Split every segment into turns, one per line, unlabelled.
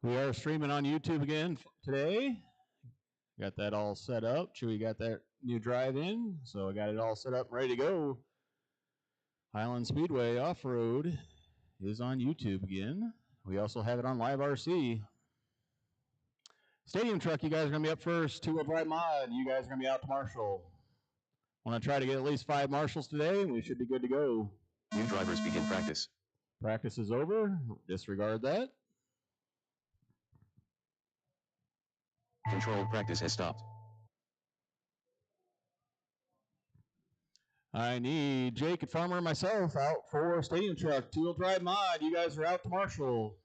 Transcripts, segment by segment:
We are streaming on YouTube again today. Got that all set up. Chewy got that new drive in, so I got it all set up and ready to go. Highland Speedway Off Road is on YouTube again. We also have it on Live RC. Stadium Truck, you guys are going to be up first. Two-wheel drive mod, you guys are going to be out to Marshall. Want to try to get at least 5 Marshalls today, and we should be good to go.
New drivers begin practice.
Practice is over. Disregard that.
Controlled practice has stopped.
I need Jake and Farmer and myself out for Stadium Truck. Two-wheel drive mod, you guys are out to Marshall.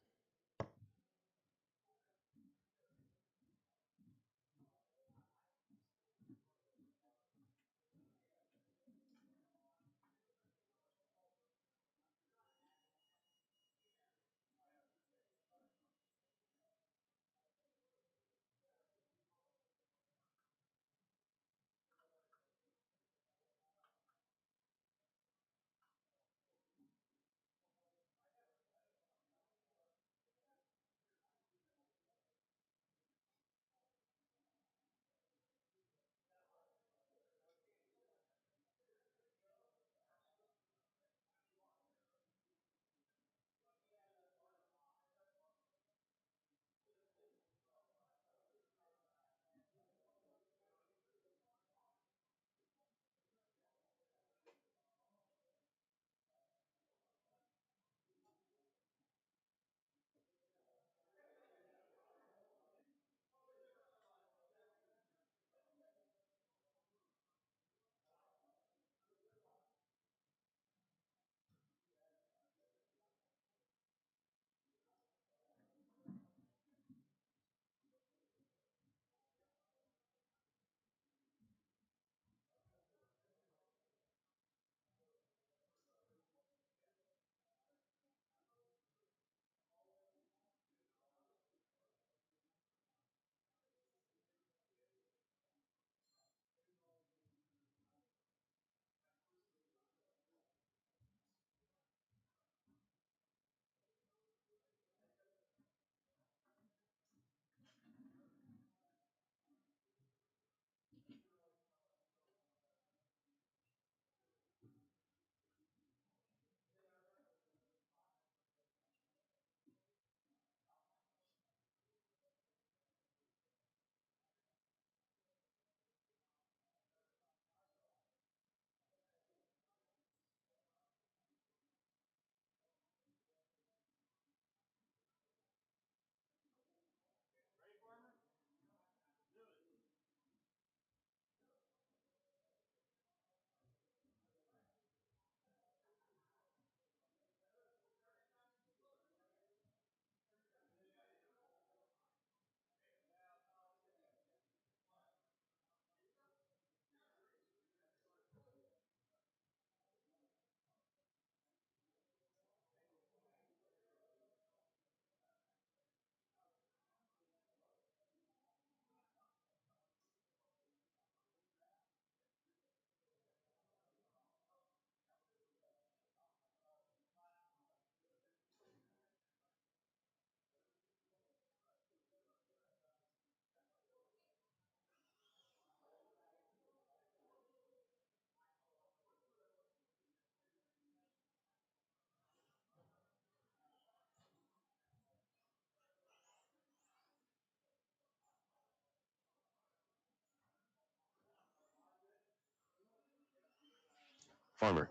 Farmer.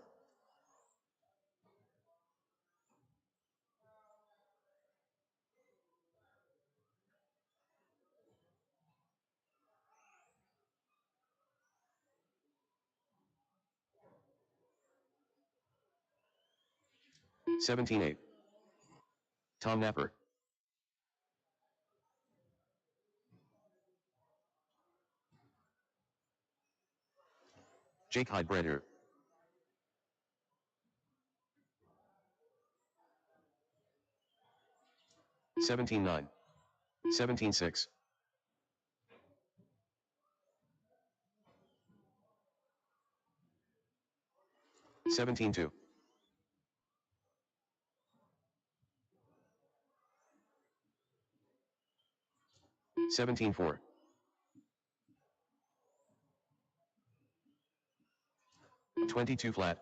$17.8. Tom Napper. Jake Heidbreder. $17.9. $17.6. $17.2. 17-4. 22 flat.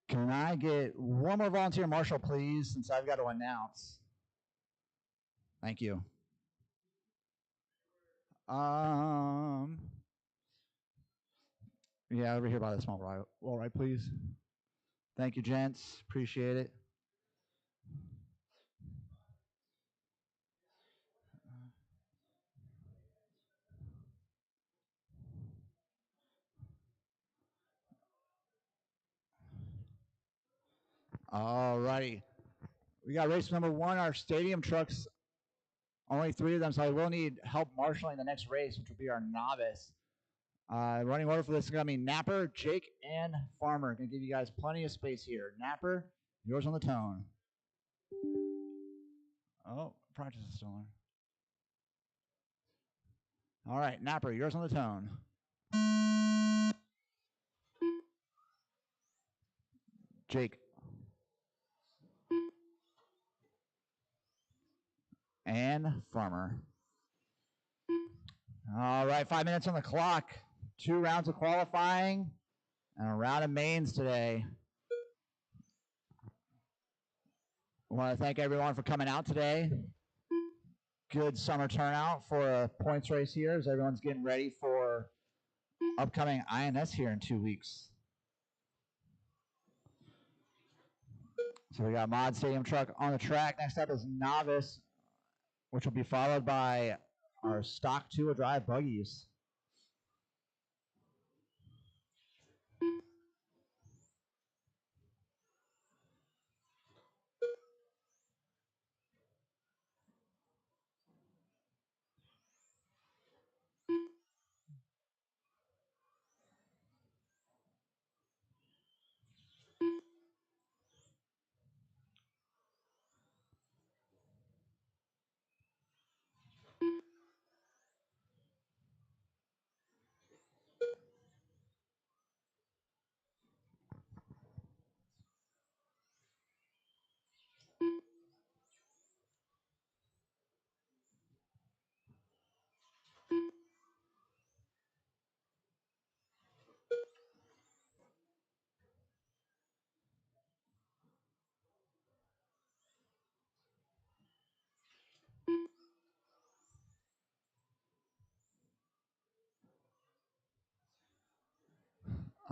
Can I get one more volunteer marshal, please, since I've got to announce? Thank you. Yeah, over here by the small wall, right, please. Thank you, gents. Appreciate it. All righty. We got race number 1, our stadium trucks. Only 3 of them, so I will need help marshaling the next race, which will be our novice. Running order for this is going to be Napper, Jake, and Farmer. Going to give you guys plenty of space here. Napper, yours on the tone. Oh, practice is still on. All right, Napper, yours on the tone. Jake. And Farmer. All right, 5 minutes on the clock. 2 rounds of qualifying and a round of mains today. I want to thank everyone for coming out today. Good summer turnout for a points race here as everyone's getting ready for upcoming INS here in 2 weeks. So we got Mod Stadium Truck on the track. Next up is Novice, which will be followed by our stock 2-wheel drive buggies.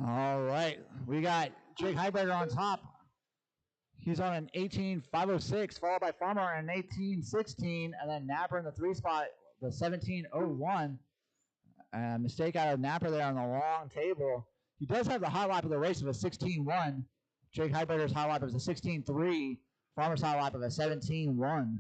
All right, we got Jake Heiberger on top. He's on an 18.506, followed by Farmer on an 18.16, and then Napper in the 3 spot, the 17.01. Mistake out of Napper there on the long table. He does have the high lap of the race of a 16.1. Jake Heiberger's high lap is a 16.3. Farmer's high lap of a 17.1.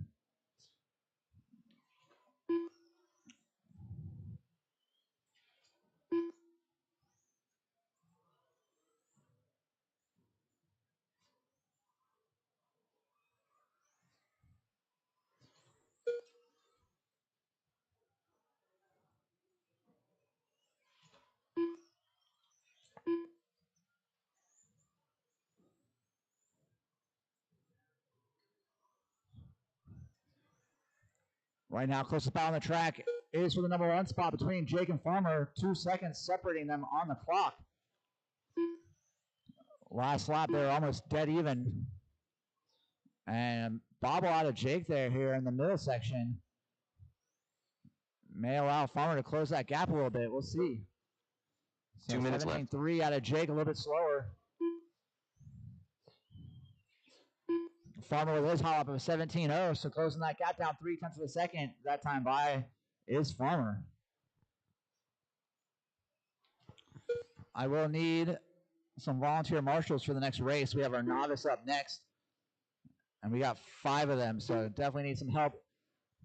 Right now, closest spot on the track is for the number 1 spot between Jake and Farmer. 2 seconds separating them on the clock. Last lap, they're almost dead even. And bobble out of Jake there here in the middle section may allow Farmer to close that gap a little bit. We'll see. So
2 minutes left.
17.3 out of Jake, a little bit slower. Farmer with his high lap of a 17.0, so closing that gap down 0.3 of a second. That time by is Farmer. I will need some volunteer marshals for the next race. We have our novice up next, and we got 5 of them, so definitely need some help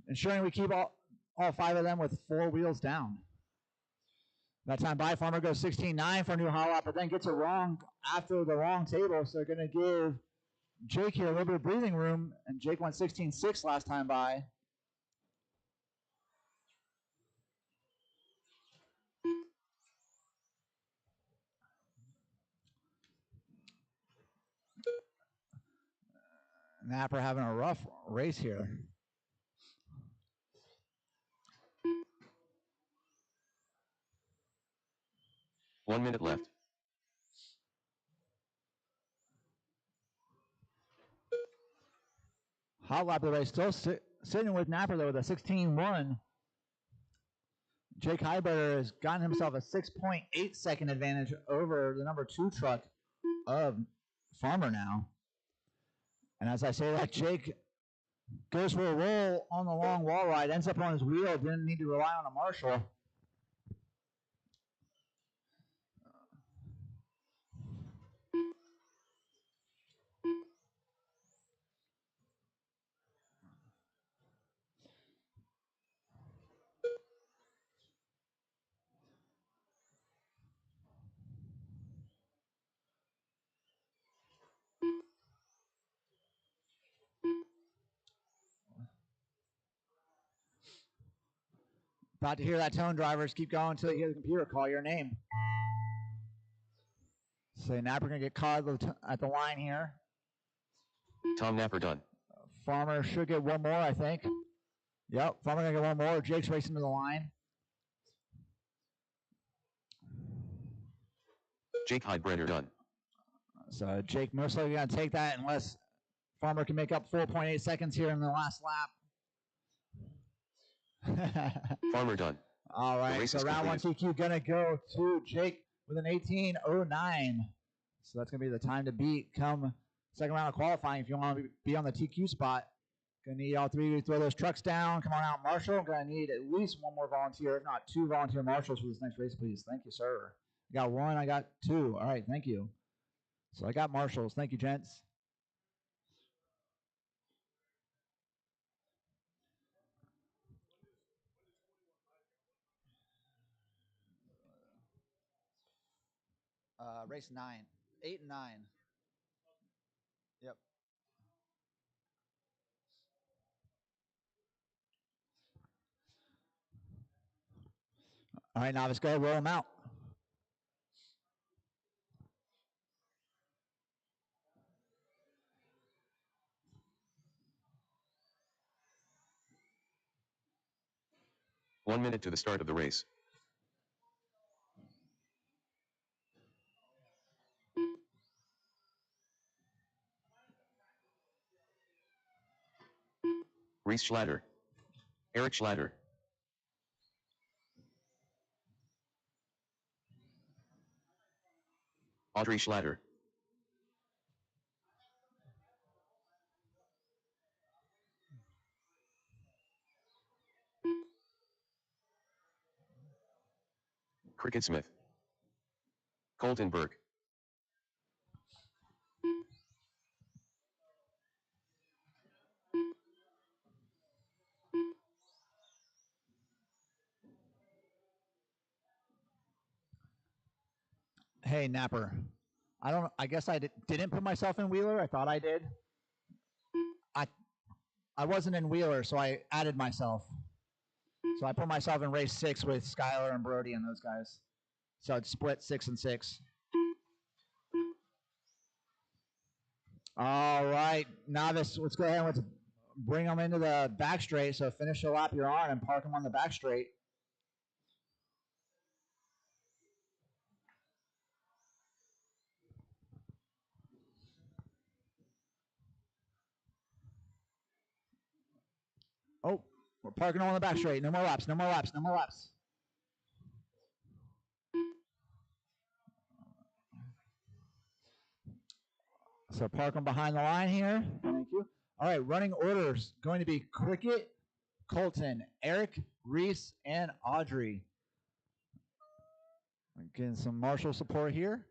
ensuring we keep all 5 of them with 4 wheels down. That time by Farmer goes 16.9 for a new high lap, but then gets it wrong after the wrong table, so they're going to give Jake here a little bit of breathing room, and Jake went 16.6 last time by. Napper having a rough race here.
One minute left.
Hot lap of the race still sitting with Napper though with a 16.1. Jake Heiberger has gotten himself a 6.8 second advantage over the number 2 truck of Farmer now. And as I say that, Jake goes for a roll on the long wall ride, ends up on his wheel, didn't need to rely on a Marshall. About to hear that tone, drivers. Keep going until you hear the computer call your name. So Napper going to get caught at the line here.
Tom Napper done.
Farmer should get one more, I think. Yep, Farmer going to get one more. Jake's racing to the line.
Jake Heidbreder done.
So Jake most likely going to take that unless Farmer can make up 4.8 seconds here in the last lap.
Farmer done.
All right, so round one TQ going to go to Jake with an 18.09. So that's going to be the time to beat come second round of qualifying if you want to be on the TQ spot. Going to need all three to throw those trucks down. Come on out, Marshall. Going to need at least one more volunteer, if not 2 volunteer marshals for this next race, please. Thank you, sir. I got 1, I got 2. All right, thank you. So I got marshals. Thank you, gents. Race 9, 8 and 9. Yep. All right, novice, go roll them out.
One minute to the start of the race. Reese Schlatter. Eric Schlatter. Audrey Schlatter. Cricket Smith. Colton Burke.
Hey, Napper. I guess I didn't put myself in Wheeler. I thought I did. I wasn't in Wheeler, so I added myself. So I put myself in race 6 with Skylar and Brody and those guys. So it's split 6 and 6. All right, novice, let's go ahead and let's bring them into the back straight. So finish the lap you're on and park them on the back straight. Oh, we're parking on the back straight. No more laps, no more laps, no more laps. So park them behind the line here. Thank you. All right, running orders going to be Cricket, Colton, Eric, Reese, and Audrey. Getting some marshal support here.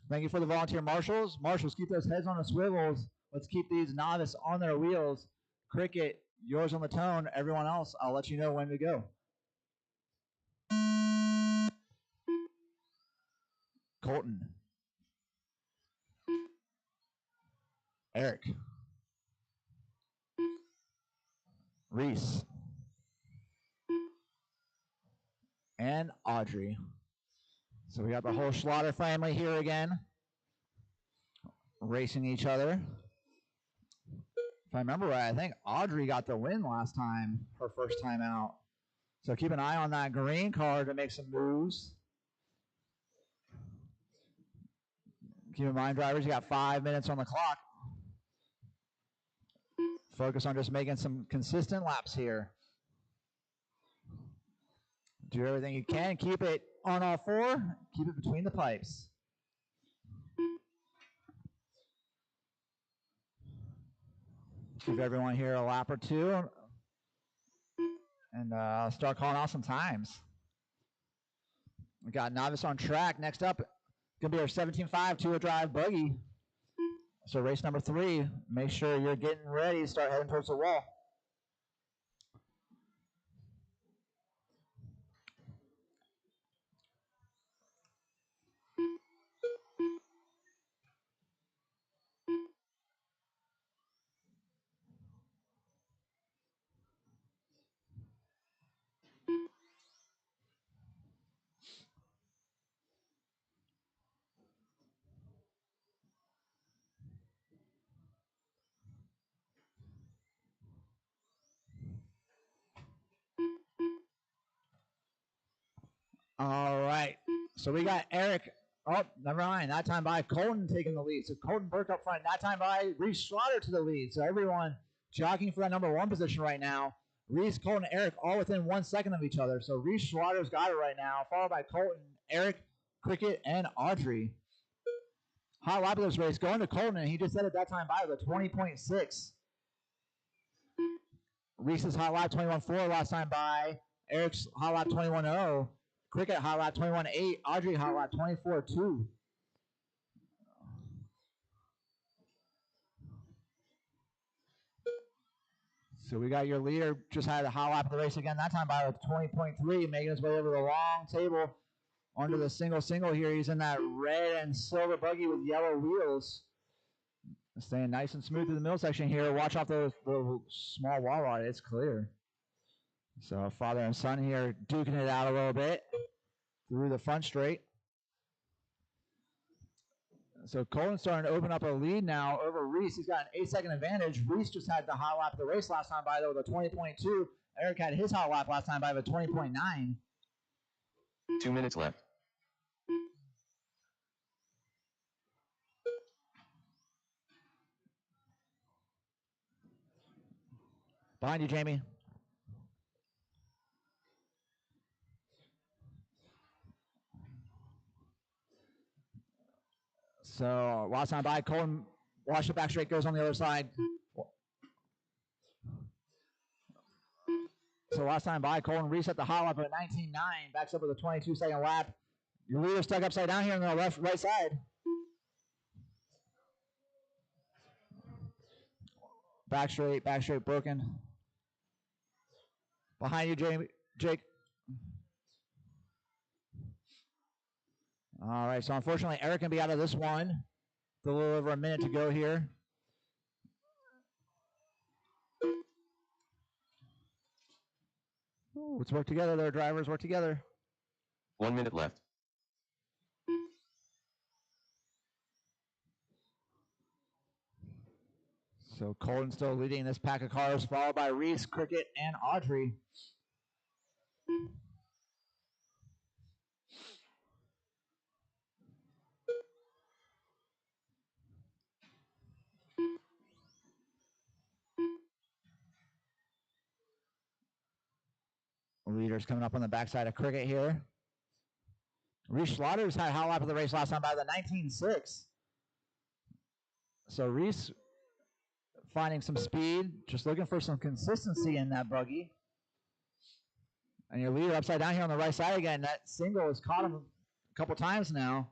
Thank you for the volunteer marshals. Marshals, keep those heads on the swivels. Let's keep these novice on their wheels. Cricket, yours on the tone. Everyone else, I'll let you know when to go. Colton. Eric. Reese. And Audrey. So we got the whole Schlatter family here again, racing each other. If I remember right, I think Audrey got the win last time, her first time out. So keep an eye on that green card to make some moves. Keep in mind, drivers, you got 5 minutes on the clock. Focus on just making some consistent laps here. Do everything you can. Keep it on all four. Keep it between the pipes. Give everyone here a lap or two. And start calling off some times. We got Novice on track. Next up, going to be our 17.5 two-wheel drive buggy. So race number 3. Make sure you're getting ready to start heading towards the wall. All right. So we got Eric. Oh, never mind. That time by Colton taking the lead. So Colton Burke up front. That time by Reese Schlatter to the lead. So everyone jockeying for that number 1 position right now. Reese, Colton, Eric all within 1 second of each other. So Reese Schlatter's got it right now, followed by Colton, Eric, Cricket, and Audrey. Hot lap of this race going to Colton, and he just said at that time by with a 20.6. Reese's hot lap 21.4 last time by. Eric's hot lap 21.0. Cricket hot lap 21.8. Audrey hot lap 24.2. So we got your leader just had a hot lap of the race again. That time by 20.3, making his way over the long table onto the single here. He's in that red and silver buggy with yellow wheels. Staying nice and smooth through the middle section here. Watch off the small wall ride. It's clear. So father and son here duking it out a little bit through the front straight. So Colton's starting to open up a lead now over Reese. He's got an 8-second advantage. Reese just had the hot lap of the race last time by, though, with a 20.2. Eric had his hot lap last time by with a 20.9.
2 minutes left.
Behind you, Jamie. So last time by, Colton washed it back straight, goes on the other side. So last time by, Colton reset the hot lap at 19.9, backs up with a 22-second lap. Your leader stuck upside down here on the right side. Back straight, broken. Behind you, Jake. All right, so unfortunately, Eric can be out of this one. With a little over a minute to go here. Ooh, let's work together there, drivers. Work together.
1 minute left.
So Colton still leading this pack of cars, followed by Reese, Cricket, and Audrey. Leaders coming up on the backside of Cricket here. Reese Schlatters had a hot lap of the race last time by the 19.6. So Reese finding some speed, just looking for some consistency in that buggy. And your leader upside down here on the right side again. That single has caught him a couple times now.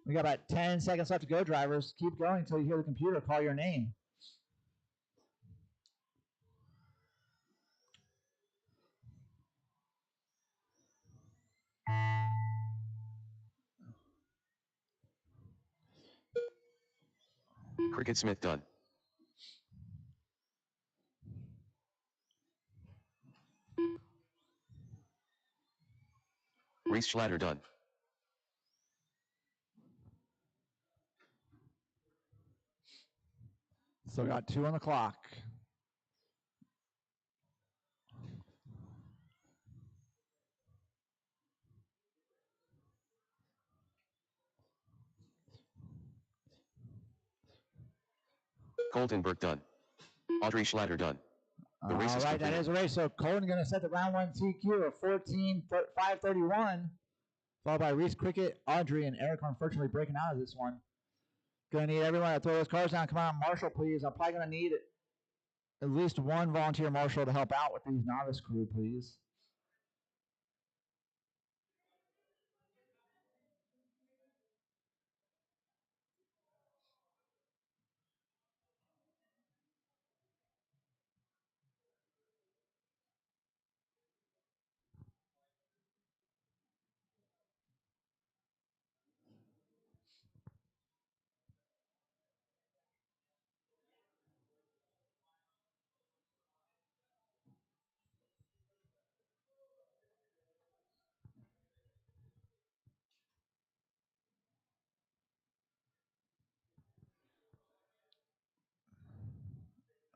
We got about 10 seconds left to go, drivers. Keep going until you hear the computer call your name.
Cricket Smith done. Reese Schlatter done.
So got 2 on the clock.
Colton Burke done. Audrey Schlatter done. The race
All
is
right,
complete.
that is a race. So Colton going to set the round 1 TQ of 14.531, followed by Reese Cricket, Audrey, and Eric unfortunately breaking out of this one. Going to need everyone to throw those cars down. Come on, Marshall, please. I'm probably going to need at least one volunteer marshal to help out with these novice crew, please.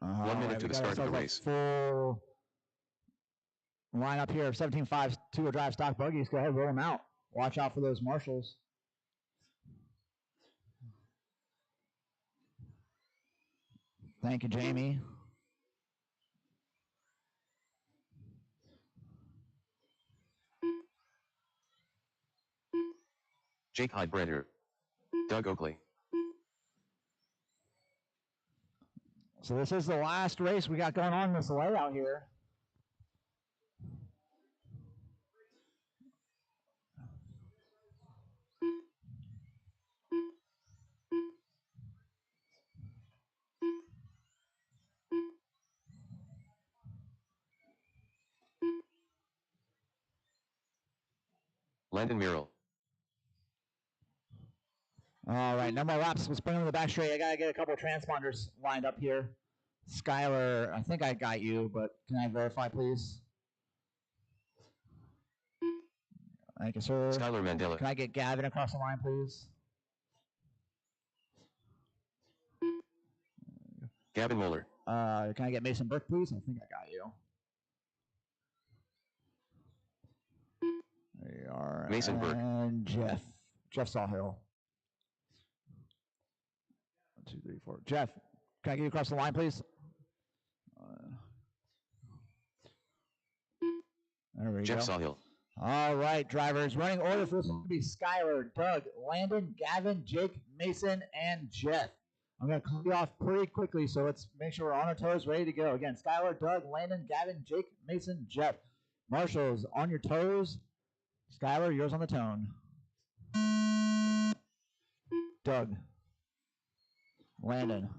One minute to the start of the race.
Full lineup here of 17.5 two-wheel drive stock buggies. Go ahead, roll them out. Watch out for those marshals. Thank you, Jamie.
Jake Heidbreder. Doug Oakley.
So this is the last race we got going on in this layout here.
Landon Murrell.
All right, no more laps. We'll spin on the back straight. I got to get a couple of transponders lined up here. Skylar, I think I got you, but can I verify, please? Thank you, sir.
Skylar Mandela.
Can I get Gavin across the line, please?
Gavin Moeller.
Can I get Mason Burke, please? I think I got you. There you are.
Mason Burke.
And Jeff Sawhill. 1, 2, 3, 4. Jeff, can I get you across the line, please? There we
Jeff
go.
Sawhill.
All right, drivers. Running order for this one to be Skylar, Doug, Landon, Gavin, Jake, Mason, and Jeff. I'm going to cut you off pretty quickly, so let's make sure we're on our toes, ready to go. Again, Skylar, Doug, Landon, Gavin, Jake, Mason, Jeff. Marshals, on your toes. Skylar, yours on the tone. Doug, Landon,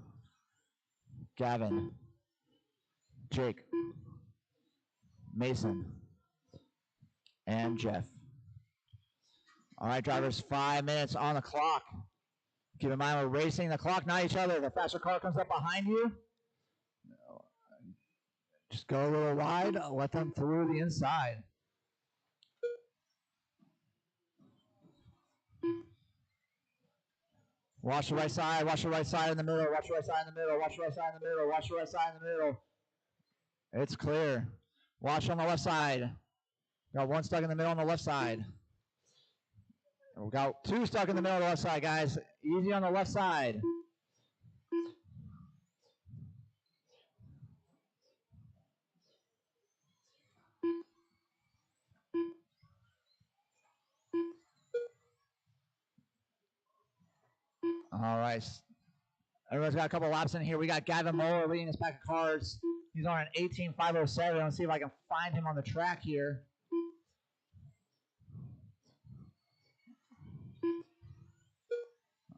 Gavin, Jake, Mason, and Jeff. All right, drivers, 5 minutes on the clock. Keep in mind, we're racing the clock, not each other. The faster car comes up behind you. Just go a little wide. Let them through the inside. Watch the right side. Watch the right side in the middle. Watch the right side in the middle. Watch the right side in the middle. Watch the right side in the middle. It's clear. Watch on the left side. Got one stuck in the middle on the left side. We got two stuck in the middle of the left side, guys. Easy on the left side. All right. Everyone's got a couple laps in here. We got Gavin Moeller leading this pack of cars. He's on an 18.507. Let's see if I can find him on the track here.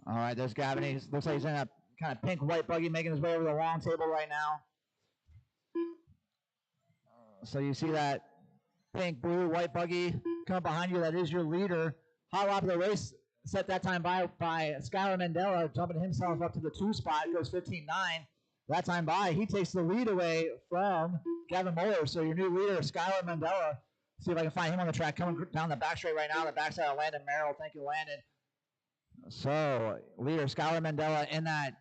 All right, there's Gavin. He looks like he's in a kind of pink-white buggy making his way over the long table right now. So you see that pink, blue, white buggy come behind you. That is your leader. Hot lap of the race set that time by Skylar Mandela, jumping himself up to the 2 spot. Goes 15.9. That time by, he takes the lead away from Gavin Moeller. So your new leader, Skylar Mandela, See if I can find him on the track coming down the back straight right now. The backside of Landon Merrill. Thank you, Landon. So leader Skylar Mandela in that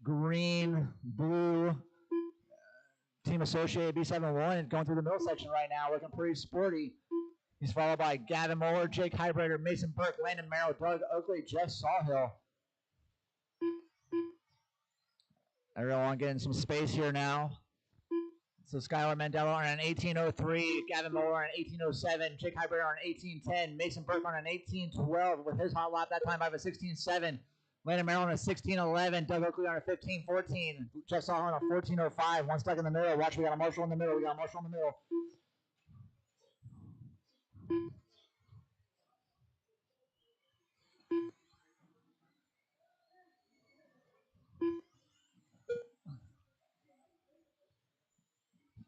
green, blue Team Associated B71 going through the middle section right now, looking pretty sporty. He's followed by Gavin Moeller, Jake Heibreger, Mason Burke, Landon Merrill, Doug Oakley, Jeff Sawhill. Everyone getting some space here now. So Skylar Mandela on an 18:03, Gavin Moeller on an 18:07, Jake Heibreger on an 18:10, Mason Burke on an 18:12 with his hot lap that time by a 16:07. Landon Merrill on a 16:11, Doug Oakley on a 15:14, Jeff Sawhill on a 14:05. One stuck in the middle. Watch, we got a Marshall in the middle.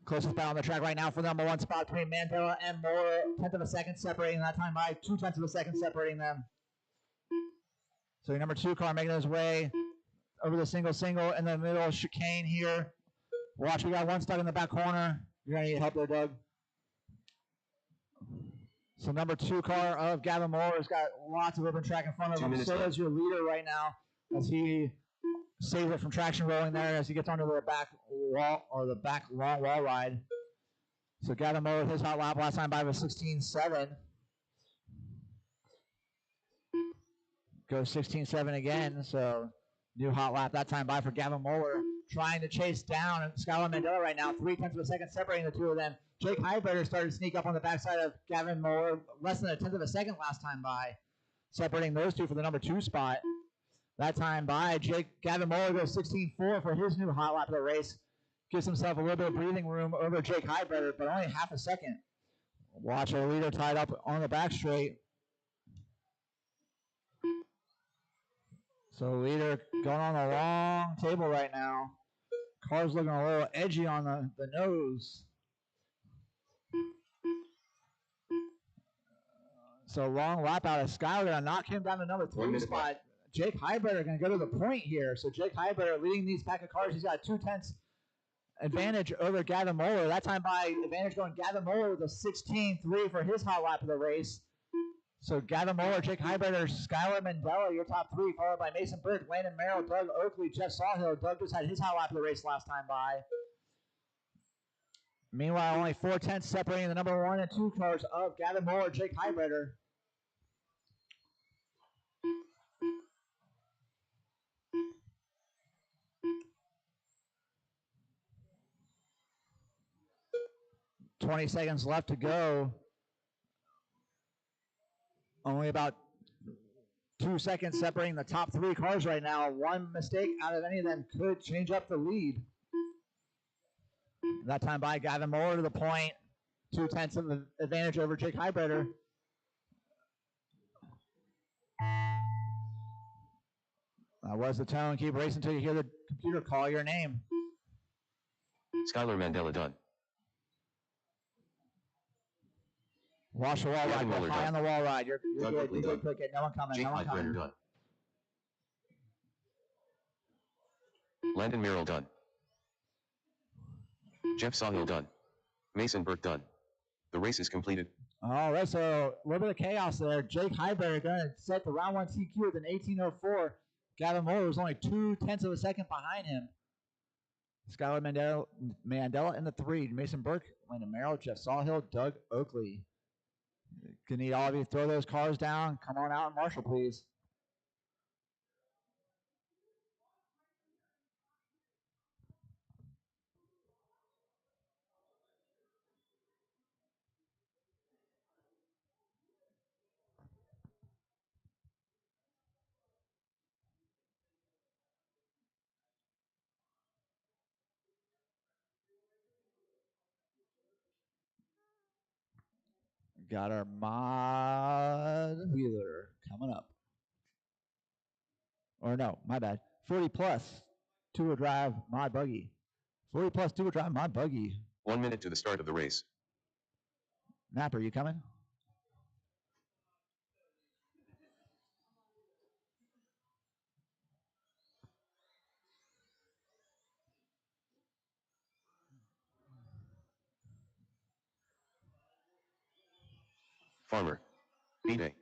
Closest battle on the track right now for the number one spot between Mandela and Moore. 1/10 of a second separating that time by 2/10 of a second separating them. So your number 2 car making his way over the single in the middle of chicane here. Watch, we got one stuck in the back corner. You're going to need help there, Doug. So number 2 car of Gavin Moore has got lots of open track in front of him. So does your leader right now as he saves it from traction rolling there as he gets onto the back wall or the back long wall ride. So Gavin Moore with his hot lap last time by was 16:7. Goes 16:7 again, so new hot lap that time by for Gavin Moeller, trying to chase down Skylar Mandela right now. 0.3 of a second separating the two of them. Jake Heibreger started to sneak up on the backside of Gavin Moeller, less than 1/10 of a second last time by, separating those two for the number 2 spot. That time by Gavin Moeller goes 16:4 for his new hot lap of the race. Gives himself a little bit of breathing room over Jake Heibreger, but only half a second. Watch our leader tied up on the back straight. So leader going on the long table right now. Car's looking a little edgy on the nose. So long lap out of Skylar, gonna knock him down to number 3 spot. Jake Heibreger gonna go to the point here. So Jake Heibreger leading these pack of cars. He's got 2/10 advantage over Gavin Moeller. That time by advantage going Gavin Moeller with a 16:3 for his hot lap of the race. So Gavin Moeller, Jake Heibreger, Skylar Mandela, your top 3, followed by Mason Burke, Landon Merrill, Doug Oakley, Jeff Sawhill. Doug just had his hot lap of the race last time by. Meanwhile, only 4/10 separating the number 1 and 2 cars of Gavin Moeller, Jake Heibreger. $20 seconds left to go. Only about 2 seconds separating the top 3 cars right now. One mistake out of any of them could change up the lead. That time by Gavin Moeller to the point. 2/10 of the advantage over Jake Heibreger. That was the tone. Keep racing until you hear the computer call your name.
Skylar Mandela done.
Watch the wall ride. Go high on the wall ride. You're good. You're good. Quick. No one coming.
Jake
No one coming.
done. Landon Merrill done. Jeff Sawhill done. Mason Burke done. The race is completed.
All right, so a little bit of chaos there. Jake Heibreger going to set the round 1 TQ with an 18:04. Gavin Moeller was only 2/10 of a second behind him. Skylar Mandela in the 3. Mason Burke, Landon Merrill, Jeff Sawhill, Doug Oakley. Gonna need all of you to throw those cars down. Come on out and marshal, please. Got our mod wheeler coming up. Or no, my bad. 40 plus two-wheel drive mod buggy. 40 plus two-wheel drive mod buggy.
1 minute to the start of the race.
Napper, you coming?
Farmer. B-Day.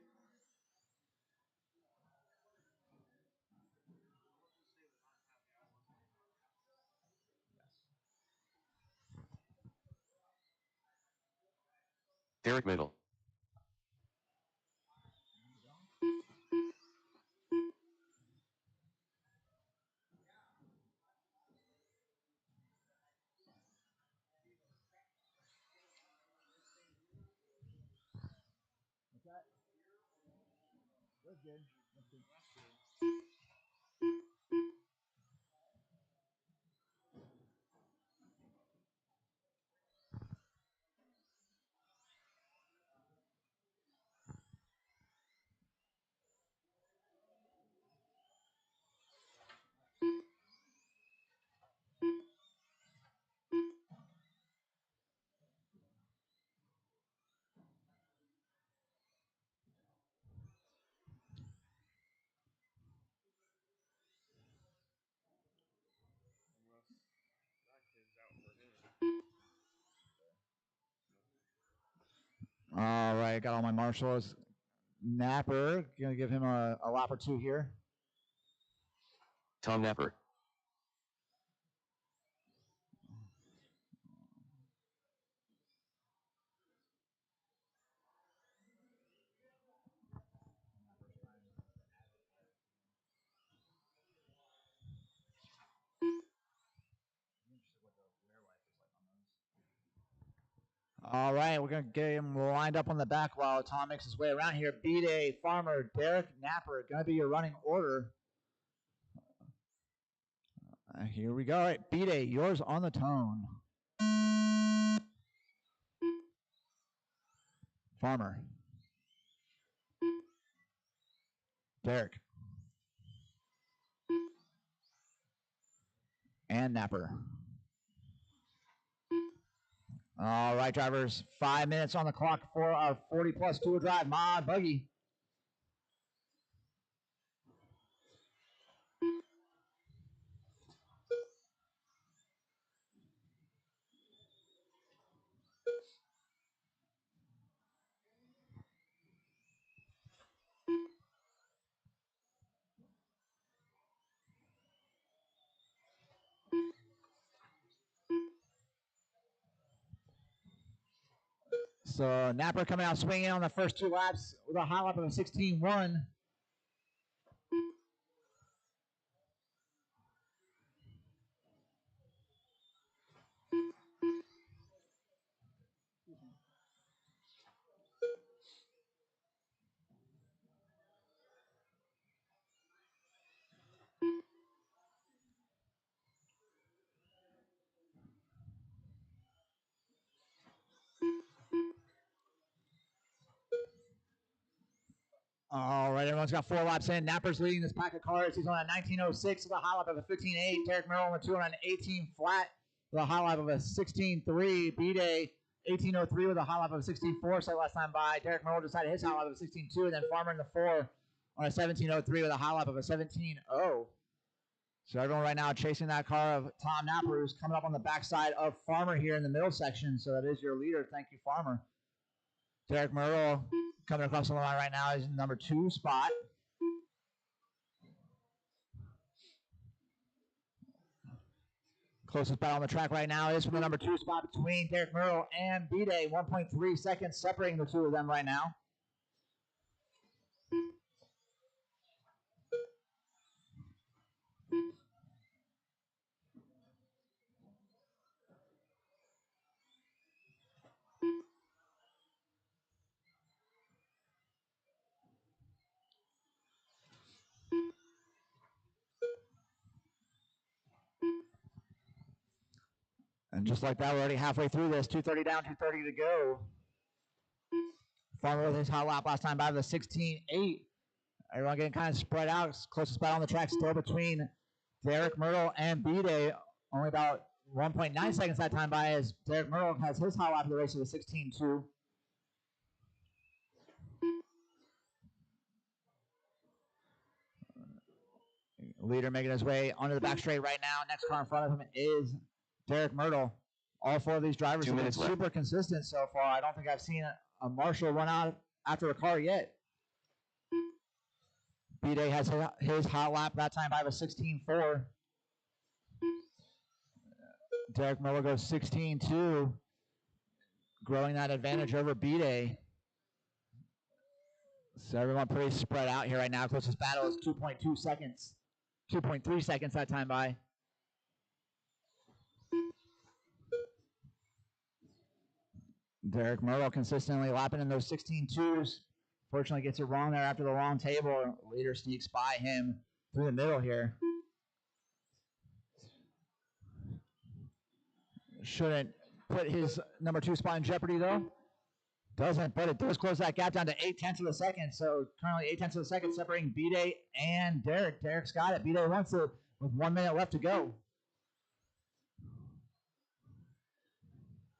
Derek Middle.
All right, got all my marshals. Napper, gonna give him a lap or two here.
Tom Napper.
All right, we're going to get him lined up on the back while Tom makes his way around here. B-Day, Farmer, Derek, Napper, going to be your running order. Here we go. All right, B-Day, yours on the tone. Farmer. Derek. And Napper. All right, drivers, 5 minutes on the clock for our 40-plus tour drive mod buggy. So Napper coming out swinging on the first 2 laps with a high lap of a 16.1. All right, everyone's got 4 laps in. Napper's leading this pack of cars. He's on a 19.06 with a high lap of a 15.8. Derek Merrill on the 2 on an 18 flat with a high lap of a 16.3. B-Day 18.03 with a high lap of a 16.4. So last time by, Derek Merrill decided his high lap of a 16.2. And then Farmer in the 4 on a 17.03 with a high lap of a 17.0. So everyone right now chasing that car of Tom Napper, who's coming up on the backside of Farmer here in the middle section. So that is your leader. Thank you, Farmer. Derek Merrill coming across the line right now is in number 2 spot. Closest battle on the track right now is from the number 2 spot between Derek Merrill and B-Day. 1.3 seconds separating the two of them right now. And just like that, we're already halfway through this. 2:30 down, 2:30 to go. Farmer with his hot lap last time by the 16.8. Everyone getting kind of spread out. Closest spot on the track still between Derek Myrtle and B-Day. Only about 1.9 seconds that time by as Derek Myrtle has his hot lap of the race of the 16.2. Leader making his way onto the back straight right now. Next car in front of him is Derek Myrtle. All 4 of these drivers have been super consistent so far. I don't think I've seen a Marshall run out after a car yet. B-Day has his hot lap that time by a 16.4. Derek Miller goes 16.2, growing that advantage over B-Day. So everyone pretty spread out here right now. Closest battle is 2.2 seconds. 2.3 seconds that time by. Derek Murrow consistently lapping in those 16.2s. Fortunately gets it wrong there after the long table. Leader sneaks by him through the middle here. Shouldn't put his number 2 spot in jeopardy though. Doesn't, but it does close that gap down to 0.8 of a second. So currently 0.8 of a second separating B-Day and Derek. Derek's got it. B-Day wants it with 1 minute left to go.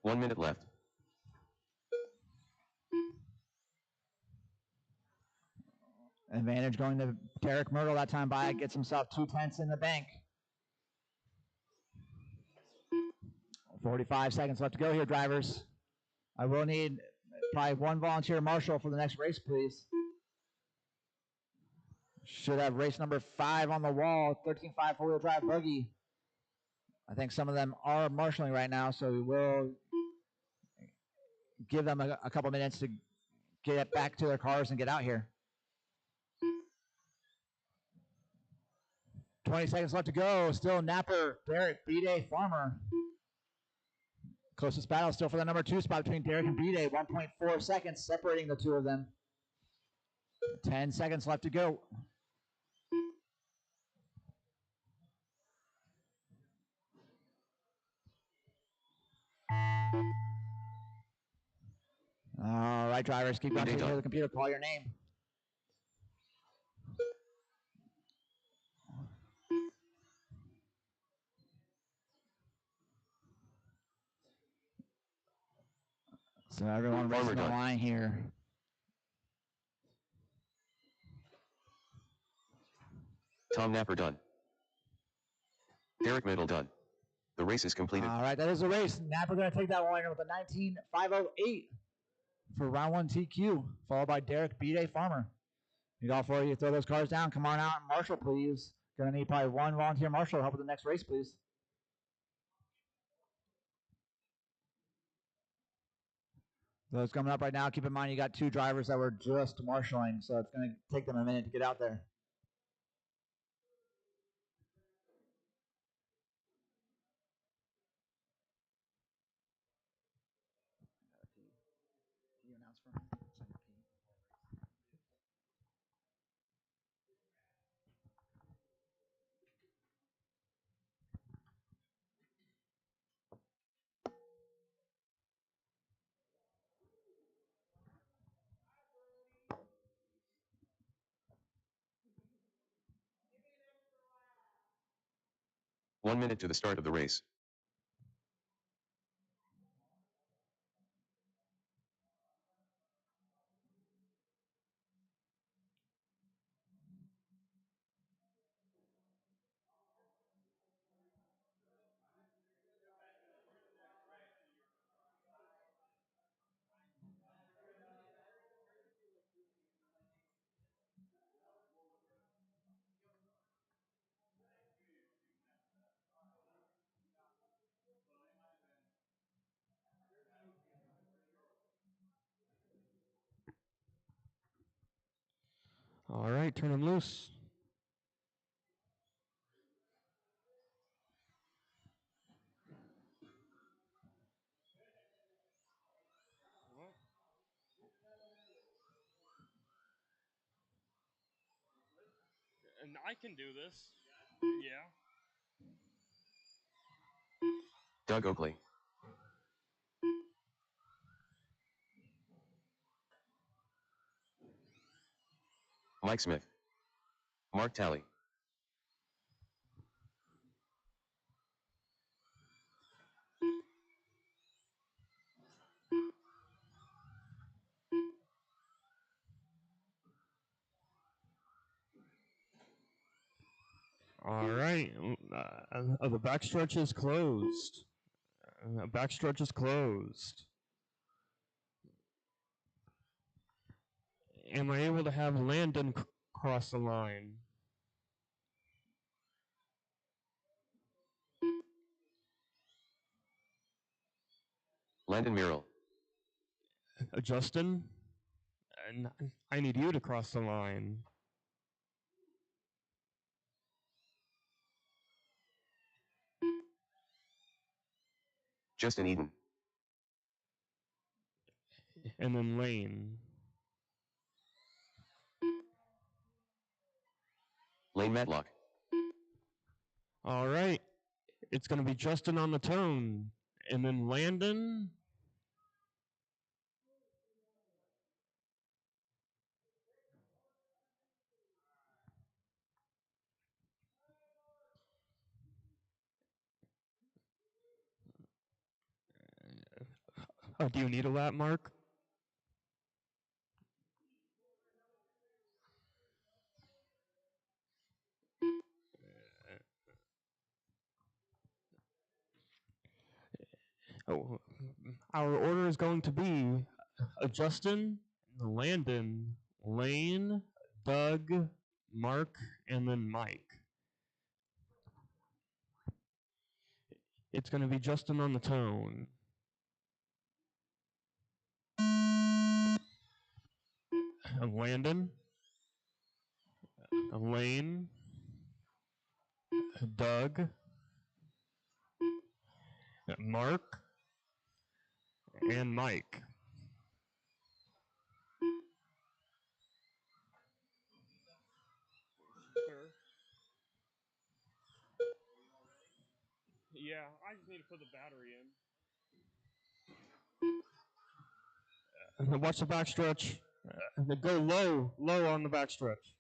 1 minute left.
Advantage going to Derek Myrtle that time by. Gets himself 2/10 in the bank. 45 seconds left to go here, drivers. I will need probably one volunteer marshal for the next race, please. Should have race number 5 on the wall, 13.5 four-wheel drive buggy. I think some of them are marshaling right now, so we will give them a couple minutes to get back to their cars and get out here. 20 seconds left to go. Still Napper, Derek, B-Day, Farmer. Closest battle still for the number 2 spot between Derek and B-Day. 1.4 seconds separating the two of them. 10 seconds left to go. All right, drivers, keep going to the computer. Call your name. So everyone racing the line here.
Tom Napper done. Derek Middle done. The race is completed.
All right, that is the race. Napper going to take that one with a 19.508 for round 1 TQ, followed by Derek B-Day Farmer. Need all 4 of you to throw those cars down. Come on out and marshal, please. Going to need probably one volunteer marshal to help with the next race, please. Those coming up right now, keep in mind you got 2 drivers that were just marshaling, so it's going to take them a minute to get out there.
One minute to the start of the race.
All right, turn them loose.
And I can do this. Yeah.
Doug Oakley. Mike Smith. Mark Talley.
All right, the backstretch is closed. Backstretch is closed.
Am I able to have Landon cross the line?
Landon Mural.
Justin, I need you to cross the line.
Justin Eden.
And then Lane.
Lane Matlock.
All right. It's going to be Justin on the tone. And then Landon. Do you need a lap, Mark? Oh, our order is going to be Justin, Landon, Lane, Doug, Mark, and then Mike. It's going to be Justin on the tone. Landon, Lane, Doug, Mark, and Mike. Yeah, I just need to put the battery in. Watch the backstretch. Go low on the backstretch.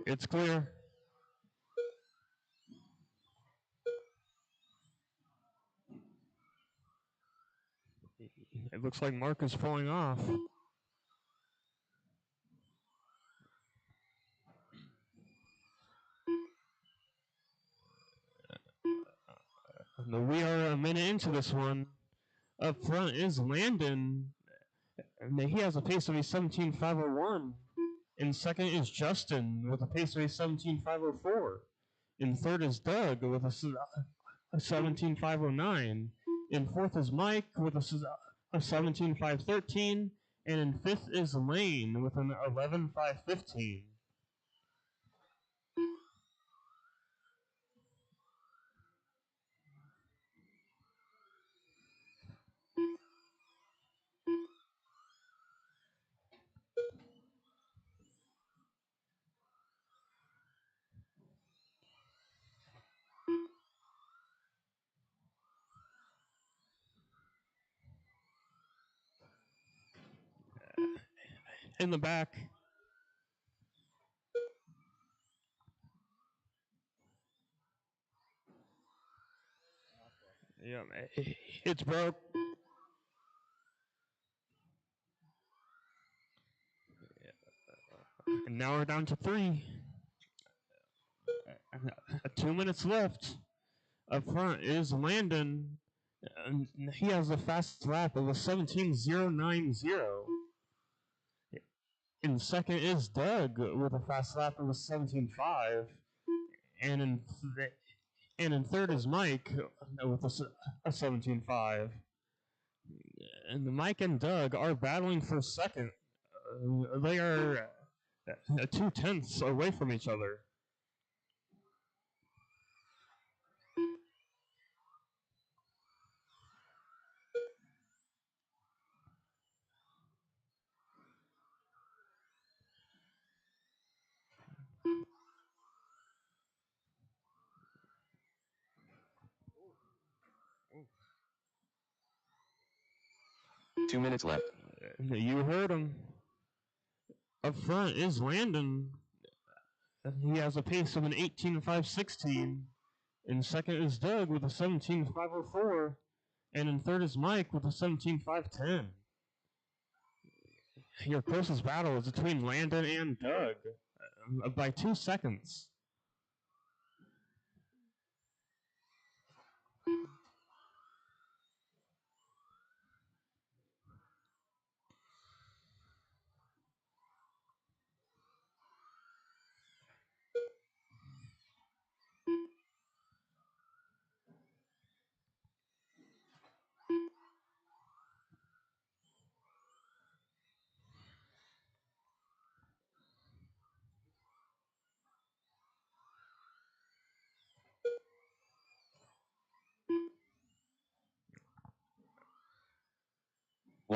It's clear. It looks like Mark is pulling off. We are a minute into this one. Up front is Landon. And he has a pace of a 17.501. In second is Justin with a pace of a 17.504. In third is Doug with a 17.509. In fourth is Mike with a 17.513. And in fifth is Lane with an 11.515. In the back. Yeah, it's broke. And now we're down to 3. 2 minutes left. Up front is Landon. He has the fastest lap of a 17.090. In second is Doug with a fast lap of a 17.5. And in third is Mike with a 17.5. And Mike and Doug are battling for second. They are 2/10 away from each other.
Two minutes left.
You heard him. Up front is Landon. He has a pace of an 18.516. In second is Doug with a 17.504. And in third is Mike with a 17.510. Your closest battle is between Landon and Doug by 2 seconds.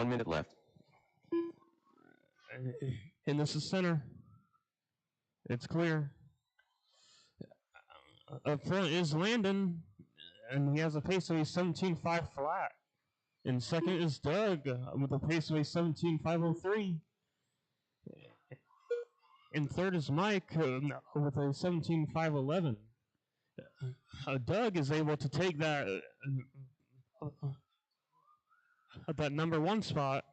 1 minute left.
And this is center. It's clear. Up front is Landon, and he has a pace of a 17.5 flat. And second is Doug with a pace of a 17.503. And third is Mike with a 17.511. Doug is able to take that number one spot.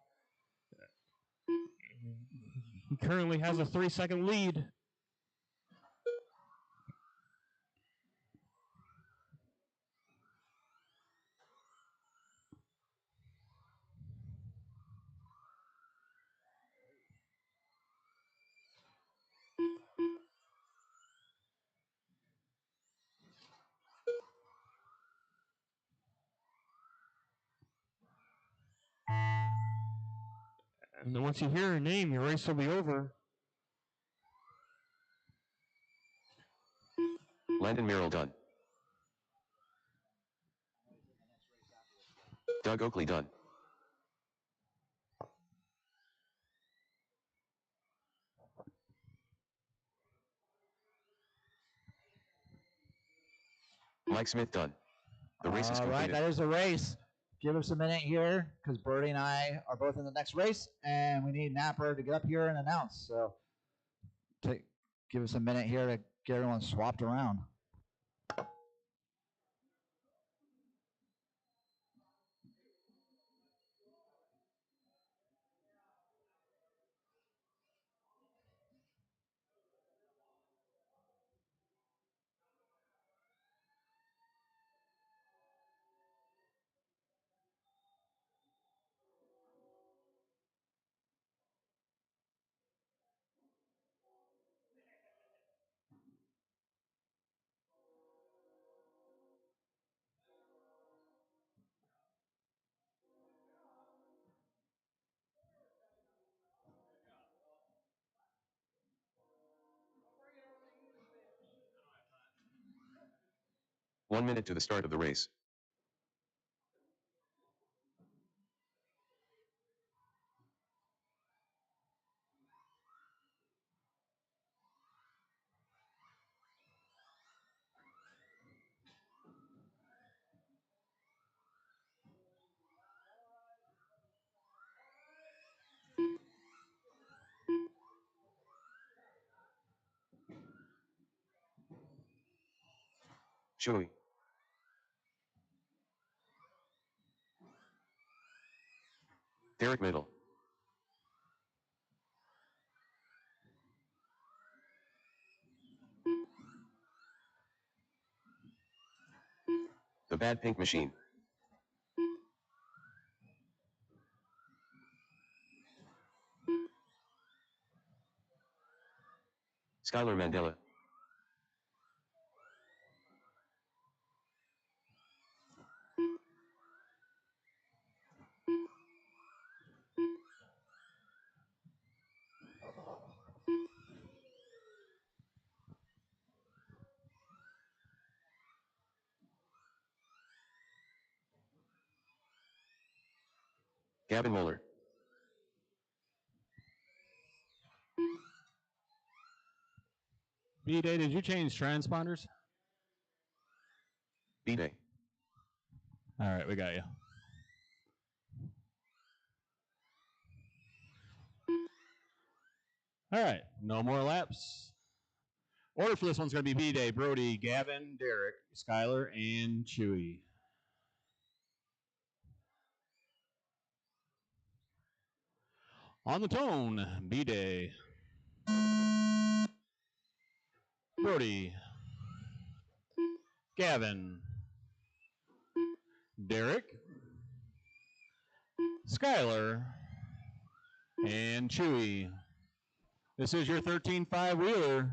He currently has a 3-second lead. And then once you hear her name, your race will be over.
Landon Merrill done. Doug Oakley done. Mike Smith done. The race is
All right,
completed.
that is the race. Give us a minute here because Birdie and I are both in the next race, and we need Napper to get up here and announce. So give us a minute here to get everyone swapped around.
One minute to the start of the race. Chewy. Derek Middle. The Bad Pink Machine. Skylar Mandela. Gavin Moeller.
B-Day, did you change transponders?
B-Day.
All right, we got you. All right, no more laps. Order for this one's going to be B-Day, Brody, Gavin, Derek, Skylar, and Chewy. On the tone, B-Day. Brody. Gavin. Derek. Skylar. And Chewy. This is your 13.5 wheeler.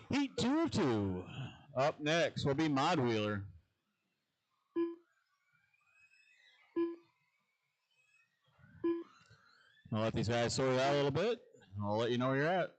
Heat 2 of 2. Up next will be Mod Wheeler. I'll let these guys sort it out a little bit. I'll let you know where you're at.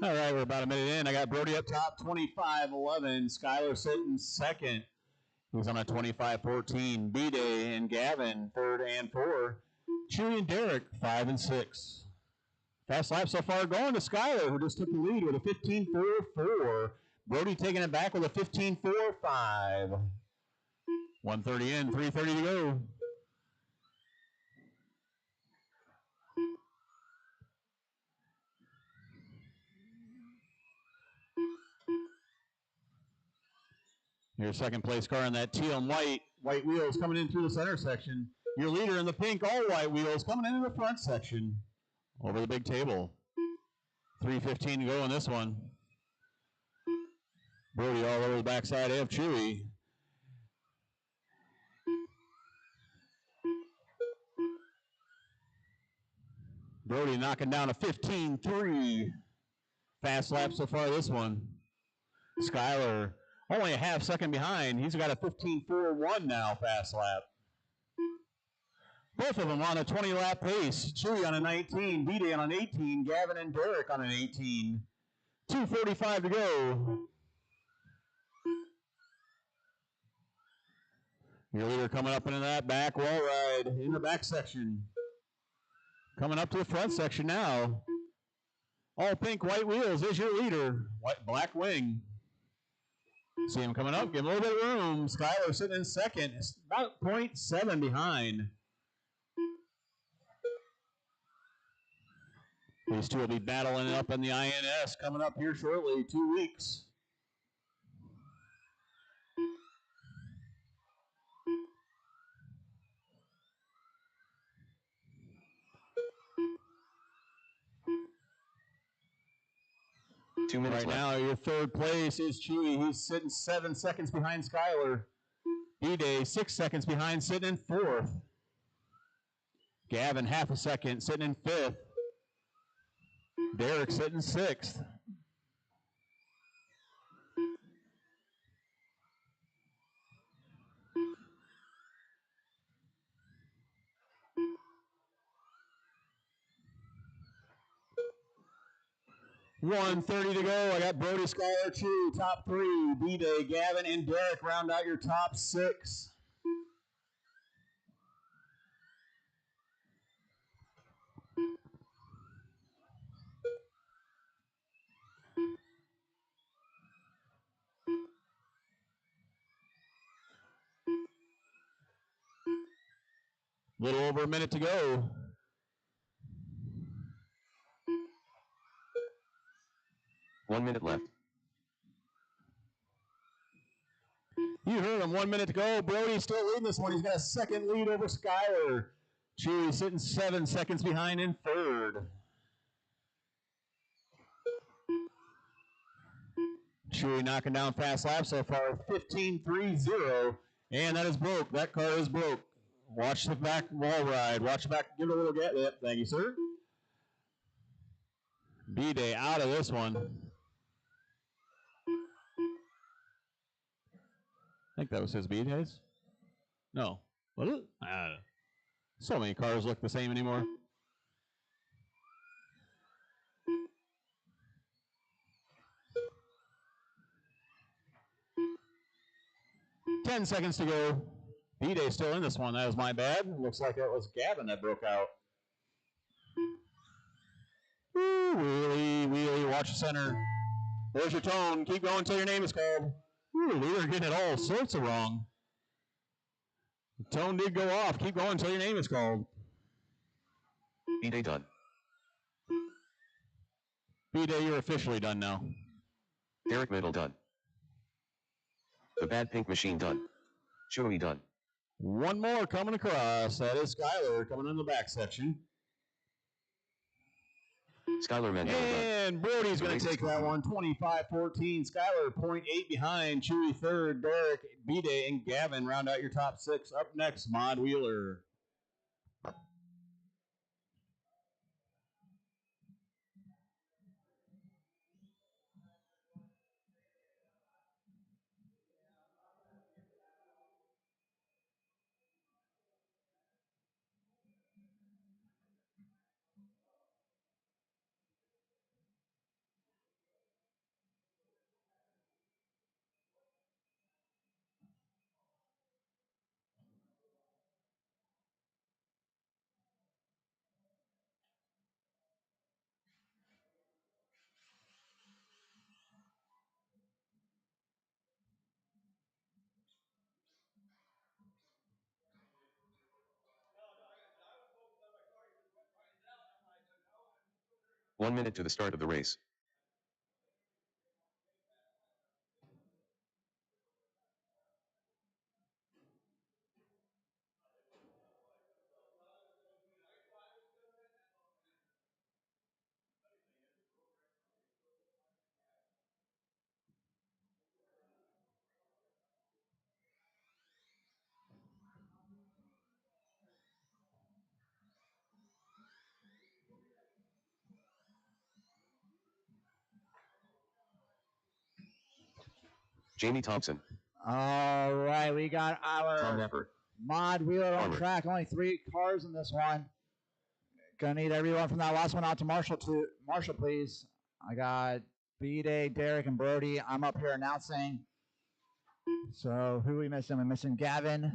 All right, we're about a minute in. I got Brody up top, 25-11. Skylar sitting second. He's on a 25-14. B-Day and Gavin, third and four. Chewy and Derek, 5 and 6. Fast lap so far going to Skylar, who just took the lead with a 15.44. Brody taking it back with a 15.45. 1:30 in, 3:30 to go. Your second place car in that teal and white wheels coming in through the center section. Your leader in the pink all white wheels coming into the front section. Over the big table. 3:15 to go in this one. Brody all over the backside of Chewy. Brody knocking down a 15.3. Fast lap so far this one. Skylar only a half second behind. He's got a 15.41 now fast lap. Both of them on a 20-lap pace. Chewy on a 19, B-Day on an 18, Gavin and Derek on an 18. 2:45 to go. Your leader coming up into that back wall ride in the back section. Coming up to the front section now. All pink, white wheels is your leader. Black wing. See him coming up. Give him a little bit of room. Skylar sitting in second. It's about 0.7 behind. These two will be battling up in the INS coming up here shortly. 2 weeks.
Two minutes
Right
left.
now, your third place is Chewy. He's sitting 7 seconds behind Skylar. B-Day 6 seconds behind, sitting in fourth. Gavin half a second, sitting in fifth. Derek sitting sixth. $1:30 to go. I got Brody, Skylar, Chewy, top three. B-Day, Gavin, and Derek round out your top six. Little over a minute to go.
One minute left.
You heard him. 1 minute to go. Brody's still leading this one. He's got a second lead over Skylar. Chewy sitting 7 seconds behind in third. Chewy knocking down fast lap so far. 15.30. And that is broke. That car is broke. Watch the back wall ride. Watch the back. Give it a little get. Yep. Thank you, sir. B-Day out of this one. I think that was his B-Days. No. Was it? So many cars look the same anymore. Ten seconds to go. B-Day still in this one. That was my bad. Looks like it was Gavin that broke out. Woo, wheelie, wheelie, watch the center. There's your tone. Keep going until your name is called. Ooh, leader getting it all sorts of wrong. The tone did go off. Keep going until your name is called.
B-Day done.
B-Day, you're officially done now.
Derek Middle done. The Bad Pink Machine done. Chewy done.
One more coming across. That is Skylar coming in the back section.
Skylar Mandela done.
And Brody's going to take that one, 25-14. Skylar 0.8 behind. Chewy third. Derek, B-Day, and Gavin round out your top six. Up next, Mod Wheeler.
1 minute to the start of the race. Jamie Thompson.
All right, we got
Tom
our
Napper.
mod wheeler on
Farmer.
track. Only 3 cars in this one. Gonna need everyone from that last one out to Marshall, please. I got B-Day, Derek, and Brody. I'm up here announcing. So who are we missing? We're missing Gavin.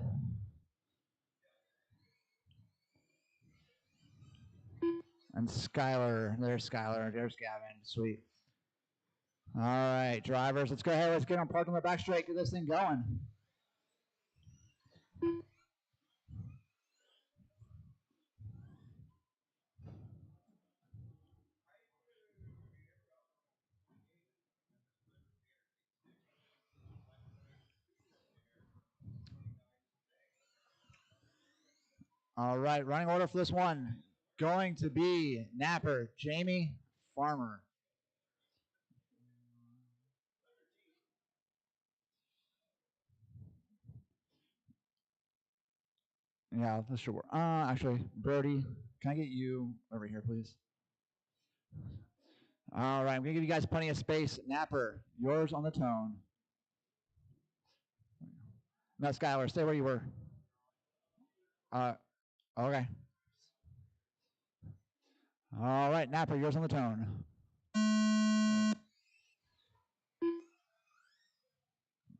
And Skylar. There's Skylar. There's Gavin. Sweet. All right, drivers, let's go ahead. Let's get them parked on the back straight. Get this thing going. All right, running order for this one. Going to be Napper, Jamie, Farmer. Yeah, this should work. Actually, Brody, can I get you over here, please? All right, I'm gonna give you guys plenty of space. Napper, yours on the tone. No, Skylar, stay where you were. Okay. All right, Napper, yours on the tone.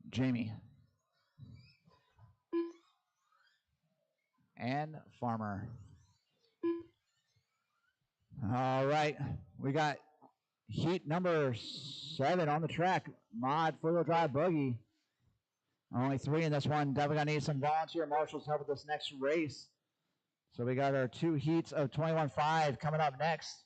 Jamie. And Farmer. All right, we got heat number 7 on the track. Mod 4-wheel drive buggy. Only 3 in this one. Definitely gonna need some volunteer marshals to help with this next race. So we got our 2 heats of 21.5 coming up next.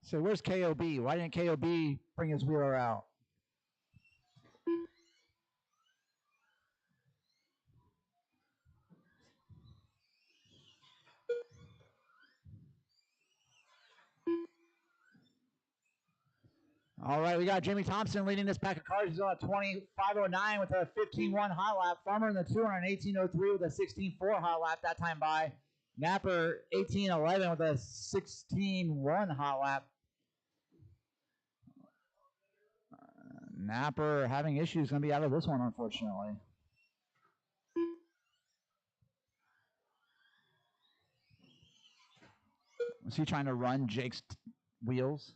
So where's KOB? Why didn't KOB bring his wheeler out? All right, we got Jamie Thompson leading this pack of cars. He's on a 25.09 with a 15.1 hot lap. Farmer in the 2 on an 18.03 with a 16.4 hot lap that time by. Napper 18.11 with a 16.1 hot lap. Napper having issues, going to be out of this one, unfortunately. Was he trying to run Jake's wheels?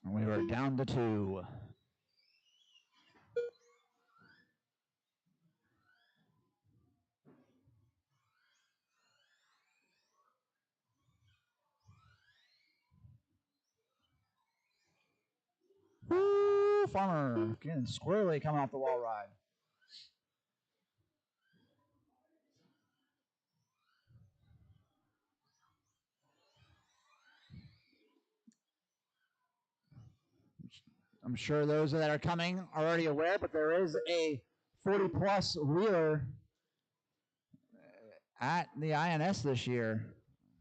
We were down to 2. Woo, Farmer getting squirrely coming off the wall ride. I'm sure those that are coming are already aware, but there is a 40-plus wheeler at the INS this year.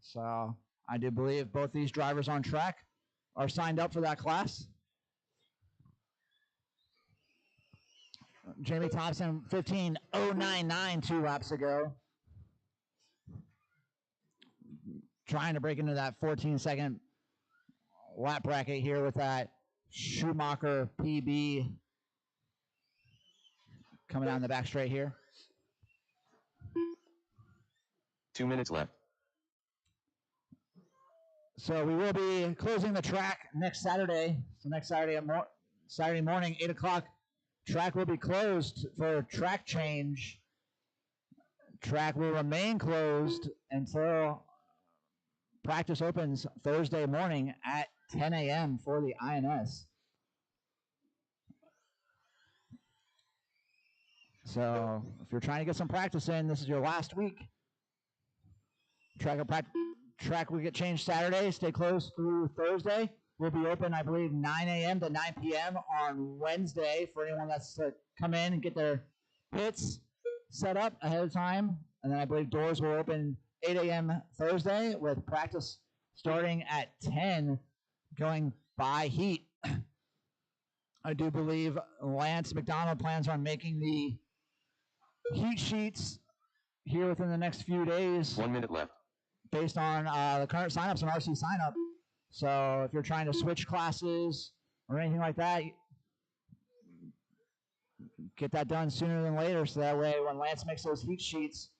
So I do believe both these drivers on track are signed up for that class. Jamie Thompson, 15.099 2 laps ago. Trying to break into that 14-second lap bracket here with that Schumacher PB coming down the back straight here.
2 minutes left.
So we will be closing the track next Saturday. So next Saturday Saturday morning, 8 o'clock, track will be closed for track change. Track will remain closed until practice opens Thursday morning at 10 a.m. for the INS. So if you're trying to get some practice in, this is your last week. Track will get changed Saturday, stay closed through Thursday. We'll be open, I believe, 9 a.m. to 9 p.m. on Wednesday for anyone that's to come in and get their pits set up ahead of time. And then I believe doors will open 8 a.m. Thursday with practice starting at 10, going by heat. I do believe Lance McDonald plans on making the heat sheets here within the next few days.
1 minute left.
Based on the current signups and RC signup. So if you're trying to switch classes or anything like that, get that done sooner than later so that way when Lance makes those heat sheets,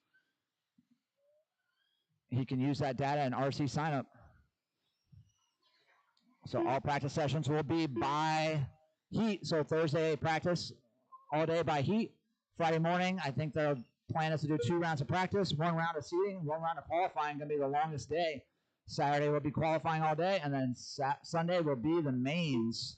he can use that data in RC signup. So all practice sessions will be by heat. So Thursday practice all day by heat. Friday morning, I think the plan is to do 2 rounds of practice, 1 round of seating, 1 round of qualifying, going to be the longest day. Saturday will be qualifying all day, and then Sunday will be the mains.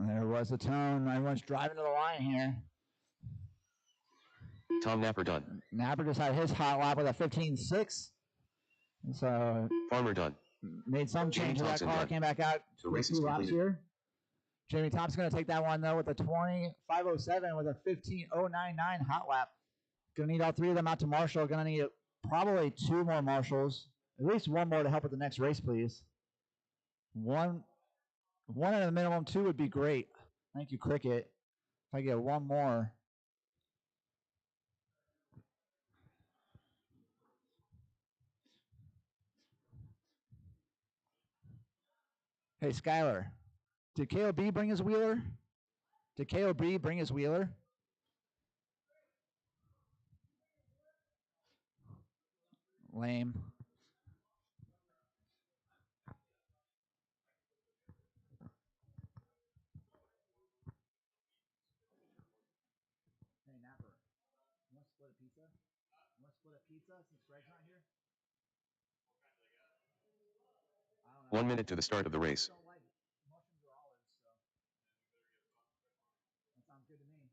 There was the tone. Everyone's driving to the line here.
Tom Napper done.
Napper just had his hot lap with a 15.6. So
Farmer done.
made some change to that car,
done.
came back out
The race
2
is
laps
completed.
here. Jamie Thompson's going to take that one, though, with a 20.507 with a 15.099 hot lap. Going to need all 3 of them out to Marshall. Going to need probably 2 more Marshals. At least 1 more to help with the next race, please. One at a minimum, 2 would be great. Thank you, Cricket. If I get 1 more. Hey, Skylar, did KOB bring his wheeler? Did KOB bring his wheeler? Lame. Hey, Napper, you want to split a pizza? You want to split a pizza since Greg's not here? I don't know.
1 minute to the start of the race.
Don't like mushrooms or olives, so that sounds good to me.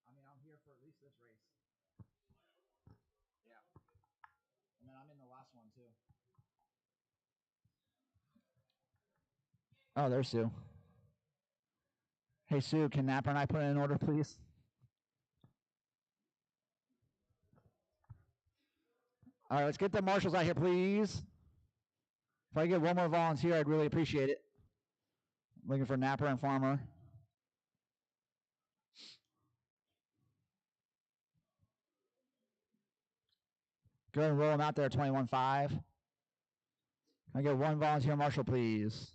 I mean, I'm here for at least this race. Yeah. And then I'm in the last one, too. Oh, there's Sue. Hey, Sue, can Napper and I put it in order, please? All right, let's get the marshals out here, please. If I get 1 more volunteer, I'd really appreciate it. Looking for Napper and Farmer. Go ahead and roll them out there, 21.5. Can I get 1 volunteer marshal, please?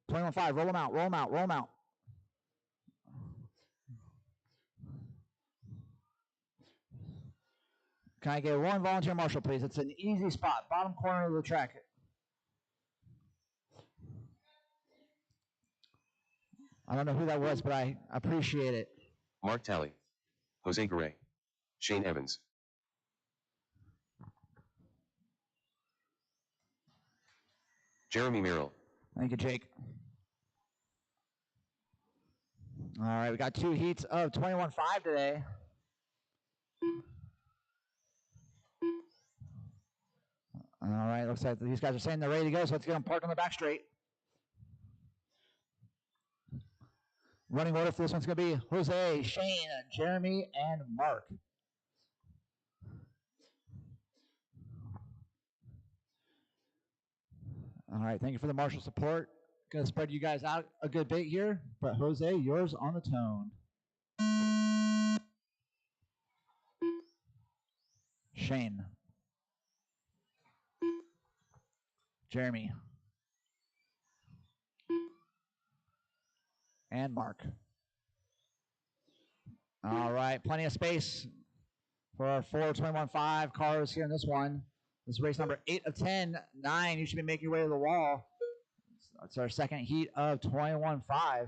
$21.5, roll them out, roll them out, roll them out. Can I get 1 volunteer marshal, please? It's an easy spot, bottom corner of the track. I don't know who that was, but I appreciate it.
Mark Talley. Jose Garay. Shane Evans. Jeremy Merrill.
Thank you, Jake. All right, we got 2 heats of 21.5 today. All right, looks like these guys are saying they're ready to go, so let's get them parked on the back straight. Running order for this one's going to be Jose, Shane, Jeremy, and Mark. All right, thank you for the marshal support. Going to spread you guys out a good bit here, but Jose, yours on the tone. Shane. Jeremy. And Mark. All right, plenty of space for our 421.5 cars here in this one. This is race number 8 of 10. 9, you should be making your way to the wall. That's our second heat of 21.5.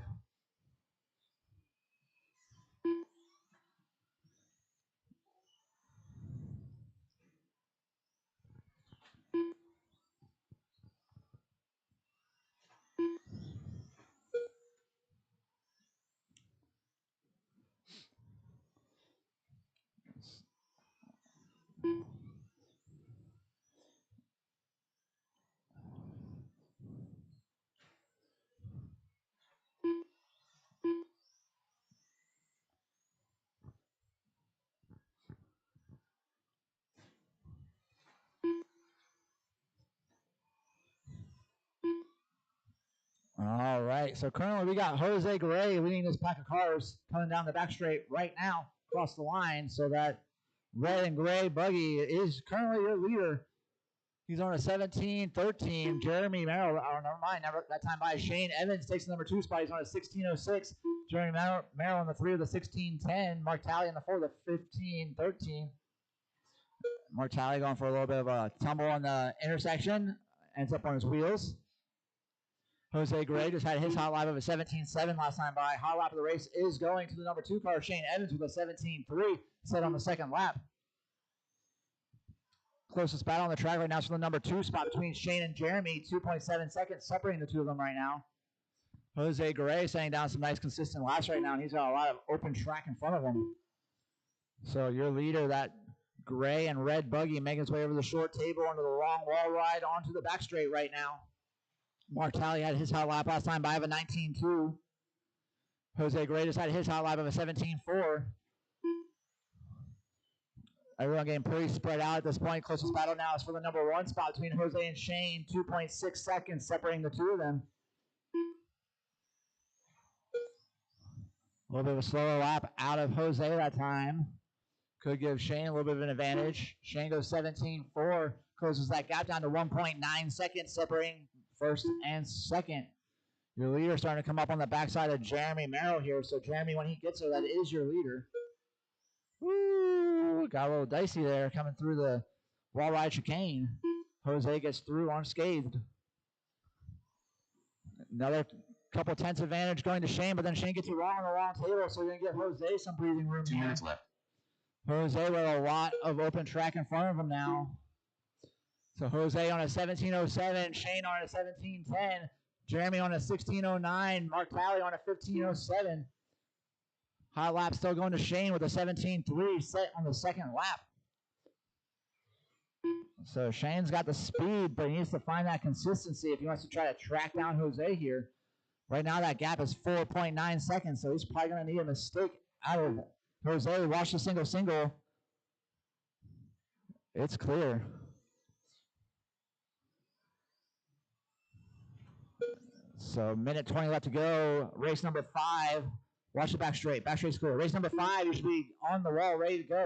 All right, so currently we got Jose Gray leading this pack of cars coming down the back straight right now across the line, so that red and gray buggy is currently your leader. He's on a 17-13. Jeremy Merrill, oh, never mind, that time by Shane Evans takes the number 2 spot. He's on a 16.06. Jeremy Merrill on the 3 of the 16.10. Mark Talley on the 4 of the 15.13. Mark Talley going for a little bit of a tumble on the intersection, ends up on his wheels. Jose Gray just had his hot lap of a 17.7 last time by. Hot lap of the race is going to the number 2 car, Shane Evans, with a 17.3 set on the second lap. Closest battle on the track right now is for the number 2 spot between Shane and Jeremy. 2.7 seconds separating the two of them right now. Jose Gray setting down some nice consistent laps right now, and he's got a lot of open track in front of him. So your leader, that gray and red buggy, making his way over the short table onto the long wall ride onto the back straight right now. Mark Talley had his hot lap last time by of a 19.2. Jose Gray just had his hot lap of a 17.4. Everyone getting pretty spread out at this point. Closest battle now is for the number 1 spot between Jose and Shane. 2.6 seconds separating the two of them. A little bit of a slower lap out of Jose that time. Could give Shane a little bit of an advantage. Shane goes 17.4. Closes that gap down to 1.9 seconds separating first and second. Your leader starting to come up on the backside of Jeremy Merrill here. So Jeremy, when he gets there, that is your leader. Woo! Got a little dicey there coming through the wall ride chicane. Jose gets through unscathed. Another couple tenths advantage going to Shane, but then Shane gets it wrong on the wrong table, so you're going to give Jose some breathing room
2
here.
minutes left.
Jose with a lot of open track in front of him now. So Jose on a 17.07, Shane on a 17.10, Jeremy on a 16.09, Mark Talley on a 15.07. Hot lap still going to Shane with a 17.3 set on the second lap. So Shane's got the speed, but he needs to find that consistency if he wants to try to track down Jose here. Right now that gap is 4.9 seconds, so he's probably going to need a mistake out of Jose. Watch the single. It's clear. So minute 20 left to go. Race number 5. Watch the back straight. Back straight's clear. Race number 5, you should be on the wall, ready to go.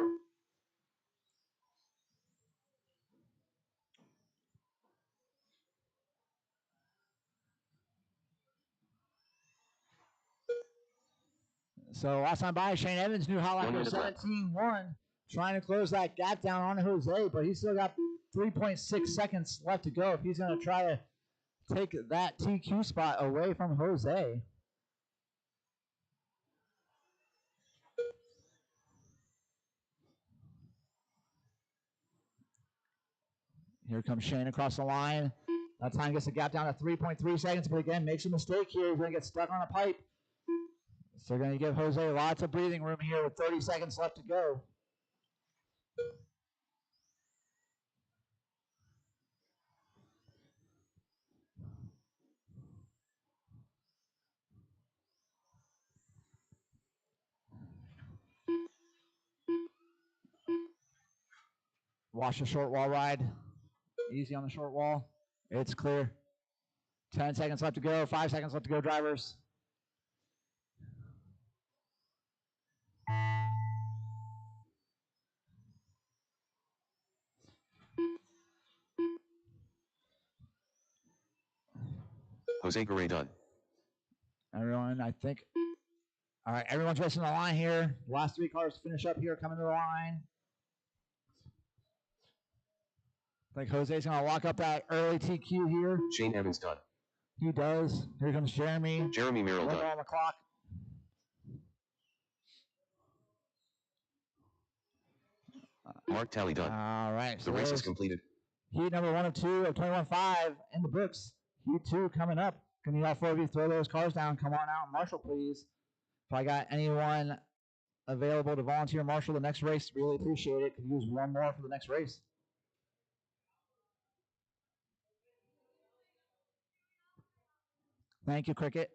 So last time by, Shane Evans, new hot lap of 17.1. Trying to close that gap down on Jose, but he's still got 3.6 seconds left to go if he's going to try to take that TQ spot away from Jose. Here comes Shane across the line. That time gets the gap down to 3.3 seconds, but again, makes a mistake here. He's going to get stuck on a pipe. So they're going to give Jose lots of breathing room here with 30 seconds left to go. Watch the short wall ride. Easy on the short wall. It's clear. 10 seconds left to go. 5 seconds left to go, drivers.
Jose Garay done.
Everyone, I think. All right, everyone's racing the line here. Last 3 cars to finish up here, coming to the line. I think Jose's going to lock up that early TQ here.
Shane Evans done.
He does. Here comes Jeremy.
Jeremy Merrill
One
done.
on the clock.
Mark Talley done.
All right.
The race is completed.
Heat number 1 of 2 of 21.5 in the books. Heat 2 coming up. Can you all 4 of you throw those cars down? Come on out, Marshall, please. If I got anyone available to volunteer marshal the next race, really appreciate it. Could use one more for the next race. Thank you, Cricket.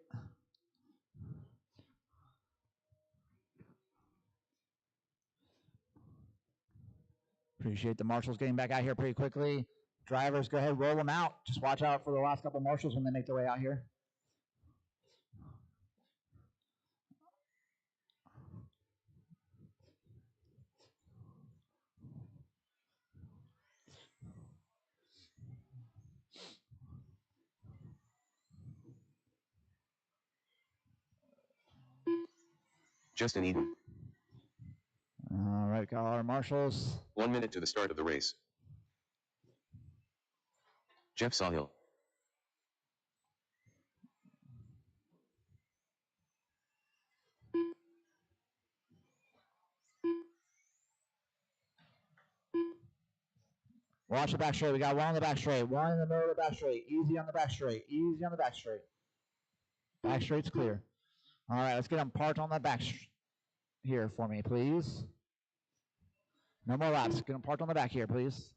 Appreciate the marshals getting back out here pretty quickly. Drivers, go ahead, roll them out. Just watch out for the last couple marshals when they make their way out here.
Justin Eden.
All right, got our marshals.
1 minute to the start of the race. Jeff Sawhill.
Watch the back straight. We got one on the back straight. One in the middle of the back straight. Easy on the back straight. Easy on the back straight. Back straight's clear. All right, let's get them parked on the back here for me, please. No more laps. Get them parked on the back here, please.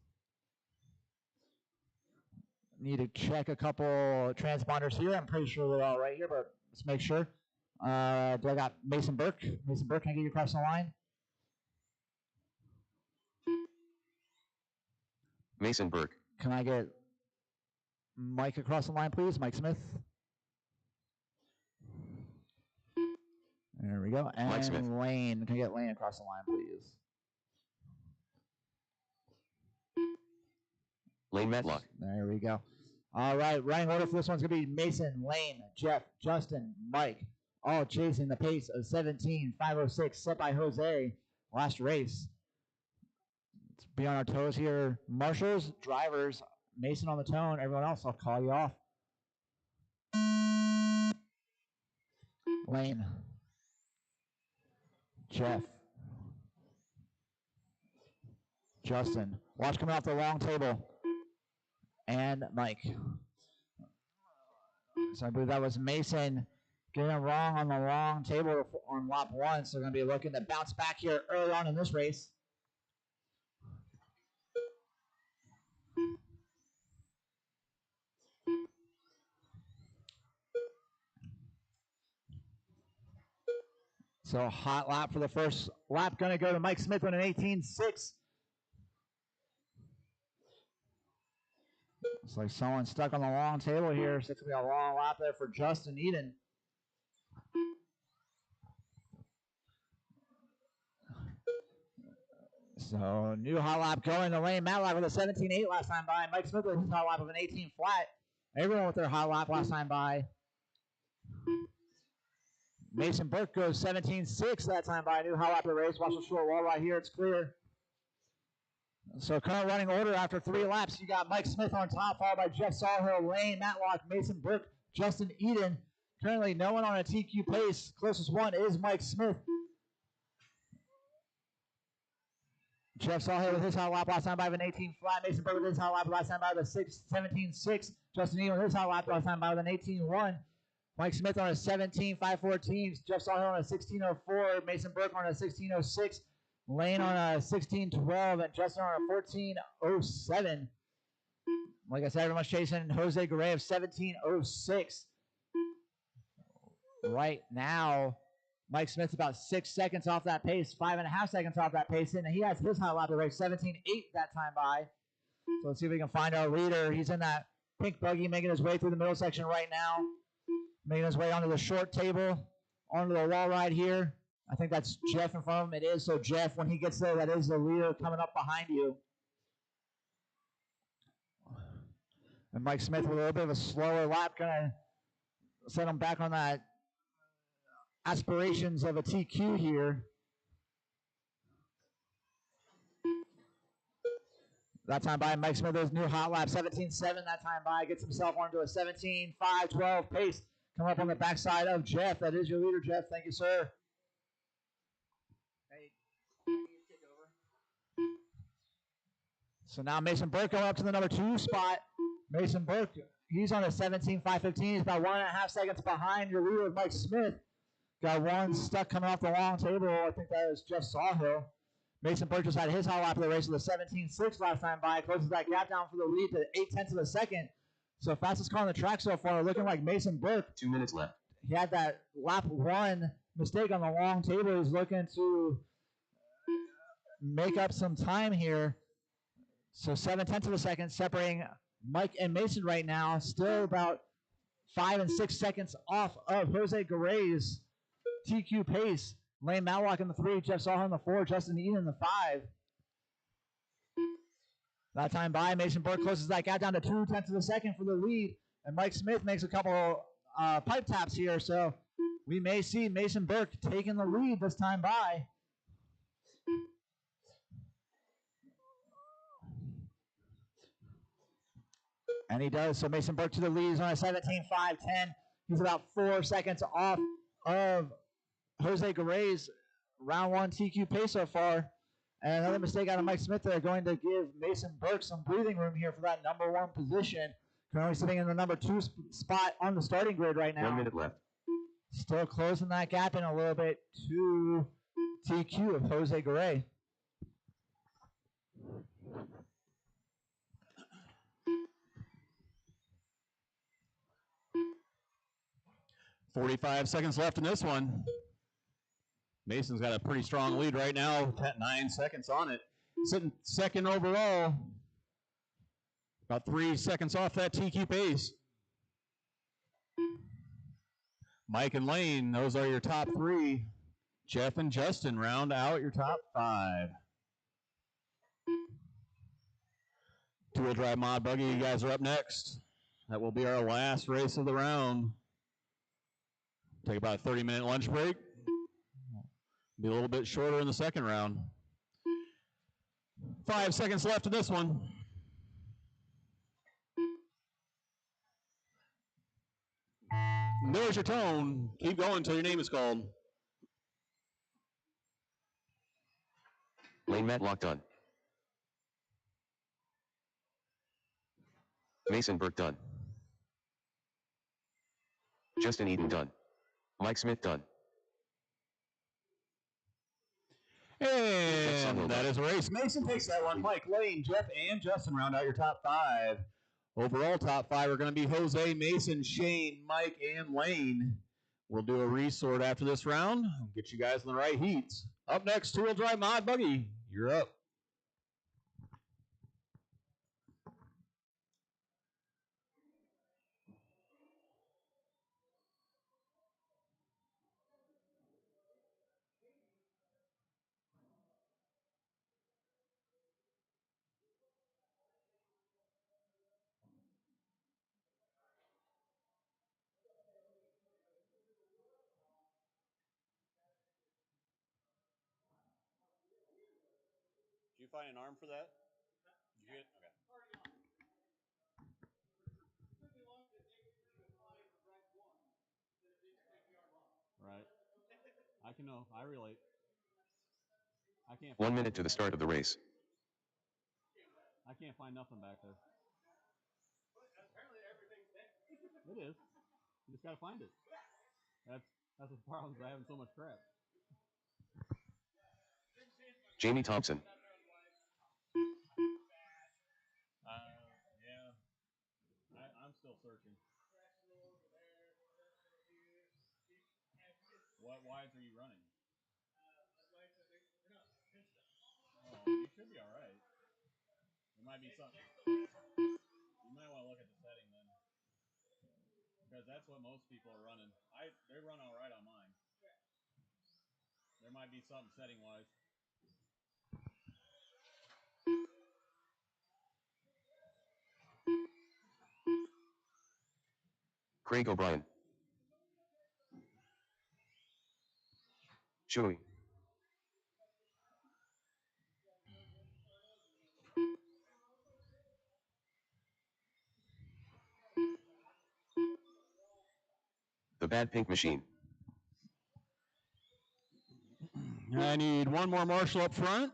Need to check a couple transponders here. I'm pretty sure they're all right here, but let's make sure. Do I got Mason Burke? Mason Burke, can I get you across the line?
Mason Burke.
Can I get Mike across the line, please? Mike Smith. There we go. And
Mike Smith.
Lane. Can I get Lane across the line, please?
Lane Matlock.
There we go. All right, running order for this one's going to be Mason, Lane, Jeff, Justin, Mike, all chasing the pace of 17.506 set by Jose. Last race. Let's be on our toes here. Marshals, drivers, Mason on the tone. Everyone else, I'll call you off. Lane. Jeff. Justin. Watch coming off the long table. And Mike. So I believe that was Mason getting it wrong on the long table on lap 1. So we're going to be looking to bounce back here early on in this race. So a hot lap for the first lap. Going to go to Mike Smith on an 18.6. Looks like someone stuck on the long table here. So it's going to be a long lap there for Justin Eden. So new hot lap going to Lane Matlock with a 17.8 last time by. Mike Smith with his hot lap of an 18 flat. Everyone with their hot lap last time by. Mason Burke goes 17.6 that time by. New hot lap of the race. Watch the short wall right here. It's clear. So current running order after 3 laps, you got Mike Smith on top, followed by Jeff Sawhill, Lane Matlock, Mason Burke, Justin Eden. Currently no one on a TQ pace. Closest one is Mike Smith. Jeff Sawhill with his hot lap last time by an 18 flat. Mason Burke with his hot lap last time by with a 17.6. Justin Eden with his hot lap last time by with an 18.1. Mike Smith on a 17.514. Jeff Sawhill on a 16.04. Mason Burke on a 16.06. Lane on a 16.12 and Justin on a 14.07. Like I said, everyone's chasing Jose Garay of 17.06. Right now, Mike Smith's about 6 seconds off that pace, 5.5 seconds off that pace, and he has his hot lap of the race, 17.8 that time by. So let's see if we can find our leader. He's in that pink buggy, making his way through the middle section right now, making his way onto the short table, onto the wall right here. I think that's Jeff in front of him. It is. So Jeff, when he gets there, that is the leader coming up behind you. And Mike Smith with a little bit of a slower lap, gonna set him back on that aspirations of a TQ here. That time by Mike Smith, his new hot lap, 17.7 that time by, gets himself onto a 17.5-12 pace. Coming up on the backside of Jeff. That is your leader, Jeff. Thank you, sir. Hey, take over. So now Mason Burke going up to the number 2 spot. Mason Burke, he's on a 17.515. He's about 1.5 seconds behind your leader, Mike Smith. Got one stuck coming off the long table. I think that was Jeff Sawhill. Mason Burke just had his hot lap of the race with a 17.6 last time by. Closes that gap down for the lead to 0.8 of a second. So fastest car on the track so far, looking like Mason Burke.
2 minutes left.
He had that lap 1 mistake on the long table. He's looking to make up some time here. So 0.7 of a second separating Mike and Mason right now. Still about 5 and 6 seconds off of Jose Garay's TQ pace. Lane Matlock in the 3, Jeff Sawhill in the 4, Justin Eden in the 5. That time by, Mason Burke closes that gap down to 0.2 of a second for the lead. And Mike Smith makes a couple pipe taps here. So we may see Mason Burke taking the lead this time by. And he does. So Mason Burke to the lead. He's on a 17.510. He's about 4 seconds off of Jose Garay's round 1 TQ pace so far. And another mistake out of Mike Smith there, going to give Mason Burke some breathing room here for that number 1 position. Currently sitting in the number 2 spot on the starting grid right now.
1 minute left.
Still closing that gap in a little bit to TQ of Jose Garay.
.45 seconds left in this one. Mason's got a pretty strong lead right now, 9 seconds on it. Sitting second overall, about 3 seconds off that TQ pace. Mike and Lane, those are your top 3. Jeff and Justin round out your top 5. Two-wheel drive mod buggy, you guys are up next. That will be our last race of the round. Take about a 30-minute lunch break. Be a little bit shorter in the second round. 5 seconds left in this one. There's your tone. Keep going until your name is called.
Lane Matlock done. Mason Burke done. Justin Eden done. Mike Smith done.
And that is a race. Mason takes that one. Mike, Lane, Jeff, and Justin round out your top 5. Overall top 5 are going to be Jose, Mason, Shane, Mike, and Lane. We'll do a resort after this round. Get you guys in the right heats. Up next, two-wheel drive mod buggy. You're up. Did you find an arm for that? Did you get it? Okay. Right. I can know. I relate. I can't.
1 minute to the start of the race.
I can't find nothing back there. It is. You just gotta find it. That's the problem with having so much crap.
Jamie Thompson.
Yeah. I'm still searching. What wides are you running? Oh, you should be all right. There might be something. You might want to look at the setting then, because that's what most people are running. They run all right on mine. There might be something setting wise.
Craig O'Brien. Chewy. The Bad Pink Machine.
I need one more marshal up front,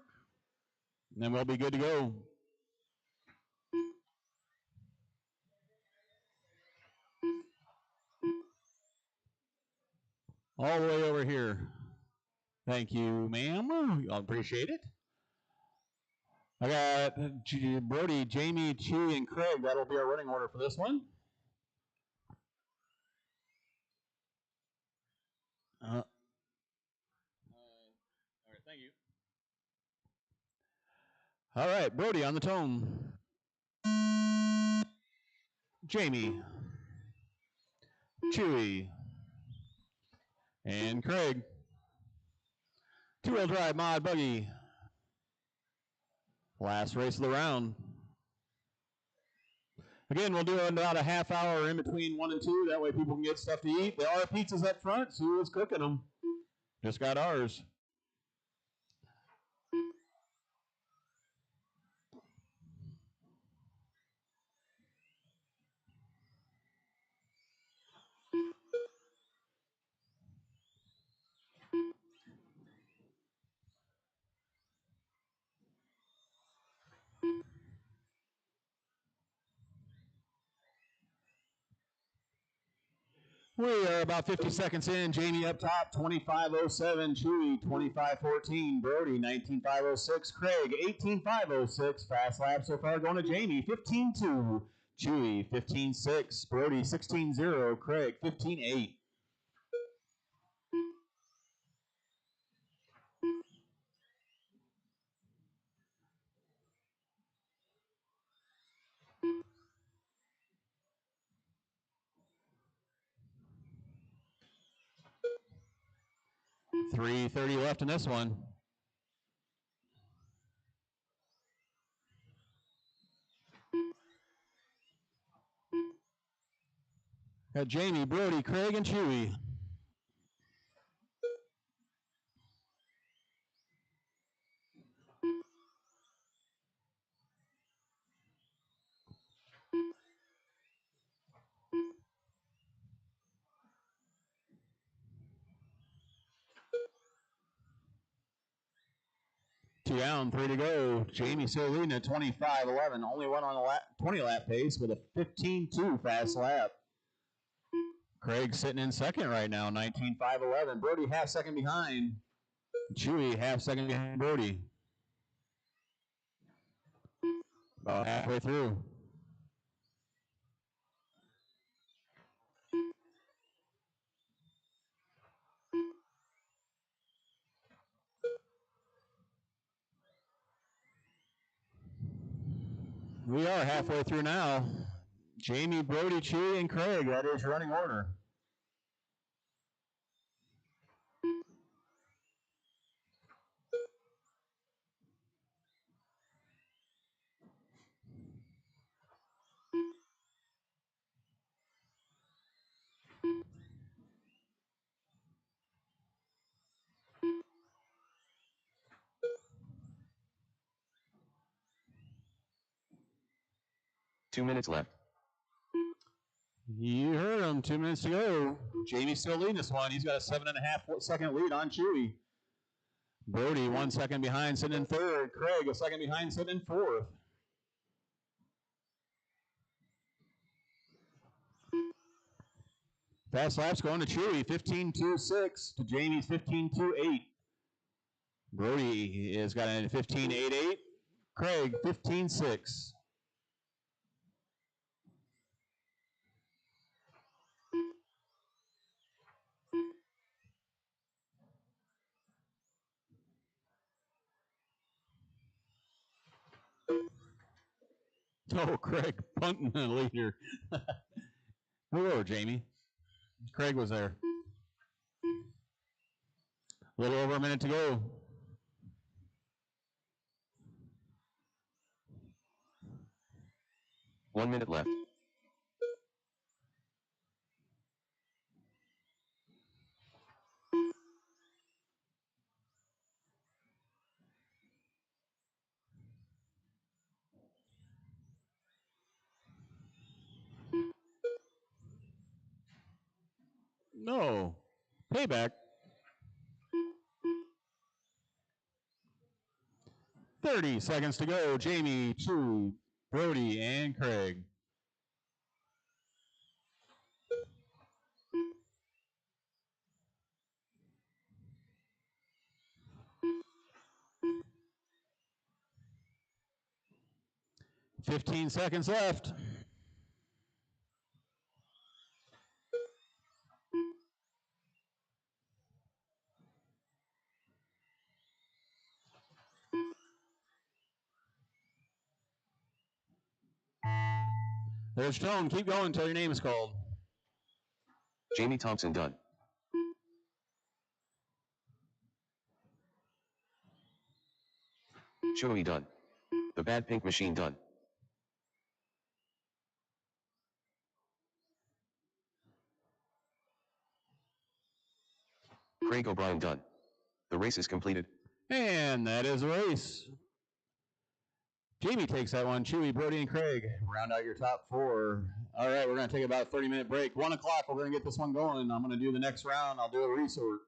and then we'll be good to go. All the way over here. Thank you, ma'am. I appreciate it. I got Brody, Jamie, Chewy, and Craig. That'll be our running order for this one. All right, thank you. All right, Brody on the tone. Jamie, Chewy, and Craig. Two-wheel drive mod buggy. Last race of the round. Again, we'll do about a half hour in between 1 and 2. That way people can get stuff to eat. There are pizzas up front. See who's cooking them. Just got ours. We are about 50 seconds in. Jamie up top, 25:07. Chewy, 25:14. Brody, 19:506. Craig, 18:506. Fast lap so far going to Jamie, 15:2. Chewy, 15:6. Brody, 16:0. Craig, 15:8. $3:30 left in this one. Got Jamie, Brody, Craig, and Chewy. Two down, 3 to go. Jamie still leading at 25:11. Only one on the 20 lap pace with a 15:2 fast lap. Craig sitting in second right now, 19:511. Brody half second behind. Chewy half second behind Brody. About halfway through. We are halfway through now. Jamie, Brody, Chewy, and Craig. That is your running order.
Two minutes left.
You heard him. 2 minutes to go. Jamie's still leading this one. He's got a 7.5 second lead on Chewy. Brody 1 second behind, sitting in third. Craig a second behind, sitting in fourth. Fast laps going to Chewy, 15:26 to Jamie's 15:28. Brody has got a 15:88. Craig 15:6. Oh, Craig punting the leader. Move over, Jamie. Craig was there. A little over a minute to go.
One minute left.
No. Payback. 30 seconds to go. Jamie, Chewy, Brody, and Craig. "15 seconds left. There's Stone. Keep going until your name is called.
Jamie Thompson done. Chewy done. The Bad Pink Machine done. Craig O'Brien done. The race is completed.
And that is a race. Jamie takes that one. Chewy, Brody, and Craig round out your top 4. All right, we're going to take about a 30-minute break. 1 o'clock, we're going to get this one going. I'm going to do the next round. I'll do a resort.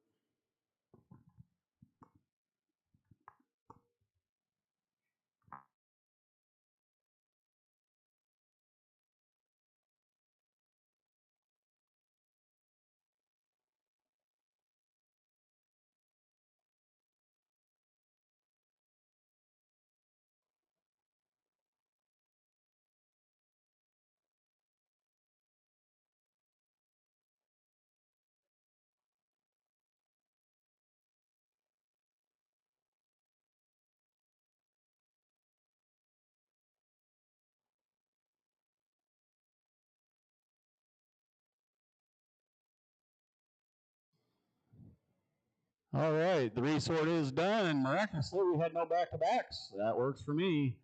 All right, the resort is done, and miraculously, we had no back-to-backs. That works for me.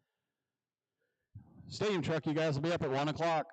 Stadium truck, you guys will be up at 1 o'clock.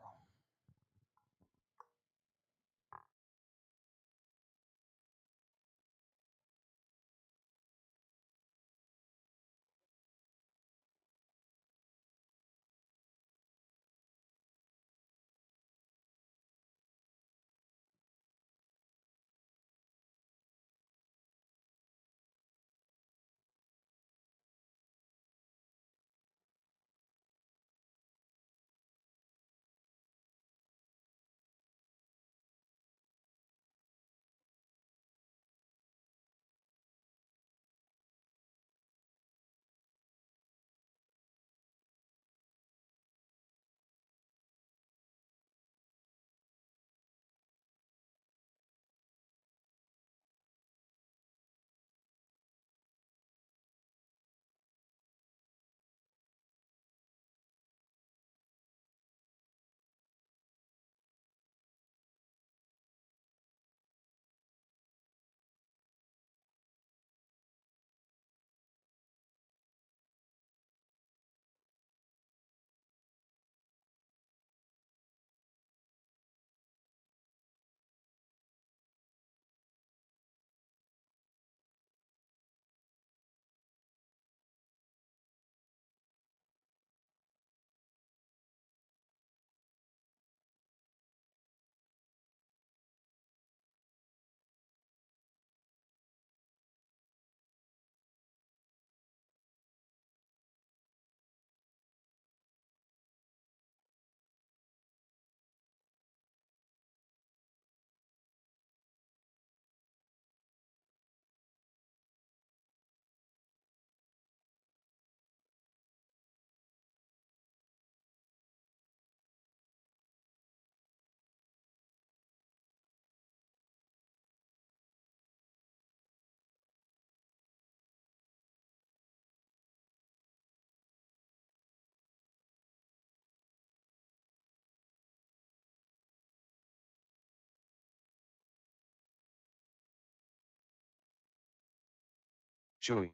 Chewy.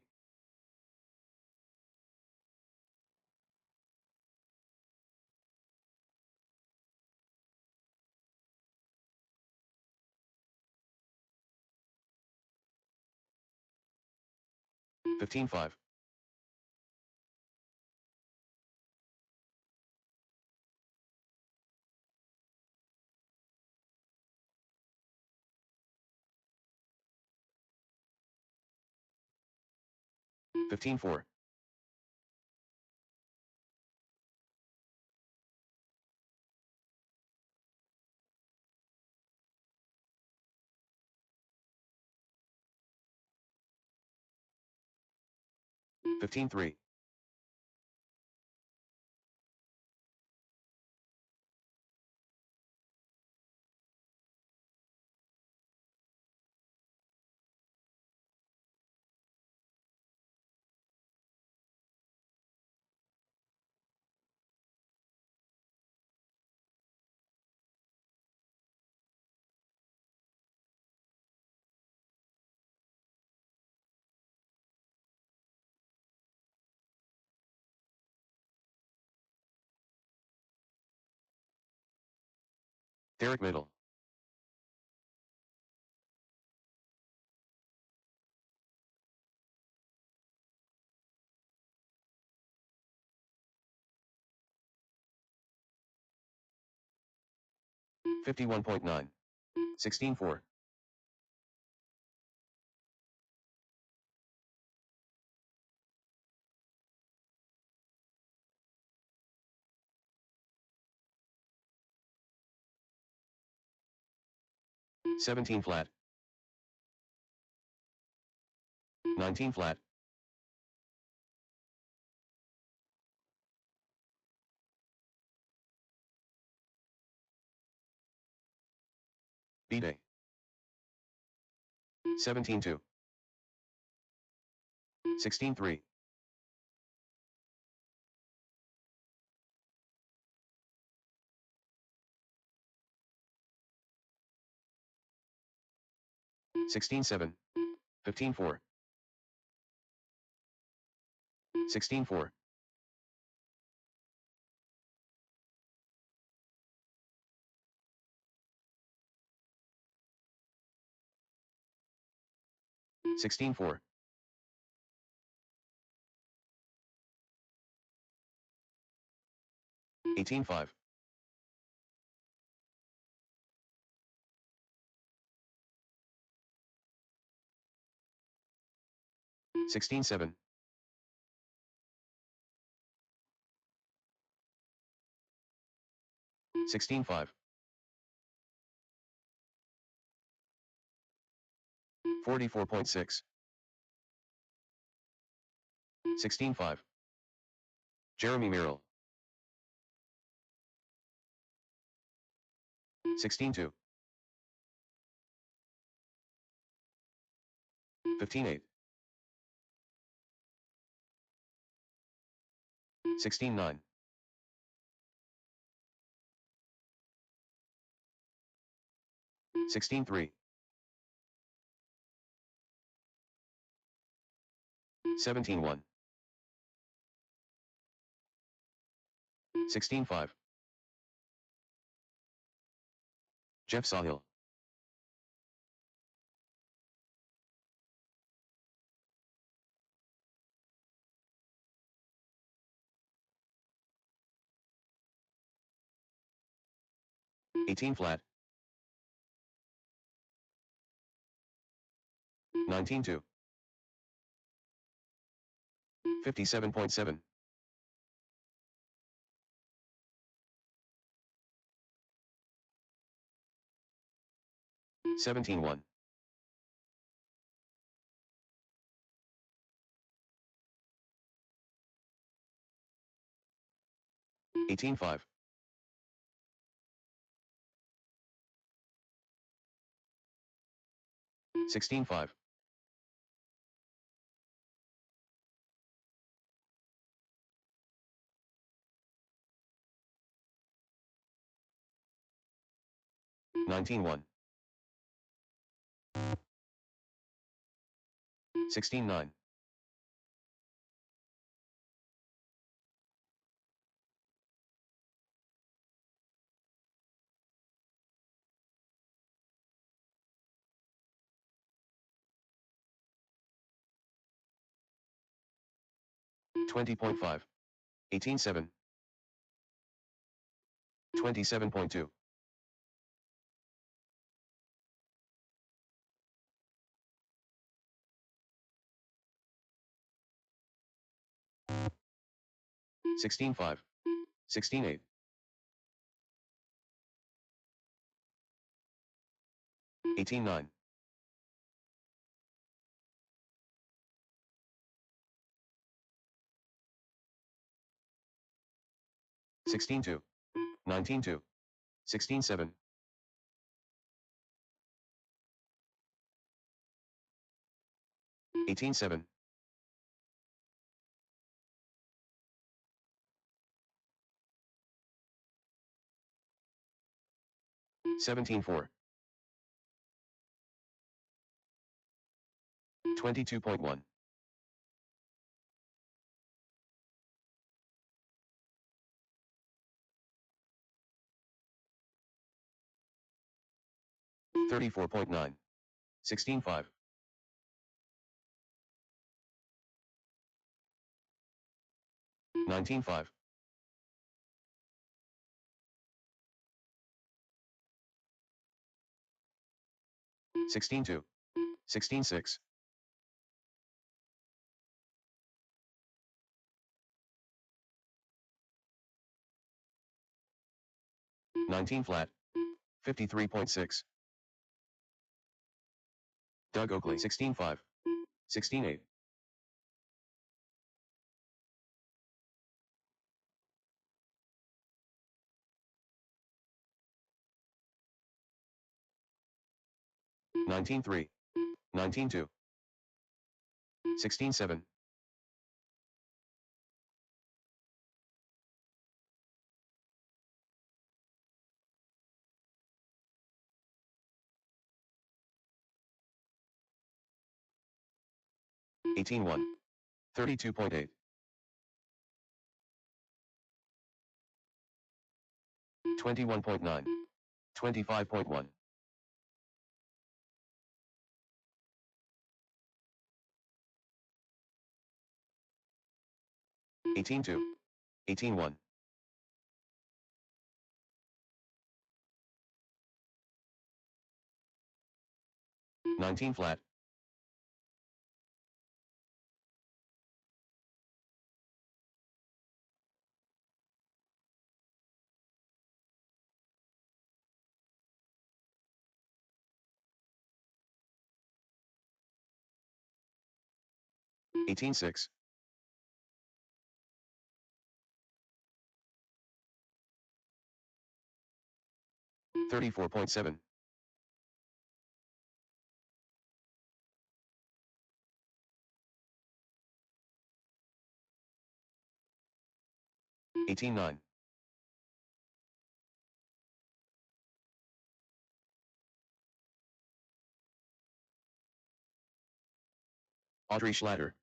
Fifteen five. 15-4. 15-3. Derek Middle. 51.9. 16-4. 17 flat. 19 flat. 17-2. 16-3. 16-7. 15-4. 16-4. 16-4. 18-5. 16-7. 16-5. 44.6. 16-5. Jeremy Merrill. 16-2. 15-8. 16-9. 16-3. 17-1. 16-5. Jeff Sahil. 18 flat. 19-2. 57.7. 17-1. 18-5. 16-5. 19-1. 16-9. 20.5. 18.7. 27.2. 16.5. 16.8. 18.9. 16.2. 19.2. 16.7. 18.7. 17.4. 22.1. 34.9. 16.5. 19.5. 16.2. 16.6. 19 flat. 53.6. Doug Oakley 16.5. 16.8. 19.3. 19.2. 16.7. 18.1. 32.8. 21.9. 25.1. 18.2. 18.1. 19 flat. 18.6. 34.7. 18.9. 18.9. Audrey Schlatter.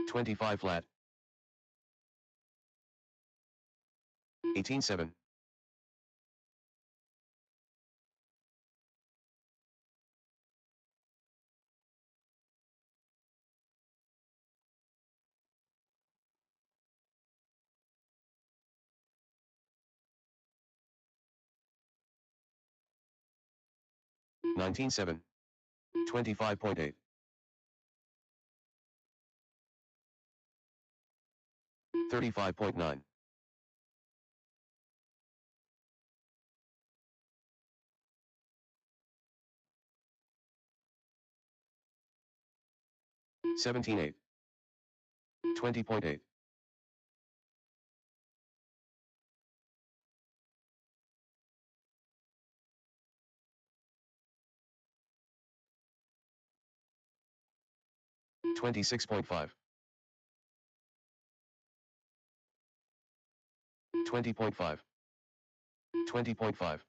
25 flat. 18.7. 19.7. 25.8. 35.9. 17.8. 20.8. 26.5. 20.5. 20.5.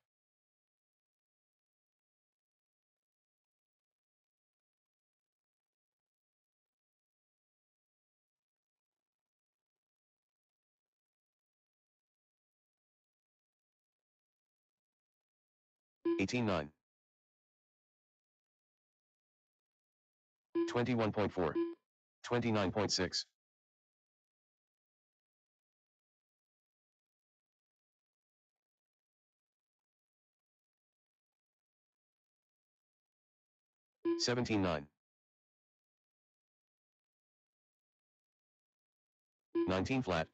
18.9. 21.4. 29.6. 17.9. 19 flat.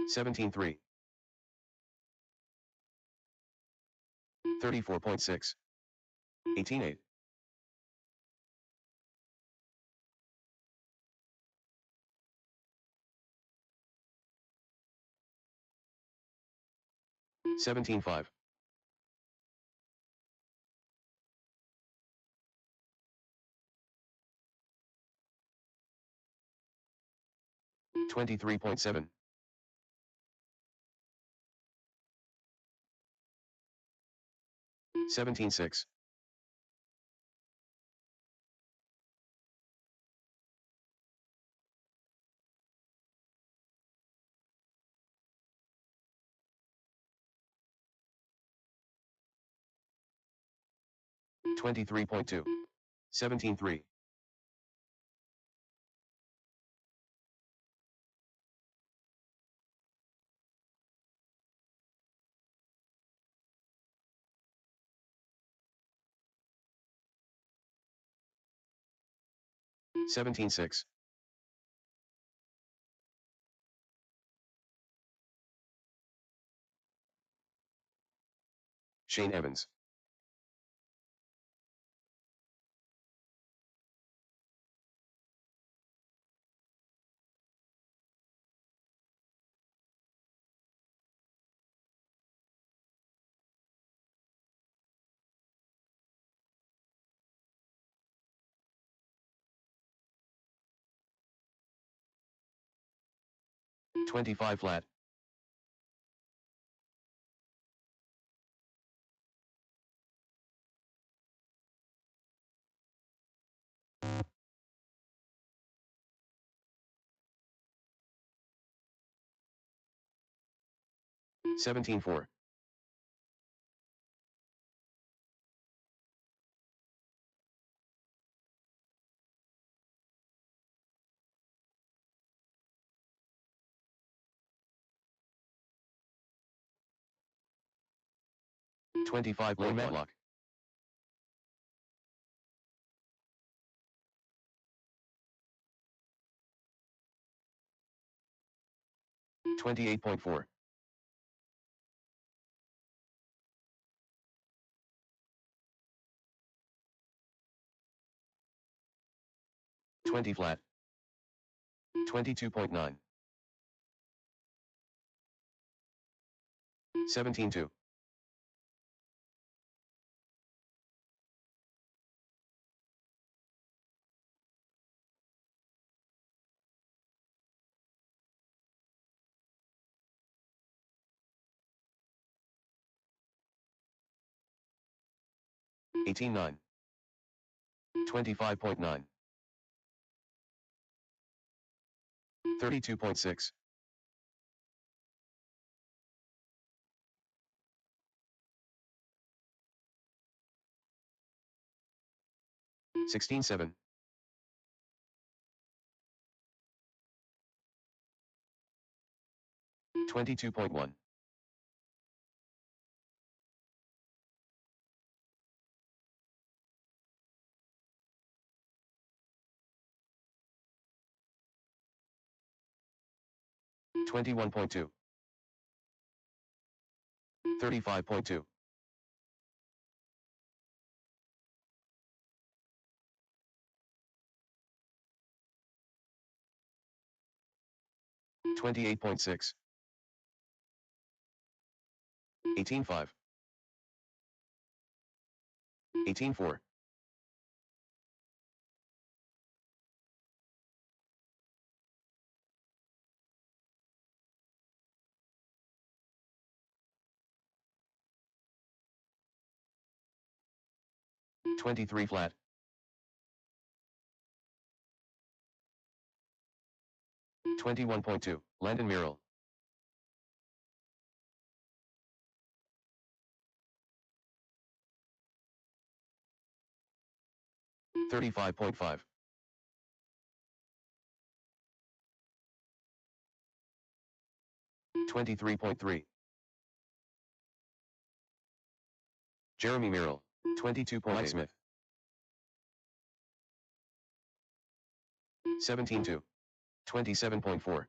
17.3. 34.6. 18.8. 17.5. 23.7. 17.6. 23.2. 17.3. 17.6. 'Shane Evans. 25 flat. 17.4. 25 low Matlock. 28.4. 20 flat. 22.9. 17.2. 18.9. 25.9. 32.6. 16.7. 22.1. 21.2. 35.2. 28.6. 18.5. 18.4. 23 flat. 21.2. Landon Mural. 35.5. 23.3. Jeremy Merrill, 22. Mike Smith, 17.2. 27.4.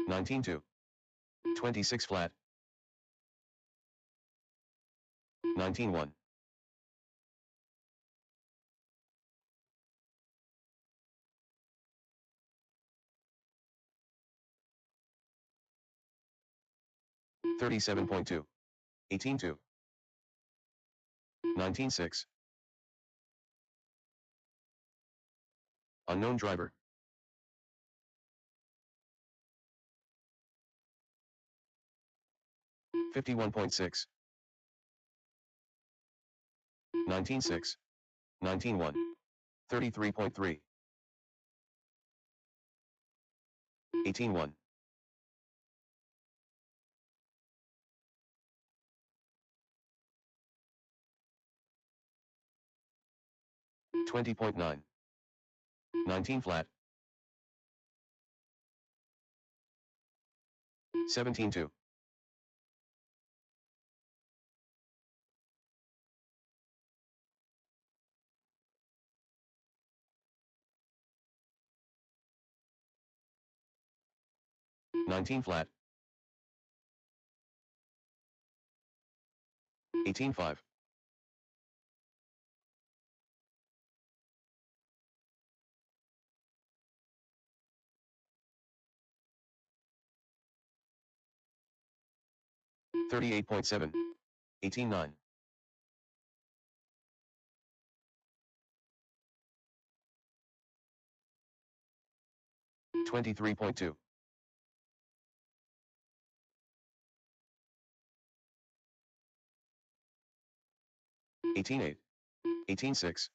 19.2. 26 flat. 19.1. 37.2. 18.2. 19.6. Unknown driver. 51.6. 19.6. 19.1. 33.3. 18.1. 20.9. 19 flat. 17.2. 19 flat. 18.5. 38.7. 18.9. 23.2. 18.8. 18.6.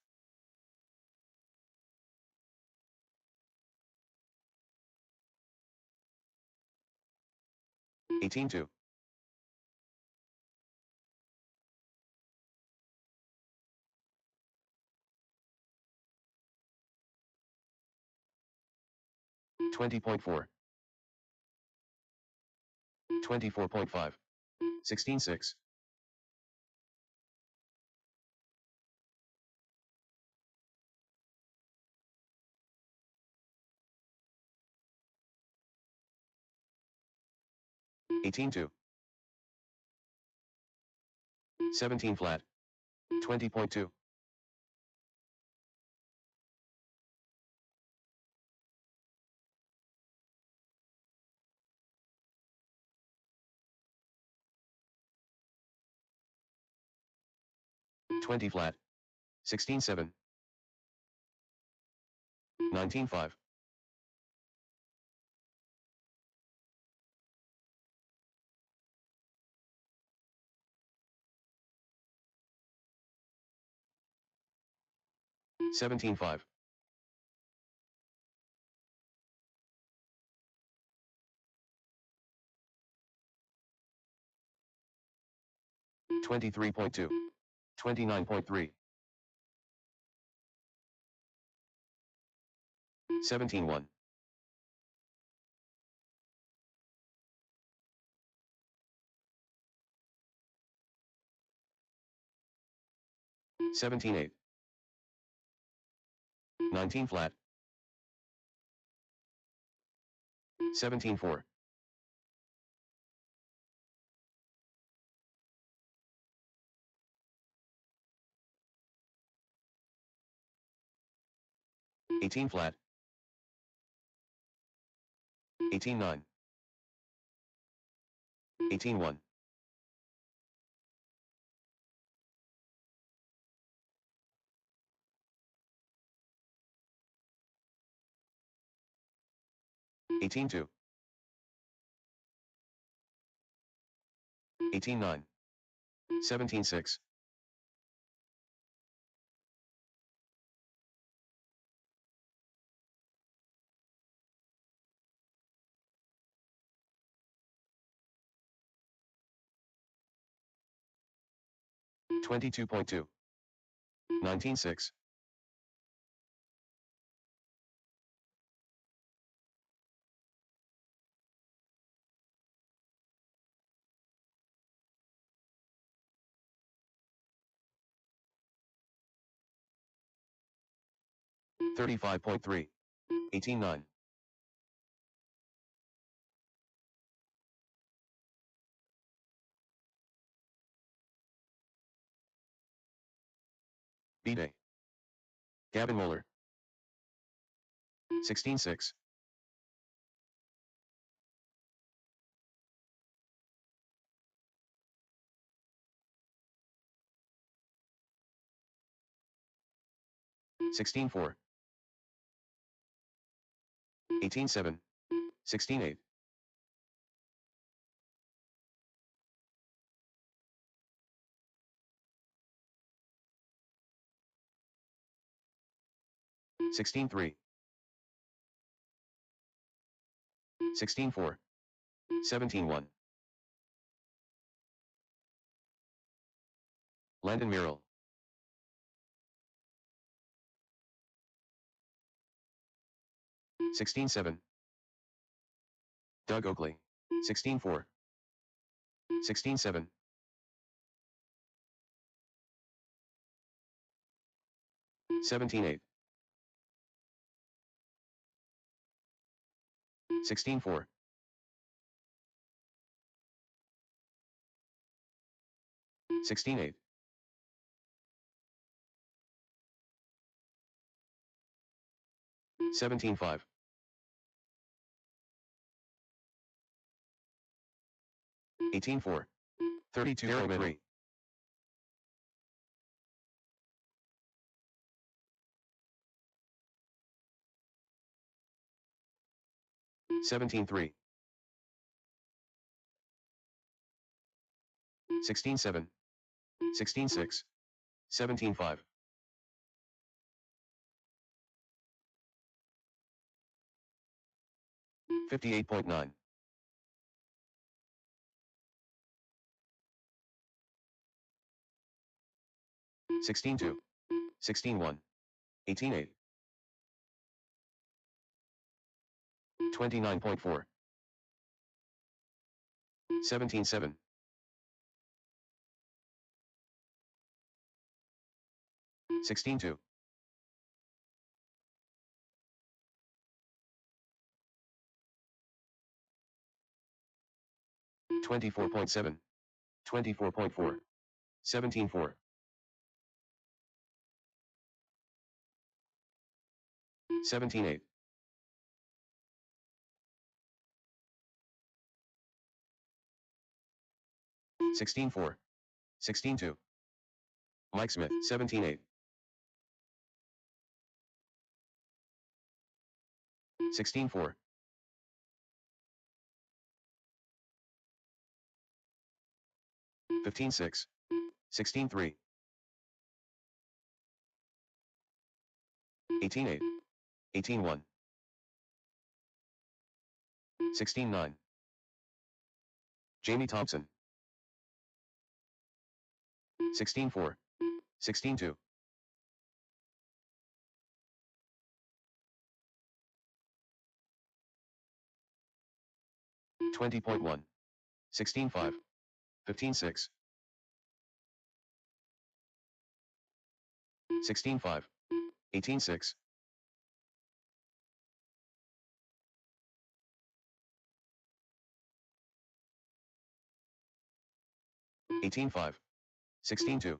18.2. 20.4. 24.5. 16.6. 18.2. 17 flat. 20.2. 20 flat. 16.7. 19.5. 17.5. 23.2. 29.3. 17.1. 17.8. 19 flat. 17.4. 18 flat. 18.9. 18.1. 18.2. 18.9. 17.6. 22.2. 19.6. 35.3. 18.9. 'B-Day. Gavin Moeller. 16.6. 16.4. 18.7. 16.8. 16.3. 16.4. 17.1. Landon Merrill. 16.7. Doug Oakley. 16.4. 16.7. 17.8. 16.4. 16.8. 17.5. 18.4. 32.3. 17.3. 16.7. 16.6. 17.5. 58.9. 16.2. 16.1. 18.8. 29.4. 17.7. 16.2. 24.7. 24.4. 17.4. 17.8. 16.4. 16.2. Mike Smith. 17.8. 16.4. 15.6. 16.3. 18.8. 18.1. 16.9. Jamie Thompson. 16.4. 16.2. 20.1. 16.5. 15.6. 16.5. 18.6. 18.5. 16.2.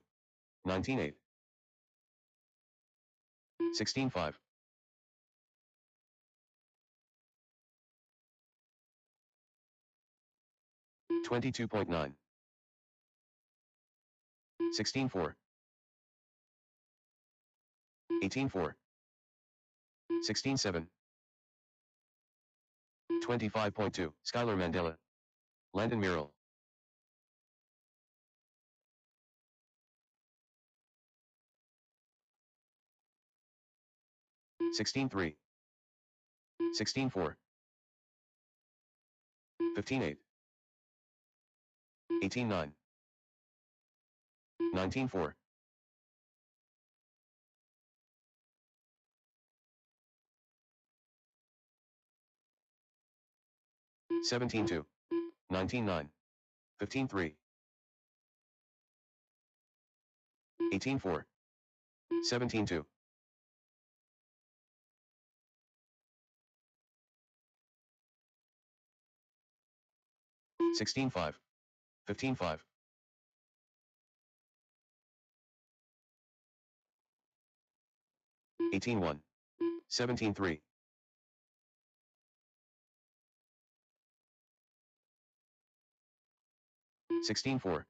19.8. 16.5. 22.9. 16.4. 18.4. 16.7. 25.2. Skylar Mandela. Landon Merrill. 16.3. 16.4. 15.8. 18.9. 19-4. 17-2. 19-9. 15-3. 18-4. 17-2. 16-5. 15-5. 18-1. 17-3. 16-4.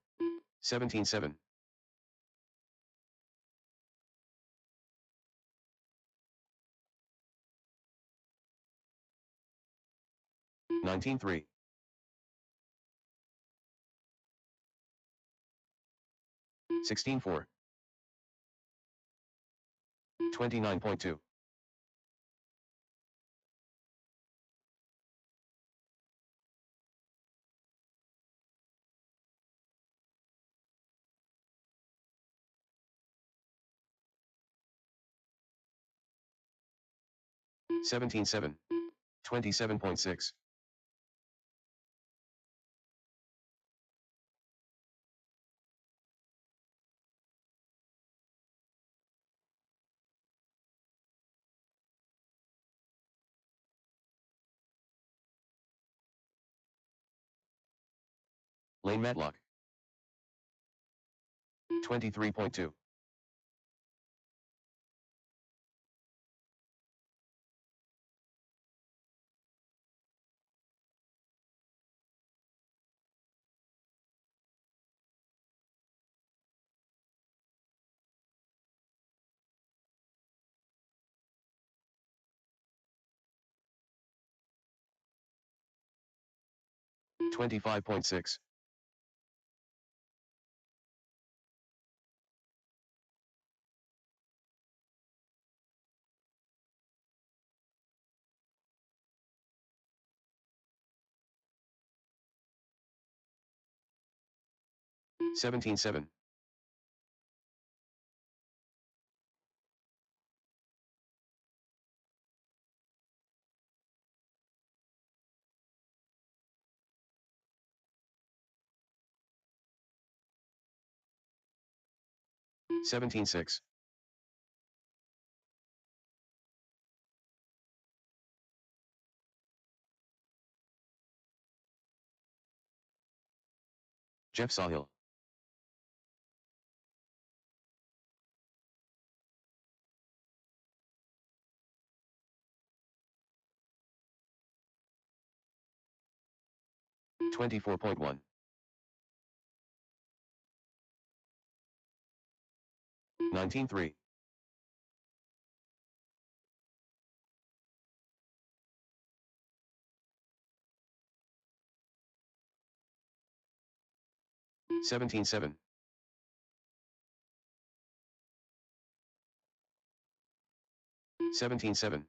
17-7. 19-3. 16-4. 29.2. 17-7. 27.6. 'Lane Matlock. 23.2. 25.6. 17-7. 17-6. 'Jeff Sahil. 24.1. 19-3. 17-7. 17-7.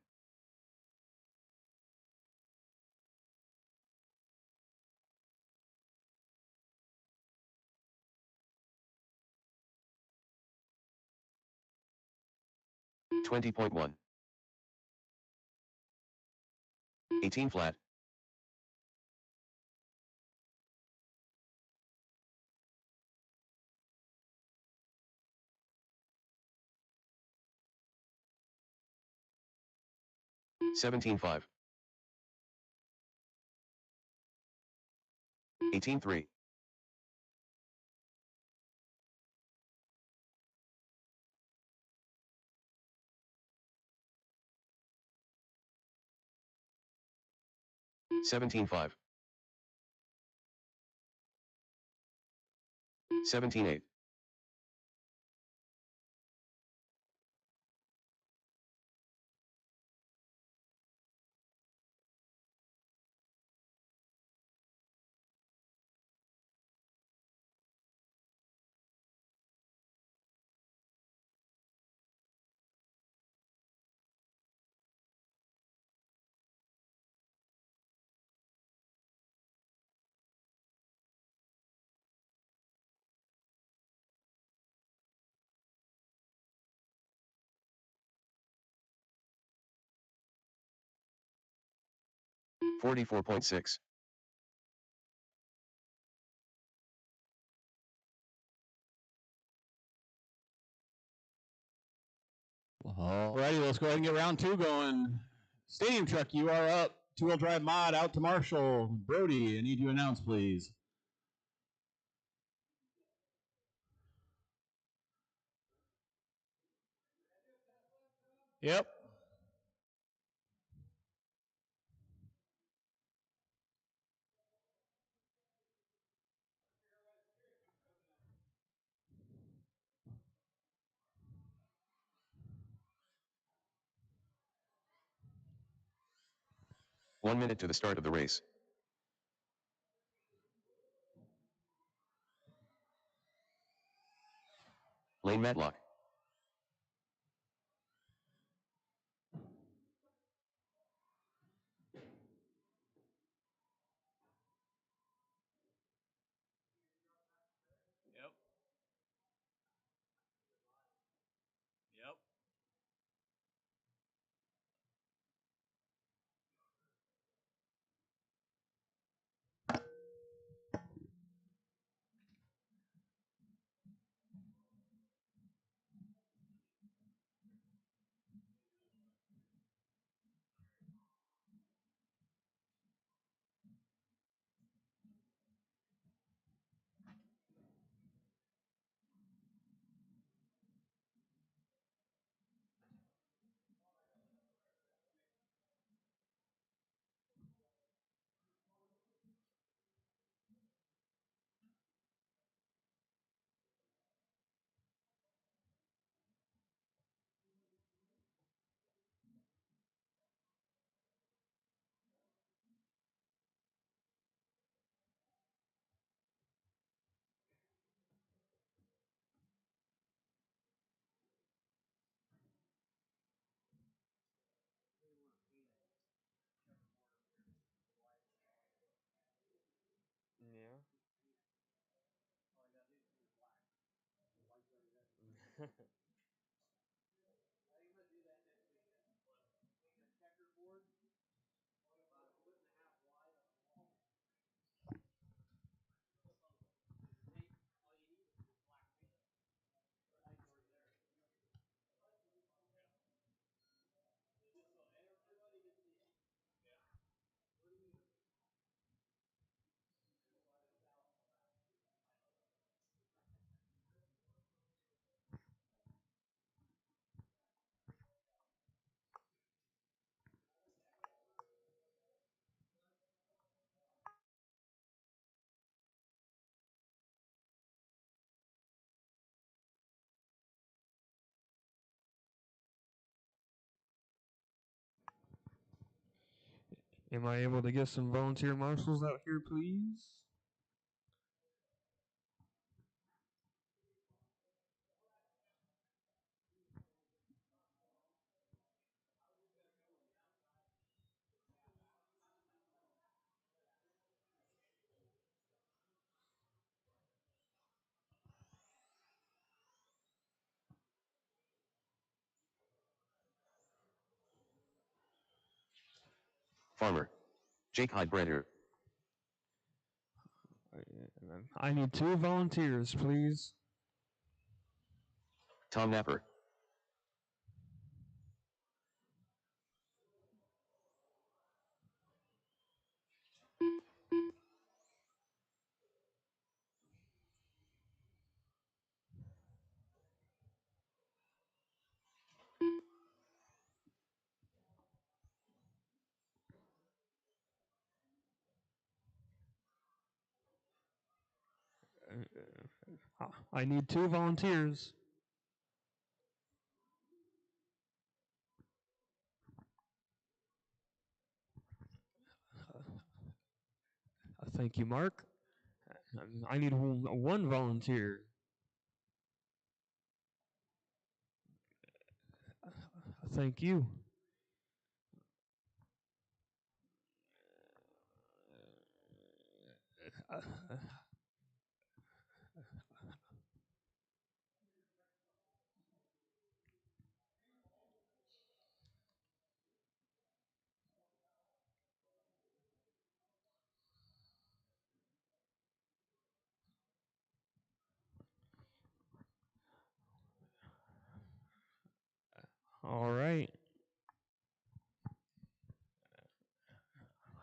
20.1. 18 flat. 17-5. 18-3. 17-5. 17-8. 44.6.
Alrighty, let's go ahead and get round two going. Stadium Truck, you are up. Two-wheel drive mod out to Marshall. Brody, I need you to announce, please. Yep.
One minute to the start of the race. Lane Matlock.
Yep. Yep.
Am I able to get some volunteer marshals out here, please?
Farmer. Jake Heidbreder.
I need 2 volunteers, please.
Tom Napper.
I need 2 volunteers. Thank you, Mark. I need 1 volunteer. Thank you.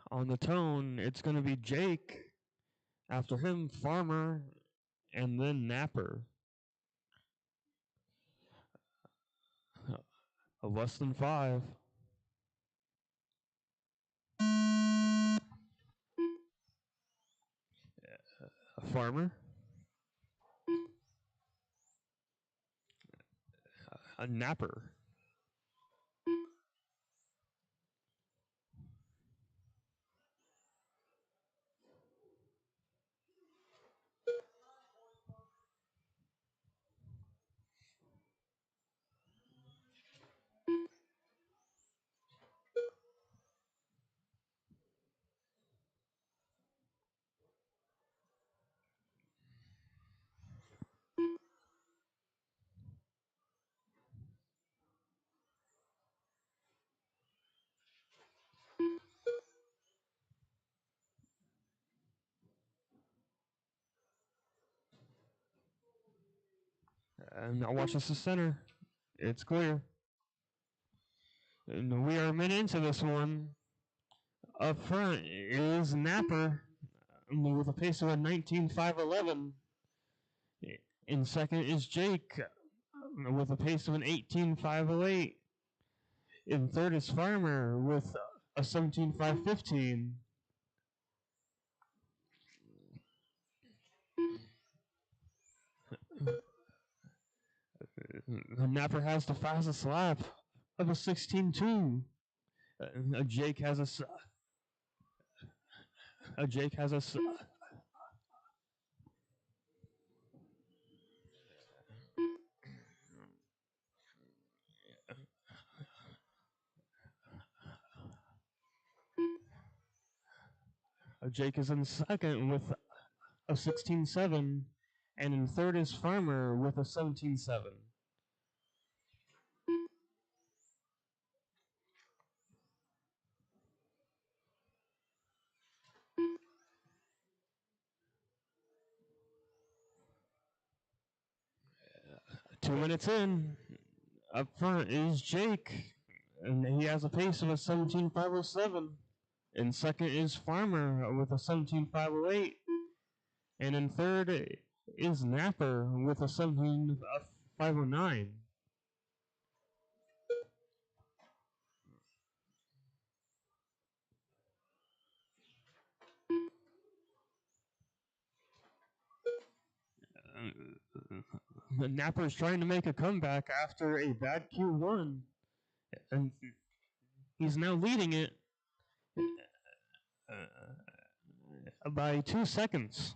On the tone, it's going to be Jake. After him, Farmer, and then Napper. Less than 5. Farmer. A Napper. And now watch this, the center. It's clear. And we are a minute into this one. Up front is Napper with a pace of a 19.511. In second is Jake with a pace of an 18.508. In third is Farmer with a 17.515. Napper has the fastest lap of a 16.2. Jake has a Jake is in second with a 16.7, and in third is Farmer with a 17.7. Two minutes in, up front is Jake, and he has a pace of a 17.507. In second is Farmer with a 17.508. And in third is Napper with a 17.509. Napper is trying to make a comeback after a bad Q1. And he's now leading it by 2 seconds.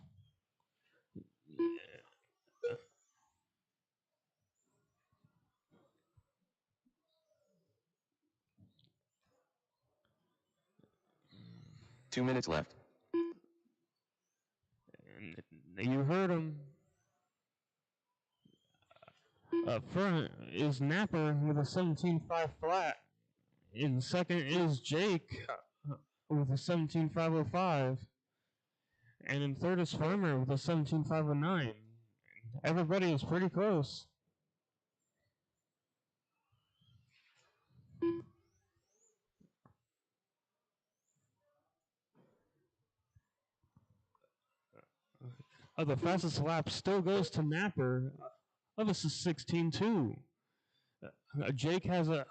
Two minutes left.
And you heard him. Up front is Napper with a 17.5 flat. In second is Jake with a 17.505. And in third is Farmer with a 17.509. Everybody is pretty close. The fastest lap still goes to Napper of a 16.2. Jake has a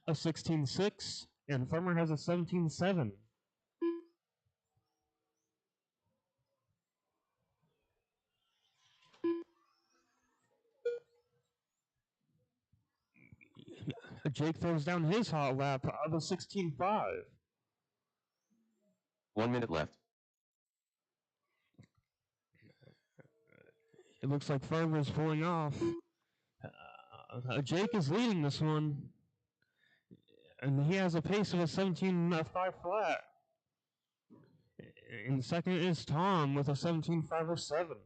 16.6, and Farmer has a 17.7. Jake throws down his hot lap of a 16.5.
1 minute left.
It looks like Farmer's pulling off. Jake is leading this one, and he has a pace of a 17.5 flat. In second is Tom with a 17.507.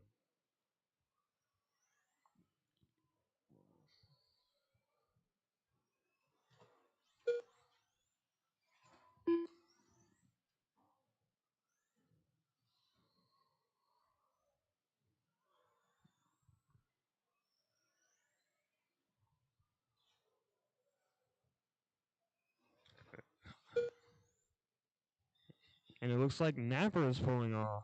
And it looks like Napper is pulling off.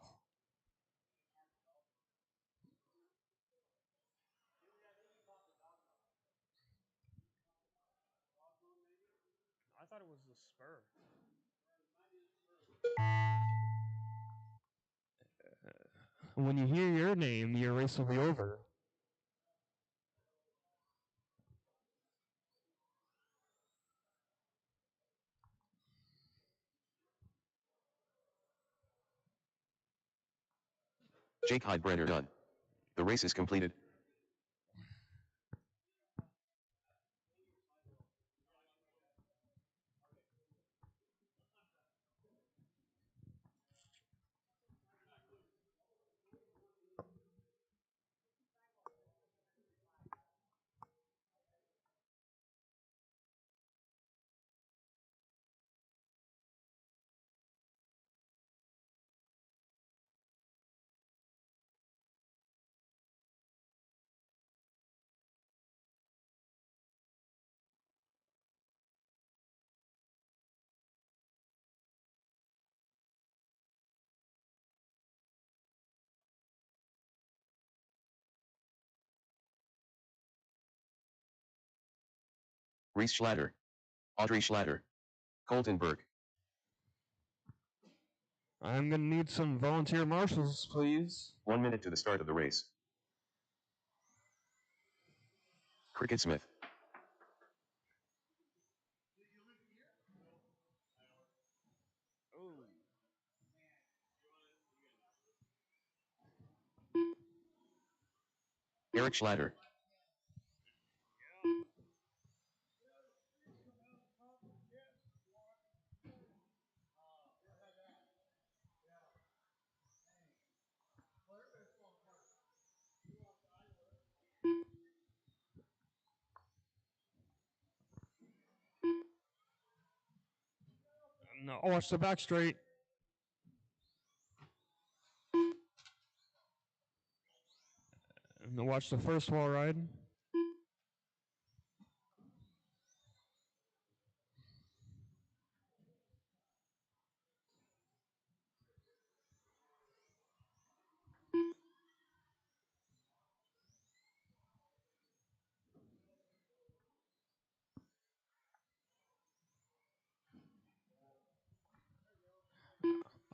I thought it was the spur. When you hear your name, your race will be over.
Jake Heidbrenner done. The race is completed. Reese Schlatter. Audrey Schlatter. Colton Berg.
I'm going to need some volunteer marshals, please.
1 minute to the start of the race. Cricket Smith. Eric Schlatter.
No, watch the back straight. And watch the first wall ride.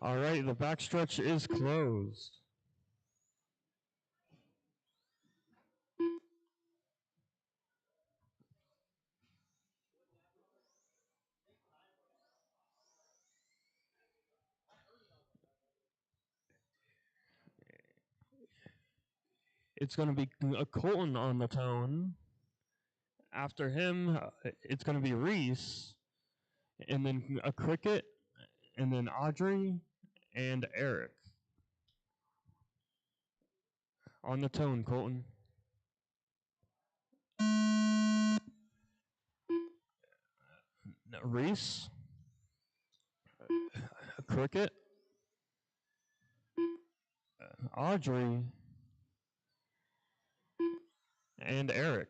All right, the backstretch is closed. It's going to be a Colton on the tone. After him, it's going to be Reese, and then a Cricket, and then Audrey, and Eric. On the tone, Colton. Reese, Cricket, Audrey, and Eric.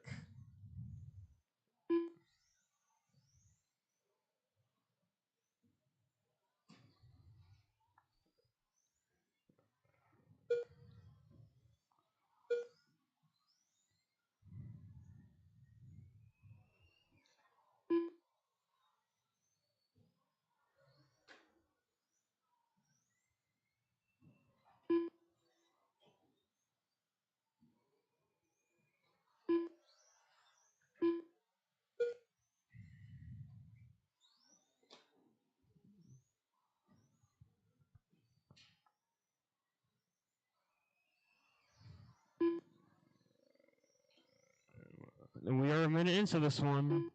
And we are a minute into this one.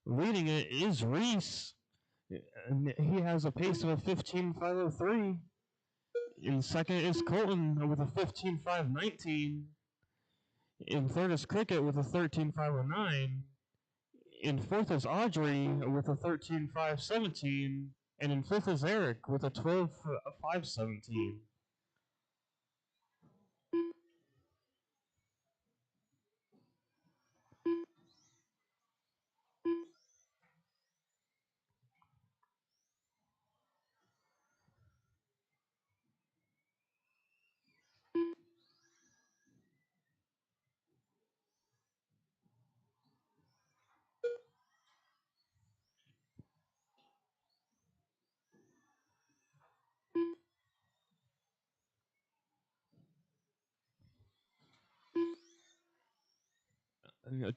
Leading it is Reese. And he has a pace of a 15.503. In second is Colton with a 15.519. In third is Cricket with a 13.509. In fourth is Audrey with a 13.517. And in fifth is Eric with a 12.517.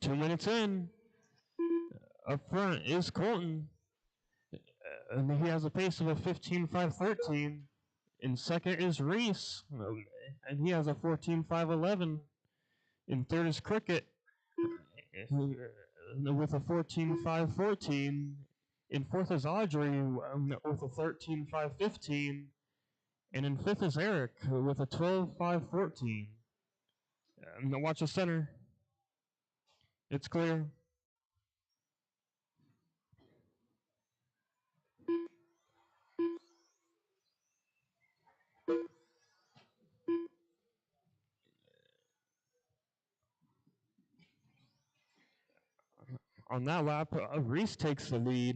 2 minutes in. Up front is Colton. And he has a pace of a 15.513. In second is Reese. And he has a 14.511. In third is Cricket. With a 14.514. In fourth is Audrey with a 13.515. And in fifth is Eric with a 12.514. Now watch the center. It's clear. On that lap, Reese takes the lead.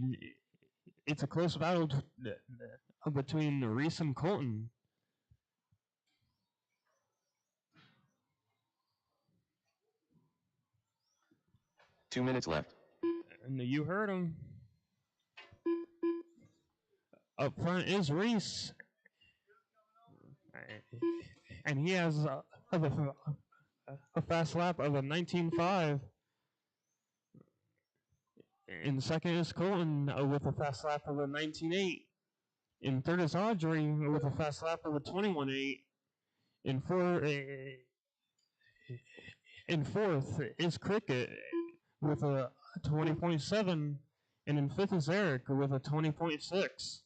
It's a close battle between Reese and Colton.
2 minutes left.
And you heard him. Up front is Reese. And he has a fast lap of a 19.5. In second is Colton with a fast lap of a 19.8. In third is Audrey with a fast lap of a 21.8. In fourth is Cricket with a 20.7. And in fifth is Eric with a 20.6.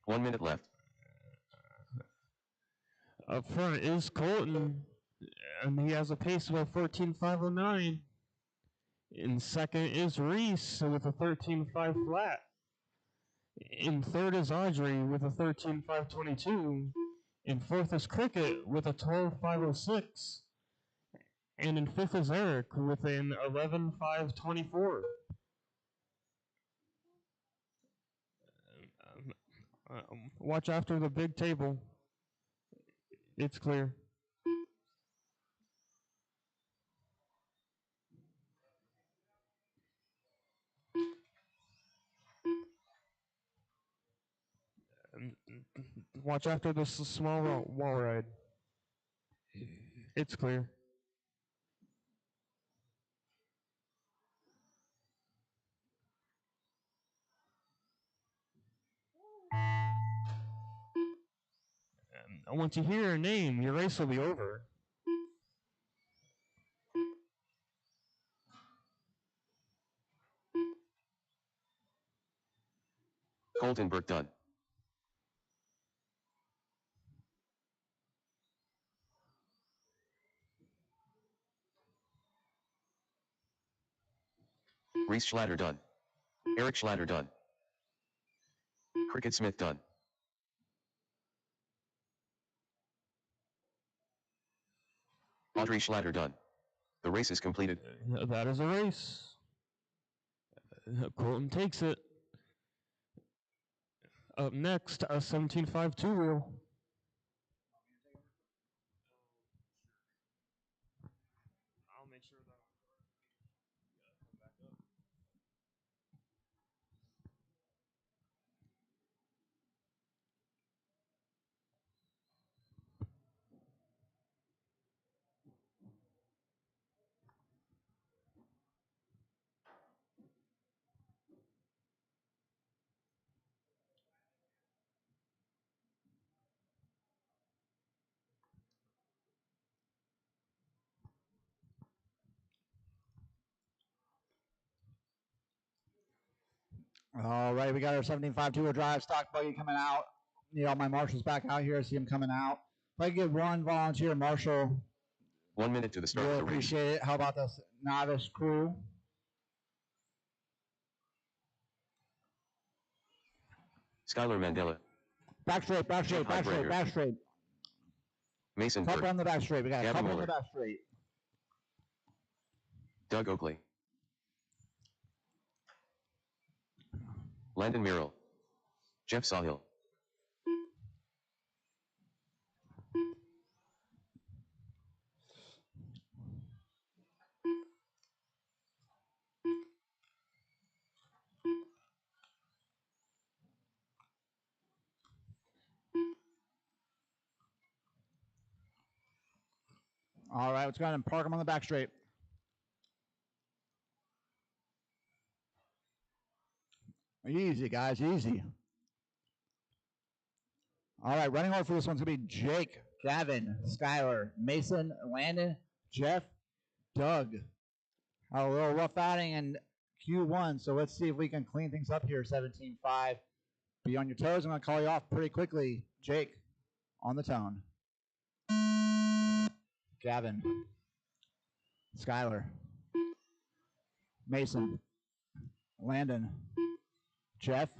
One minute left.
Up front is Colton, and he has a pace of a 14.509. In second is Reese with a 13.5 flat. In third is Audrey with a 13.522. In fourth is Cricket with a 12.506. And in fifth is Eric with an 11.524. Watch after the big table. It's clear. Watch after this small wall ride. It's clear. Once you hear your name, your race will be over.
Colton Burke done. Reese Schlatter done. Eric Schlatter done. Cricket Smith done. Audrey Schlatter done. The race is completed.
That is a race. Colton takes it. Up next, a 17.5 two-wheel. I'll make sure that.
All right, we got our 17.5 two-wheel drive stock buggy coming out. Need all my marshals back out here. I see him coming out. If I could get one volunteer marshal,
1 minute to the start
really
of the race.
appreciate it. How about this novice crew?
Skylar Mandela.
Back straight, back straight, back straight, back straight.
Mason
Couple
Burke.
on the back straight. We got a
Gavin
couple on
Mueller.
the back straight.
Doug Oakley. Landon Merrill. Jeff Sawhill.
All right, let's go ahead and park him on the back straight. Easy, guys, easy. All right, running order for this one's going to be Jake, Gavin, Skylar, Mason, Landon, Jeff, Doug. A little rough outing in Q1, so let's see if we can clean things up here, 17-5. Be on your toes. I'm going to call you off pretty quickly. Jake, on the tone. Gavin, Skylar, Mason, Landon, Jeff,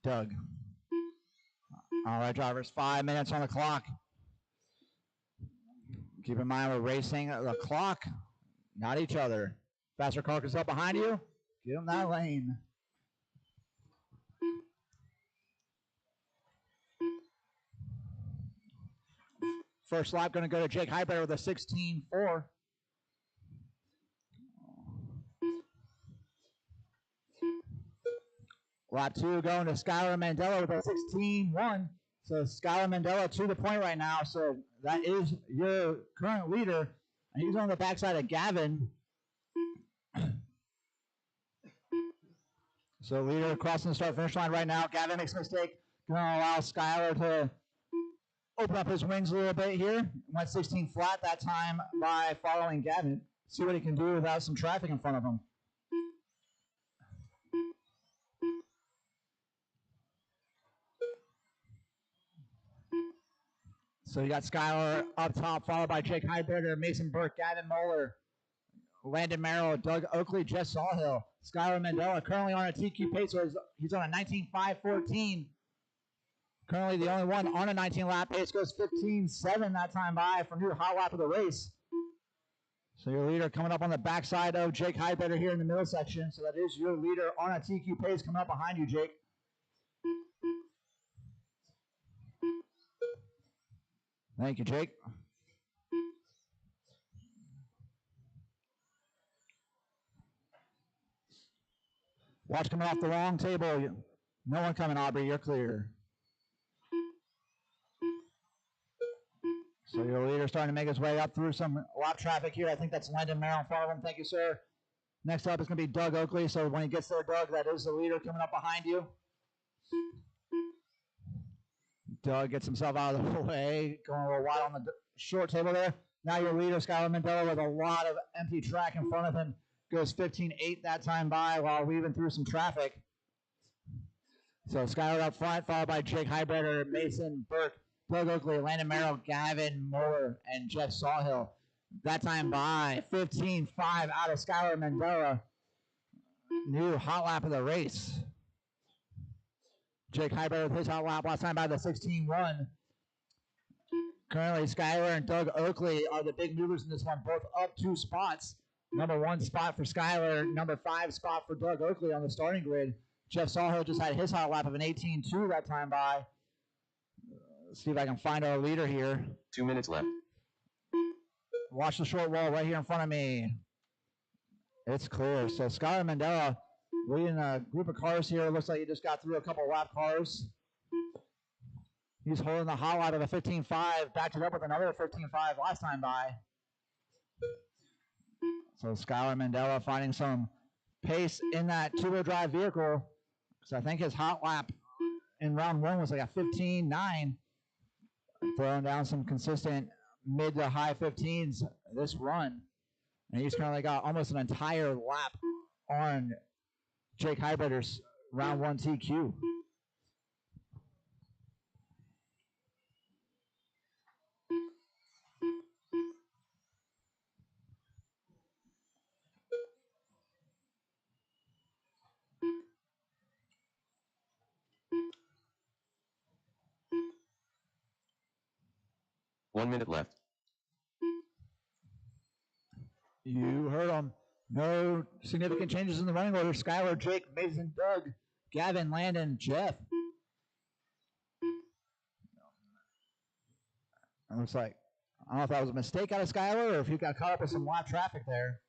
Doug. All right, drivers, 5 minutes on the clock. Keep in mind we're racing the clock, not each other. Faster car comes up behind you. Get them that lane. First lap going to go to Jake Highbetter with a 16.4. Lap 2 going to Skylar Mandela with a 16.1. So Skylar Mandela to the point right now. So that is your current leader. And he's on the backside of Gavin. So leader crossing the start finish line right now. Gavin makes a mistake. Going to allow Skylar to open up his wings a little bit here. Went 16 flat that time by following Gavin. See what he can do without some traffic in front of him. So you got Skylar up top, followed by Jake Highberger, Mason Burke, Gavin Moeller, Landon Merrill, Doug Oakley, Jeff Sawhill, Skylar Mandela, currently on a TQ pace. So he's on a 19.514. Currently the only one on a 19-lap pace, goes 15.7 that time by for new hot lap of the race. So your leader coming up on the backside of Jake Highberger here in the middle section. So that is your leader on a TQ pace coming up behind you, Jake. Thank you, Jake. Watch coming off the wrong table. No one coming, Aubrey. You're clear. So your leader starting to make his way up through some lap traffic here. I think that's Landon Merrill in front of him. Thank you, sir. Next up is going to be Doug Oakley. So when he gets there, Doug, that is the leader coming up behind you. Doug gets himself out of the way, going a little wide on the short table there. Now your leader, Skylar Mandela, with a lot of empty track in front of him, goes 15.8 that time by while weaving through some traffic. So Skylar up front, followed by Jake Highberger, Mason Burke, Doug Oakley, Landon Merrill, Gavin Moeller, and Jeff Sawhill. That time by 15.5 out of Skylar Mandela. New hot lap of the race. Jake Highberger with his hot lap last time by the 16.1. Currently, Skylar and Doug Oakley are the big movers in this one, both up 2 spots. Number 1 spot for Skylar, number 5 spot for Doug Oakley on the starting grid. Jeff Sawhill just had his hot lap of an 18.2 that time by. Let's see if I can find our leader here.
2 minutes left.
Watch the short wall right here in front of me. It's clear. So Skylar Mandela leading a group of cars here. Looks like he just got through a couple lap cars. He's holding the hot lap of a 15.5, backed it up with another 15.5 last time by. So Skylar Mandela finding some pace in that two-wheel drive vehicle. So I think his hot lap in round 1 was like a 15.9. Throwing down some consistent mid to high 15s this run. And he's currently got almost an entire lap on Jake Highberger's round 1 TQ.
One minute left.
You heard him. No significant changes in the running order. Skylar, Jake, Mason, Doug Gavin, Landon, Jeff. It looks like, I don't know if that was a mistake out of Skylar or if he got caught up with some live traffic there.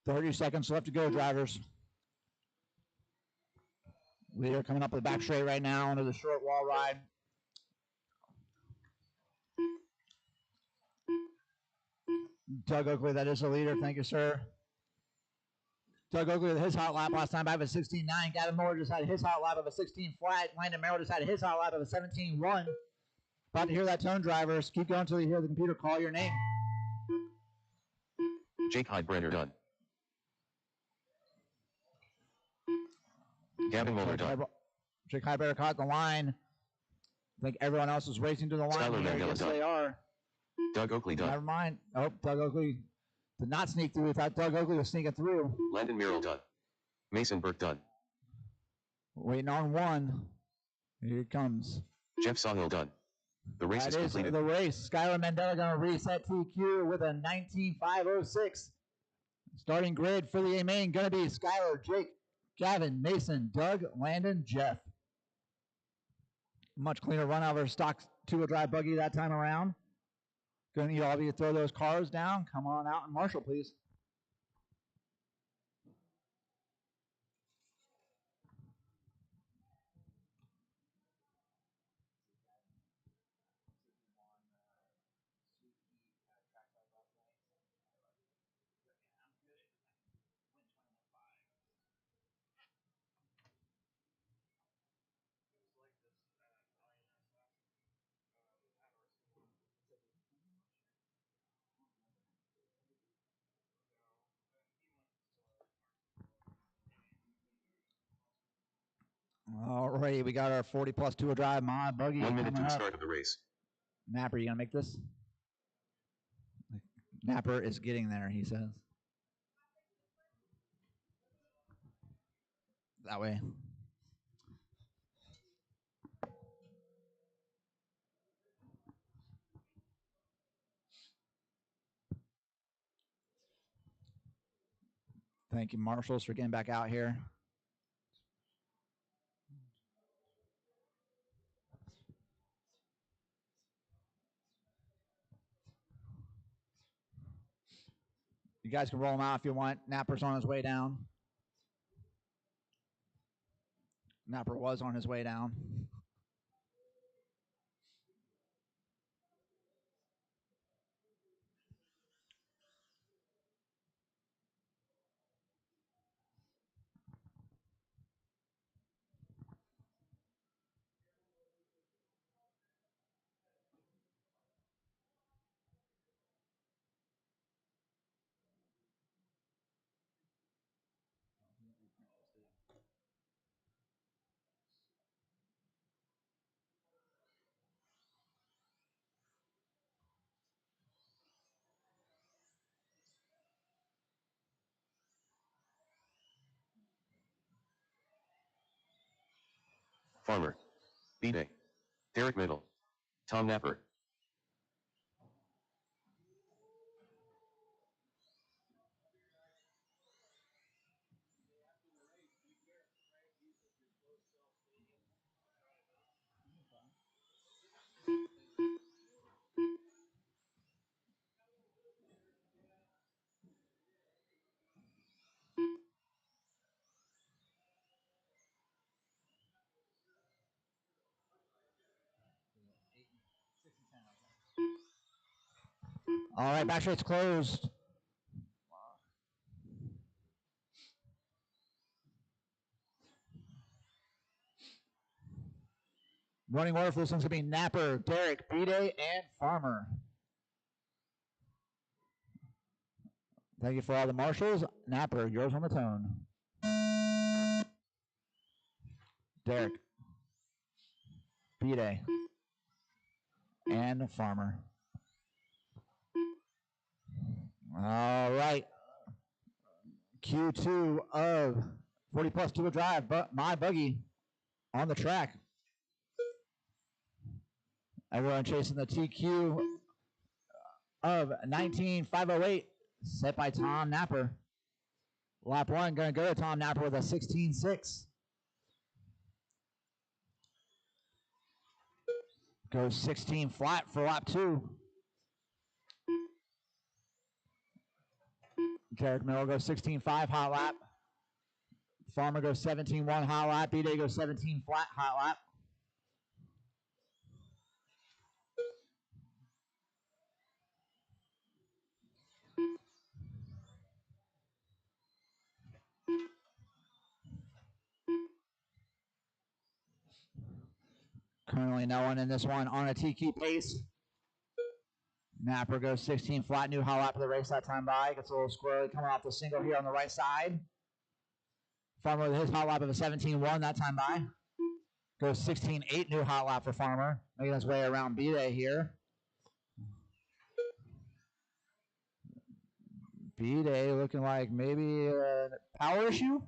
"30 seconds left to go, drivers." We are coming up the back straight right now under the short wall ride. Doug Oakley, that is the leader. Thank you, sir. Doug Oakley with his hot lap last time by a 16.9. Gavin Moore just had his hot lap of a 16 flat. Landon Merrill just had his hot lap of a 17.1. About to hear that tone, drivers. Keep going until you hear the computer call your name.
Jake Heidbrenner done. Gavin Muller done.
Jake Heidbrenner caught the line. I think everyone else is racing to the line.
Skylar
Here.
Mandela
Yes,
done.
they are.
Doug Oakley done.
Never mind. Oh, Doug Oakley did not sneak through. We thought Doug Oakley was sneaking through.
Landon Murrell done. Mason Burke done.
Waiting on one. Here it comes.
Jeff Sawhill done. The race
That
is
is
completed.
the race. Skylar Mandela going to reset TQ with a 19.506. Starting grid for the A main going to be Skylar, Jake, Gavin, Mason, Doug, Landon, Jeff. Much cleaner run out of our stock two-wheel drive buggy that time around. Going to need all of you to throw those cars down. Come on out and marshal, please. All right, we got our 40-plus two-wheel drive mod buggy
1 minute to
coming
the
up.
start of the race.
Napper, you going to make this? Napper is getting there, he says. That way. Thank you, marshals, for getting back out here. You guys can roll him out if you want. Napper's on his way down. Napper was on his way down.
Farmer. B-Day. Derek Middle. Tom Napper.
All right, back straight's closed. Running order for this one's going to be Napper, Derek, B-Day, and Farmer. Thank you for all the marshals. Napper, yours on the tone. Derek, B-Day, and Farmer. All right. Q2 of 40-plus two-wheel drive, but my buggy on the track. Everyone chasing the TQ of 19.508, set by Tom Napper. Lap 1 going to go to Tom Napper with a 16.6. Goes 16 flat for lap 2. Derek Miller goes 16.5 hot lap. Farmer goes 17.1 hot lap. B-Day goes 17 flat hot lap. Currently no one in this one on a TQ pace. Napper goes 16 flat, new hot lap of the race that time by. Gets a little squirrely coming off the single here on the right side. Farmer with his hot lap of a 17.1 that time by. Goes 16.8, new hot lap for Farmer. Making his way around B-Day here. B-Day looking like maybe a power issue.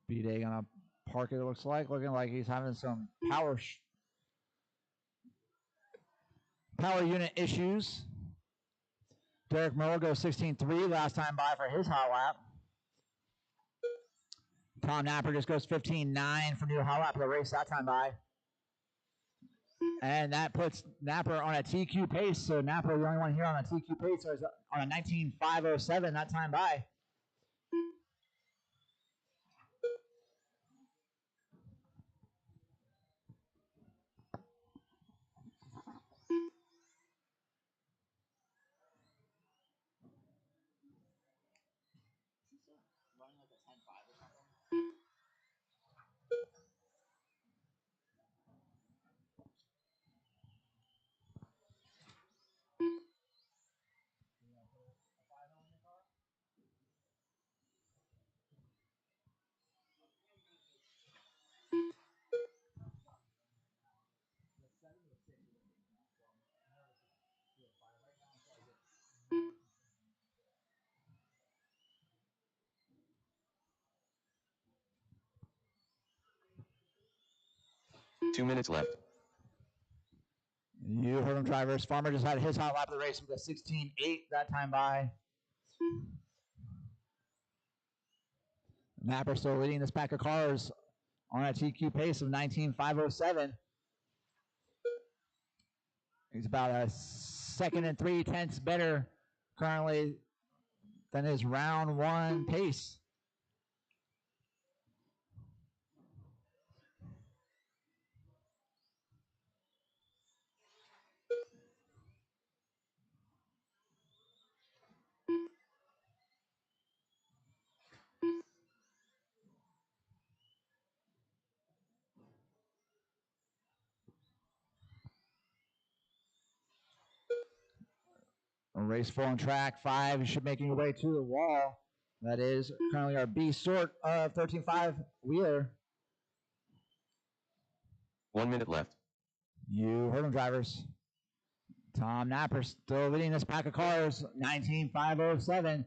B-Day gonna park it, looks like. Looking like he's having some power unit issues. Derek Miller goes 16.3 last time by for his hot lap. Tom Napper just goes 15.9 for new hot lap of the race that time by. And that puts Napper on a TQ pace. So Napper, the only one here on a TQ pace, so on a 19.507 that time by.
Two minutes left.
You heard him, drivers. Farmer just had his hot lap of the race with a 16.8 that time by. Napper still leading this pack of cars on a TQ pace of 19.507. He's about a 2 3/10 better currently than his round 1 pace. Race 4 on track 5. You should making your way to the wall. That is currently our B sort of 13.5 wheeler.
1 minute left.
You heard him, drivers. Tom Napper still leading this pack of cars, 19.507.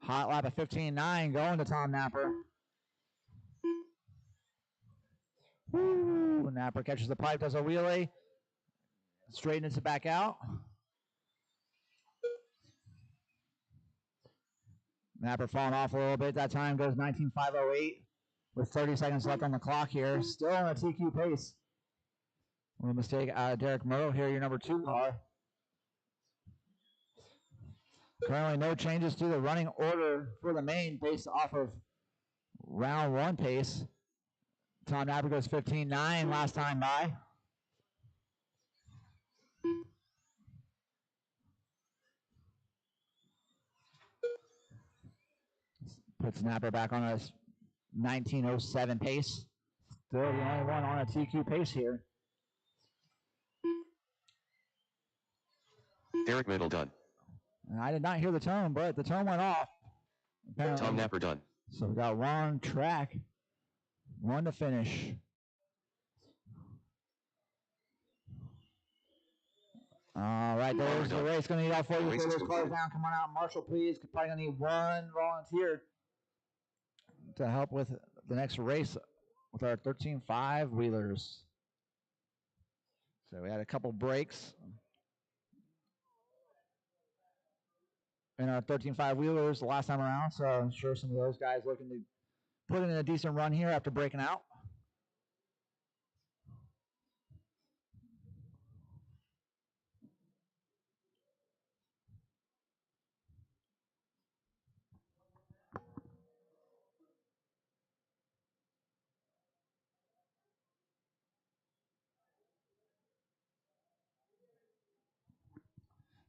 Hot lap of 15.9 going to Tom Napper. Woo! Napper catches the pipe, does a wheelie, straightens it back out. Napper falling off a little bit. That time goes 19.508 with 30 seconds left on the clock here. Still on a TQ pace. A little mistake out of Derek Merle here, your number 2 car. Currently no changes to the running order for the main based off of round 1 pace. Tom Napper goes 15.9 last time by. Puts Napper back on a 19.07 pace. Still the only one on a TQ pace here.
Derek Middle done.
And I did not hear the tone, but the tone went off. Apparently.
Tom Napper done.
So we got 1 track, 1 to finish. All right, there's the race. Going to need all 4 of you
Race
throw
is
those cars
concluded.
down. Come on out. Marshall, please. Probably going to need one volunteer to help with the next race with our 13.5 wheelers. So we had a couple breaks in our 13.5 wheelers the last time around. So I'm sure some of those guys looking to put in a decent run here after breaking out.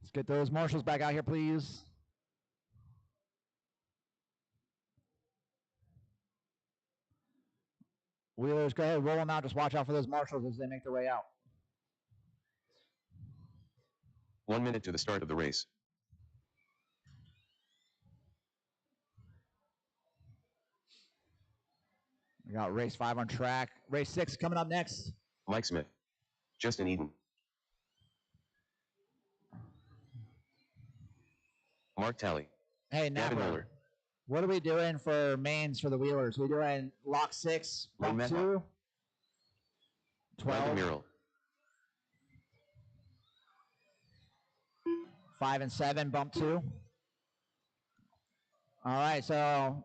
Let's get those marshals back out here, please. Wheelers, go ahead, roll them out. Just watch out for those marshals as they make their way out.
1 minute to the start of the race.
We got race 5 on track. Race 6 coming up next.
Mike Smith. Justin Eden. Mark Talley.
Hey,
Gavin
Napper,
Miller.
what are we doing for mains for the wheelers? We doing lock 6,
Lane
bump
Medlock.
2,
Brandon
12,
Mural.
5 and 7, bump 2. All right, so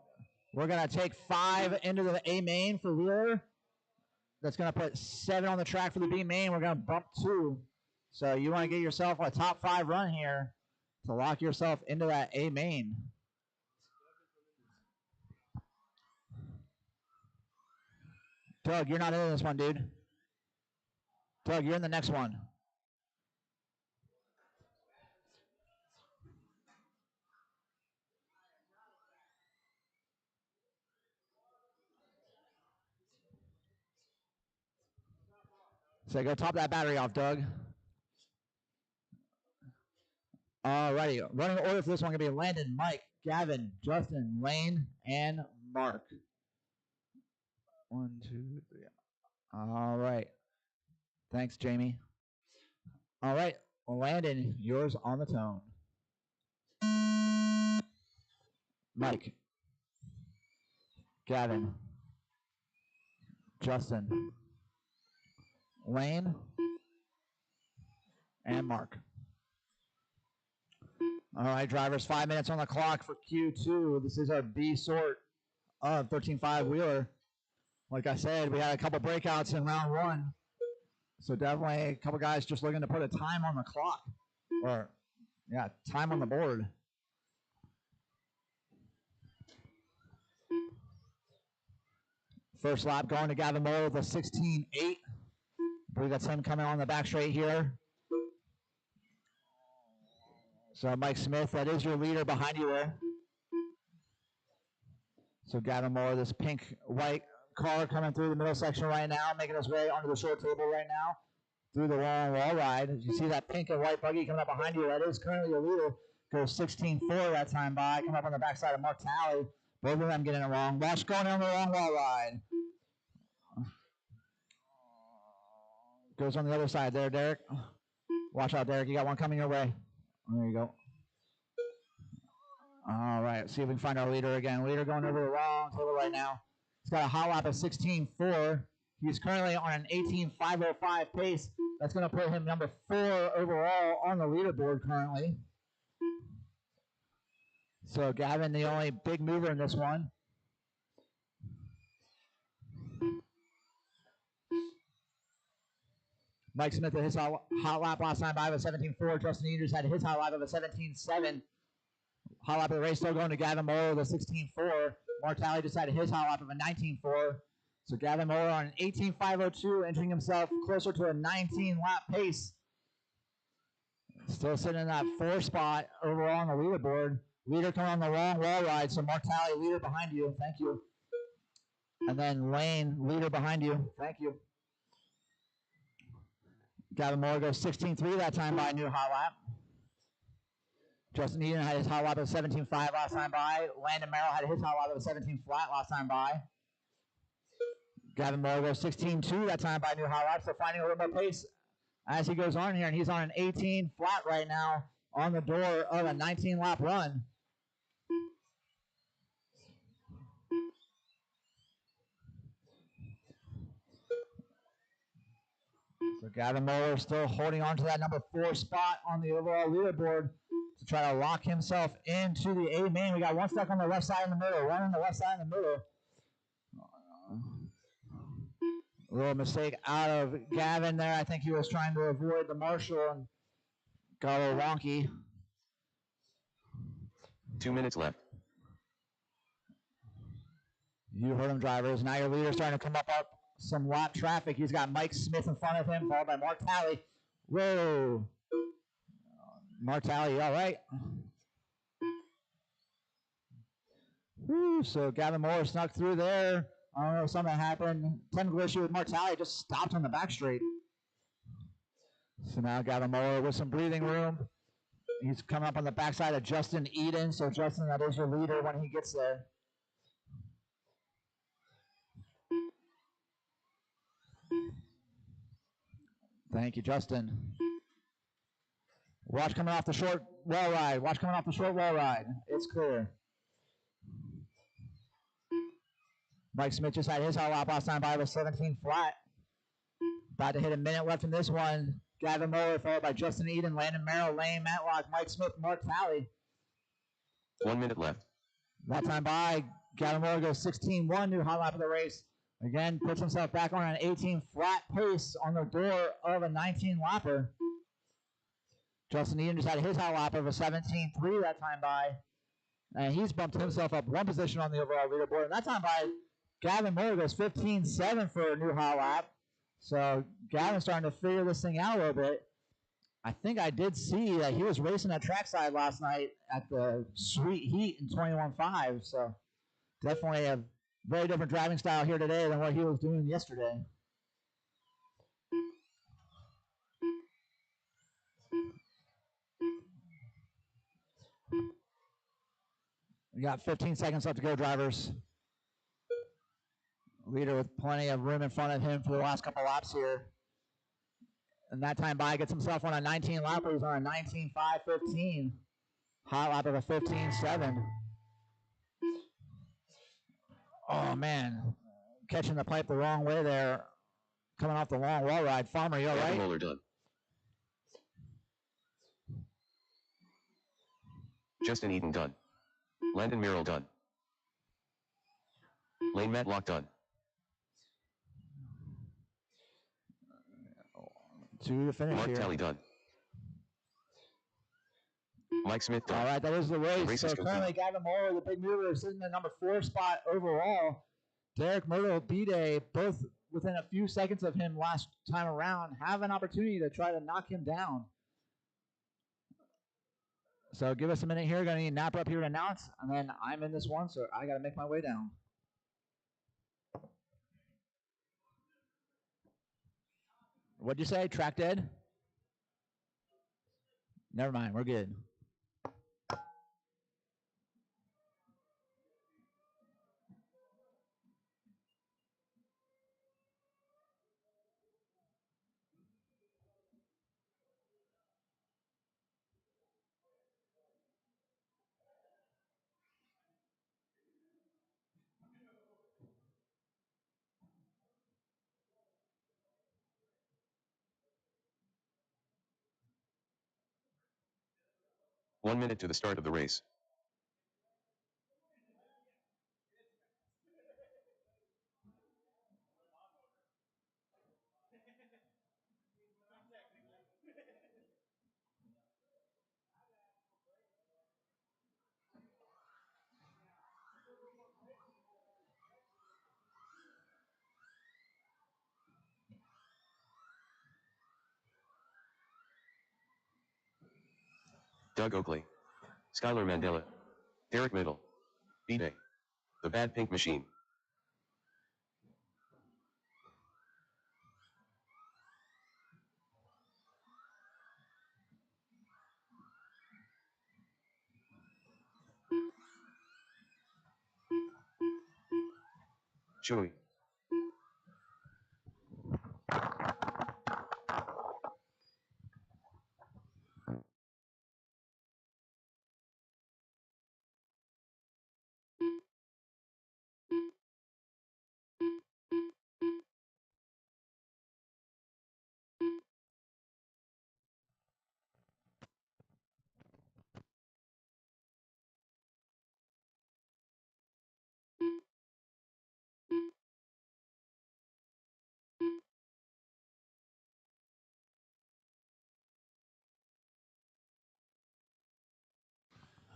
we're going to take 5 into the A main for wheeler. That's going to put 7 on the track for the B main. We're going to bump 2. So you want to get yourself a top 5 run here to lock yourself into that A main. Doug, you're not in this one, dude. Doug, you're in the next one. So go top that battery off, Doug. Alrighty, running order for this one going to be Landon, Mike, Gavin, Justin, Lane, and Mark. 1, 2, 3. All right. Thanks, Jamie. All right, Landon, yours on the tone. Mike, Gavin, Justin, Lane, and Mark. All right, drivers, 5 minutes on the clock for Q2. This is our B sort of 13.5 wheeler. Like I said, we had a couple breakouts in round 1. So definitely a couple guys just looking to put a time on the clock. Or, yeah, time on the board. First lap going to Gavin Moore with a 16.8. I believe that's him coming on the back straight here. So Mike Smith, that is your leader behind you there. So Gavin Moore, this pink white car coming through the middle section right now, making his way onto the short table right now through the long wall ride. As you see that pink and white buggy coming up behind you, that is currently your leader. Goes 16.4 that time by. Come up on the backside of Mark Talley. Both of them getting it wrong. Watch going down the long wall ride. Goes on the other side there, Derek. Watch out, Derek. You got one coming your way. There you go. All right. See if we can find our leader again. Leader going over the wrong table right now. He's got a hot lap of 16.4. He's currently on an 18.505 pace. That's going to put him number 4 overall on the leaderboard currently. So Gavin, the only big mover in this one. Mike Smith had his hot lap last time by of a 17.4. Justin Eaters had his hot lap of a 17.7. Hot lap of the race still going to Gavin Moore with a 16.4. Mark Talley decided his hot lap of a 19.4. So Gavin Moore on an 18.502, entering himself closer to a 19-lap pace. Still sitting in that 4 spot overall on the leaderboard. Leader coming on the long wall ride, so Mark Talley, leader behind you. Thank you. And then Lane, leader behind you. Thank you. Gavin Moore goes 16.3 that time by a new hot lap. Justin Eden had his hot lap of 17.5 last time by. Landon Merrill had his hot lap of 17 flat last time by. Gavin Moore goes 16.2 that time by a new hot lap, so finding a little more pace as he goes on here, and he's on an 18 flat right now on the door of a 19-lap run. So Gavin Moeller still holding on to that number 4 spot on the overall leaderboard to try to lock himself into the A main. We got one stuck on the left side in the middle, one on the left side in the middle. A little mistake out of Gavin there. I think he was trying to avoid the marshal and got a little wonky.
2 minutes left.
You heard him, drivers. Now your leader's starting to come up some lap traffic. He's got Mike Smith in front of him, followed by Mark Talley. Whoa. Mark Talley, all right. Woo, so Gavin Moore snuck through there. I don't know if something happened. Technical issue with Mark Talley, just stopped on the back straight. So now Gavin Moore with some breathing room. He's coming up on the backside of Justin Eden. So Justin, that is your leader when he gets there. Thank you, Justin. Watch coming off the short wall ride. Watch coming off the short wall ride. It's clear. Mike Smith just had his hot lap last time by the 17 flat. About to hit a minute left in this one. Gavin Moeller followed by Justin Eden, Landon Merrill, Lane Matlock, Mike Smith, Mark Talley.
1 minute left.
That time by, Gavin Moeller goes 16-1, new hot lap of the race. Again, puts himself back on an 18 flat pace on the door of a 19 lapper. Justin Eden just had his hot lap of a 17-3 that time by. And he's bumped himself up one position on the overall leaderboard. And that time by, Gavin Moore goes 15-7 for a new hot lap. So Gavin's starting to figure this thing out a little bit. I think I did see that he was racing at trackside last night at the Sweet Heat in 21.5. So definitely a very different driving style here today than what he was doing yesterday. We got 15 seconds left to go, drivers. Leader with plenty of room in front of him for the last couple laps here. And that time by gets himself on a 19 lapper. He's on a 19.5.15. Hot lap of a 15.7. Oh, man. Catching the pipe the wrong way there. Coming off the long wall ride. Farmer, you all right?
Moeller done. Justin Eden done. Landon Merrill done. Lane Matlock done.
To the finish
Mark
here.
Talley done. Mike Smith done.
All right, that is the race.
Race
So
is
currently, Gavin Moore, the big mover, is sitting in the number 4 spot overall. Derek Myrtle, B-Day, both within a few seconds of him last time around, have an opportunity to try to knock him down. So give us a minute here. Going to need Napper up here to announce, and then I'm in this one, so I got to make my way down. What'd you say? Track dead? Never mind. We're good.
One minute to the start of the race. Doug Oakley. Skylar Mandela. Derek Middle. B-Day. The Bad Pink Machine. Chewy.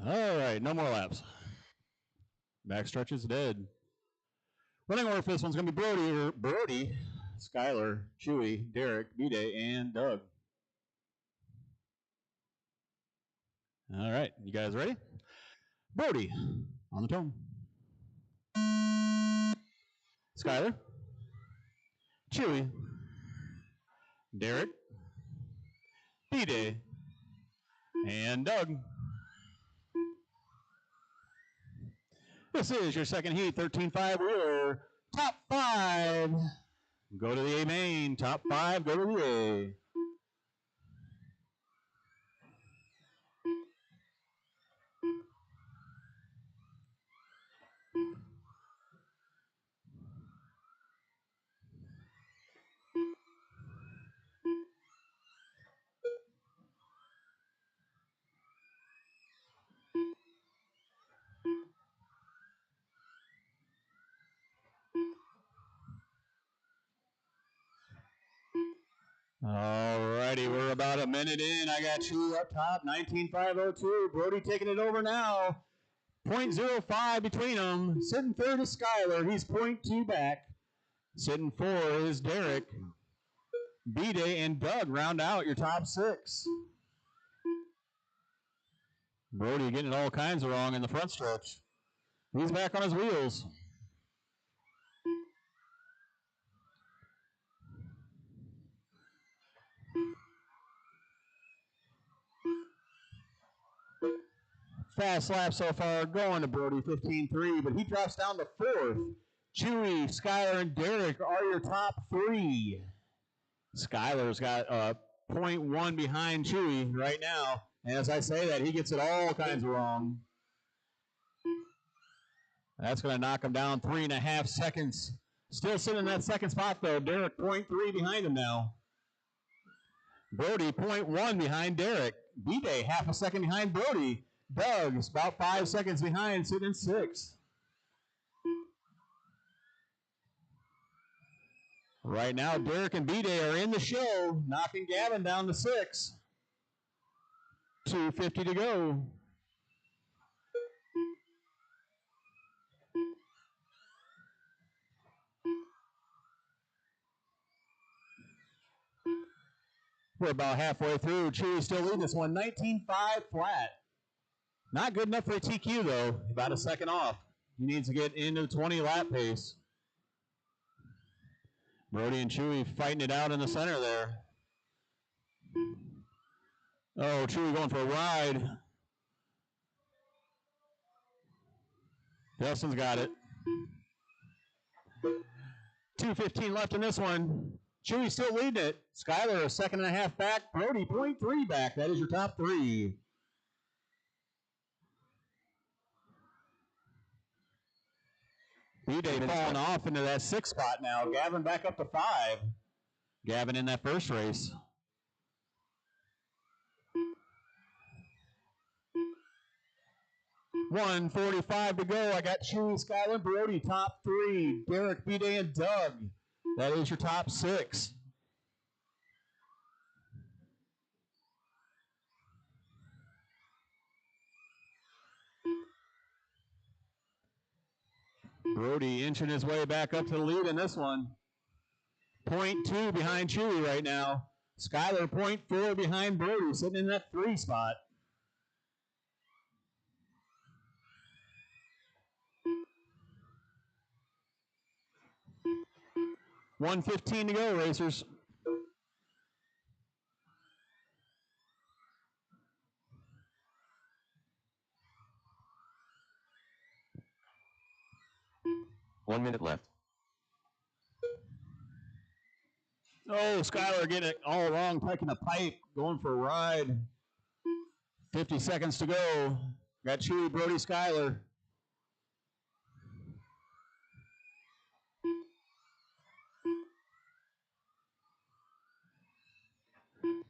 All right, no more laps. Backstretch is dead. Running order for this one's going to be Brody, Skylar, Chewy, Derek, B-Day, and Doug. All right, you guys ready? Brody, on the tone. Skylar, Chewy, Derek, B-Day, and Doug. This is your second heat, 13.5 wheeler, top 5. Go to the A main, top 5, go to the A. Alrighty, we're about a minute in. I got Chewy up top, 19.502. Brody taking it over now. 0.05 between them. Sitting third is Skylar. He's 0.2 back. Sitting 4 is Derek. B-Day and Doug round out your top 6. Brody getting all kinds of wrong in the front stretch. He's back on his wheels. Fast lap so far going to Brody, 15.3, but he drops down to 4th. Chewy, Skylar, and Derek are your top 3. Skylar's got 0.1 behind Chewy right now. And as I say that, he gets it all kinds of wrong. That's going to knock him down 3.5 seconds. Still sitting in that second spot, though. Derek, 0.3 behind him now. Brody, 0.1 behind Derek. B-Day, half a second behind Brody. Doug's about 5 seconds behind, sitting in 6th. Right now, Derek and B-Day are in the show, knocking Gavin down to 6. 2:50 to go. We're about halfway through. Chewy's still leading this one, 19.5 flat. Not good enough for a TQ, though. About a second off. He needs to get into the 20 lap pace. Brody and Chewy fighting it out in the center there. Oh, Chewy going for a ride. Nelson's got it. 2:15 left in this one. Chewy still leading it. Skylar a second and a half back. Brody 0.3 back. That is your top 3. B-Day falling off into that 6th spot now. Gavin back up to 5. Gavin in that first race. $1:45 to go. I got Chewy, Skylar, Brody, top 3. Derek, B-Day, and Doug. That is your top 6. Brody inching his way back up to the lead in this one. 0.2 behind Chewy right now. Skylar 0.4 behind Brody, sitting in that 3 spot. $1:15 to go, racers.
One minute left.
Oh, Skylar getting it all wrong, taking a pipe, going for a ride. 50 seconds to go. Got Chewy, Brody, Skylar.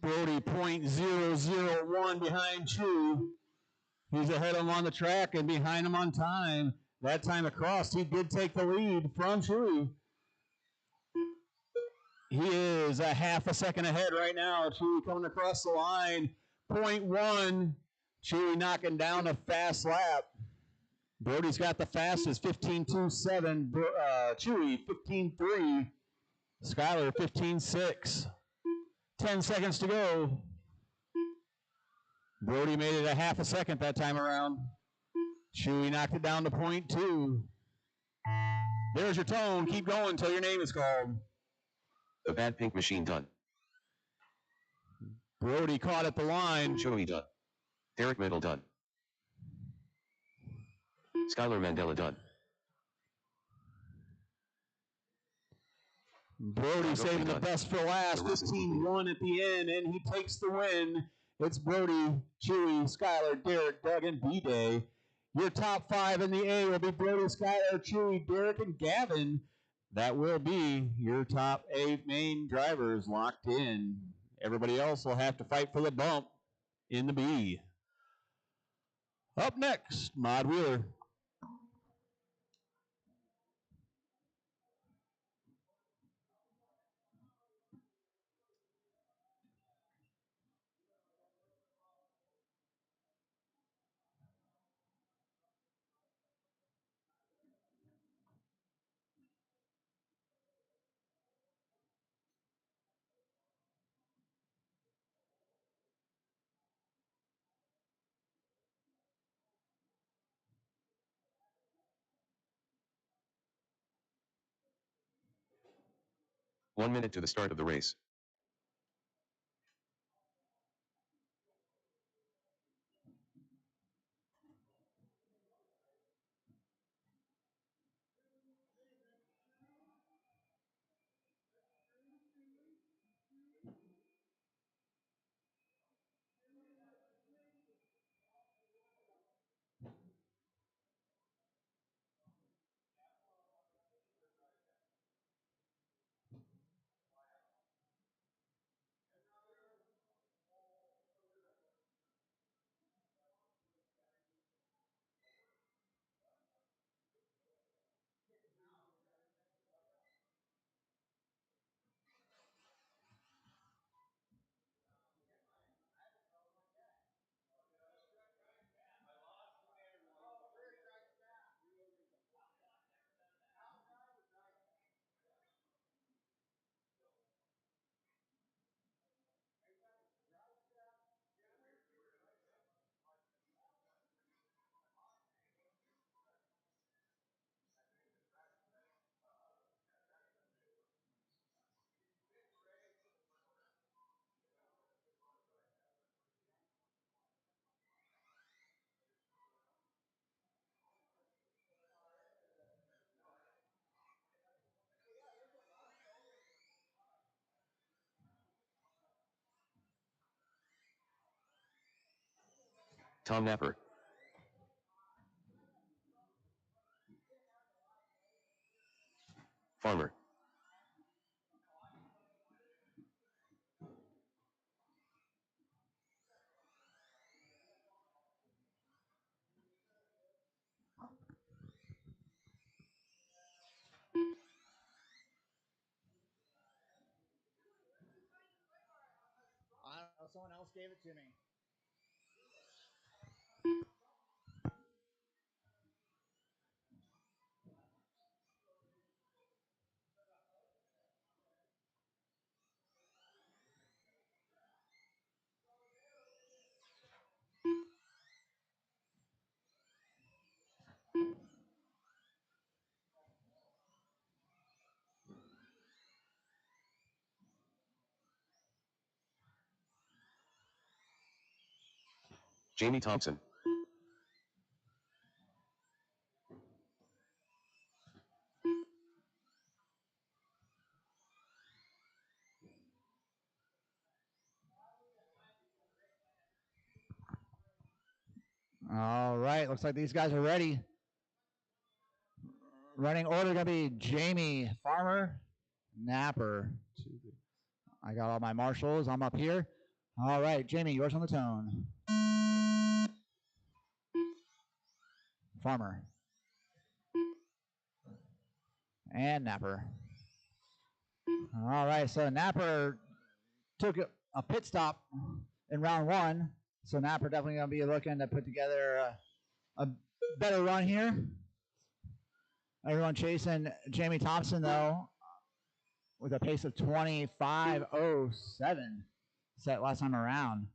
Brody 0.001 behind Chewy. He's ahead of him on the track and behind him on time. That time across, he did take the lead from Chewy. He is a half a second ahead right now. Chewy coming across the line. 0.1 Chewy knocking down a fast lap. Brody's got the fastest, 15.27. Chewy, 15.3. Skyler, 15.6. 10 seconds to go. Brody made it a half a second that time around. Chewy knocked it down to 0.2. There's your tone. Keep going until your name is called.
The Bad Pink Machine done.
Brody caught at the line.
Chewy done. Derek Middle done. Skylar Mandela done.
Brody saving the best for last. 15-1 at the end, and he takes the win. It's Brody, Chewy, Skylar, Derek, Doug, and B-Day. Your top 5 in the A will be Brody, Skylar, Chewy, Derek, and Gavin. That will be your top 8 main drivers locked in. Everybody else will have to fight for the bump in the B. Up next, Mod Wheeler.
One minute to the start of the race. Tom Napper. Farmer.
I don't know. Someone else gave it to me.
Jamie Thompson.
All right. Looks like these guys are ready. Running order going to be Jamie, Farmer, Napper. I got all my marshals. I'm up here. All right, Jamie, yours on the tone. Farmer. And Napper. All right, so Napper took a pit stop in round 1. So Napper definitely going to be looking to put together a better run here. Everyone chasing Jamie Thompson, though, with a pace of 25:07 set last time around.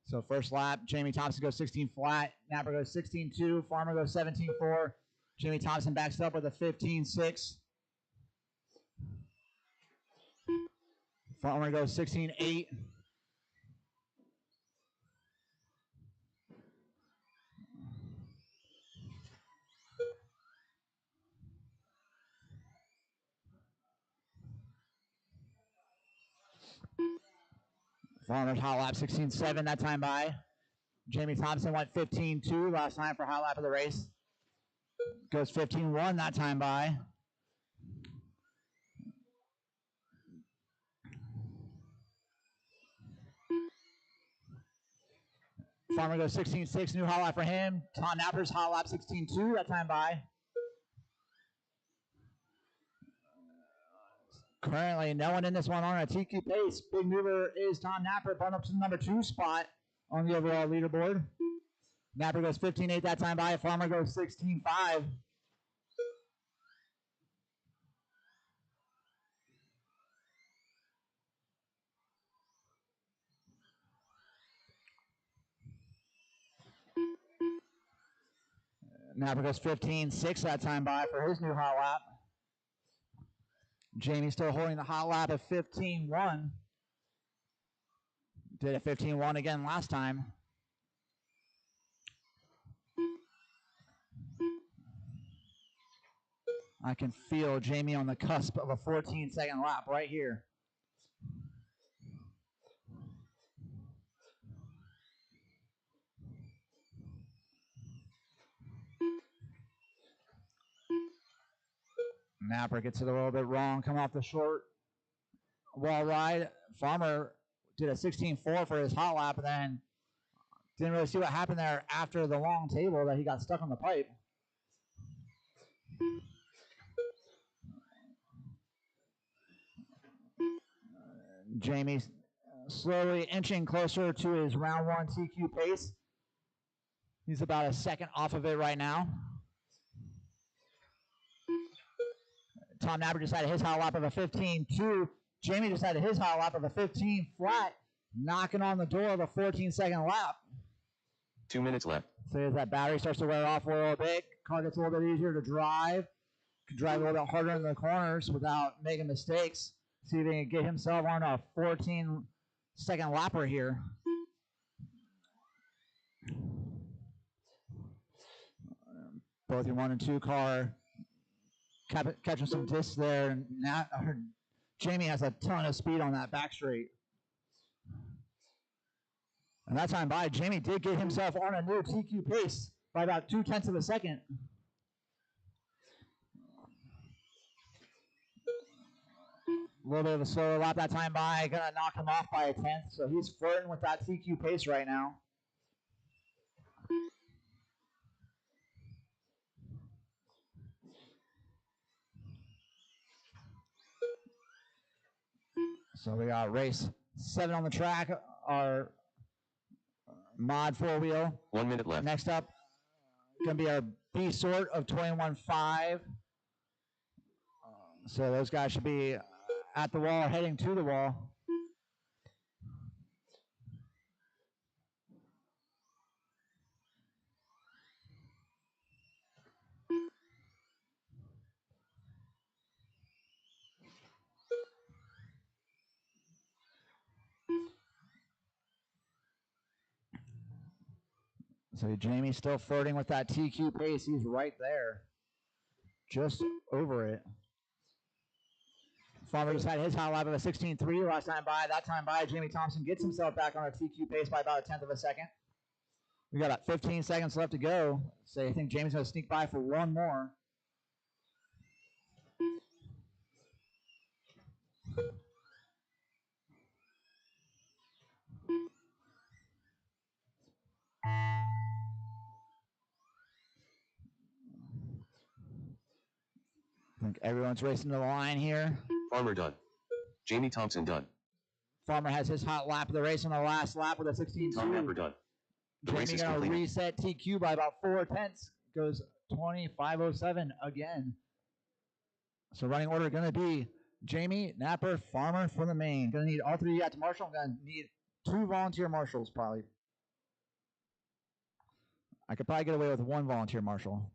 So first lap, Jamie Thompson goes 16 flat. Napper goes 16.2. Farmer goes 17.4. Jamie Thompson backs up with a 15.6. Farmer goes 16.8. Farmer's hot lap 16.7 that time by. Jamie Thompson went 15.2 last time for hot lap of the race. Goes 15.1 that time by. Farmer goes 16.6, new hot lap for him. Tom Napper's hot lap 16.2 that time by. Currently, no one in this one on a TQ pace. Big mover is Tom Napper, bumped up to the number 2 spot on the overall leaderboard. Napper goes 15.8 that time by. Farmer goes 16.5. Napper goes 15.6 that time by for his new hot lap. Jamie still holding the hot lap of 15.1. Did a 15.1 again last time. I can feel Jamie on the cusp of a 14-second lap right here. Napper gets it a little bit wrong, coming off the short wall ride. Farmer did a 16.4 for his hot lap, and then didn't really see what happened there after the long table that he got stuck on the pipe. Jamie slowly inching closer to his round 1 TQ pace. He's about a second off of it right now. Tom Napper just had his hot lap of a 15.2. Jamie just had his hot lap of a 15 flat, knocking on the door of a 14-second lap.
2 minutes left.
So as that battery starts to wear off a little bit, car gets a little bit easier to drive. Can drive a little bit harder in the corners without making mistakes. See if he can get himself on a 14-second lapper here. Both your 1 and 2 car catching some discs there. And now Jamie has a ton of speed on that back straight. And that time by, Jamie did get himself on a new TQ pace by about 0.2 of a second. A little bit of a slower lap that time by, gonna knock him off by a 10th. So he's flirting with that TQ pace right now. So we got race 7 on the track, our mod 4-wheel.
1 minute left.
Next up, going to be our B sort of 21.5. So those guys should be at the wall, heading to the wall. So Jamie's still flirting with that TQ pace. He's right there, just over it. Farmer just had his hot lap of a 16.3 last time by. That time by, Jamie Thompson gets himself back on a TQ pace by about a 10th of a second. We got about 15 seconds left to go. So I think Jamie's going to sneak by for one more. I think everyone's racing to the line here.
Farmer done. Jamie Thompson done.
Farmer has his hot lap of the race on the last lap with a 16.2.
Tom Napper done. The race
Jamie
is
gonna
completed.
reset TQ by about 4/10. Goes 25:07 again. So running order gonna be Jamie, Napper, Farmer for the main. Gonna need all three at Marshall. I'm gonna need 2 volunteer marshals probably. I could probably get away with 1 volunteer marshal.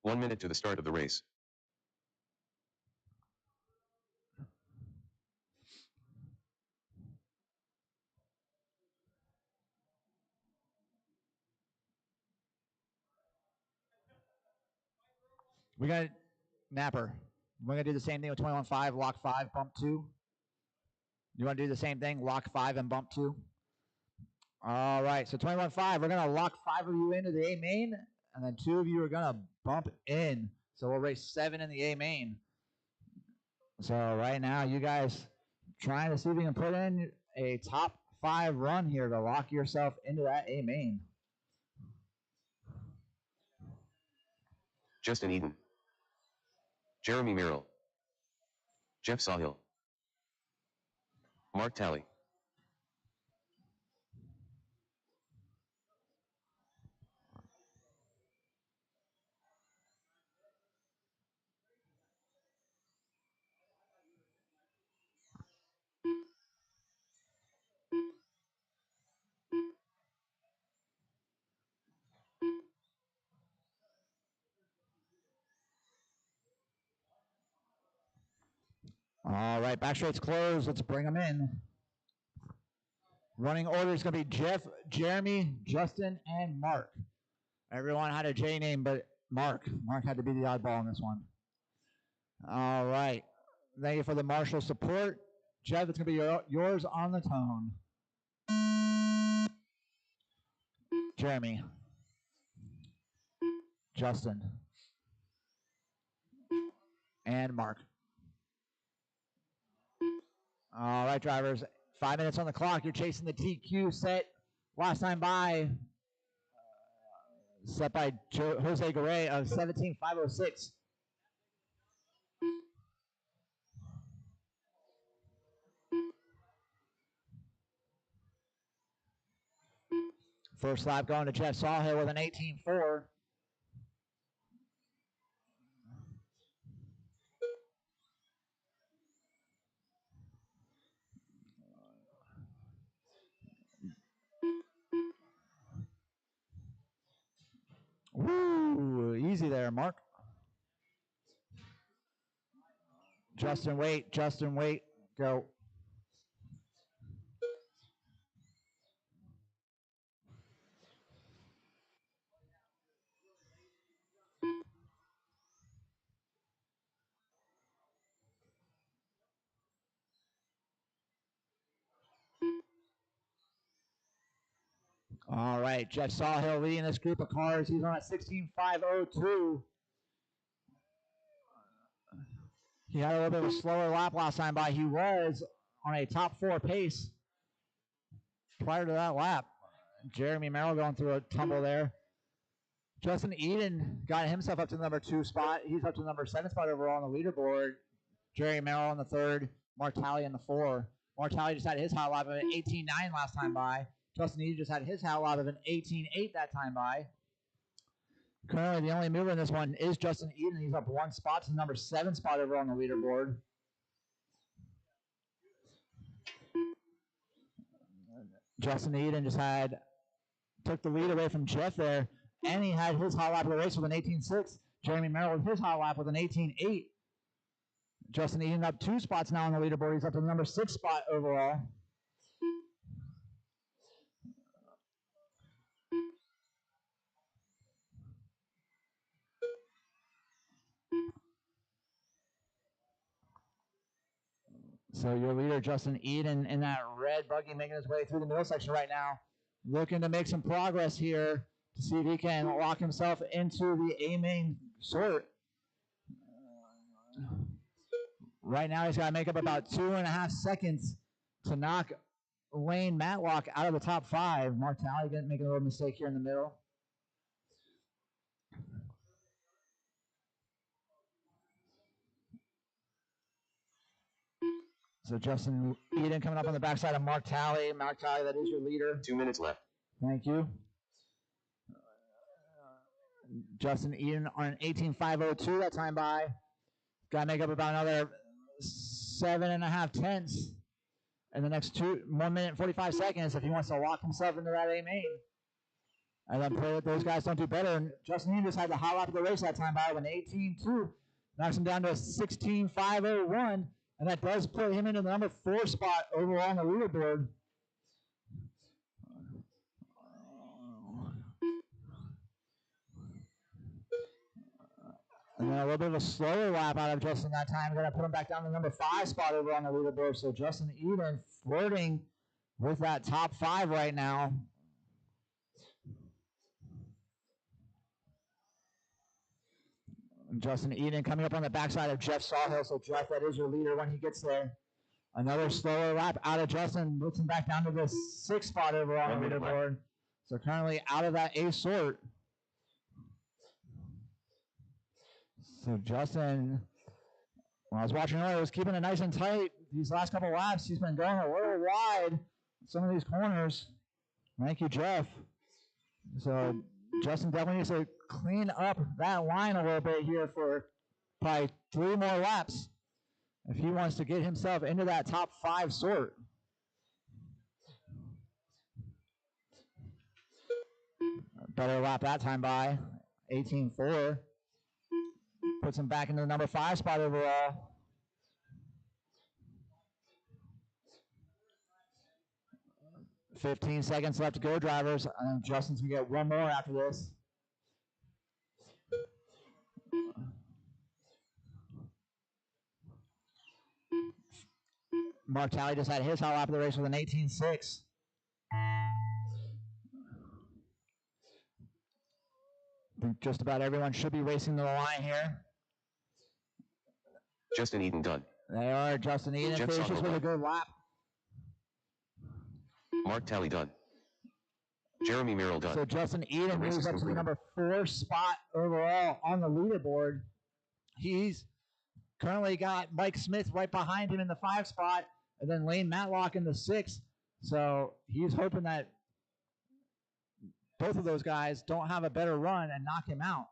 One minute to the start of the race.
We got Napper. We're gonna do the same thing with 21.5, lock 5, bump 2. You want to do the same thing, lock 5 and bump 2? All right, so 21.5, we're gonna lock 5 of you into the A main, and then 2 of you are gonna bump in. So we'll race 7 in the A main. So right now, you guys trying to see if you can put in a top 5 run here to lock yourself into that A main.
Justin Eden. Jeremy Merrill. Jeff Sawhill. Mark Talley.
All right, back straight's closed. Let's bring them in. Running order is going to be Jeff, Jeremy, Justin, and Mark. Everyone had a J name, but Mark. Mark had to be the oddball on this one. All right. Thank you for the marshal support. Jeff, it's going to be yours on the tone. Jeremy. Justin. And Mark. All right, drivers. 5 minutes on the clock. You're chasing the TQ set. Last time by, set by Jose Garay of 17.506. First lap going to Jeff Sawhill with an 18.4. Woo! Easy there, Mark. Justin, wait. Justin, wait. Go. All right, Jeff Sawhill leading this group of cars. He's on a 16.502. He had a little bit of a slower lap last time by. He was on a top 4 pace prior to that lap. Jeremy Merrill going through a tumble there. Justin Eden got himself up to the number 2 spot. He's up to the number 7 spot overall on the leaderboard. Jeremy Merrill on the 3rd. Mark Talley on the 4. Mark Talley just had his hot lap of an 18.9 last time by. Justin Eden just had his hot lap of an 18.8 that time by. Currently, the only mover in this one is Justin Eden. He's up 1 spot to the number 7 spot over on the leaderboard. Justin Eden just took the lead away from Jeff there, and he had his hot lap of the race with an 18.6. Jeremy Merrill with his hot lap with an 18.8. Justin Eden up 2 spots now on the leaderboard. He's up to the number 6 spot overall. So your leader, Justin Eden, in that red buggy making his way through the middle section right now, looking to make some progress here to see if he can lock himself into the A main sort. Right now, he's got to make up about 2.5 seconds to knock Lane Matlock out of the top 5. Mark Talley didn't make a little mistake here in the middle. So Justin Eden coming up on the backside of Mark Talley. Mark Talley, that is your leader.
2 minutes left.
Thank you. Justin Eden on an 18.502 that time by. Got to make up about another 7.5 tenths in the next 1 minute and 45 seconds if he wants to lock himself into that A main. And then pray that those guys don't do better. And Justin Eden just had the hot lap of the race that time by with an 18.2. Knocks him down to a 16.501. And that does put him into the number 4 spot overall on the leaderboard. And then a little bit of a slower lap out of Justin that time. Going to put him back down to the number 5 spot over on the leaderboard. So Justin Eden flirting with that top 5 right now. And Justin Eden coming up on the backside of Jeff Sawhill. So Jeff, that is your leader when he gets there. Another slower lap out of Justin. Puts him back down to the 6th spot over on the leaderboard. So currently out of that A sort. So Justin, when I was watching earlier, was keeping it nice and tight. These last couple laps, he's been going a little wide in some of these corners. Thank you, Jeff. So Justin definitely needs to clean up that line a little bit here for probably 3 more laps if he wants to get himself into that top 5 sort. Better lap that time by 18.4. Puts him back into the number 5 spot overall. $15 seconds left to go, drivers. And Justin's going to get one more after this. Mark Talley just had his hot lap of the race with an 18.6. I think just about everyone should be racing to the line here.
Justin Eden done.
They are. Justin Eden
Jeff
finishes
Sawhill
with a
done.
good lap.
Mark Talley done. Jeremy Merrill done.
So Justin Eden
race
moves
is
up to the
concluded.
number 4 spot overall on the leaderboard. He's currently got Mike Smith right behind him in the 5 spot, and then Lane Matlock in the 6. So he's hoping that both of those guys don't have a better run and knock him out.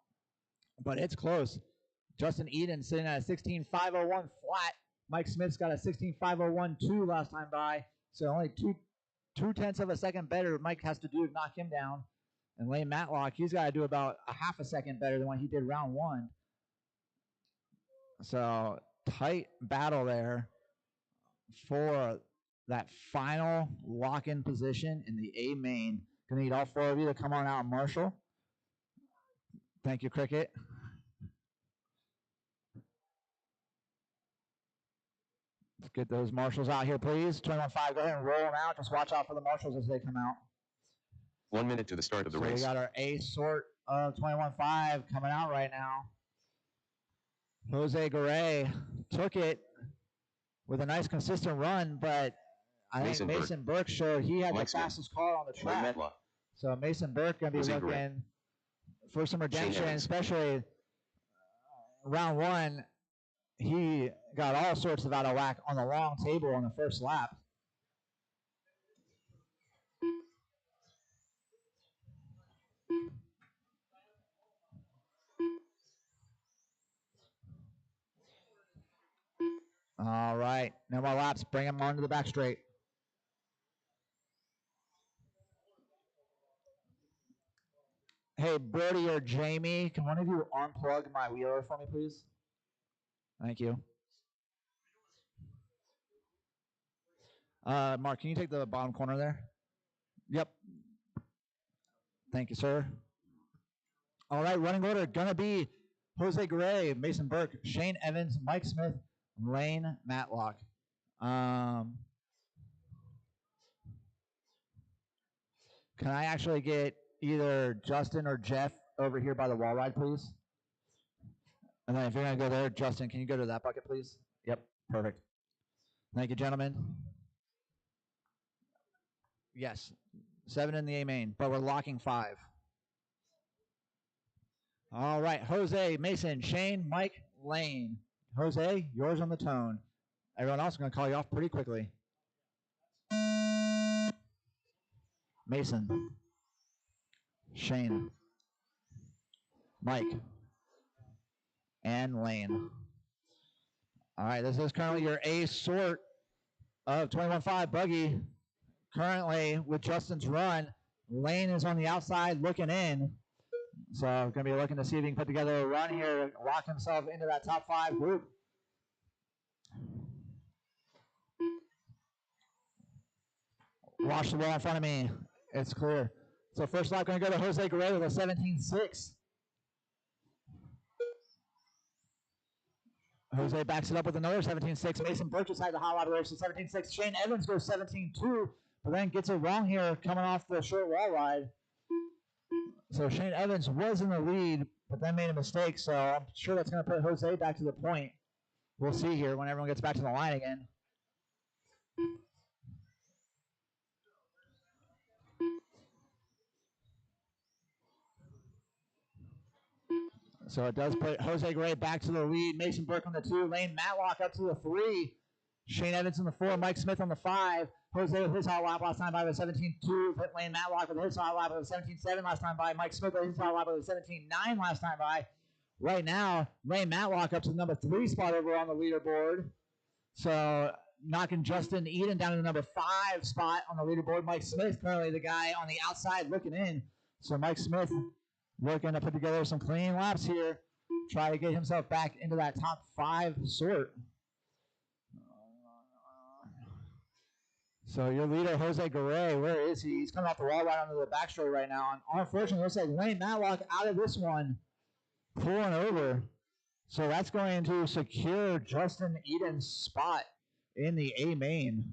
But it's close. Justin Eden sitting at a 16.501 flat. Mike Smith's got a 16.501.2 last time by. So only 2/10 of a second better Mike has to do to knock him down. And Lane Matlock, he's got to do about a half a second better than what he did round 1. So tight battle there for that final lock-in position in the A main. Gonna need all 4 of you to come on out, Marshall. Thank you, Cricket. Let's get those marshals out here, please. 21.5, go ahead and roll them out. Just watch out for the marshals as they come out.
1 minute to the start of the
So
race.
we got our A sort of 21.5 coming out right now. Jose Garay took it with a nice consistent run, but I think Mason Burke showed he had
Mike
the
Smith.
fastest car on the
Lane
track.
Matlock.
So Mason Burke going to be
Jose
looking
Garay.
for some redemption,
Evans.
especially round 1. He got all sorts of out of whack on the long table on the first lap. All right, no more laps. Bring him onto the back straight. Hey, Brody or Jamie, can one of you unplug my wheeler for me, please? Thank you. Mark, can you take the bottom corner there? Yep. Thank you, sir. All right, running order gonna be Jose Garay, Mason Burke, Shane Evans, Mike Smith, Lane Matlock. Can I actually get either Justin or Jeff over here by the wall ride, please? And then if you're going to go there, Justin, can you go to that bucket, please? Yep, perfect. Thank you, gentlemen. Yes, 7 in the A main, but we're locking 5. All right, Jose, Mason, Shane, Mike, Lane. Jose, yours on the tone. Everyone else is going to call you off pretty quickly. Mason, Shane, Mike, and Lane. All right, this is currently your A sort of 21.5 buggy. Currently, with Justin's run, Lane is on the outside looking in. So going to be looking to see if he can put together a run here, lock himself into that top 5 group. Watch the wall in front of me. It's clear. So first lap going to go to Jose Guerrero with a 17.6. Jose backs it up with another 17.6. Mason Burke just had the hot lap race to 17.6. Shane Evans goes 17.2, but then gets it wrong here coming off the short wall ride. So Shane Evans was in the lead, but then made a mistake. So I'm sure that's going to put Jose back to the point. We'll see here when everyone gets back to the line again. So it does put Jose Gray back to the lead. Mason Burke on the 2. Lane Matlock up to the 3. Shane Evans on the 4. Mike Smith on the 5. Jose with his hot lap last time by with 17.2. Lane Matlock with his hot lap with 17.7 last time by. Mike Smith with his hot lap with 17.9 last time by. Right now, Lane Matlock up to the number 3 spot over on the leaderboard. So knocking Justin Eden down to the number 5 spot on the leaderboard. Mike Smith currently the guy on the outside looking in. So Mike Smith working to put together some clean laps here. Try to get himself back into that top 5 sort. So your leader, Jose Garay, where is he? He's coming off the wall right onto the back straight right now. And unfortunately, it looks like Lane Matlock out of this one, pulling over. So that's going to secure Justin Eden's spot in the A main.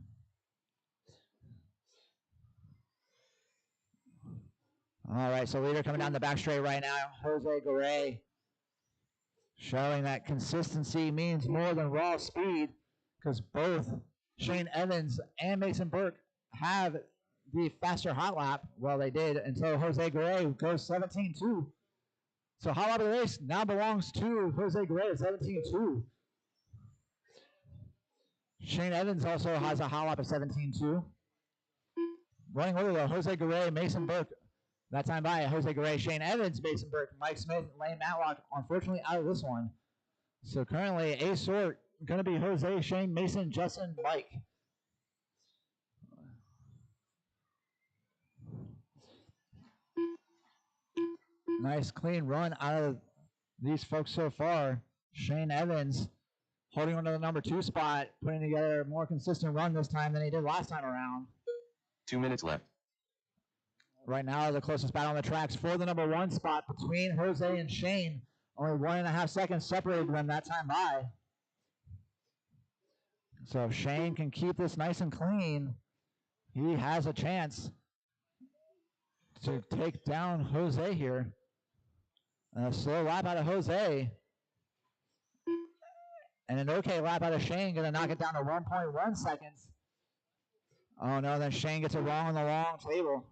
All right, so leader coming down the back straight right now, Jose Garay, showing that consistency means more than raw speed, because both Shane Evans and Mason Burke have the faster hot lap. Well, they did until Jose Garay goes 17.2. So hot lap of the race now belongs to Jose Garay at 17.2. Shane Evans also has a hot lap of 17.2. Running order though, Jose Garay, Mason Burke. That time by Jose Garay, Shane Evans, Mason Burke, Mike Smith, Lane Matlock, unfortunately out of this one. So currently A sort going to be Jose, Shane, Mason, Justin, Mike. Nice clean run out of these folks so far. Shane Evans holding on to the number 2 spot, putting together a more consistent run this time than he did last time around.
2 minutes left.
Right now, the closest battle on the tracks for the number 1 spot between Jose and Shane. Only 1.5 seconds separated them that time by. So if Shane can keep this nice and clean, he has a chance to take down Jose here. A slow lap out of Jose. And an okay lap out of Shane, going to knock it down to 1.1 seconds. Oh no, then Shane gets it wrong on the long table.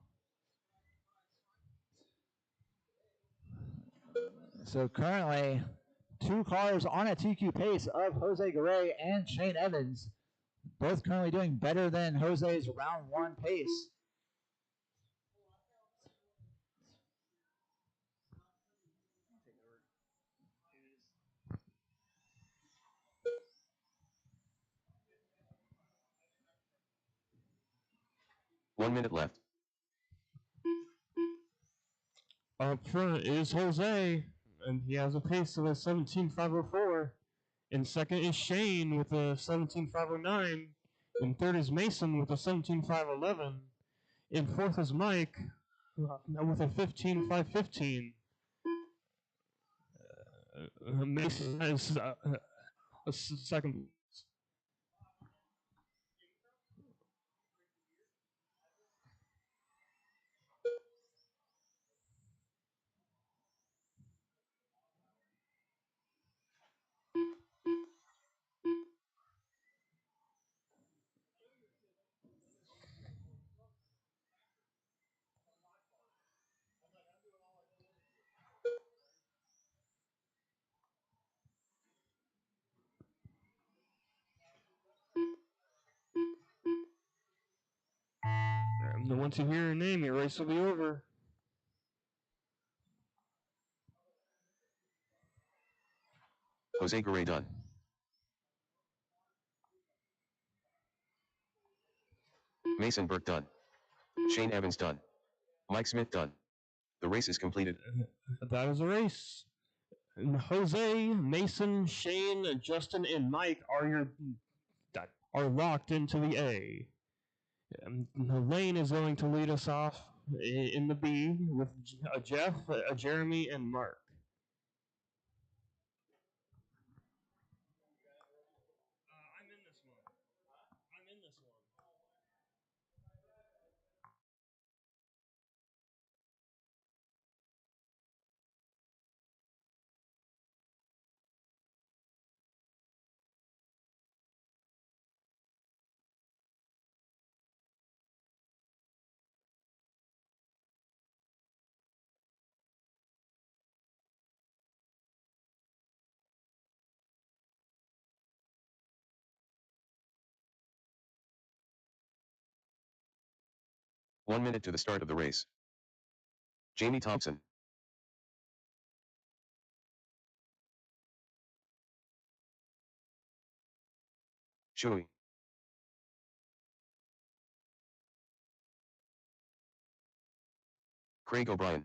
So currently, 2 cars on a TQ pace of Jose Garay and Shane Evans, both currently doing better than Jose's round 1 pace.
One minute left.
Up front is Jose, and he has a pace of a 17.504. In second is Shane with a 17.509. In third is Mason with a 17.511. In fourth is Mike with a 15.515. Mason has a second. And once you hear your name, your race will be over.
Jose Garay done. Mason Burke done. Shane Evans done. Mike Smith done. The race is completed.
That is a race. And Jose, Mason, Shane, Justin, and Mike are locked into the A. Lane is going to lead us off in the B with Jeff, Jeremy, and Mark. I'm in this one. I'm in this one.
1 minute to the start of the race. Jamie Thompson. Chewy. Craig O'Brien.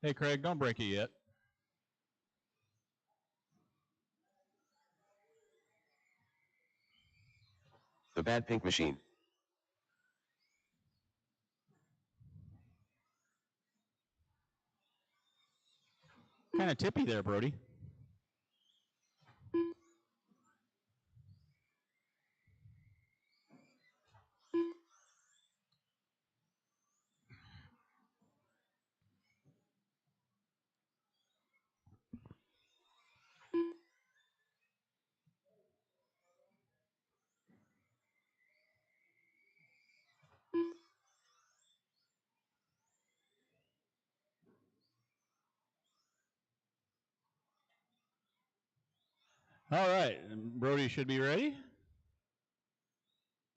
Hey, Craig, don't break it yet.
The Bad Pink Machine.
Kind of tippy there, Brody. All right, Brody should be ready.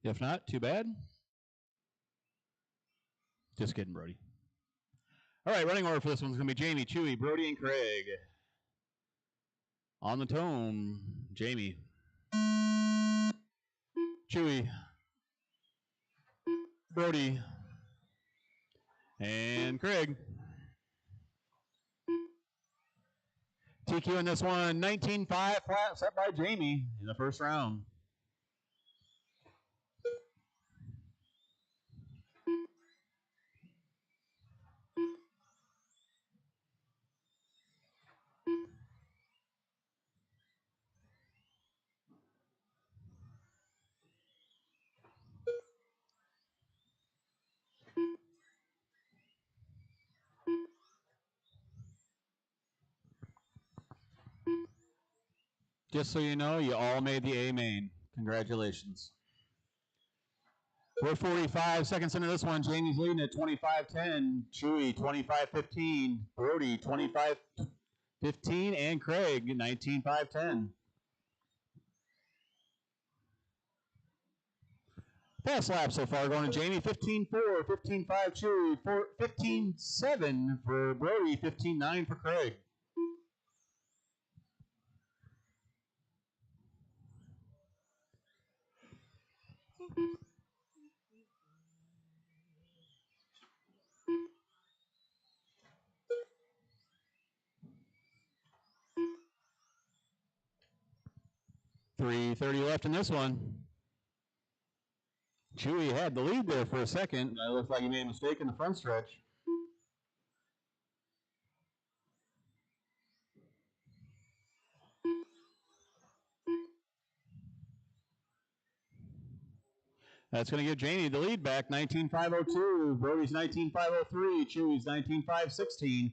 If not, too bad. Just kidding, Brody. All right, running order for this one's going to be Jamie, Chewy, Brody, and Craig. On the tone, Jamie. Chewy. Brody. And Craig. TQ in this one, 19-5 flat set by Jamie in the first round. Just so you know, you all made the A main. Congratulations. We're 45 seconds into this one. Jamie's leading at 25-10. Chewy 25-15. Brody 25-15. And Craig 19-5-10. Fast lap so far going to Jamie 15-4, 15-5 Chewy, 15-7 for Brody, 15-9 for Craig. .330 left in this one. Chewy had the lead there for a second. It looks like he made a mistake in the front stretch. That's going to give Jamie the lead back, 19.502. Brody's 19.503. Chewy's 19.516.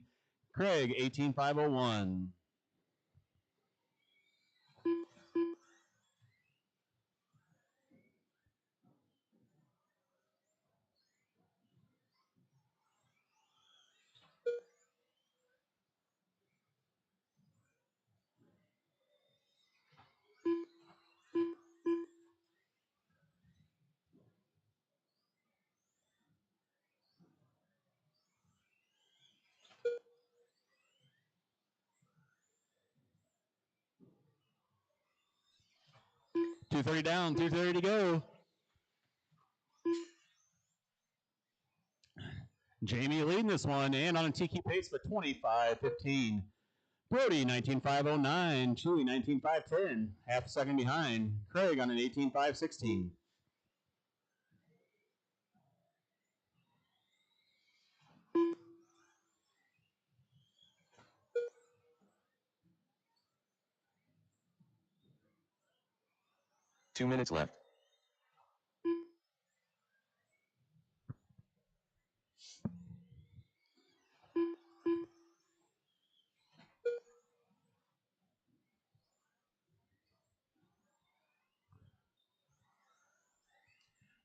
Craig, 18.501. .230 down, 2:30 to go. Jamie leading this one and on a TQ pace for 25.15. Brody 19.509. Chewy 19.510. Half a second behind. Craig on an 18.516.
Two minutes left.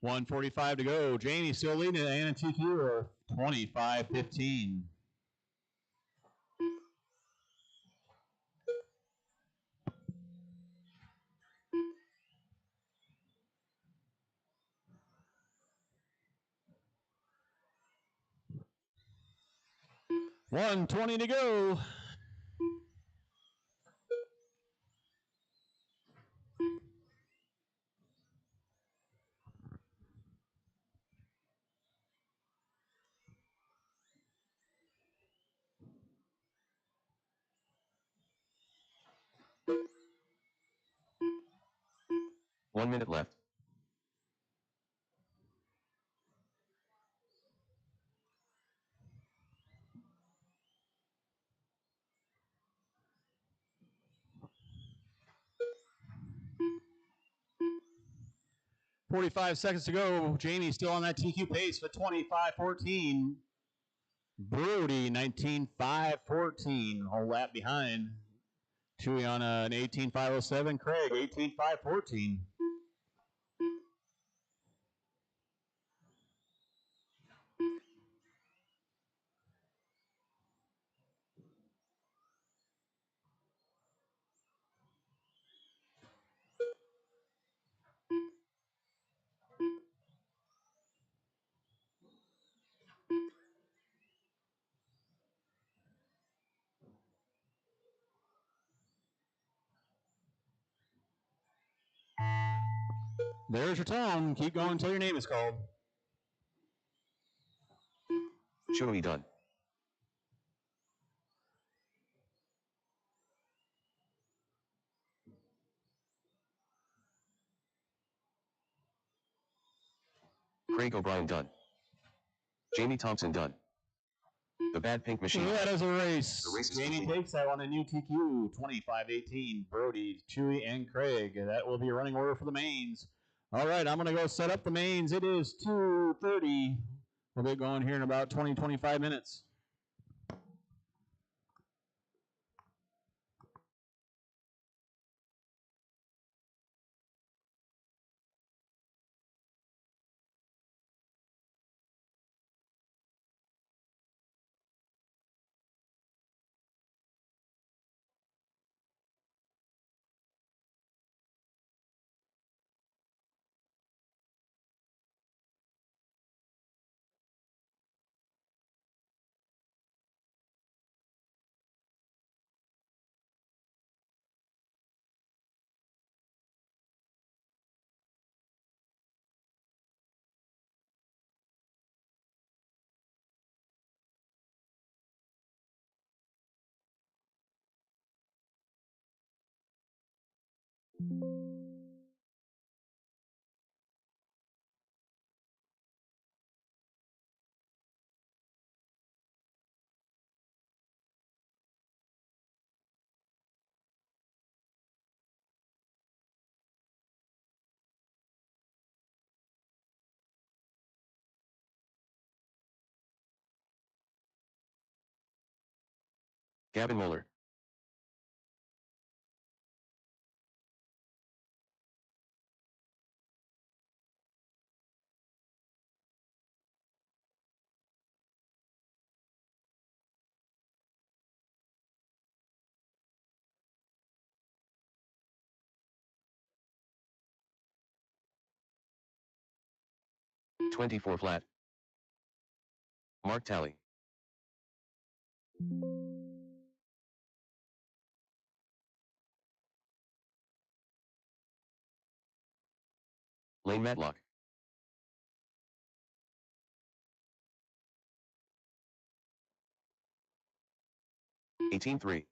.145 to go. Jamie still leading at Anna TQ or 25.15. .120 to go.
One minute left.
.45 seconds to go. Jamie still on that TQ pace for 25.14. Brody 19.514. Whole lap behind. Chewy on an 18.507. Craig 18.514. There's your tone. Keep going until your name is called.
Chewy done. Craig O'Brien done. Jamie Thompson done. The Bad Pink Machine.
That is a race.
The race is
Jamie
complete.
takes that one, a new TQ, 25.18. Brody, Chewy, and Craig. That will be a running order for the mains. All right, I'm going to go set up the mains. It is 2:30. We'll be going here in about 20, 25 minutes.
Gavin Moeller. "24 flat." Mark Tally. Lane Matlock. 18-3.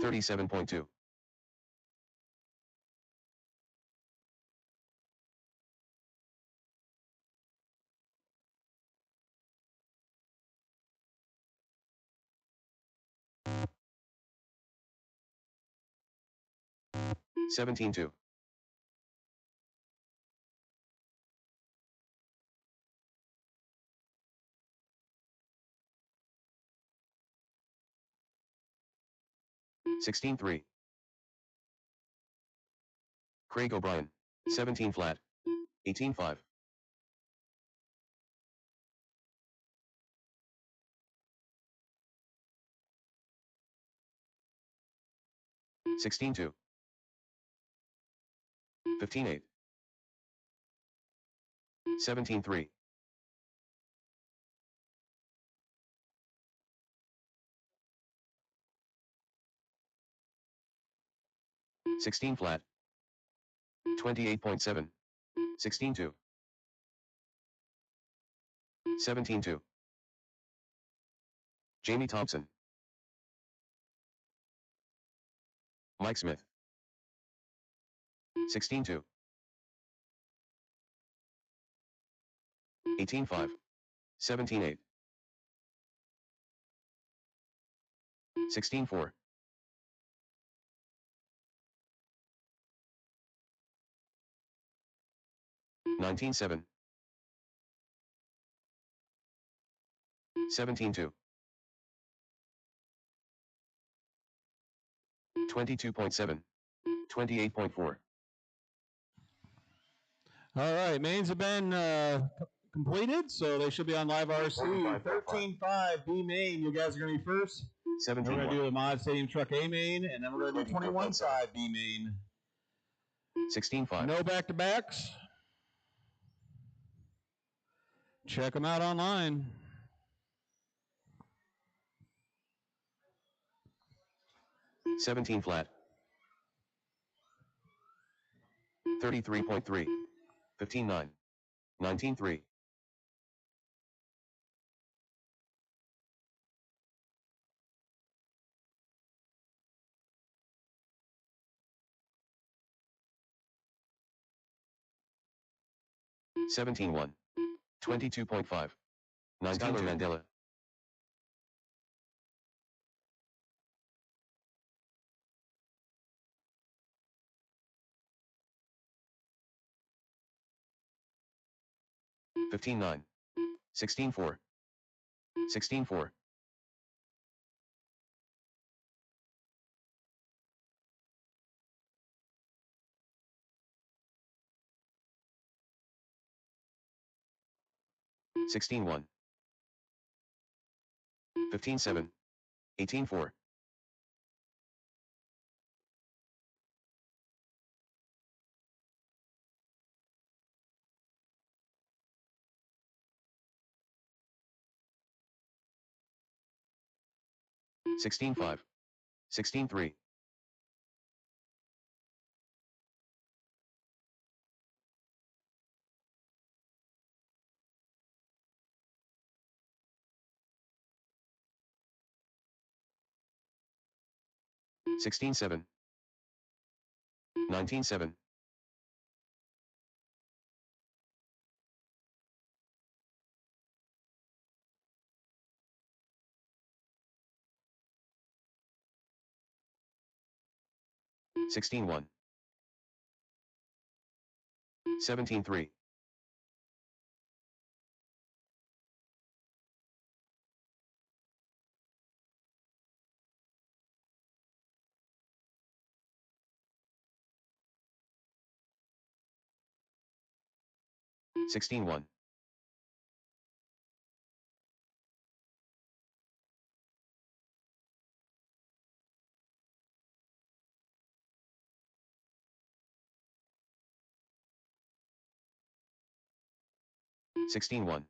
$37.2. $17.2. $16.3. Craig O'Brien. 17 flat. 18-5. $16.2. 15-8. 17-3. 16 flat. 28.7. 16-2. 17-2. Jamie Thompson. Mike Smith. 16-2. 18-5. 17-8. 16-4. 19-7. 17-2. 22.7. 28.4.
All right, mains have been completed, so they should be on live RC. 13-5 B main. You guys are going to be first. Then we're going to do the Mod Stadium Truck A main, and then we're going to do 21-5 B main.
16-5.
No back-to-backs. Check them out online.
$17 flat. 33.3. 15-9. 19-3. $17-1. 22.5. 9 Tyler Mandela. $15-9. 16-4. 16-4. $16-1. 15-7. 18-4. $16-5. 16-3. 16-7. 19-7. 16-1. 17-3. 16-1. Sixteen one.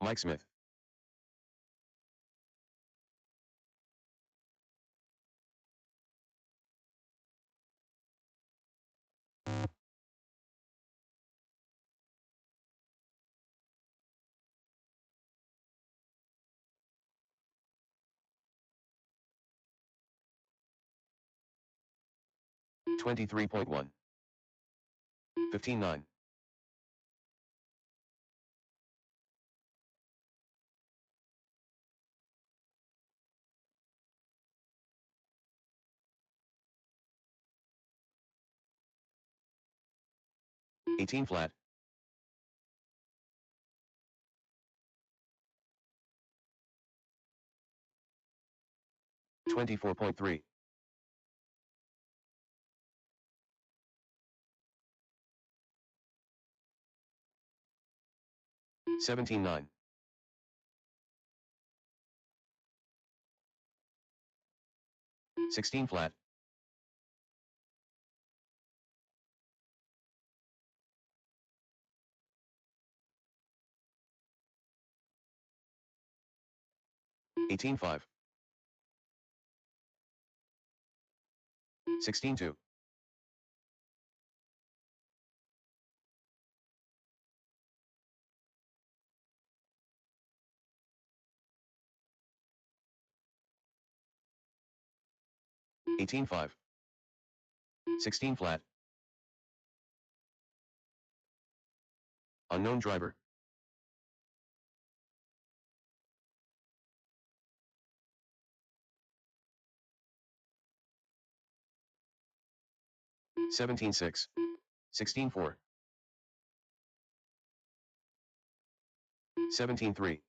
'Mike Smith. 23.1. 15-9. 18 flat. 24.3. 17-9. 16 flat. 18-5. 16-2. 18-5. 16 flat. Unknown driver. 17-6. 16-4. 17-3.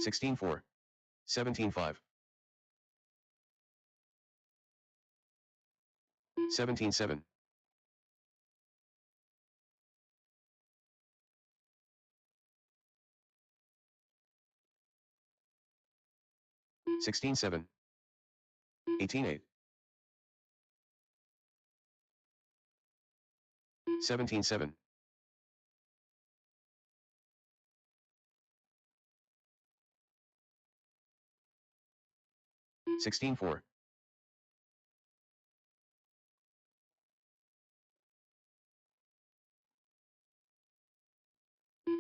16-4. 17-5. 17-7. 16-7. 18-8. 17-7. 16-4.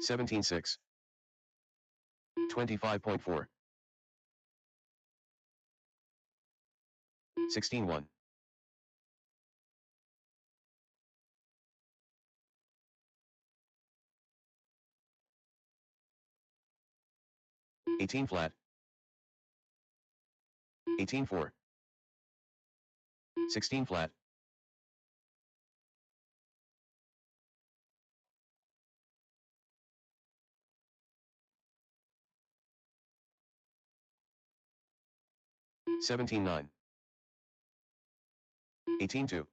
17-6. 25.4. 16-1. 18 flat. 18-4. 16 flat. 17-9. 18-2.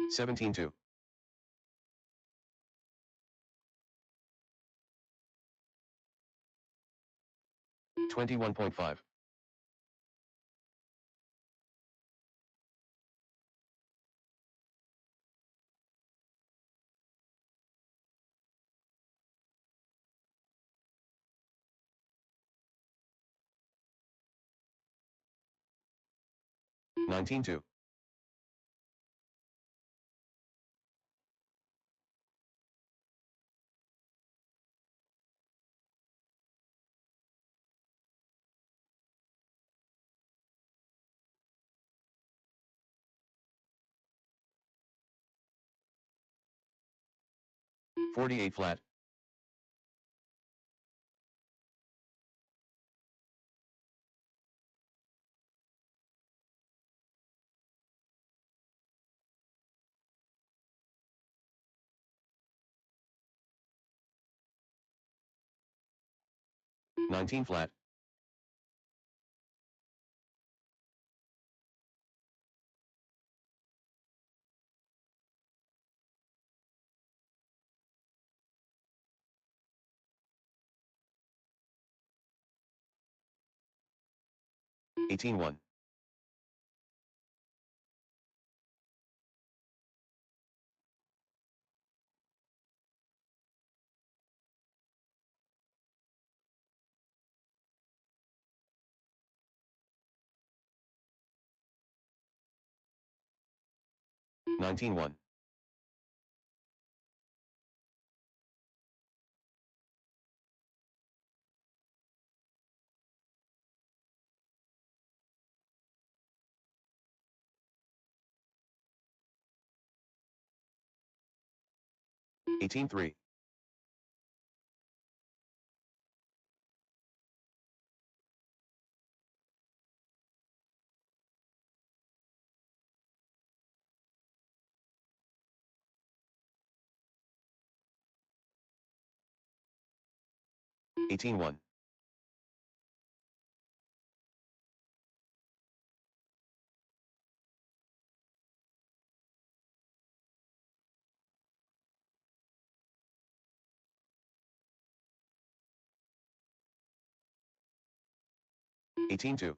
17-2. 17-2. 21.5. 19.2. 48 flat. 19 flat. 18.1. 19.1. 18.3. 18.1. 18.2.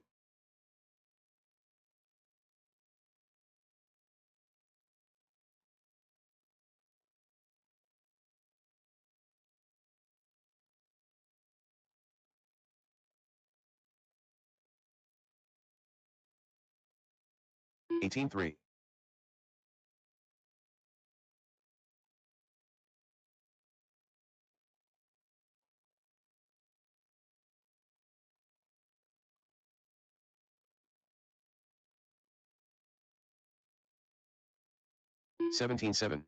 Eighteen three. Seventeen seven.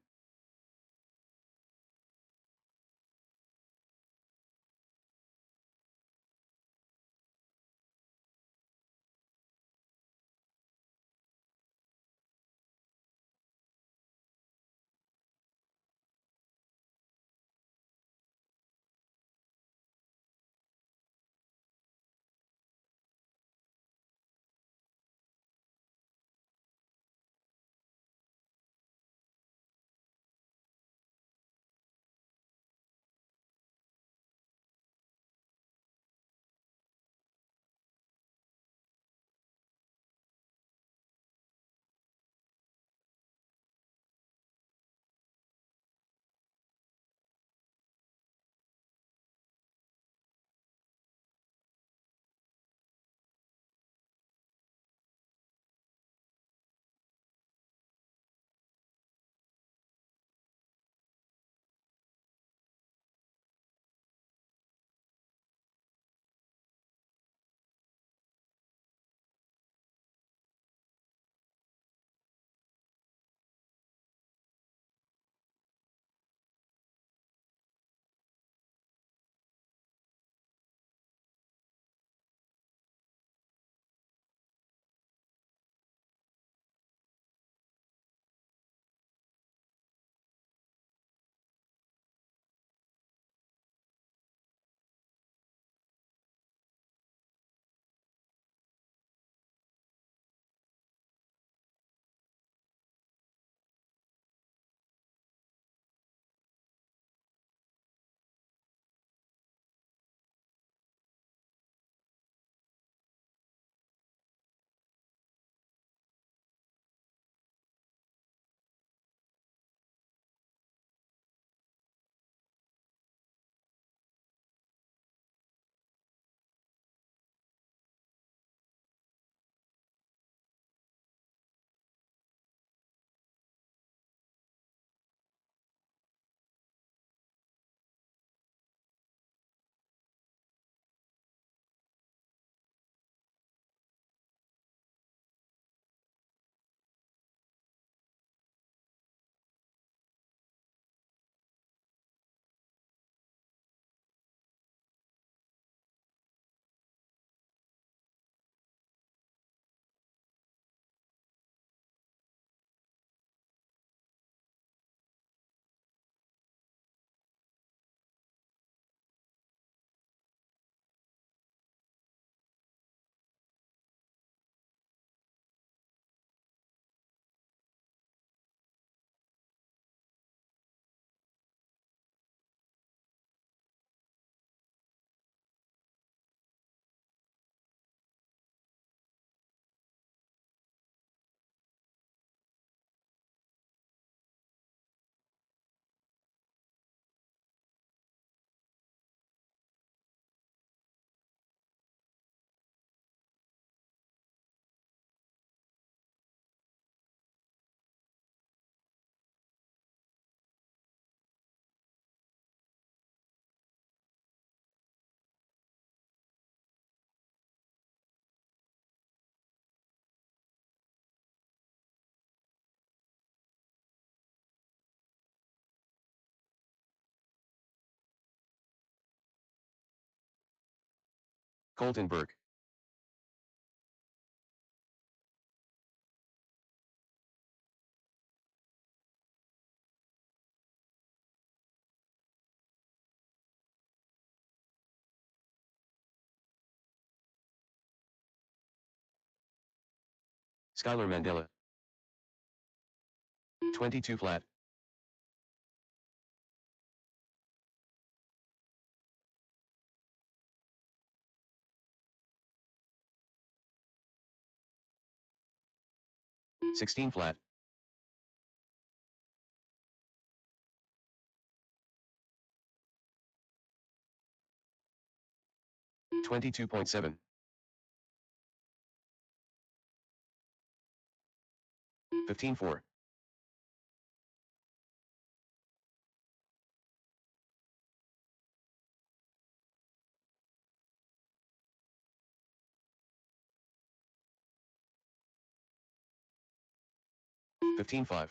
Colton Burke. Skylar Mandela. 22 flat. $16 flat. $22.7. $15.4. $15.5.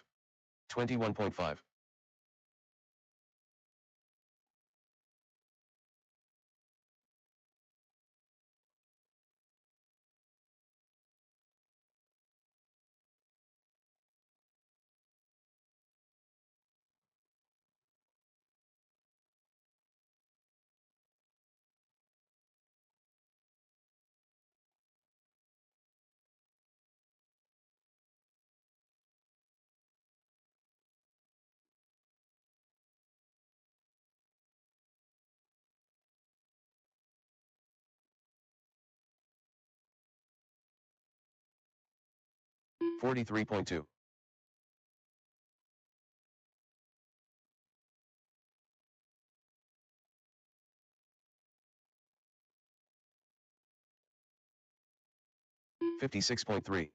$21.5. $43.2. $56.3.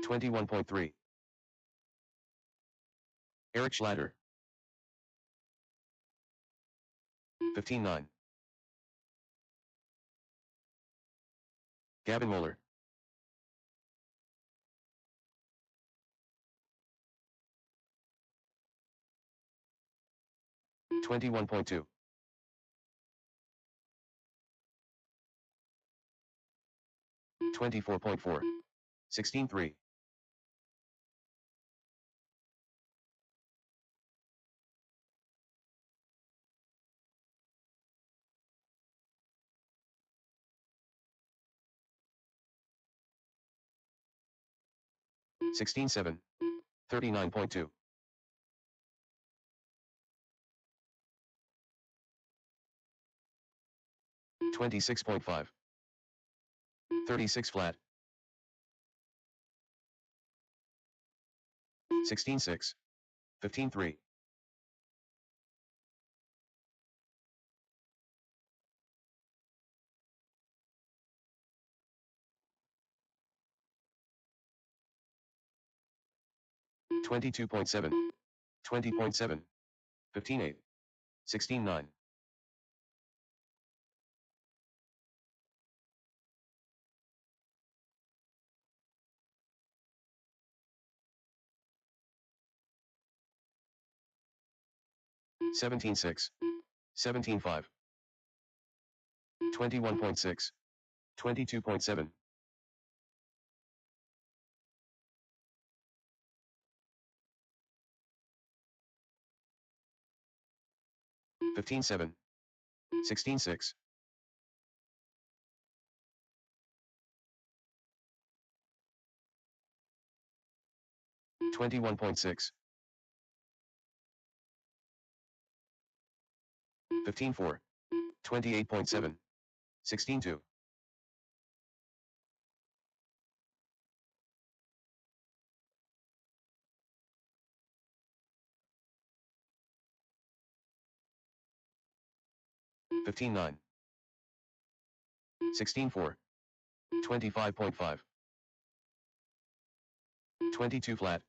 $21.3. Eric Schlatter. 15.9. Gavin Moeller. 21.2. $24.4. 16.3. $16.7. 39.2. $26.5. 36 flat. 16.6. 15.3. $22.7. 20.7. 15.8. 16.9. $17.6. 17.5. 21.6. 22.7. $15.7. 16.6. $21.6. 15.4. 28.7. 16.2. $15.9. 16.4. 25.5. 22 flat.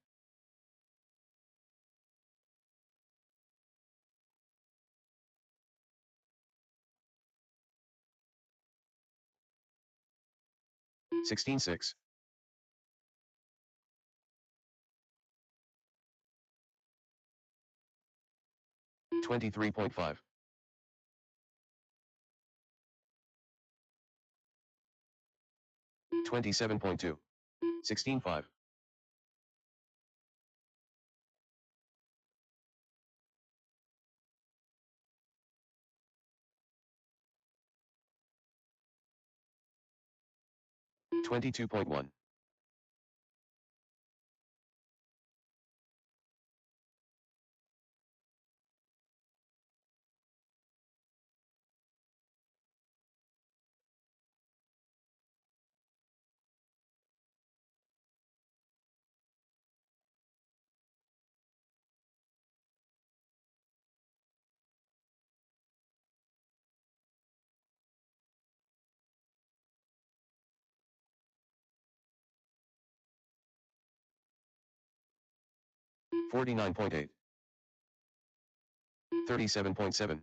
$16.6. 23.5. 27.2. 16.5. 22.1. 49.8. 37.7.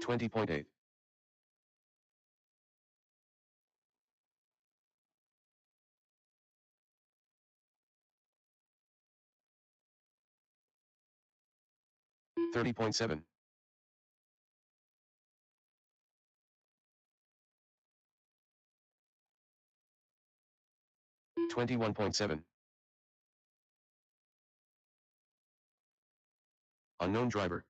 20.8. 30.7. 21.7. Unknown driver.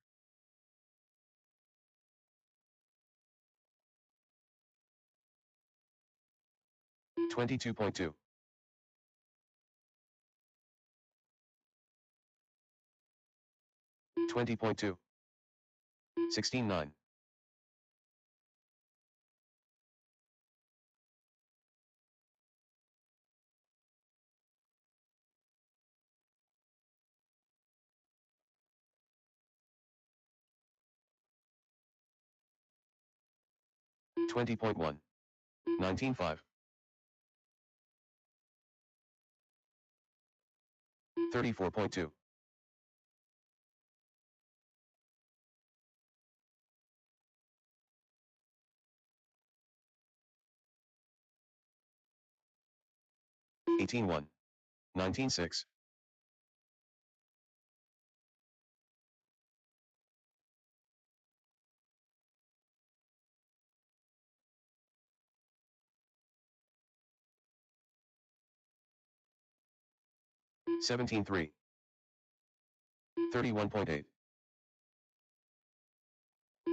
22.2. 20.2. 16.9. 20.1. 19.5. 34.2. 18.1. 19.6. 17.3. 31.8.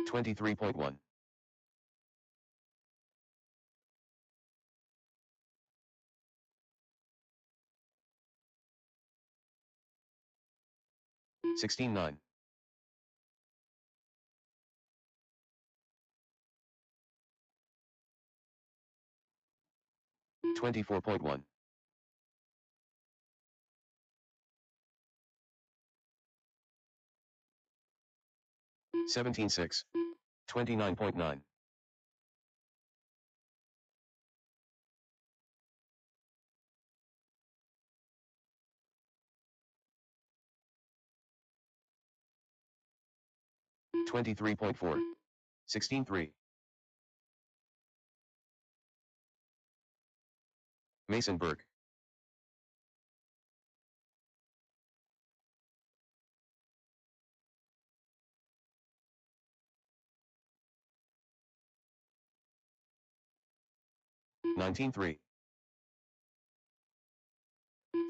23.1. 16.9. 24.1. 17.6. 29.9. 23.4. 16.3. Mason Burke. 19.3.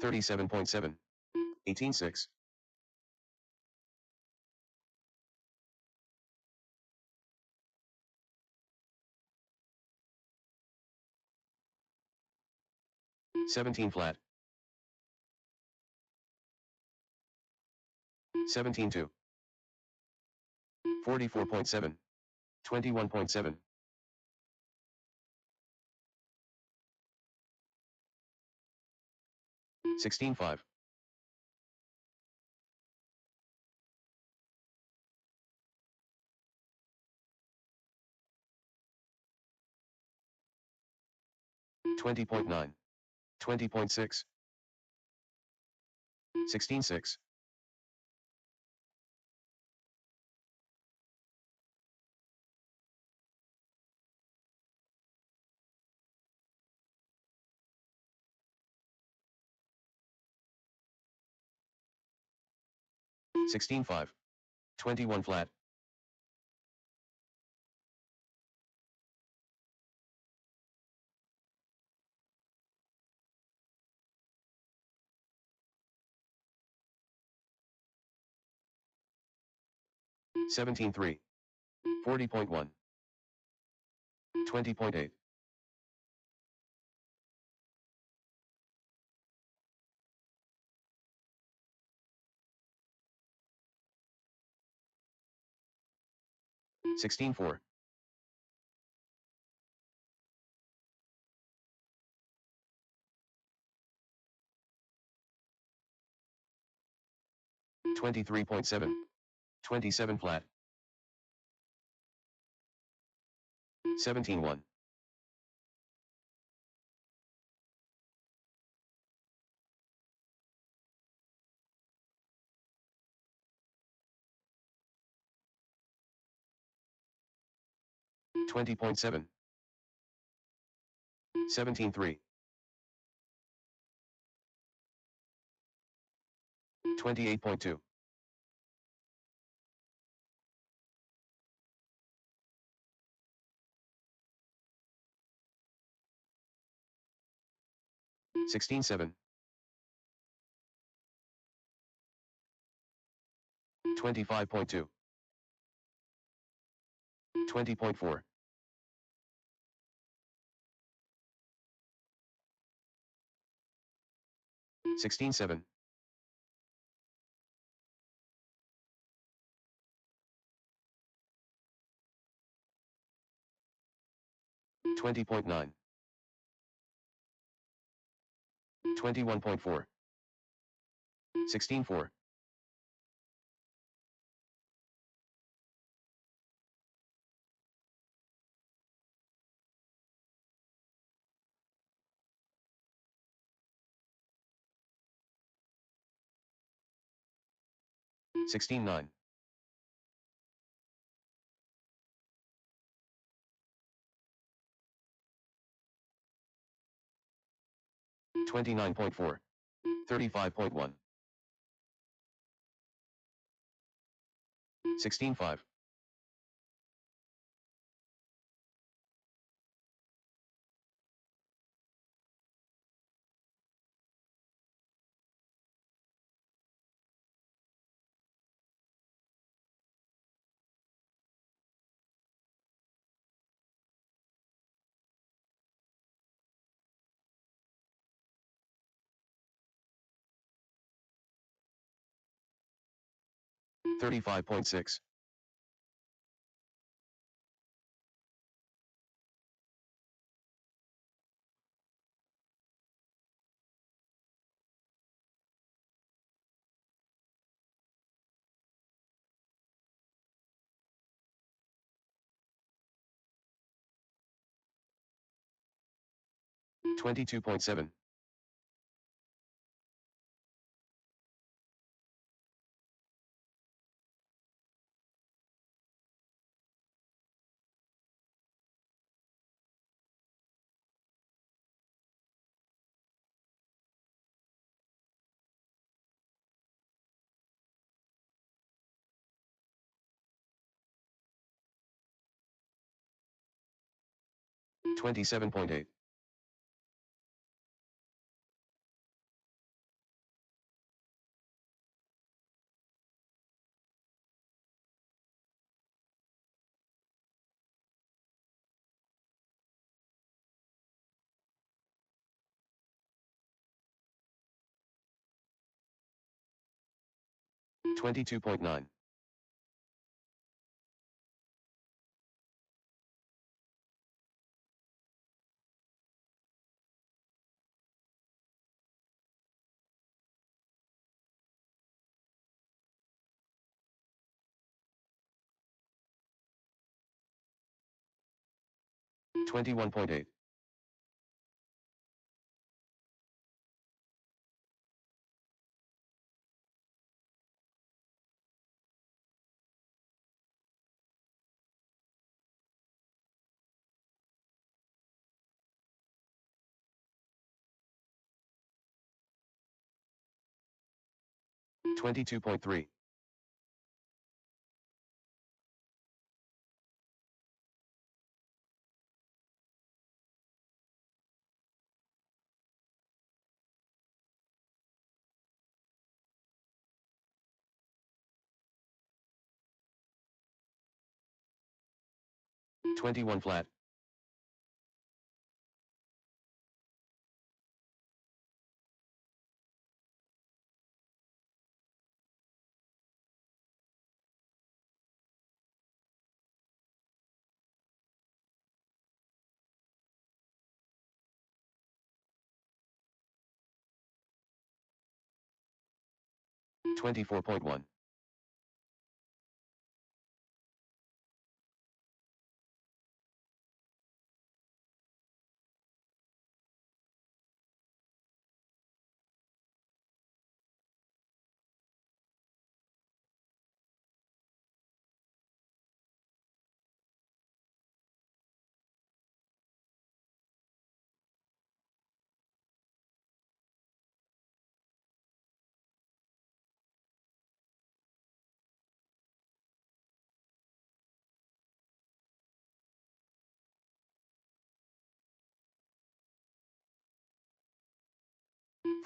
37.7. 18.6. 17 flat. 17.2. 44.7. 21.7. 16.5. 20.9. 20.6. 16.6. 16-5. 21 flat. 17-3. 40.1. 20.8. 16-4. 23.7. 27 flat. 17-1. 20.7. 17-3. 28.2. 16-7. 25.2. 20.4. 16-7. 20.9. 21.4. 16-4. 16-9. 29.4. 35.1. 16-5. 35.6. 22.7. 27.8. 22.9. 21.8. 22.3. 21 flat. $24.1.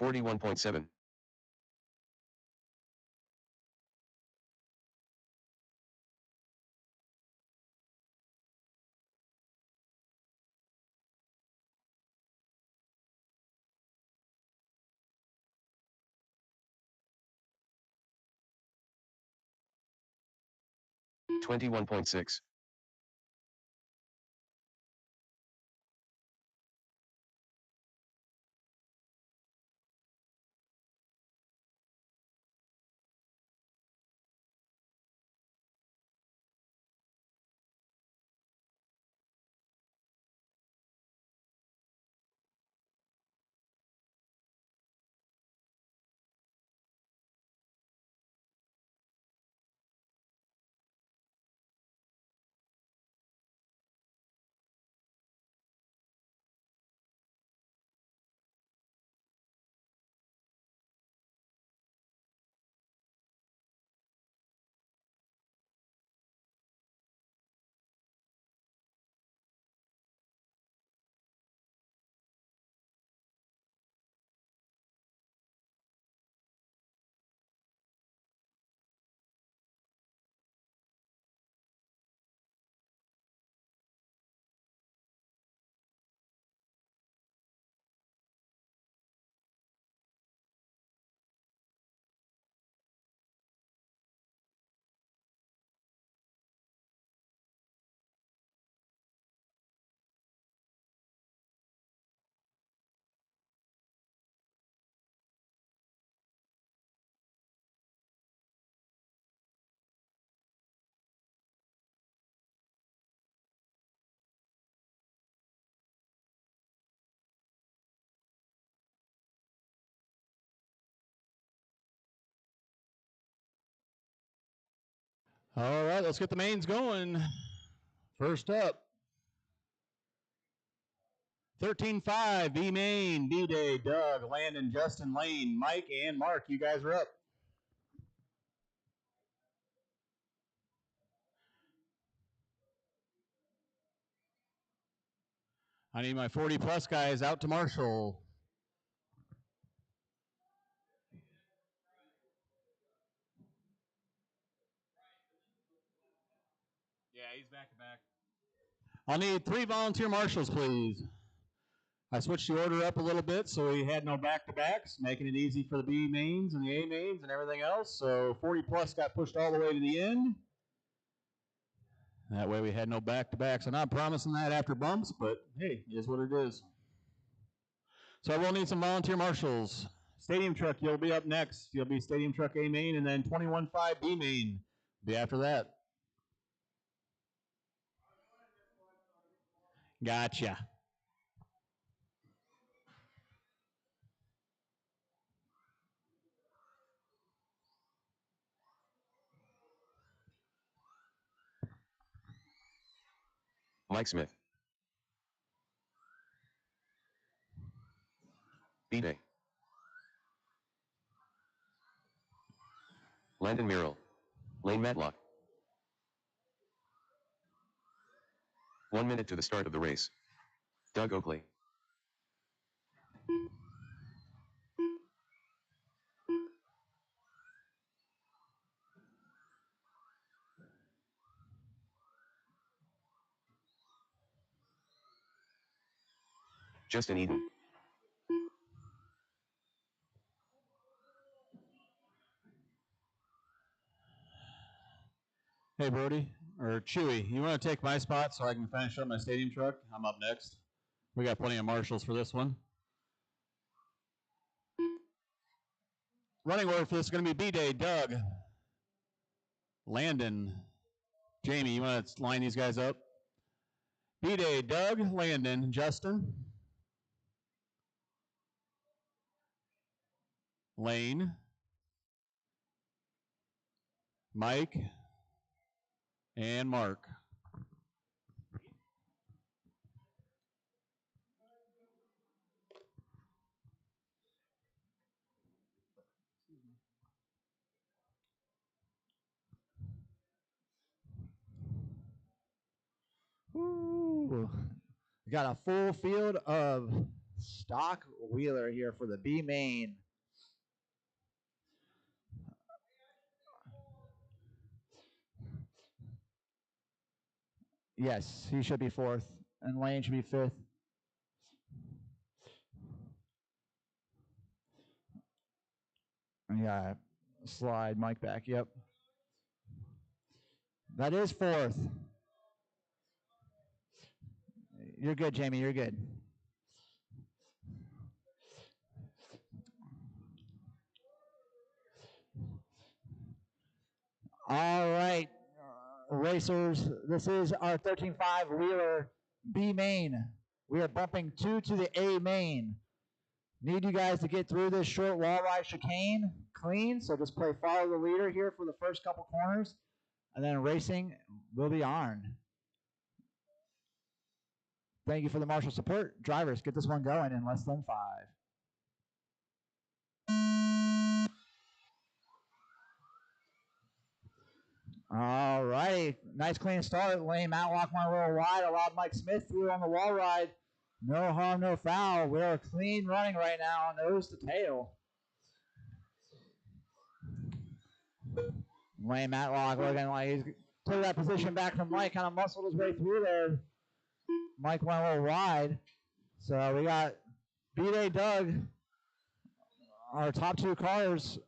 $41.7. $21.6.
All right, let's get the mains going. First up, 13-5, B main, B-Day, Doug, Landon, Justin, Lane, Mike, and Mark. You guys are up. I need my 40-plus guys out to Marshall. Yeah, he's back to back. I'll need 3 volunteer marshals, please. I switched the order up a little bit so we had no back-to-backs, making it easy for the B mains and the A mains and everything else. So 40-plus got pushed all the way to the end. That way we had no back-to-backs. I'm not promising that after bumps, but hey, it is what it is. So I will need some volunteer marshals. Stadium truck, you'll be up next. You'll be stadium truck A main, and then 21-5 B main will be after that. Gotcha.
Mike Smith. B-Day. Landon Merrill. Lane Matlock. 1 minute to the start of the race. Doug Oakley. Justin Eden.
Hey, Brody, or Chewy, you want to take my spot so I can finish up my stadium truck? I'm up next. We got plenty of marshals for this one. Running order for this is going to be B-Day, Doug, Landon, Jamie, you want to line these guys up? B-Day, Doug, Landon, Justin, Lane, Mike, and Mark.
Ooh. We got a full field of stock Wheeler here for the B main. Yes, he should be fourth, and Lane should be fifth. Yeah, slide Mike back. Yep. That is fourth. You're good, Jamie. You're good. All right, racers. This is our 13.5 Wheeler B main. We are bumping 2 to the A main. Need you guys to get through this short wall ride chicane clean. So just play follow the leader here for the first couple corners, and then racing will be on. Thank you for the marshal support. Drivers, get this one going in less than 5. All righty. Nice clean start. Lane Matlock went a little wide. Allowed Mike Smith through on the wall ride. No harm, no foul. We're clean running right now, nose to tail. Lane Matlock looking like he's took that position back from Mike, kind of muscled his way through there. Mike went a little wide. So we got B-Day Doug, our top 2 cars,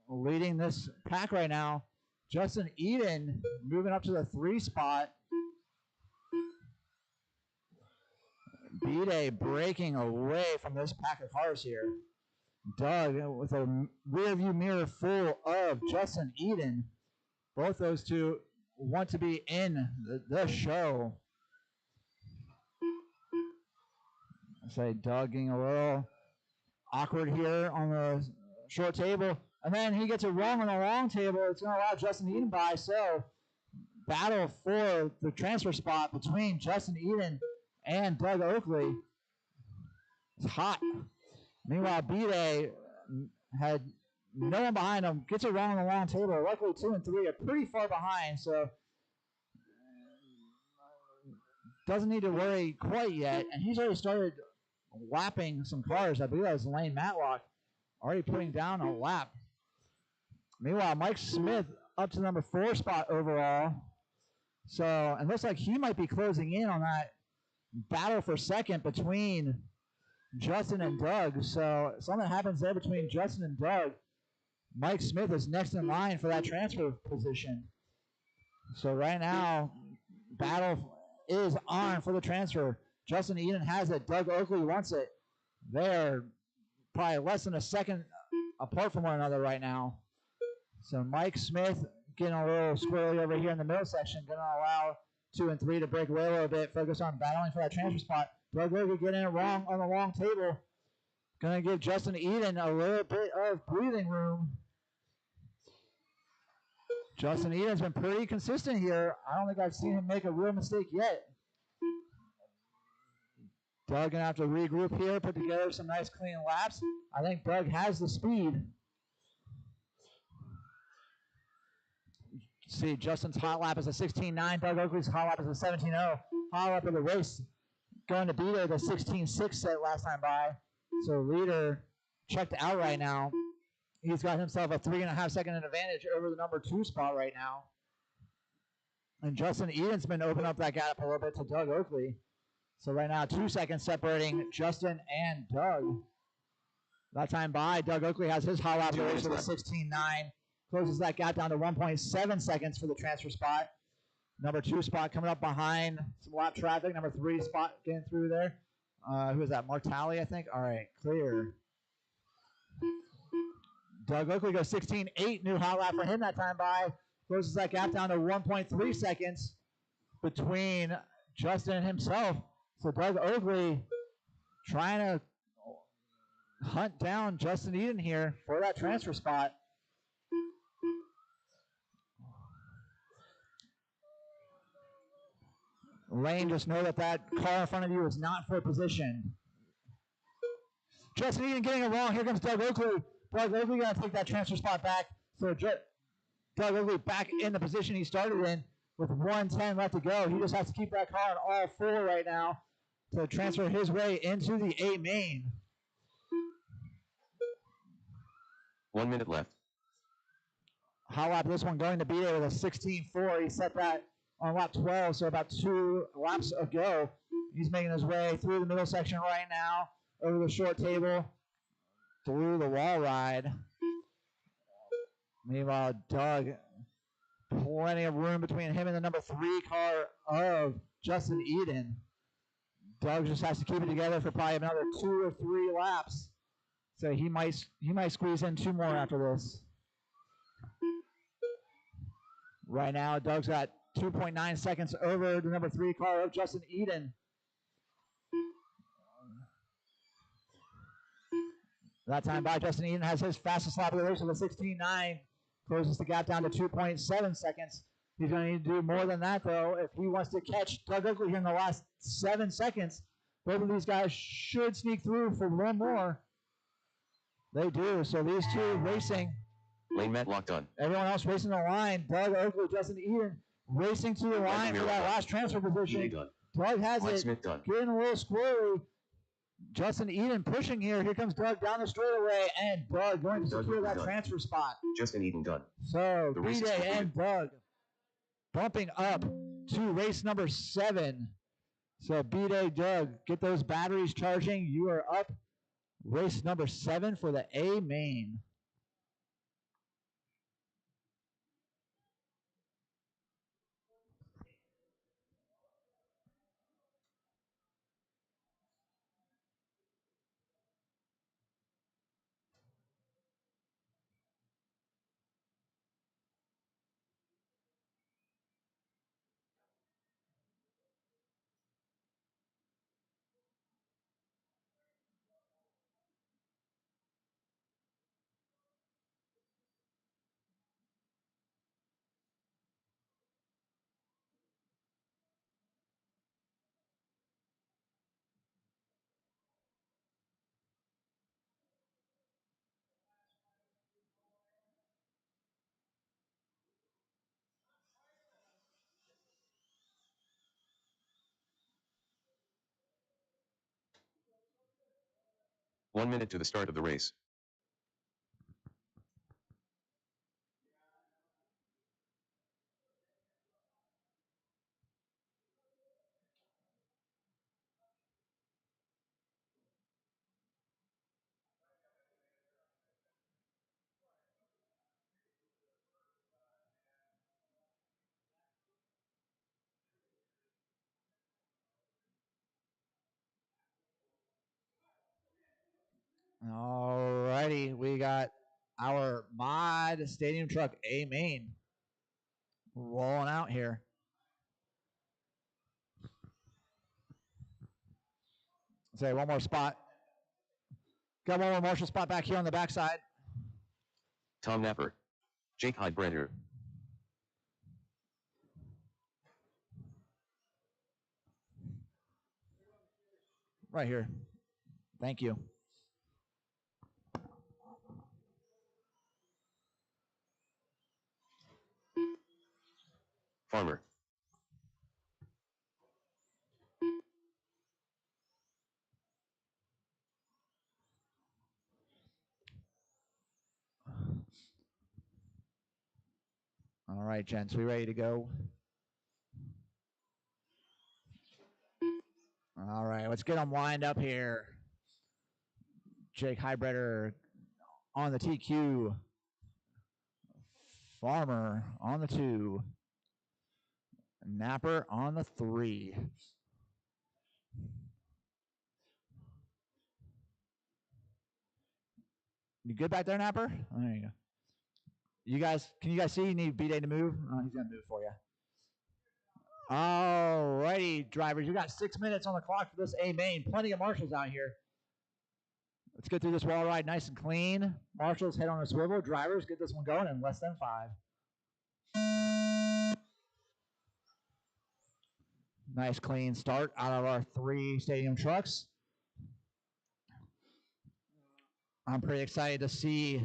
leading this pack right now. Justin Eden moving up to the 3 spot. B-Day breaking away from this pack of cars here. Doug with a rear view mirror full of Justin Eden. Both those two want to be in the show. I say Doug getting a little awkward here on the short table. And then he gets it wrong on the long table. It's going to allow Justin Eden by. So battle for the transfer spot between Justin Eden and Doug Oakley. It's hot. Meanwhile, B-Day had no one behind him. Gets it wrong on the long table. Luckily, 2 and 3 are pretty far behind, so doesn't need to worry quite yet. And he's already started lapping some cars. I believe that was Lane Matlock already putting down a lap. Meanwhile, Mike Smith up to number 4 spot overall. So, and looks like he might be closing in on that battle for second between Justin and Doug. So something happens there between Justin and Doug. Mike Smith is next in line for that transfer position. So right now, battle is on for the transfer. Justin Eden has it. Doug Oakley wants it. They're probably less than a second apart from one another right now. So Mike Smith getting a little squirrely over here in the middle section. Going to allow 2 and 3 to break away a little bit. Focus on battling for that transfer spot. Doug Oakley getting it wrong on the long table. Going to give Justin Eden a little bit of breathing room. Justin Eden's been pretty consistent here. I don't think I've seen him make a real mistake yet. Doug going to have to regroup here, put together some nice clean laps. I think Doug has the speed. See, Justin's hot lap is a 16.9. Doug Oakley's hot lap is a 17.0. Hot lap of the race going to be there. The 16.6 set last time by. So leader checked out right now. He's got himself a 3.5 second advantage over the number 2 spot right now. And Justin Eden's been opening up that gap a little bit to Doug Oakley. So right now, 2 seconds separating Justin and Doug. That time by, Doug Oakley has his hot lap
2 minutes
with a
left.
16.9. Closes that gap down to 1.7 seconds for the transfer spot. Number 2 spot coming up behind some lap traffic. Number 3 spot getting through there. Who is that? Mark Talley, I think. All right, clear. Doug Oakley goes 16.8. New hot lap for him that time by. Closes that gap down to 1.3 seconds between Justin and himself. So Doug Oakley trying to hunt down Justin Eden here for that transfer spot. Lane, just know that that car in front of you is not for position. Justin Eden getting it wrong. Here comes Doug Oakley. Doug Oakley got to take that transfer spot back. So Doug Oakley back in the position he started in with 1:10 left to go. He just has to keep that car on all four right now to transfer his way into the A main.
1 minute left.
Hot lap this one going to be there with a 16.4. He set that on lap 12, so about 2 laps ago. He's making his way through the middle section right now, over the short table, through the wall ride. Meanwhile, Doug, plenty of room between him and the number 3 car of Justin Eden. Doug just has to keep it together for probably another 2 or 3 laps. So he might squeeze in 2 more after this. Right now, Doug's got 2.9 seconds over the number 3 car of Justin Eden. That time by, Justin Eden has his fastest lap of the race with a 16.9. Closes the gap down to 2.7 seconds. He's going to need to do more than that, though, if he wants to catch Doug Oakley here in the last 7 seconds. Both of these guys should sneak through for one more. They do. So these two racing.
Lane Matlock done.
Everyone else racing the line. Doug Oakley, Justin Eden racing to the line for that last transfer position.
Done.
Doug has
Mike
it.
Smith done.
Getting a little squirrely. Justin Eden pushing here. Here comes Doug down the straightaway, and Doug going to secure that transfer spot.
Justin Eden done.
So
The race is
B-Day
completed.
and Doug bumping up to race number 7. So B-Day, Doug, get those batteries charging. You are up race number 7 for the A main.
One minute to the start of the race.
Alrighty, we got our mod stadium truck A main rolling out here. Say one more spot. Got one more marshal spot back here on the backside.
Tom Napper. Jake Heidbrenner.
Right here. Thank you.
Farmer.
All right, gents, we ready to go? All right, let's get them lined up here. Jake Highbreder on the TQ. Farmer on the 2. Napper on the 3. You good back there, Napper? Oh, there you go. Can you guys see? You need B-Day to move? Oh, he's going to move for you. All righty, drivers. You got 6 minutes on the clock for this A main. Plenty of marshals out here. Let's get through this wall ride nice and clean. Marshals, head on a swivel. Drivers, get this one going in less than 5. Nice clean start out of our 3 stadium trucks. I'm pretty excited to see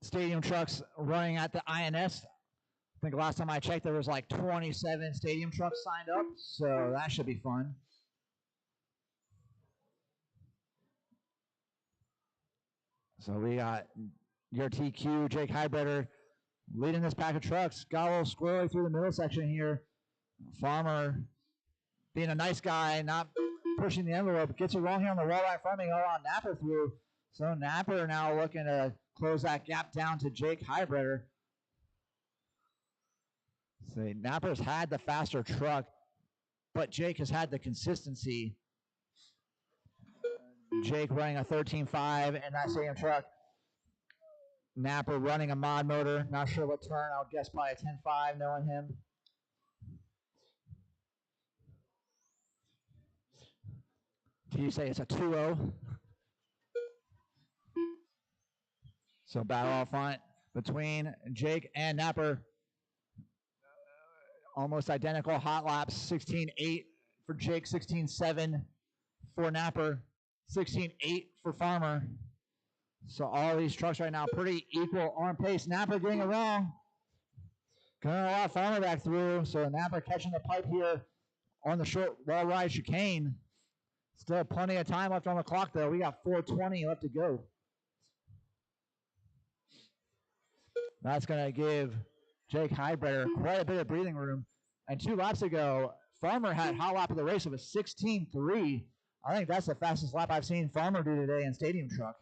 stadium trucks running at the INS. I think last time I checked, there was like 27 stadium trucks signed up, so that should be fun. So we got your TQ, Jake Highbreder, leading this pack of trucks. Got a little squirrely through the middle section here. Farmer being a nice guy, not pushing the envelope. Gets it wrong here on the wall right front of me, all on Napper through. So Napper now looking to close that gap down to Jake Highbreder. See, Napper's had the faster truck, but Jake has had the consistency. Jake running a 13.5 in that same truck. Napper running a mod motor. Not sure what turn. I would guess probably a 10.5 knowing him. Do you say it's a 2.0? So battle up front between Jake and Napper. Almost identical hot laps. 16.8 for Jake, 16.7 for Napper, 16.8 for Farmer. So all these trucks right now pretty equal on pace. Napper getting it wrong. Gonna allow Farmer back through. So Napper catching the pipe here on the short wall ride chicane. Still plenty of time left on the clock though. We got 4:20 left to go. That's gonna give Jake Highbreder quite a bit of breathing room. And 2 laps ago, Farmer had hot lap of the race of a 16.3. I think that's the fastest lap I've seen Farmer do today in stadium truck.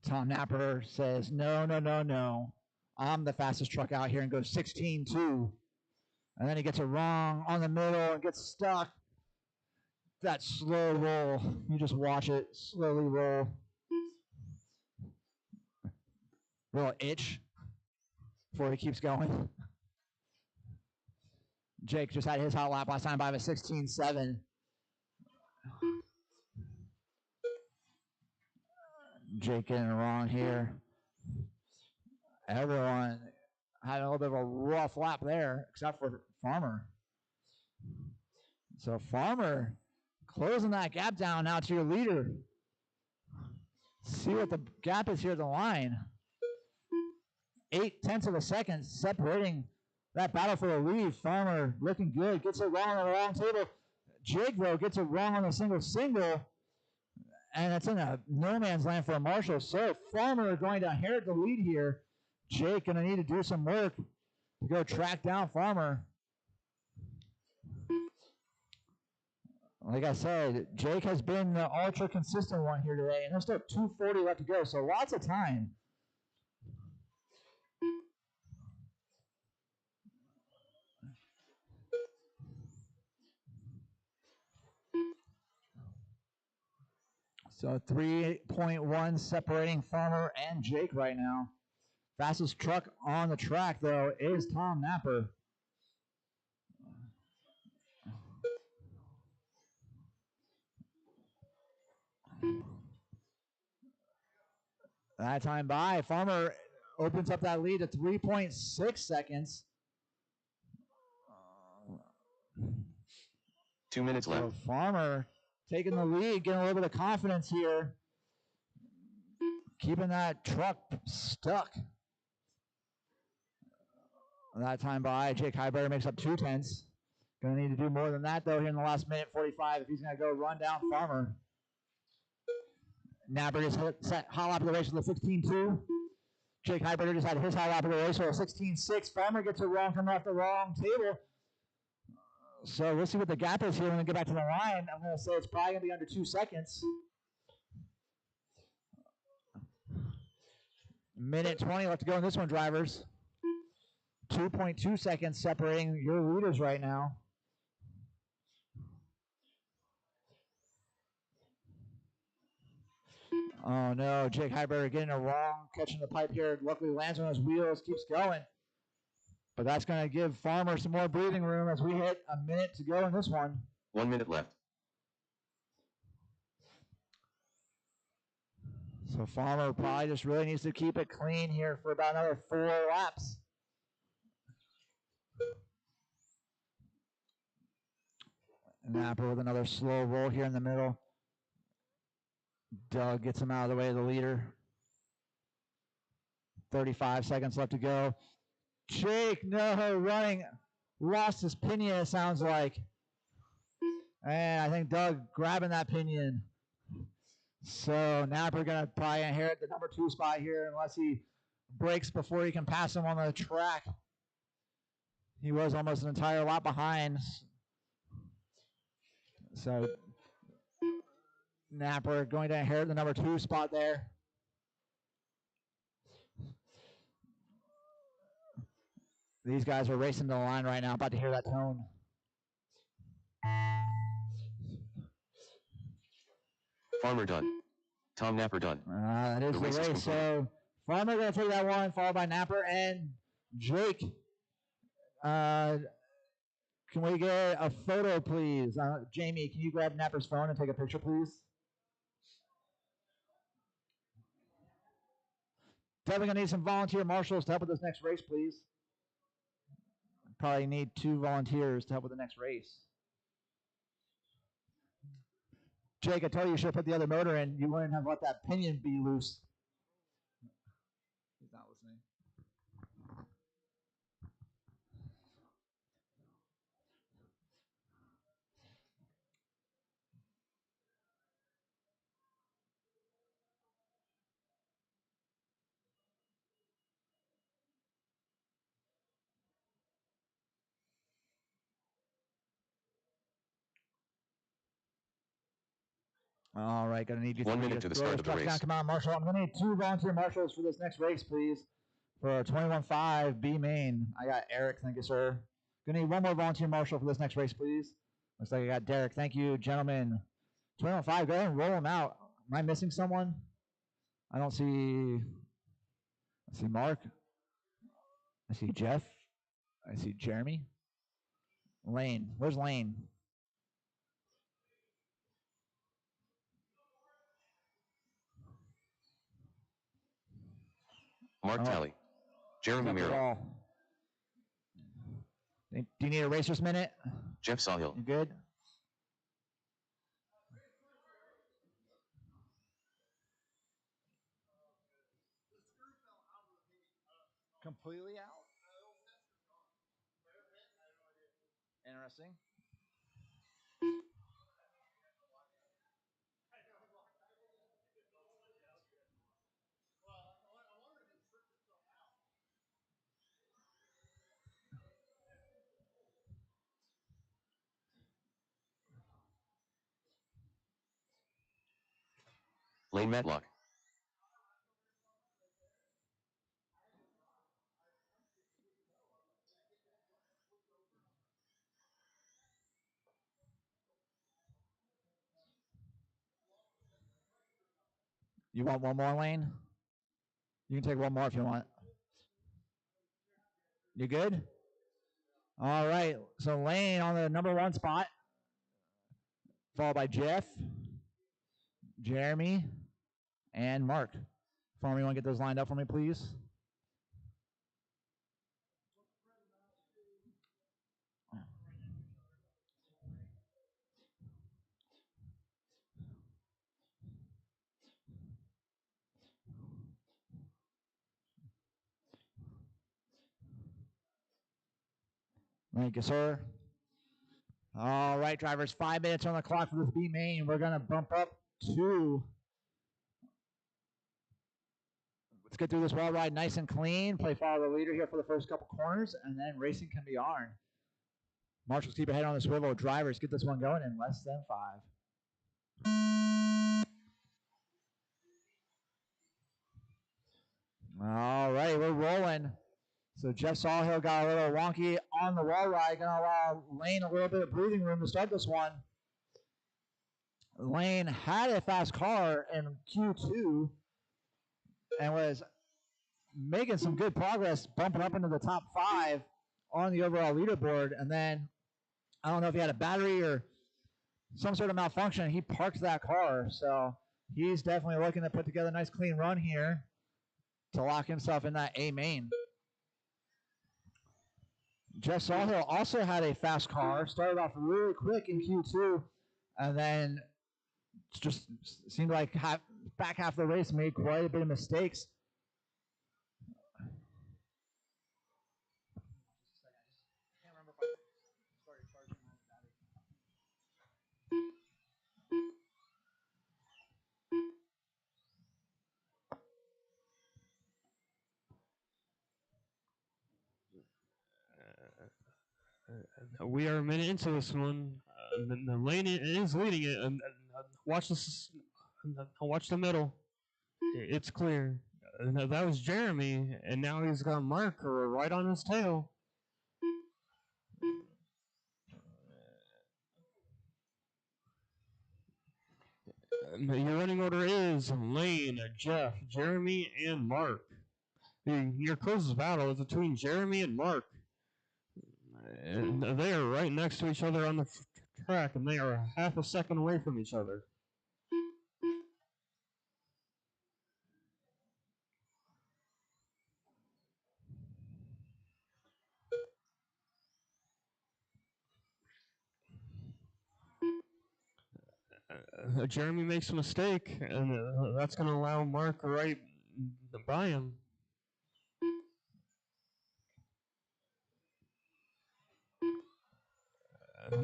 Tom Napper says, no. I'm the fastest truck out here, and goes 16.2. And then he gets it wrong on the middle and gets stuck. That slow roll. You just watch it slowly roll. Little itch before he keeps going. Jake just had his hot lap last time by a 16.7. Jake getting it wrong here. Everyone had a little bit of a rough lap there, except for Farmer. So Farmer closing that gap down now to your leader. See what the gap is here at the line. 0.8 of a second separating that battle for the lead. Farmer looking good. Gets it wrong on the wrong table. Jake, though, gets it wrong on the single. And it's in a no man's land for a Marshall. So Farmer going to inherit the lead here. Jake going to need to do some work to go track down Farmer. Like I said, Jake has been the ultra consistent one here today, and there's still 2:40 left to go, so lots of time. So 3.1 separating Farmer and Jake right now. Fastest truck on the track, though, is Tom Napper. That time by, Farmer opens up that lead to 3.6 seconds.
2 minutes left.
So Farmer taking the lead, getting a little bit of confidence here. Keeping that truck stuck. That time by, Jake Highbreder makes up 0.2. Going to need to do more than that, though, here in the last minute 45 if he's going to go run down Farmer. Napper just set hot lap of the race with a 16.2. Jake Heiberger just had his hot lap of the race with a 16.6. Farmer gets it wrong, coming off the wrong table. So we'll see what the gap is here when we get back to the line. I'm going to say it's probably going to be under 2 seconds. Minute 20 left to go in this one, drivers. 2.2 seconds separating your leaders right now. Oh no, Jake Heiberger getting it wrong, catching the pipe here. Luckily lands on his wheels, keeps going. But that's going to give Farmer some more breathing room as we hit a minute to go in this one.
1 minute left.
So Farmer probably just really needs to keep it clean here for about another 4 laps. Napper with another slow roll here in the middle. Doug gets him out of the way of the leader. 35 seconds left to go. Jake, no, running. Lost his pinion, it sounds like. And I think Doug grabbing that pinion. So Napper going to probably inherit the number 2 spot here unless he breaks before he can pass him on the track. He was almost an entire lap behind. So Napper going to inherit the number 2 spot there. These guys are racing to the line right now. About to hear that tone.
Farmer done. Tom Napper done.
That is the race. So Farmer going to take that one, followed by Napper and Jake. Can we get a photo, please? Jamie, can you grab Napper's phone and take a picture, please? Definitely going to need some volunteer marshals to help with this next race, please. Probably need 2 volunteers to help with the next race. Jake, I told you should have put the other motor in. You wouldn't have let that pinion be loose. He's not listening. All right, gonna need you
1 minute to the start of the race.
Come on, Marshall. I'm gonna need 2 volunteer marshals for this next race, please. For 21.5 B main. I got Eric, thank you, sir. Gonna need 1 more volunteer marshal for this next race, please. Looks like I got Derek. Thank you, gentlemen. 21.5, go ahead and roll them out. Am I missing someone? I don't see. I see Mark. I see Jeff. I see Jeremy. Lane. Where's Lane?
Mark Talley. Jeremy Merrill.
Do you need a racer's minute?
Jeff Sawhill.
You good? Completely out? Interesting.
Lane Matlock.
You want 1 more, Lane? You can take 1 more if you want. You good? All right. So Lane on the number 1 spot, followed by Jeff, Jeremy, and Mark. Farmer, you want to get those lined up for me, please? Thank you, sir. All right, drivers, 5 minutes on the clock for this B main. We're going to bump up to get through this wall ride nice and clean, play follow the leader here for the first couple corners, and then racing can be on. Marshals keep ahead on the swivel. Drivers get this one going in less than 5. All right, we're rolling. So Jeff Sawhill got a little wonky on the wall ride. Going to allow Lane a little bit of breathing room to start this one. Lane had a fast car in Q2 and was making some good progress, bumping up into the top 5 on the overall leaderboard. And then I don't know if he had a battery or some sort of malfunction. He parked that car. So he's definitely looking to put together a nice clean run here to lock himself in that A main. Jeff Sawhill also had a fast car, started off really quick in Q2, and then just seemed like back half of the race made quite a bit of mistakes.
We are a minute into this one. The Lane is leading it. Watch this. Watch the middle. It's clear. That was Jeremy, and now he's got Mark right on his tail. Your running order is Lane, Jeff, Jeremy, and Mark. Your closest battle is between Jeremy and Mark. And they are right next to each other on the track, and they are half a second away from each other. Jeremy makes a mistake, and that's going to allow Mark right by him.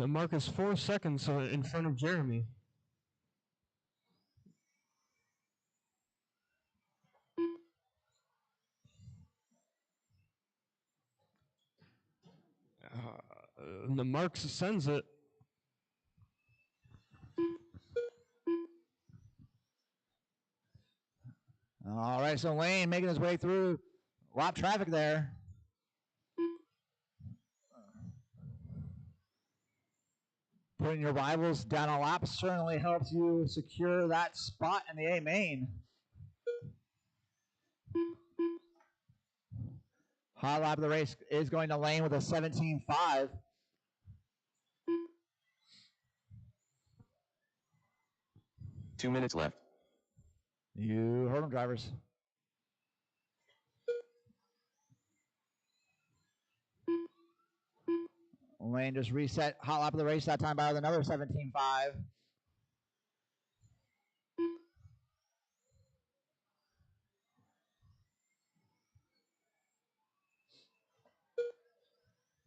Mark is 4 seconds in front of Jeremy. The Mark sends it.
All right, so Lane making his way through lap traffic there. Putting your rivals down a lap certainly helps you secure that spot in the A main. Hot lap of the race is going to Lane with a 17.5.
Two minutes left.
You heard them, drivers. Lane just reset hot lap of the race that time by another 17.5.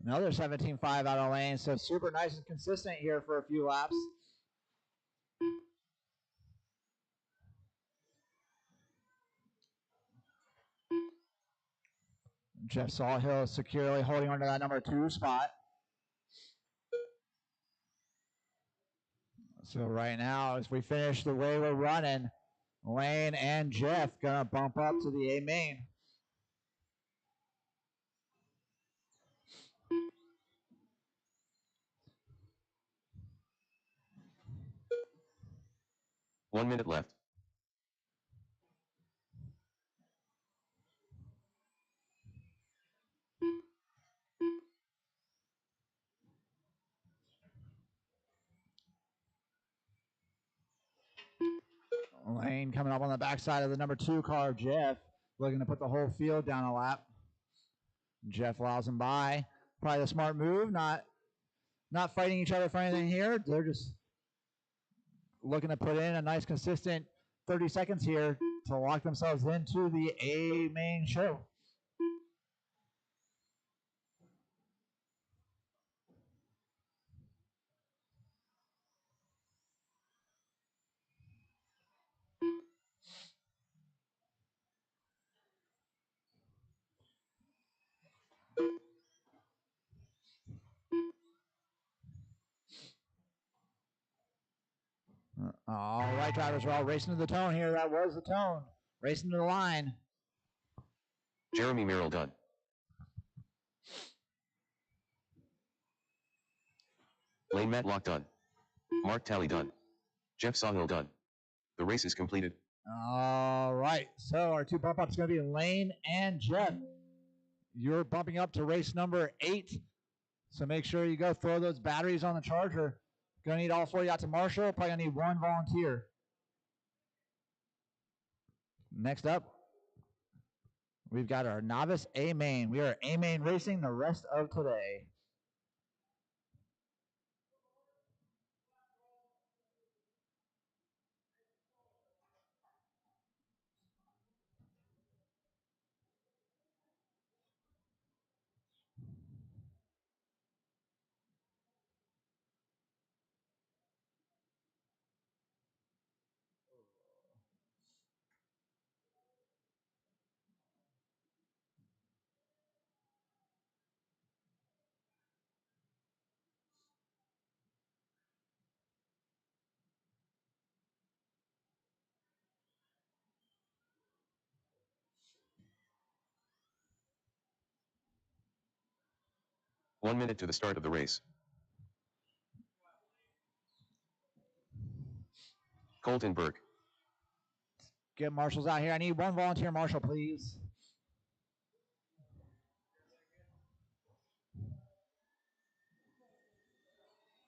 Another 17.5 out of Lane, so super nice and consistent here for a few laps. Jeff Sawhill securely holding on to that number 2 spot. So right now, as we finish the way we're running, Lane and Jeff gonna bump up to the A main.
One minute left.
Lane coming up on the backside of the number 2 car, Jeff, looking to put the whole field down a lap. Jeff allows him by. Probably a smart move, not fighting each other for anything here. They're just looking to put in a nice consistent 30 seconds here to lock themselves into the A main show. All right, drivers, we're all racing to the tone here. That was the tone. Racing to the line.
Jeremy Merrill done. Lane Matlock done. Mark Talley done. Jeff Sawhill done. The race is completed.
All right, so our two bump ups going to be Lane and Jeff. You're bumping up to race number 8, so make sure you go throw those batteries on the charger. Going to need all 4 of you out to Marshall. Probably going to need 1 volunteer. Next up, we've got our novice A main. We are A main racing the rest of today.
One minute to the start of the race. Colton Burke.
Get marshals out here. I need 1 volunteer marshal, please.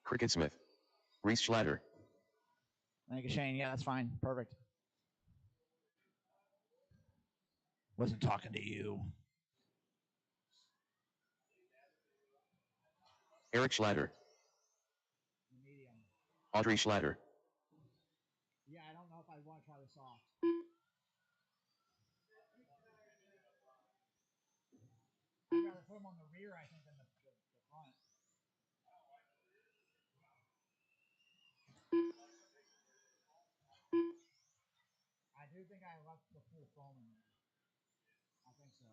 Cricket Smith. Reese Schlatter.
Thank you, Shane. Yeah, that's fine. Perfect. Wasn't talking to you.
Eric Schlatter.
Medium.
Audrey Schlatter.
Yeah, I don't know if I want to try the soft. I'd rather put them on the rear, I think, than the front. I do think I left the full foam in there. I think so.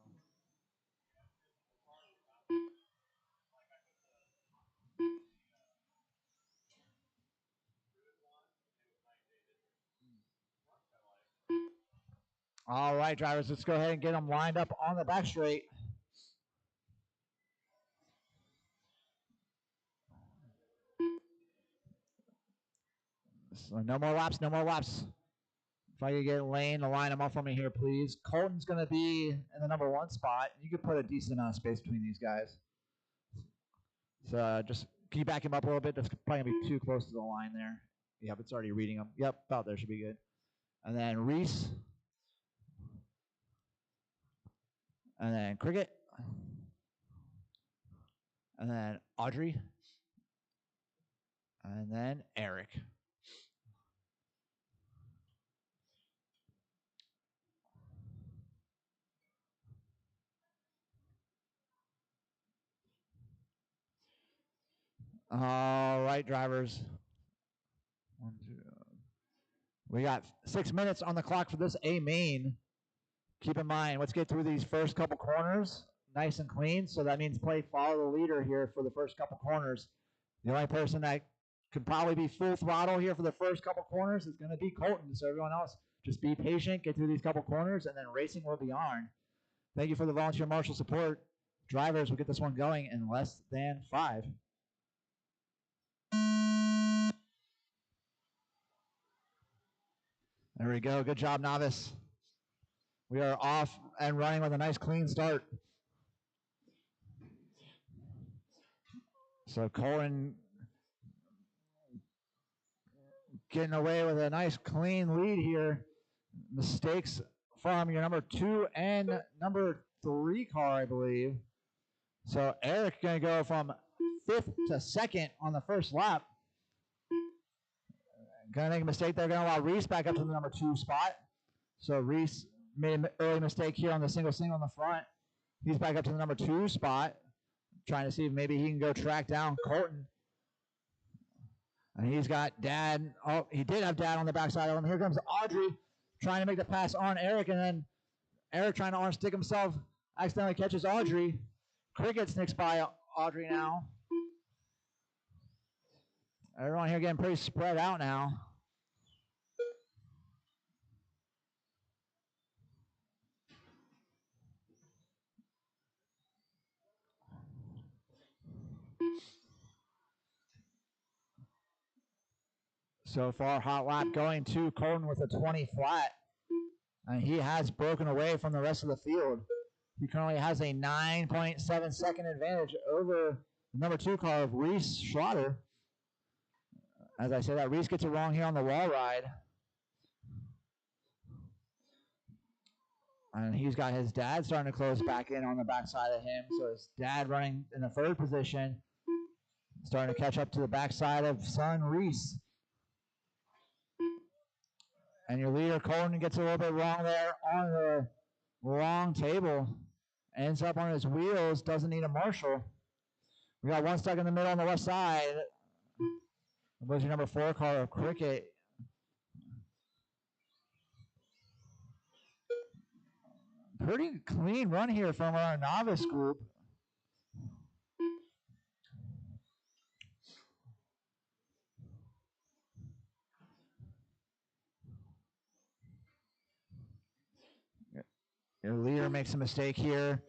All right, drivers, let's go ahead and get them lined up on the back straight. So no more laps, no more laps. If I could get Lane to line them up for me here, please. Colton's going to be in the number 1 spot. You could put a decent amount of space between these guys. So just, can you back him up a little bit? That's probably going to be too close to the line there. Yep, it's already reading them. Yep, about there should be good. And then Reese. And then Cricket. And then Audrey. And then Eric. All right, drivers. 1, 2. We got 6 minutes on the clock for this A main. Keep in mind, let's get through these first couple corners nice and clean. So that means follow the leader here for the first couple corners. The only person that could probably be full throttle here for the first couple corners is going to be Colton. So everyone else, just be patient, get through these couple corners, and then racing will be on. Thank you for the volunteer marshal support. Drivers will get this one going in less than 5. There we go. Good job, novice. We are off and running with a nice clean start. So Colton getting away with a nice clean lead here. Mistakes from your number 2 and number 3 car, I believe. So Eric going to go from 5th to 2nd on the first lap. Going to make a mistake there. Going to allow Reese back up to the number 2 spot. So Reese made an early mistake here on the single on the front. He's back up to the number 2 spot. Trying to see if maybe he can go track down Colton. And he's got Dad. Oh, he did have Dad on the backside of him. Here comes Audrey trying to make the pass on Eric. And then Eric trying to arm stick himself. Accidentally catches Audrey. Cricket sneaks by Audrey now. Everyone here getting pretty spread out now. So far, hot lap going to Colton with a 20 flat. And he has broken away from the rest of the field. He currently has a 9.7 second advantage over the number 2 car of Reese Schlatter. As I say that, Reese gets it wrong here on the wall ride. And he's got his dad starting to close back in on the backside of him. So his dad running in the 3rd position, starting to catch up to the backside of son Reese. And your leader, Colton, gets a little bit wrong there on the wrong table. Ends up on his wheels, doesn't need a marshal. We got one stuck in the middle on the left side. It was your number 4 car of Cricket. Pretty clean run here from our novice group. Your leader makes a mistake here.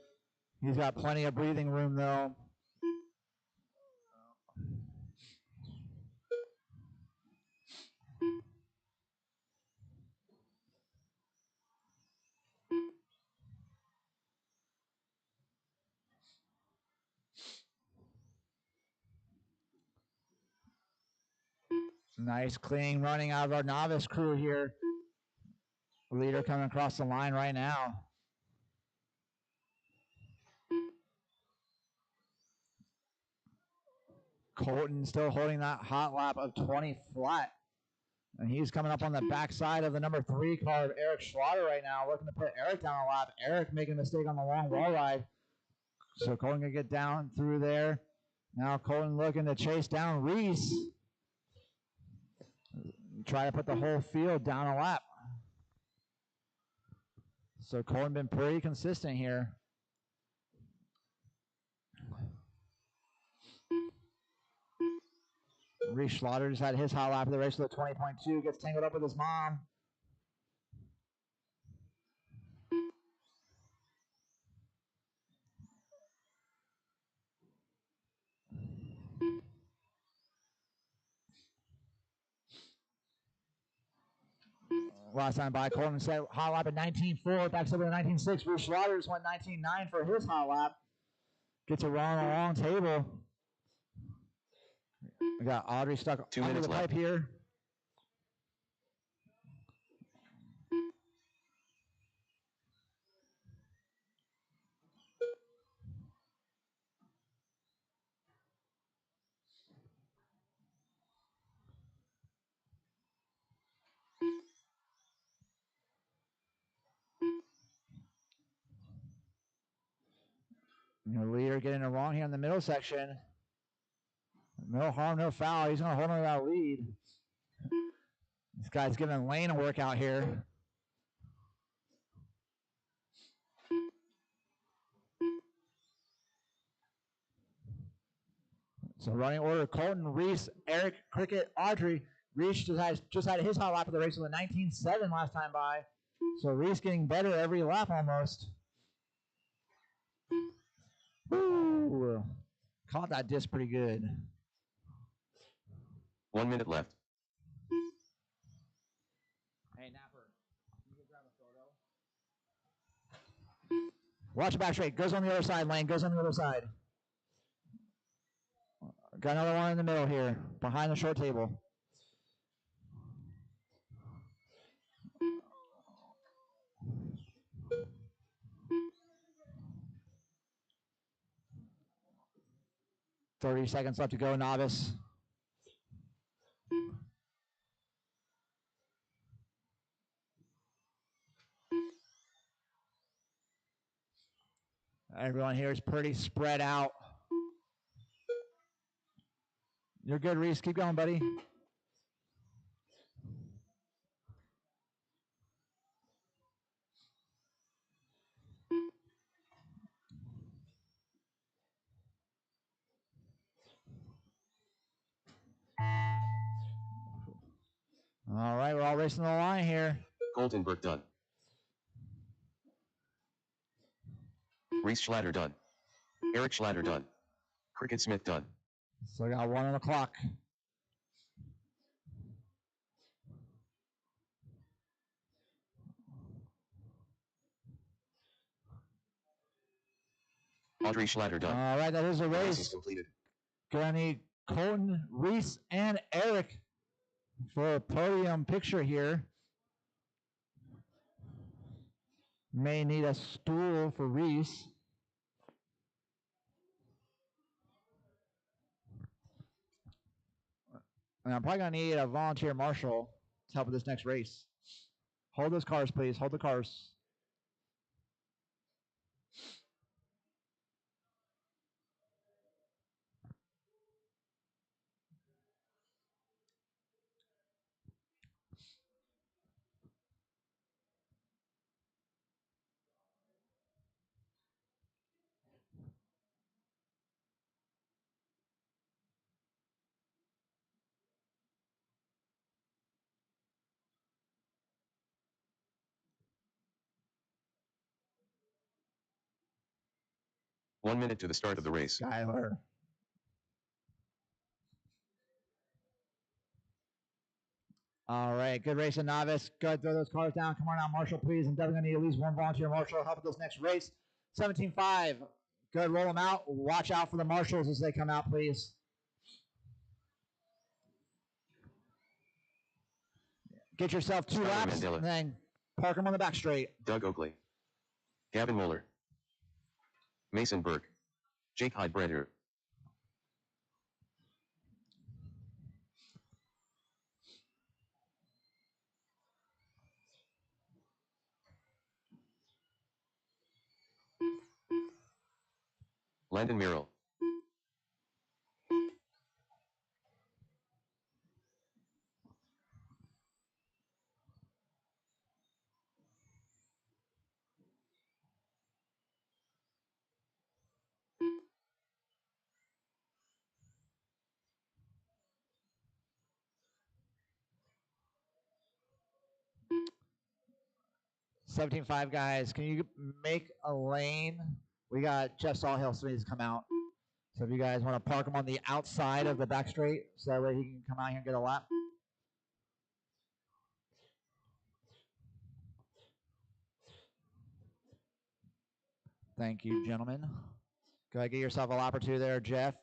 He's got plenty of breathing room, though. Nice clean running out of our novice crew here. Leader coming across the line right now. Colton still holding that hot lap of 20 flat. And he's coming up on the backside of the number 3 car of Eric Schlatter right now, looking to put Eric down a lap. Eric making a mistake on the long wall ride. So Colton can get down through there. Now Colton looking to chase down Reese. Try to put the whole field down a lap. So Colton been pretty consistent here. Reese Schlatter just had his hot lap of the race with a 20.2, gets tangled up with his mom. Last time by, Colton said hot lap at 19.4, backs up at 19.6. Reese Schlatter just went 19.9 for his hot lap. Gets it wrong on the long table. We got Audrey stuck
2
under
minutes
the
left.
pipe here. Your leader getting it wrong here in the middle section. No harm, no foul. He's going to hold on to that lead. This guy's giving Lane a workout here. So running order, Colton, Reese, Eric, Cricket, Audrey. Reese just had his hot lap of the race with a 19.7 last time by. So Reese getting better every lap almost. Woo! Caught that disc pretty good.
1 minute left.
Hey, Napper, can you go grab a photo? Watch it back straight. Goes on the other side, Lane. Goes on the other side. Got another one in the middle here, behind the short table. $30 seconds left to go, novice. Everyone here is pretty spread out. You're good, Reese. Keep going, buddy. All right, we're all racing the line here.
Colton Burke done. Reese Schlatter done. Eric Schlatter done. Cricket Smith done.
So we got 1 on the clock.
Audrey Schlatter done.
All right, that is a
The race is
race.
completed.
Gonna need Colton, Reese, and Eric for a podium picture here. May need a stool for Reese. And I'm probably gonna need a volunteer marshal to help with this next race. Hold those cars, please. Hold the cars.
One minute to the start of the race.
Skylar. All right, good race, novice. Good, throw those cars down. Come on now, Marshall, please. I'm definitely gonna need at least one volunteer marshal to help with this next race. 17.5. Good, roll them out. Watch out for the marshals as they come out, please. Get yourself 2
Skylar
laps,
Mandela.
and then park them on the back straight.
Doug Oakley. Gavin Moeller. Mason Burke. Jake Heidbreder. Landon Merrill.
$17.5 guys. Can you make a lane? We got Jeff Sawhill still needs to come out. So if you guys want to park him on the outside of the back straight, so that way he can come out here and get a lap. Thank you, gentlemen. Go ahead, get yourself a lap or two there, Jeff.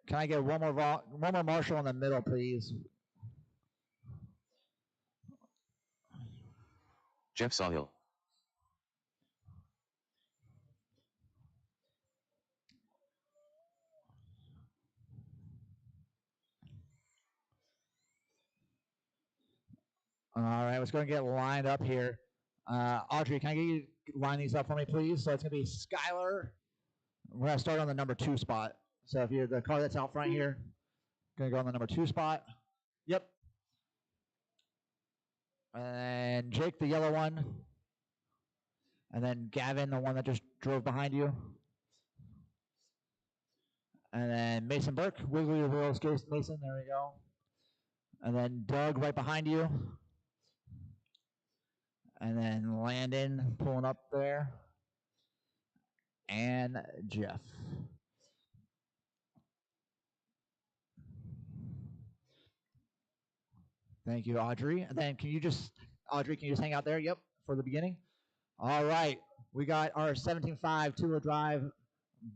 Can I get one more marshal in the middle, please?
Jeff Sawhill.
All right, let's go and get lined up here. Audrey, can I get you to line these up for me, please? So it's going to be Skylar. We're going to start on the number 2 spot. So if you're the car that's out front here, going to go on the number 2 spot. Yep. And Jake, the yellow one. And then Gavin, the one that just drove behind you. And then Mason Burke, Wiggly Wheels, Mason, there we go. And then Doug right behind you. And then Landon pulling up there. And Jeff. Thank you, Audrey. And then Audrey, can you just hang out there? Yep, for the beginning. All right, we got our 17.5 two-wheel drive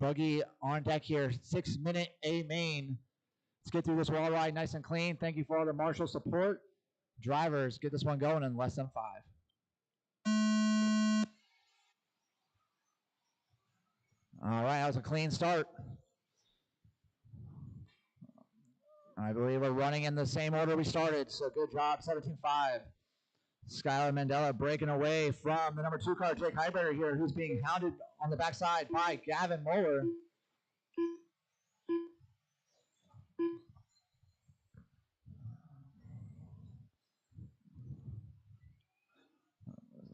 buggy on deck here. 6-minute A main. Let's get through this wall ride nice and clean. Thank you for all the marshal support. Drivers, get this one going in less than 5. All right, that was a clean start. I believe we're running in the same order we started, so good job, 17.5. Skylar Mandela breaking away from the number 2 car, Jake Heiberger here, who's being hounded on the backside by Gavin Moeller.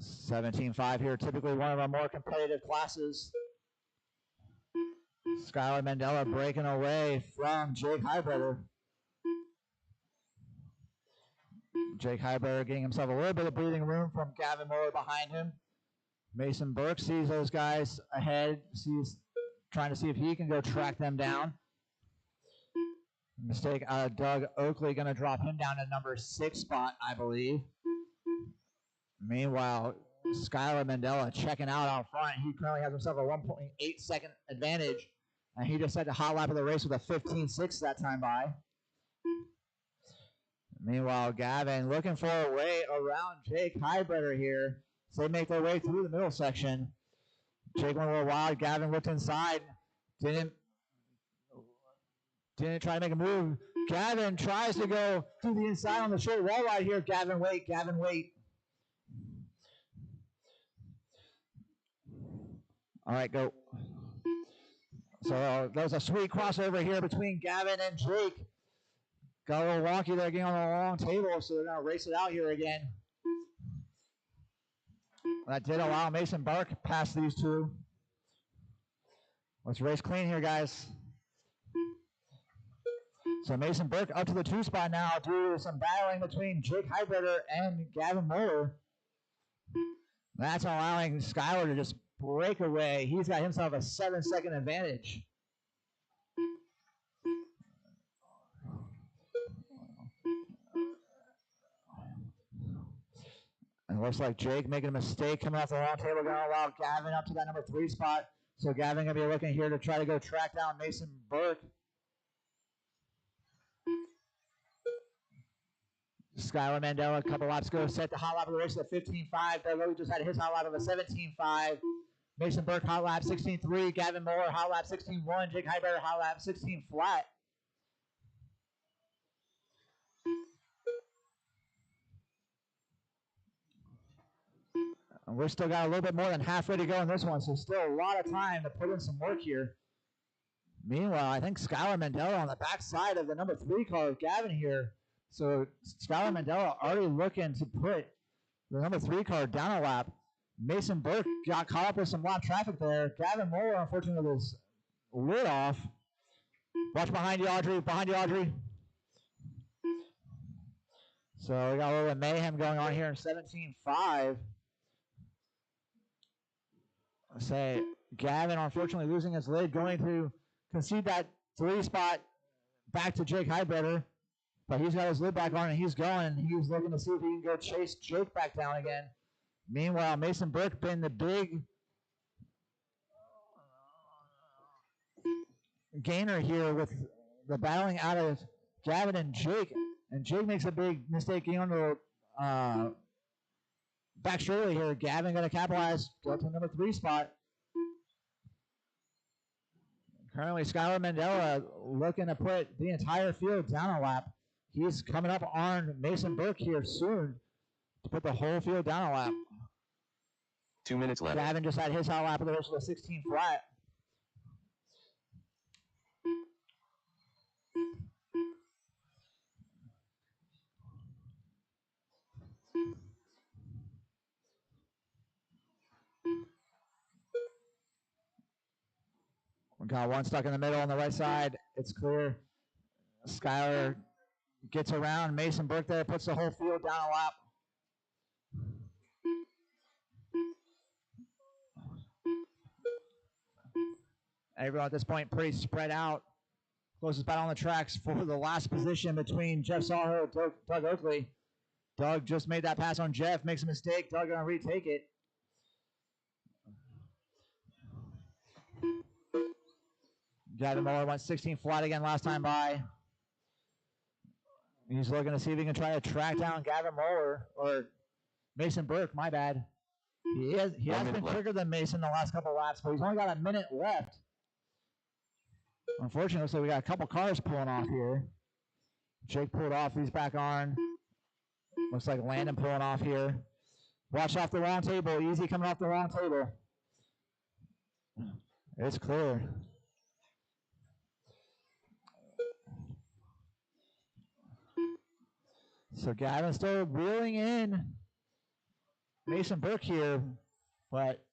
$17.5 here, typically one of our more competitive classes. Skylar Mandela breaking away from Jake Heiberger. Jake Heiberger getting himself a little bit of breathing room from Gavin Moeller behind him. Mason Burke sees those guys ahead, trying to see if he can go track them down. Mistake, Doug Oakley going to drop him down to number 6 spot, I believe. Meanwhile, Skylar Mandela checking out out front. He currently has himself a 1.8 second advantage, and he just had the hot lap of the race with a 15.6 that time by. Meanwhile, Gavin looking for a way around Jake Highbretter here. So they make their way through the middle section. Jake went a little wild. Gavin looked inside. Didn't try to make a move. Gavin tries to go through the inside on the short wall right here. Gavin, wait. Gavin, wait. All right, go. So that was a sweet crossover here between Gavin and Jake. Got a little wonky there getting on the long table, so they're going to race it out here again. That did allow Mason Burke past these two. Let's race clean here, guys. So Mason Burke up to the 2 spot now due to some battling between Jake Highbretter and Gavin Moeller. That's allowing Skylar to just break away. He's got himself a 7-second advantage. And it looks like Jake making a mistake coming off the long table, going to allow Gavin up to that number 3 spot. So Gavin going to be looking here to try to go track down Mason Burke. Skylar Mandela, a couple laps ago, set the hot lap of the race at 15.5. Doug Oakley just had his hot lap of a 17.5. Mason Burke, hot lap 16.3. Gavin Moeller, hot lap 16.1. Jake Highbretter, hot lap 16 flat. And we're still got a little bit more than halfway to go in this one, so still a lot of time to put in some work here. Meanwhile, I think Skylar Mandela on the backside of the number 3 car with Gavin here. So Skylar Mandela already looking to put the number 3 car down a lap. Mason Burke got caught up with some lap traffic there. Gavin Moeller, unfortunately, was lit off. Watch behind you, Audrey. Behind you, Audrey. So we got a little mayhem going on here in 17.5. I say Gavin, unfortunately, losing his lid, going to concede that 3 spot back to Jake Highbretter. But he's got his lid back on and he's going. He's looking to see if he can go chase Jake back down again. Meanwhile, Mason Burke been the big gainer here with the battling out of Gavin and Jake. And Jake makes a big mistake getting on the back straightaway here. Gavin going to capitalize, go to the number 3 spot. Currently, Skylar Mandela looking to put the entire field down a lap. He's coming up on Mason Burke here soon to put the whole field down a lap.
2 minutes left.
Gavin just had his hot lap of the race with a 16 flat. We got one stuck in the middle on the right side. It's clear. Skylar gets around. Mason Burke there, puts the whole field down a lap. Everyone at this point pretty spread out. Closest battle on the tracks for the last position between Jeff Sawhill and Doug Oakley. Doug just made that pass on Jeff, makes a mistake. Doug gonna retake it. Gavin Moeller went 16 flat again last time by. He's looking to see if he can try to track down Gavin Moeller or Mason Burke, my bad. He has been quicker than Mason the last couple laps, but he's only got a minute left. Unfortunately, so we got a couple cars pulling off here. Jake pulled off, he's back on. Looks like Landon pulling off here. Watch off the wrong table, easy coming off the wrong table. It's clear. So Gavin's still reeling in Mason Burke here, but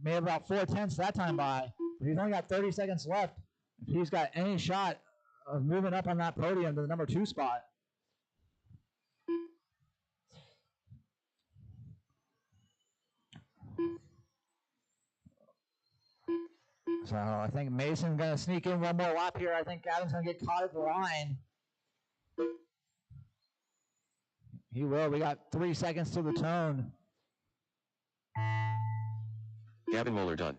made about 4/10 that time by. But he's only got 30 seconds left. If he's got any shot of moving up on that podium to the number 2 spot. So I think Mason's going to sneak in one more lap here. I think Gavin's going to get caught at the line. He will. We got 3 seconds to the tone.
Gavin Moeller done.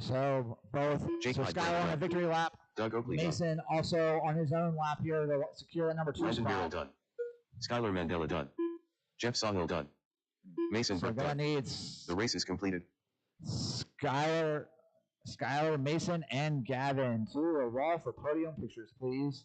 So both
Jake
so
Hyde
Skylar on a
done.
victory lap.
Doug Oakley done.
Mason also on his own lap here to secure the number 2
Brandon Barrel
spot.
done. Skylar Mandela done. Jeff Sawhill done. Mason
So
Burke
gonna
done.
need
The race is completed.
Skylar, Mason, and Gavin to a wall for podium pictures, please.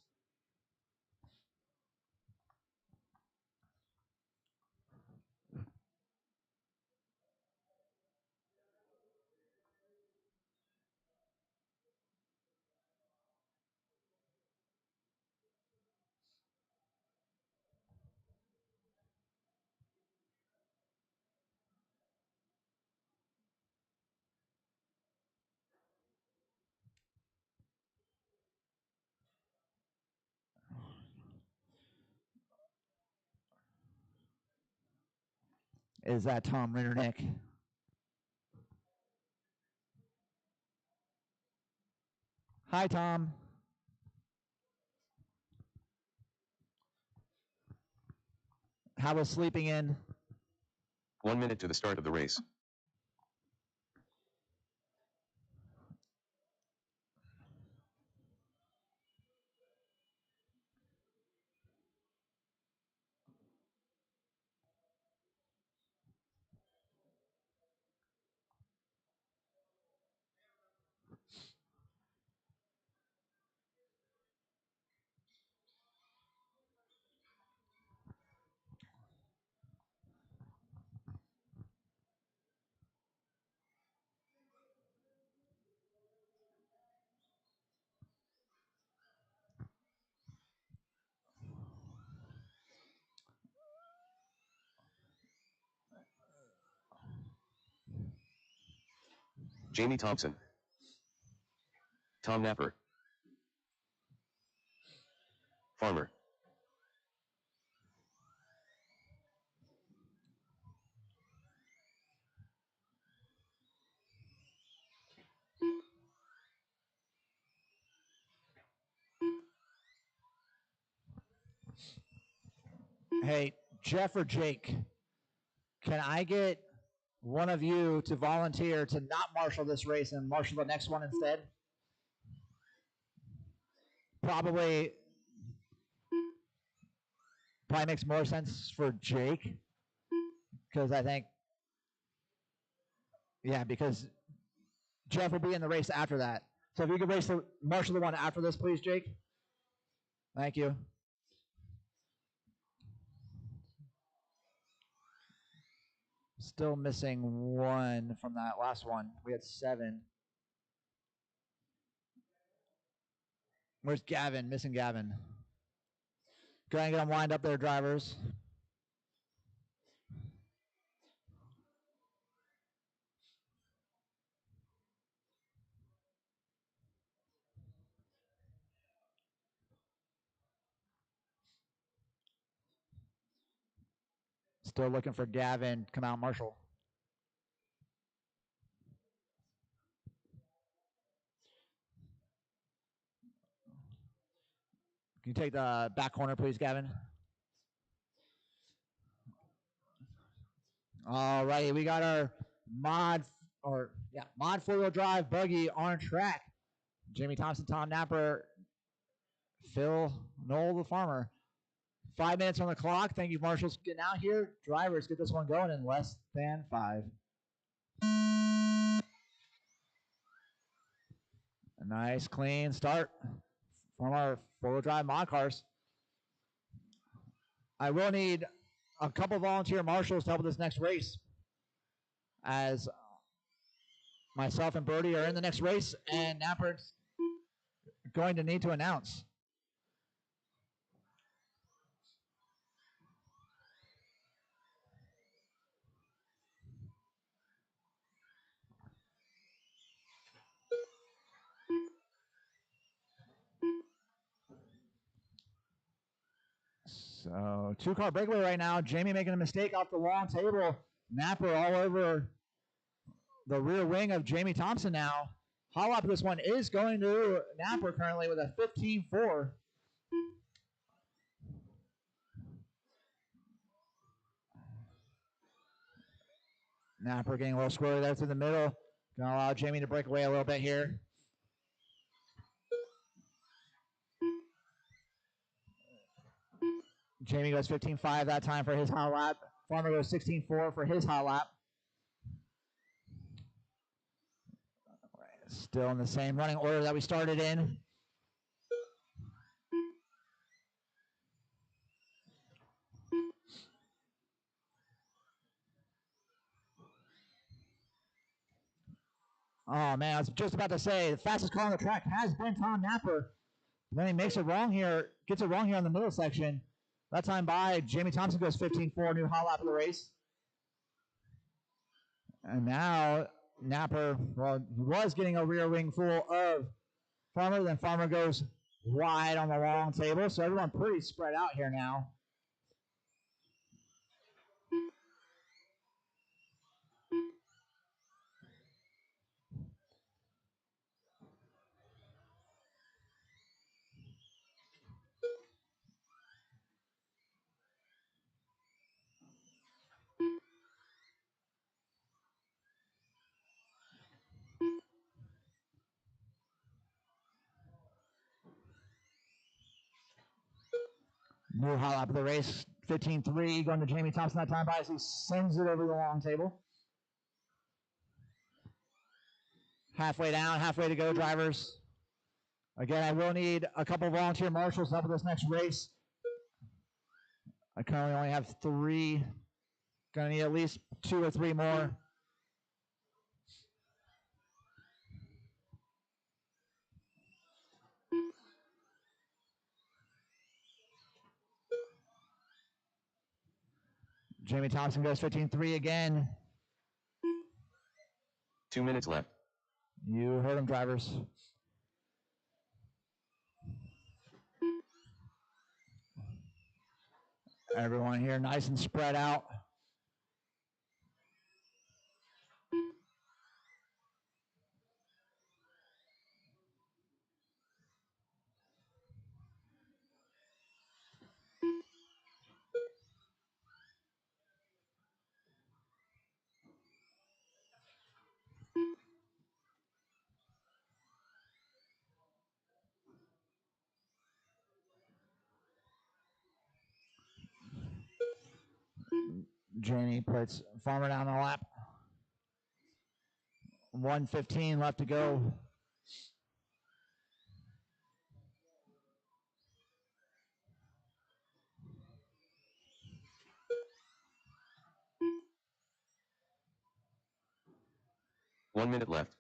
Is that Tom Rindernick? Hi, Tom. How was sleeping in?
1 minute to the start of the race. Jamie Thompson. Tom Napper. Farmer.
Hey, Jeff or Jake, can I get one of you to volunteer to not marshal this race and marshal the next one instead? Probably makes more sense for Jake because I think, yeah, because Jeff will be in the race after that. So if you could marshal the one after this, please, Jake. Thank you. Still missing one from that last one. We had 7. Where's Gavin? Missing Gavin. Go ahead and get them lined up there, drivers. Still looking for Gavin. Come out, Marshall. Can you take the back corner, please, Gavin? All right, we got our mod 4-wheel drive buggy on track. Jamie Thompson, Tom Napper, Phil Knoll, the farmer. 5 minutes on the clock. Thank you, marshals, for getting out here. Drivers, get this one going in less than 5. A nice, clean start from our 4-wheel drive mod cars. I will need a couple volunteer marshals to help with this next race, as myself and Brody are in the next race, and Napper's going to need to announce. So 2-car breakaway right now. Jamie making a mistake off the long table. Napper all over the rear wing of Jamie Thompson now. Hot lap of this one is going to Napper currently with a 15.4. Napper getting a little squirrely there through the middle. Gonna allow Jamie to break away a little bit here. Jamie goes 15.5 that time for his hot lap. Farmer goes 16.4 for his hot lap. Still in the same running order that we started in. Oh, man, I was just about to say, the fastest car on the track has been Tom Napper. Then he makes it wrong here, gets it wrong here on the middle section. That time by, Jamie Thompson goes 15.4, new hot lap of the race. And now Napper, well, he was getting a rear wing full of Farmer. Then Farmer goes wide on the long table. So everyone pretty spread out here now. New hot lap of the race, 15.3, going to Jamie Thompson that time by as he sends it over the long table. Halfway down, halfway to go, drivers. Again, I will need a couple volunteer marshals up for this next race. I currently only have 3. Gonna need at least 2 or 3 more. Jamie Thompson goes 15.3 again.
2 minutes left.
You heard him, drivers. Everyone here nice and spread out. Jamie puts Farmer down the lap. 1:15 left to go.
One minute left.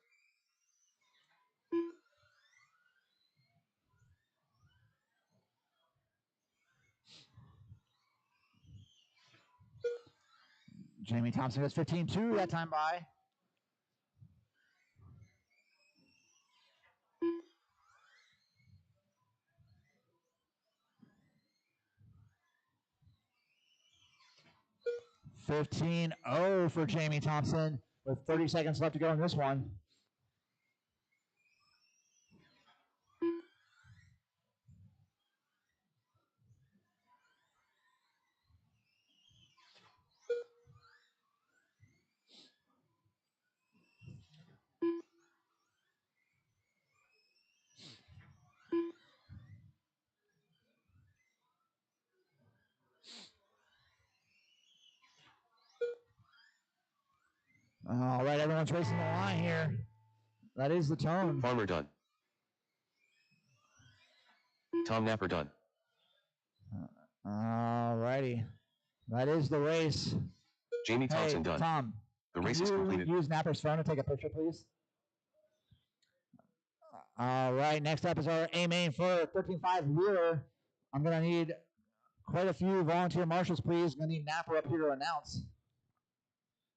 Jamie Thompson goes 15.2 that time by. $15.0 for Jamie Thompson with 30 seconds left to go in this one. All right, everyone's racing the line here. That is the tone.
Farmer done. Tom Napper done.
All righty. That is the race.
Jamie Thompson done.
Tom,
The race is completed.
Use Napper's phone to take a picture, please. All right, next up is our A-main for 13.5 Wheeler. I'm going to need quite a few volunteer marshals, please. I'm going to need Napper up here to announce.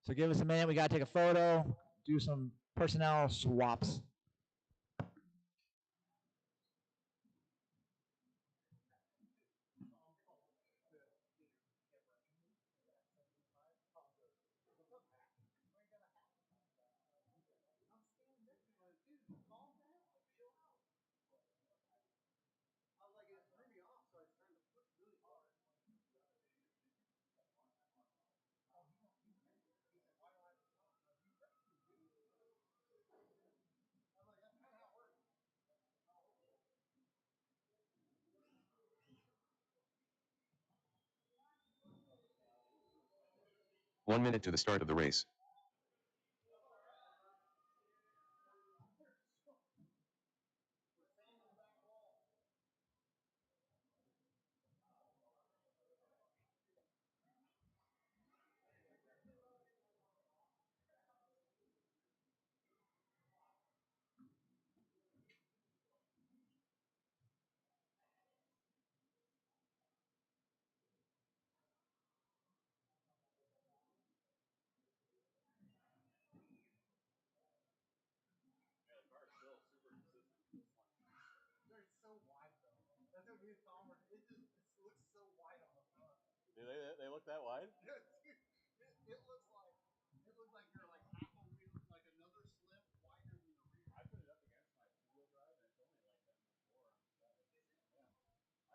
So give us a minute. We got to take a photo, do some personnel swaps.
1 minute to the start of the race.
Do they look that wide?
It looks like you're like half a wheel, like another slip wider than the rear.
I put it up against my two-wheel drive, and it's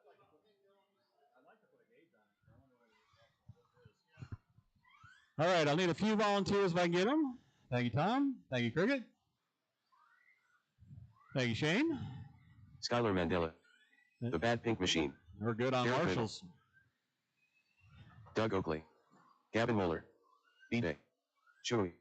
only like that much more on the side. Yeah. I'd like to put a gauge on it. I wonder what the actual width is. Yeah. All right, I'll need a few volunteers if I can get them. Thank you, Tom. Thank you, Cricket. Thank you, Shane.
Skylar Mandela. The Bad Pink Machine.
We're good on
Derek
marshals.
Doug Oakley. Gavin Moeller. B-Day. Chewy.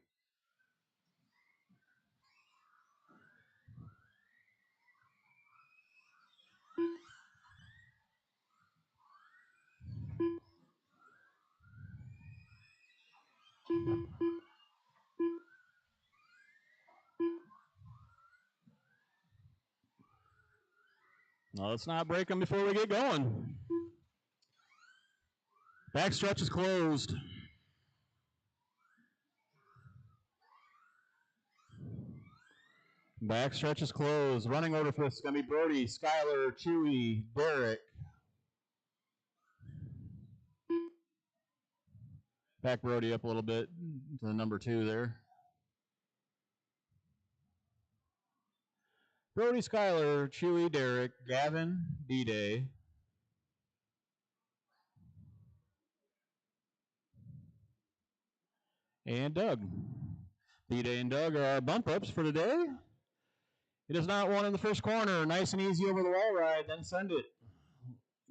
No, let's not break them before we get going. Back stretch is closed. Back stretch is closed. Running order for this is going to be Brody, Skylar, Chewy, Derek. Back Brody up a little bit to the number 2 there. Brody, Skylar, Chewy, Derek, Gavin, B-Day. And Doug. B-Day and Doug are our bump ups for today. It is not one in the first corner. Nice and easy over the wall ride, then send it.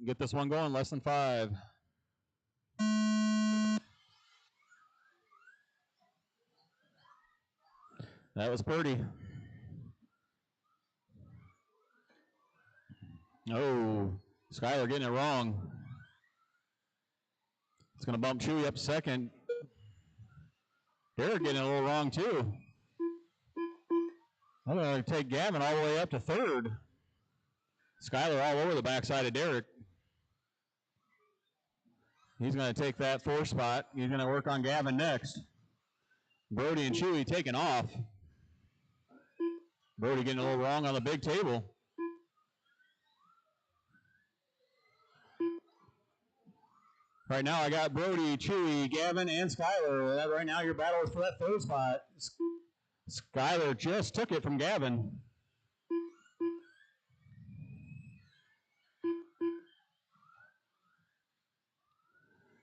Get this one going, less than 5. That was Purdy. Oh, Skylar getting it wrong. It's going to bump Chewy up second. Derek getting it a little wrong, too. I'm going to take Gavin all the way up to third. Skylar all over the backside of Derek. He's going to take that 4 spot. He's going to work on Gavin next. Brody and Chewy taking off. Brody getting a little wrong on the big table. Right now I got Brody, Chewy, Gavin, and Skylar. Right now your battle is for that 3rd spot. Skylar just took it from Gavin.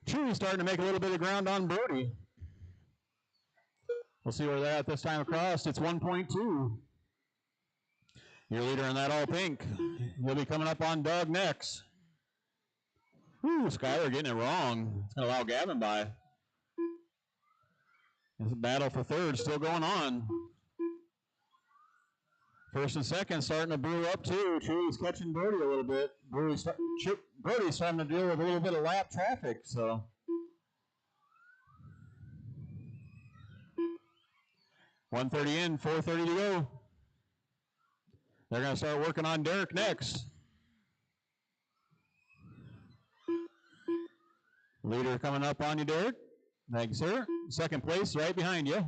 Chewy's starting to make a little bit of ground on Brody. We'll see where they're at this time across. It's 1.2. Your leader in that all pink. He'll be coming up on Doug next. Ooh, Skylar getting it wrong. It's going to allow Gavin by. There's a battle for 3rd still going on. 1st and 2nd starting to brew up too. Chewy's catching Brody a little bit. Brody's starting to deal with a little bit of lap traffic, so. $130 in, $430 to go. They're going to start working on Derek next. Leader coming up on you, Derek. Thank you, sir. 2nd place right behind you.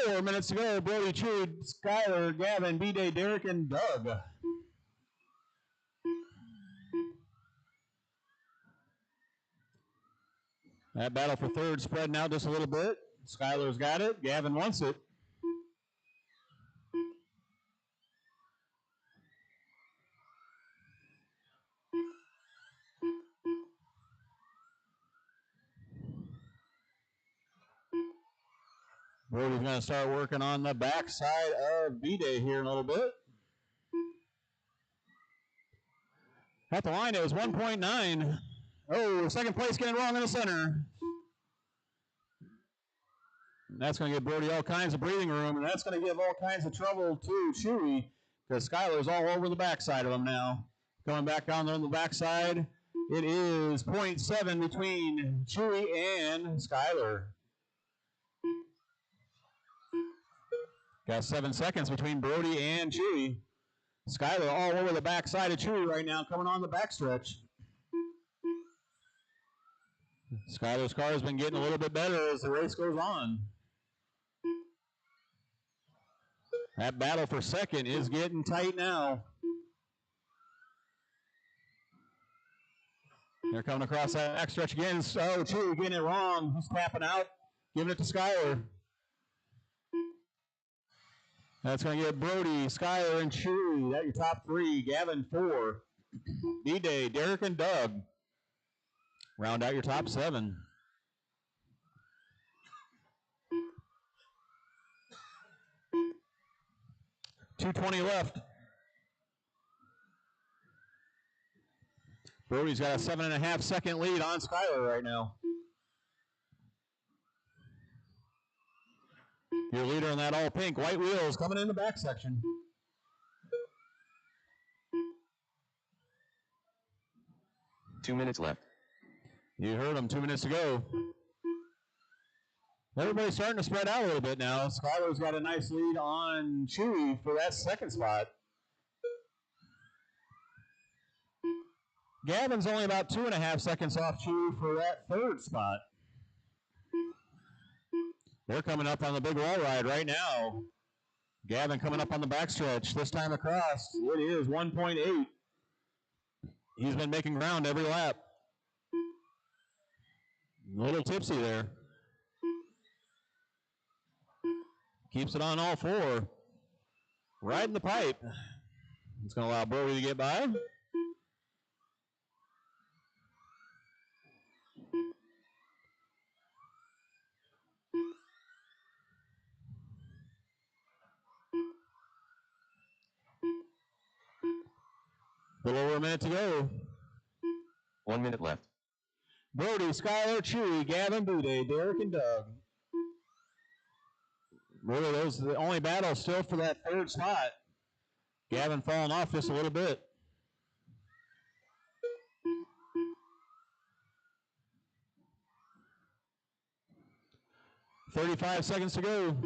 4 minutes to go. Brody, Chewy, Skylar, Gavin, B-Day, Derek, and Doug. That battle for 3rd spreading out just a little bit. Skylar's got it. Gavin wants it. Brody's going to start working on the backside of B-Day here in a little bit. At the line, it was 1.9. Oh, second place getting wrong in the center. And that's going to give Brody all kinds of breathing room, and that's going to give all kinds of trouble to Chewy, because Skylar's all over the backside of him now. Coming back down there on the backside, it is 0.7 between Chewy and Skylar. Got 7 seconds between Brody and Chewy. Skylar all over the backside of Chewy right now, coming on the backstretch. Skylar's car has been getting a little bit better as the race goes on. That battle for second is getting tight now. They're coming across that backstretch again. Oh, Chewy getting it wrong. He's tapping out, giving it to Skylar. That's going to get Brody, Skylar, and Chewy. That's your top three. Gavin, 4. D-Day, Derek, and Doug. Round out your top 7. .220 left. Brody's got a 7.5 second lead on Skylar right now. Your leader in that all pink, white wheels coming in the back section.
Two minutes left.
You heard him, 2 minutes to go. Everybody's starting to spread out a little bit now. Skylar's got a nice lead on Chewy for that second spot. Gavin's only about 2.5 seconds off Chewy for that third spot. They're coming up on the big wall ride right now. Gavin coming up on the backstretch. This time across, it is 1.8. He's been making ground every lap. A little tipsy there. Keeps it on all 4. Riding the pipe. It's going to allow Brody to get by. A little over a minute to go.
1 minute left.
Brody, Skylar, Chewy, Gavin, D-Day, Derek, and Doug. Really, those are the only battles still for that third spot. Gavin falling off just a little bit. .35 seconds to go.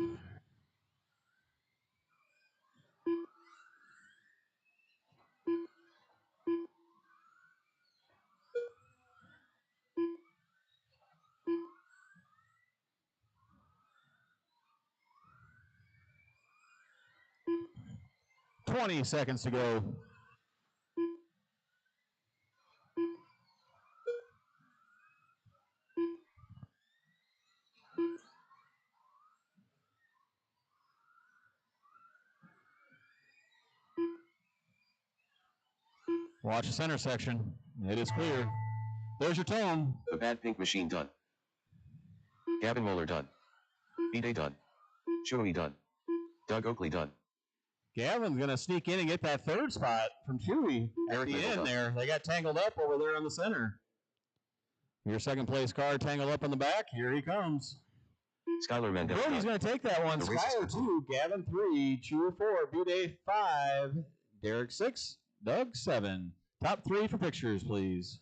.20 seconds to go. Watch the center section. It is clear. There's your tone.
The Bad Pink Machine done. Gavin Moeller done. D-Day done. Chewy done. Doug Oakley done.
Gavin's going to sneak in and get that third spot from Chewy at
Eric
the
tangled
end
up.
there. They got tangled up over there in the center. Your second place car tangled up in the back. Here he comes.
Skylar Mendez
Brody's
done.
going to take that one.
The race is
Skylar 2, Gavin 3, Chewy 4, B-Day 5, Derek 6, Doug 7. Top 3 for pictures, please.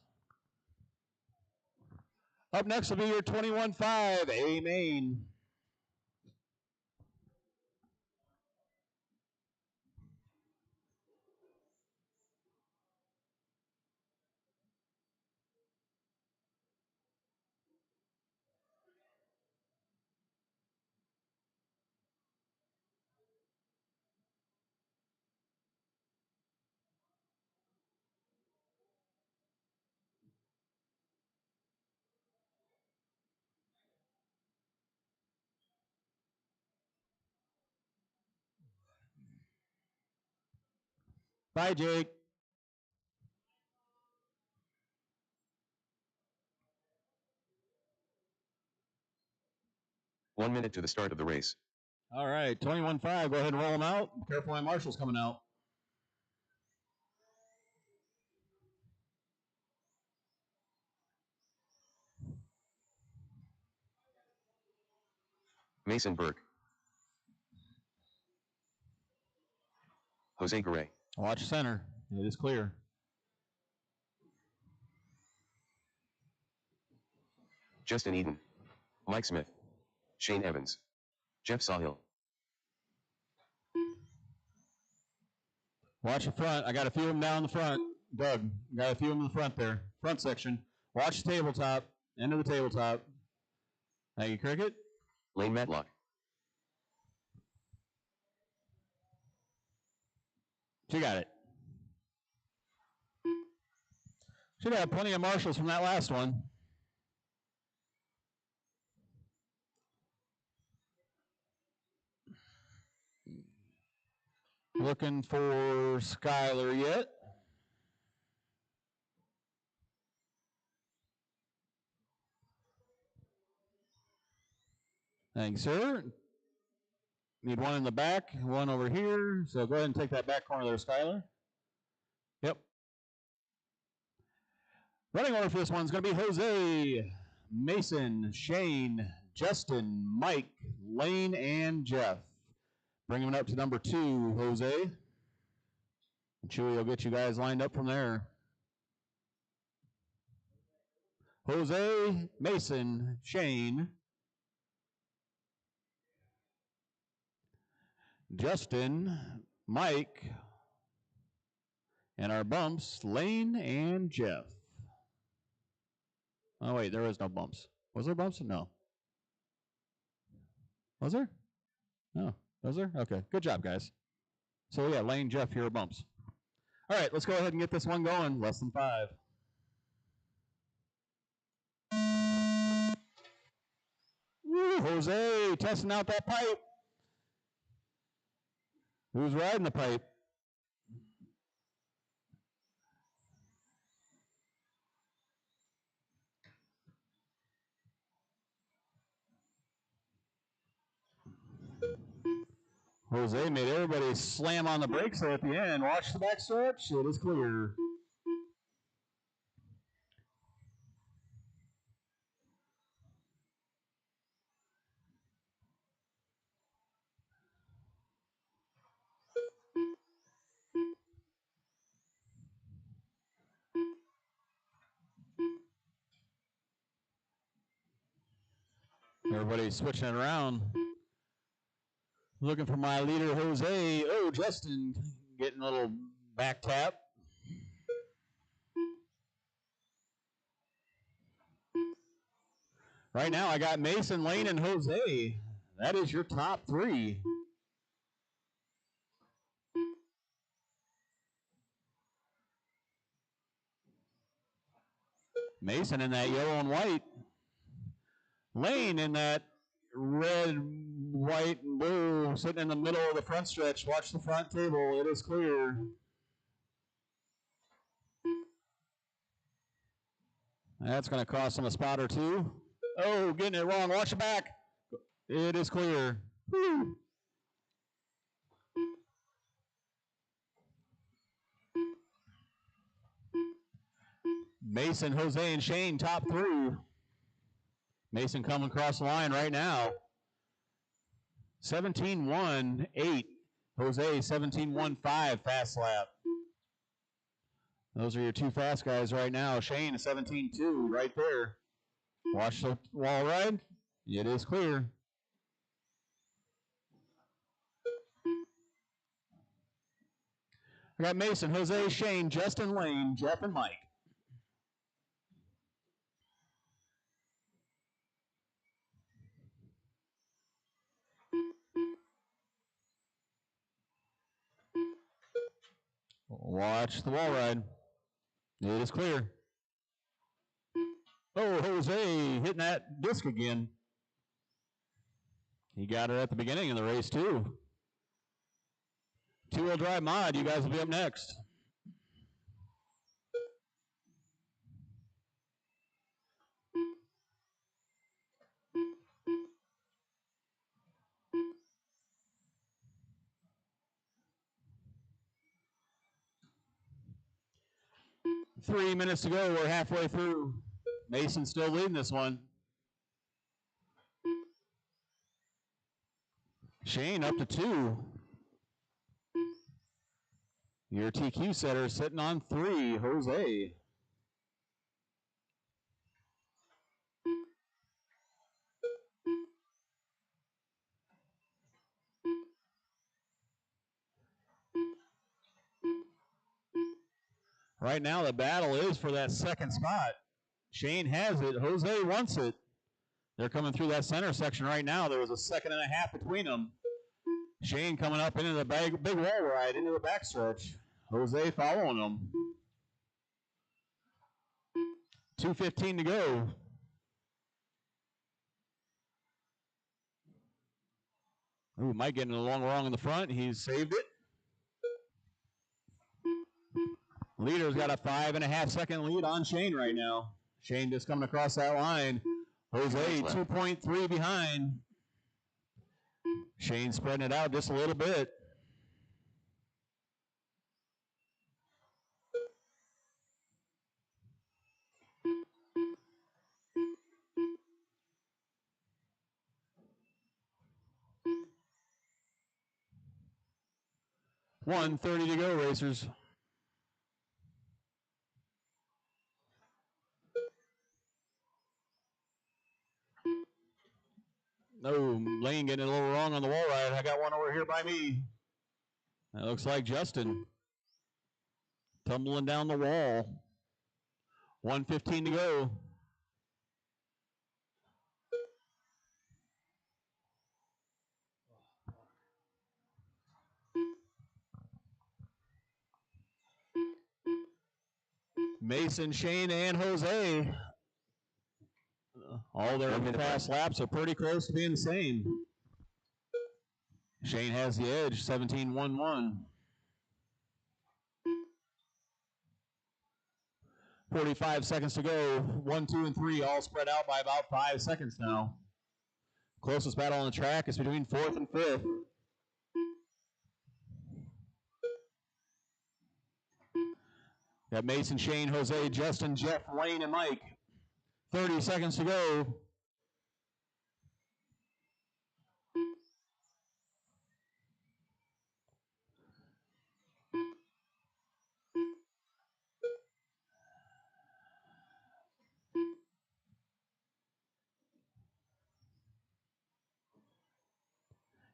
Up next will be your 21.5 A main. Bye, Jake.
One minute to the start of the race.
All right, 21.5. Go ahead and roll them out. Careful, my marshal's coming out.
Mason Burke. Jose Garay.
Watch center. It is clear.
Justin Eden. Mike Smith. Shane Evans. Jeff Sawhill.
Watch the front. I got a few of them down the front. Doug, got a few of them in the front there. Front section. Watch the tabletop. End of the tabletop. Thank you, Cricket.
Lane Matlock.
She got it. Should have plenty of marshals from that last one. Looking for Skylar yet. Thanks, sir. Need one in the back, one over here. So go ahead and take that back corner there, Skylar. Yep. Running order for this one's going to be Jose, Mason, Shane, Justin, Mike, Lane, and Jeff. Bringing it up to number 2, Jose. And Chewy will get you guys lined up from there. Jose, Mason, Shane, Justin, Mike, and our bumps, Lane and Jeff. Oh, wait, there was no bumps. Was there bumps? No. Was there? No. Was there? Okay. Good job, guys. So, yeah, Lane, Jeff, here are bumps. All right, let's go ahead and get this one going. Less than 5. Woo, Jose, testing out that pipe. Who's riding the pipe? Jose made everybody slam on the brakes there at the end. Watch the backstretch. It is clear. Everybody's switching it around. Looking for my leader, Jose. Oh, Justin getting a little back tap. Right now, I got Mason, Lane, and Jose. That is your top 3. Mason in that yellow and white. Lane in that red, white, and blue, sitting in the middle of the front stretch. Watch the front table. It is clear. That's going to cost him a spot or 2. Oh, getting it wrong. Watch it back. It is clear. Woo. Mason, Jose, and Shane, top 3. Mason coming across the line right now. 17-1-8. Jose, 17-1-5 fast lap. Those are your 2 fast guys right now. Shane, 17-2 right there. Watch the wall ride. It is clear. I got Mason, Jose, Shane, Justin, Lane, Jeff, and Mike. Watch the wall ride. It is clear. Oh, Jose hitting that disc again. He got it at the beginning of the race, too. 2-wheel drive mod, you guys will be up next. Three minutes to go. We're halfway through. Mason's still leading this one. Shane up to 2. Your TQ setter sitting on 3, Jose. Right now, the battle is for that second spot. Shane has it. Jose wants it. They're coming through that center section right now. There was a second and a half between them. Shane coming up into the big wall ride, into the backstretch. Jose following him. 2:15 to go. Ooh, Mike getting a long wrong in the front. He's saved it. Leader's got a 5.5 second lead on Shane right now. Shane just coming across that line. Jose 2.3 behind. Shane spreading it out just a little bit. $1:30 to go, racers. No, Lane getting it a little wrong on the wall ride. I got one over here by me. That looks like Justin. Tumbling down the wall. 1:15 to go. Mason, Shane, and Jose. All their fast laps are pretty close to being the same. Shane has the edge, 17.11. 45 seconds to go. 1, 2, and 3 all spread out by about 5 seconds now. Closest battle on the track is between 4th and 5th. Got Mason, Shane, Jose, Justin, Jeff, Lane, and Mike. 30 seconds to go.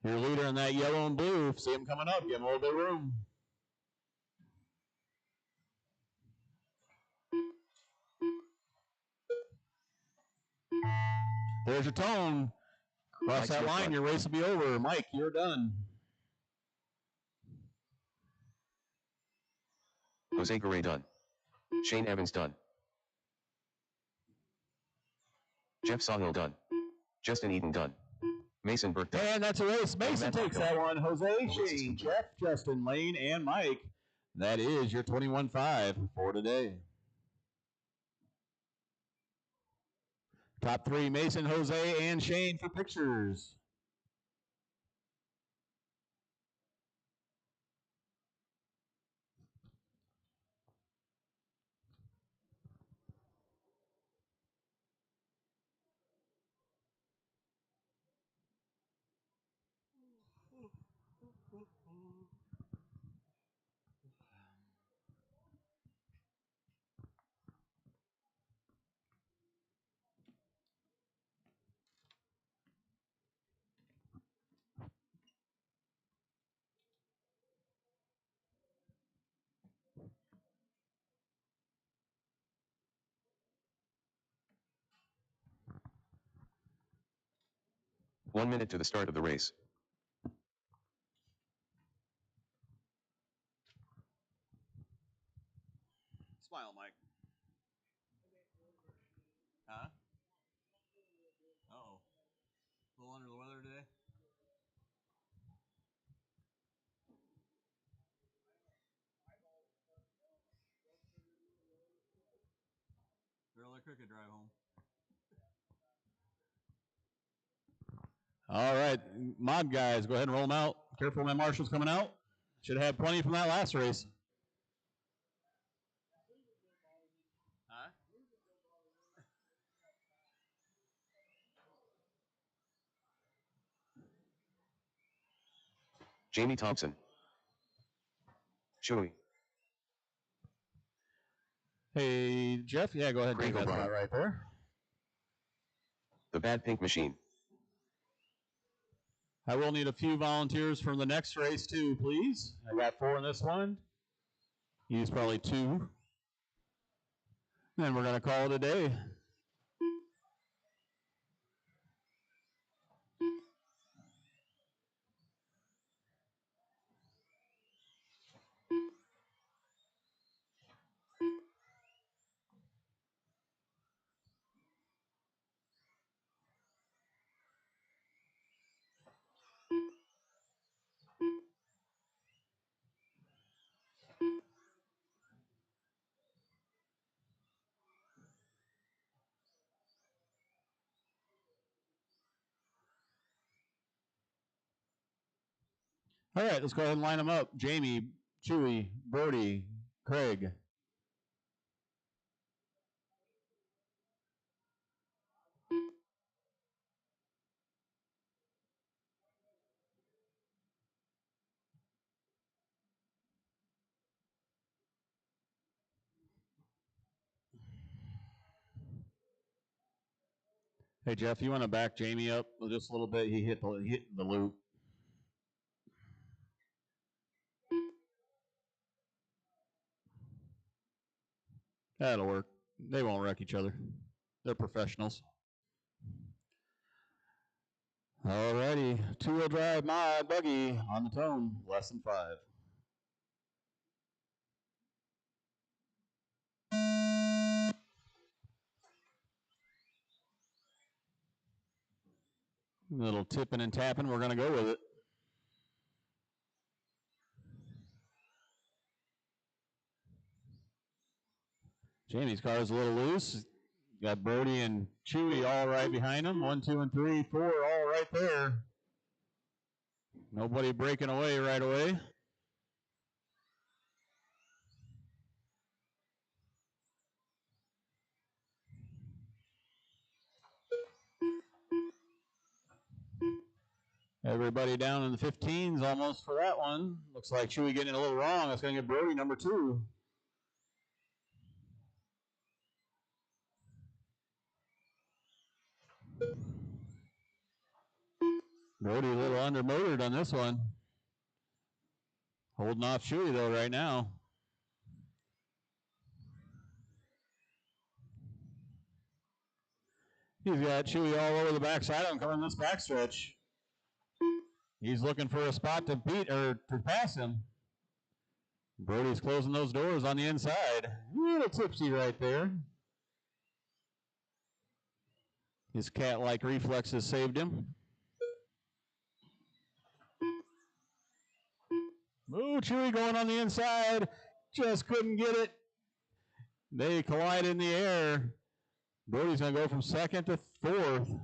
Your leader in that yellow and blue. See him coming up. Give him a little bit of room. There's your tone. Cross that line, your race will be over. Mike, you're done.
Jose Garay done. Shane Evans done. Jeff Sawhill done. Justin Eden done. Mason Burke done.
And that's a race. Mason takes that one. Jose, Shane, Jeff, Justin, Lane, and Mike. That is your 21.5 for today. Top 3, Mason, Jose, and Shane for pictures.
One minute to the start of the race.
Smile, Mike. Huh? Uh-oh. A little under the weather today? Early cricket drive home. All right, mod guys, go ahead and roll them out. Careful, my marshal's coming out. Should have had plenty from that last race. Huh?
Jamie Thompson. Chewy.
Hey, Jeff. Yeah, go ahead and
Craig
take that
O'Brien.
spot right there.
The Bad Pink Machine.
I will need a few volunteers from the next race too, please. I got 4 in this one. Use probably 2. Then we're going to call it a day. All right, let's go ahead and line them up. Jamie, Chewy, Brody, Craig. Hey, Jeff, you want to back Jamie up just a little bit? He hit the loop. That'll work. They won't wreck each other. They're professionals. Alrighty, 2-wheel drive mod buggy on the tone, less than 5. A little tipping and tapping, we're going to go with it. Jamie's car is a little loose. Got Brody and Chewy all right behind him. 1, 2, and 3, 4 all right there. Nobody breaking away right away. Everybody down in the 15s almost for that one. Looks like Chewy getting it a little wrong. That's going to get Brody number 2. Brody a little undermotored on this one. Holding off Chewy though right now. He's got Chewy all over the backside of him coming this backstretch. He's looking for a spot to beat or to pass him. Brody's closing those doors on the inside. A little tipsy right there. His cat-like reflexes saved him. Ooh, Chewy going on the inside. Just couldn't get it. They collide in the air. Brody's going to go from 2nd to 4th.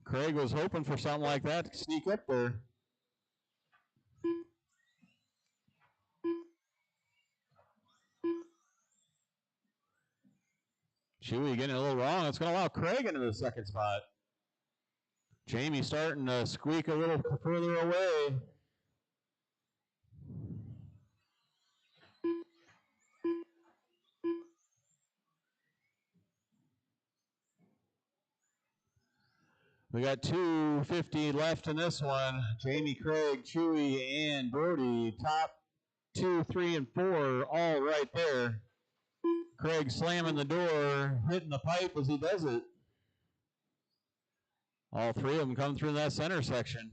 Craig was hoping for something like that to sneak up there. Chewy getting a little wrong. It's going to allow Craig into the 2nd spot. Jamie starting to squeak a little further away. We got 250 left in this one. Jamie, Craig, Chewy, and Brody. Top 2, 3, and 4 all right there. Craig slamming the door, hitting the pipe as he does it. All 3 of them come through that center section.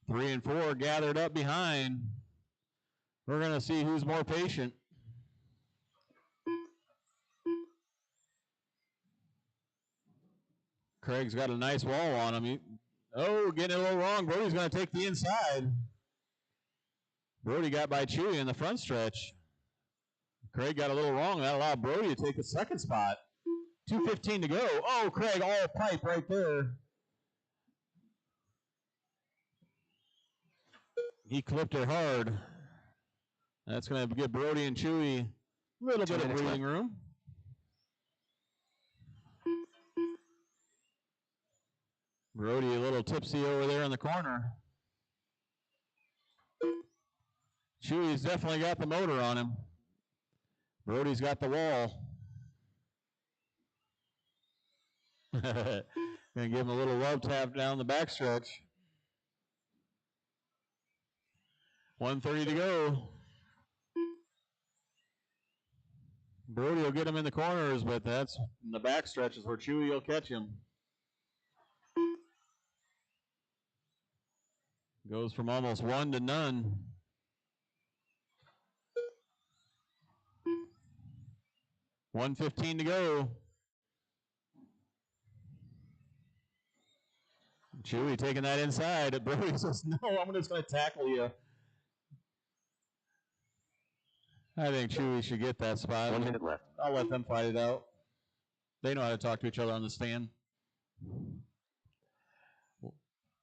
3 and 4 gathered up behind. We're going to see who's more patient. Craig's got a nice wall on him. Getting it a little wrong. Brody's going to take the inside. Brody got by Chewy in the front stretch. Craig got a little wrong. That allowed Brody to take the 2nd spot. 2:15 to go. Oh, Craig all pipe right there. He clipped it hard. That's going to give Brody and Chewy a little bit of breathing room. Brody a little tipsy over there in the corner. Chewy's definitely got the motor on him. Brody's got the wall. Gonna give him a little love tap down the backstretch. 1:30 to go. Brody will get him in the corners, but that's in the backstretch is where Chewy will catch him. Goes from almost 1 to none. $1:15 to go. Chewy taking that inside. Brody says, no, I'm just going to tackle you. I think Chewy should get that spot.
1 minute left.
I'll let them fight it out. They know how to talk to each other on the stand.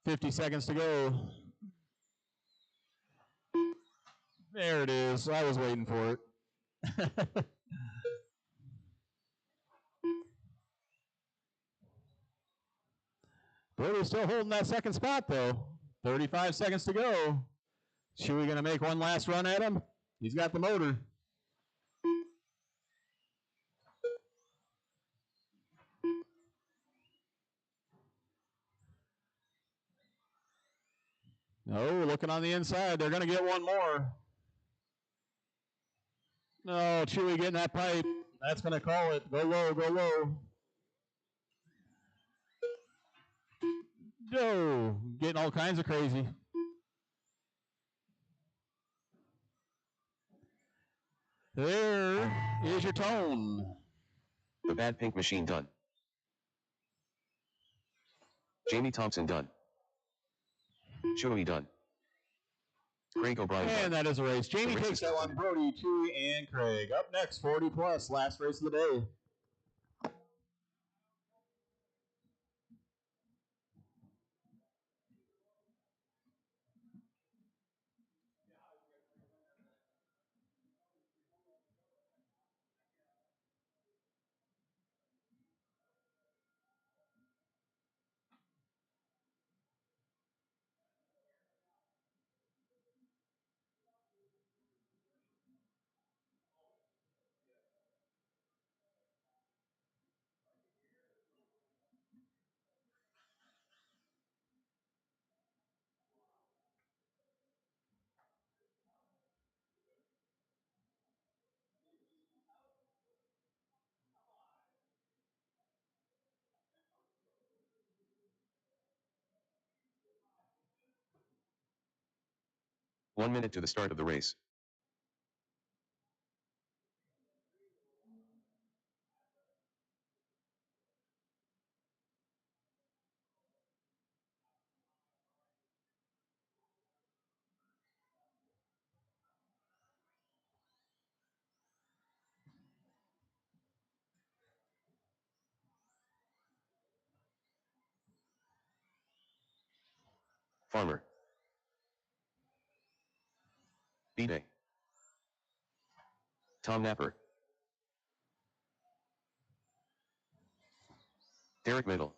50 seconds to go. There it is. I was waiting for it. Brody's still holding that second spot, though. 35 seconds to go. Chewy going to make one last run at him? He's got the motor. No, looking on the inside. They're going to get one more. No, Chewy getting that pipe. That's going to call it. Go low, go low. No, getting all kinds of crazy. There is your tone.
The Bad Pink Machine done. Jamie Thompson done. Chewy done. Craig O'Brien
And
done.
that is a race. Jamie
The race
takes
is
that one.
concluded.
Brody, Chewy, and Craig. Up next, 40 plus, last race of the day.
One minute to the start of the race. Farmer. B-Day. Tom Napper. Derek Middle.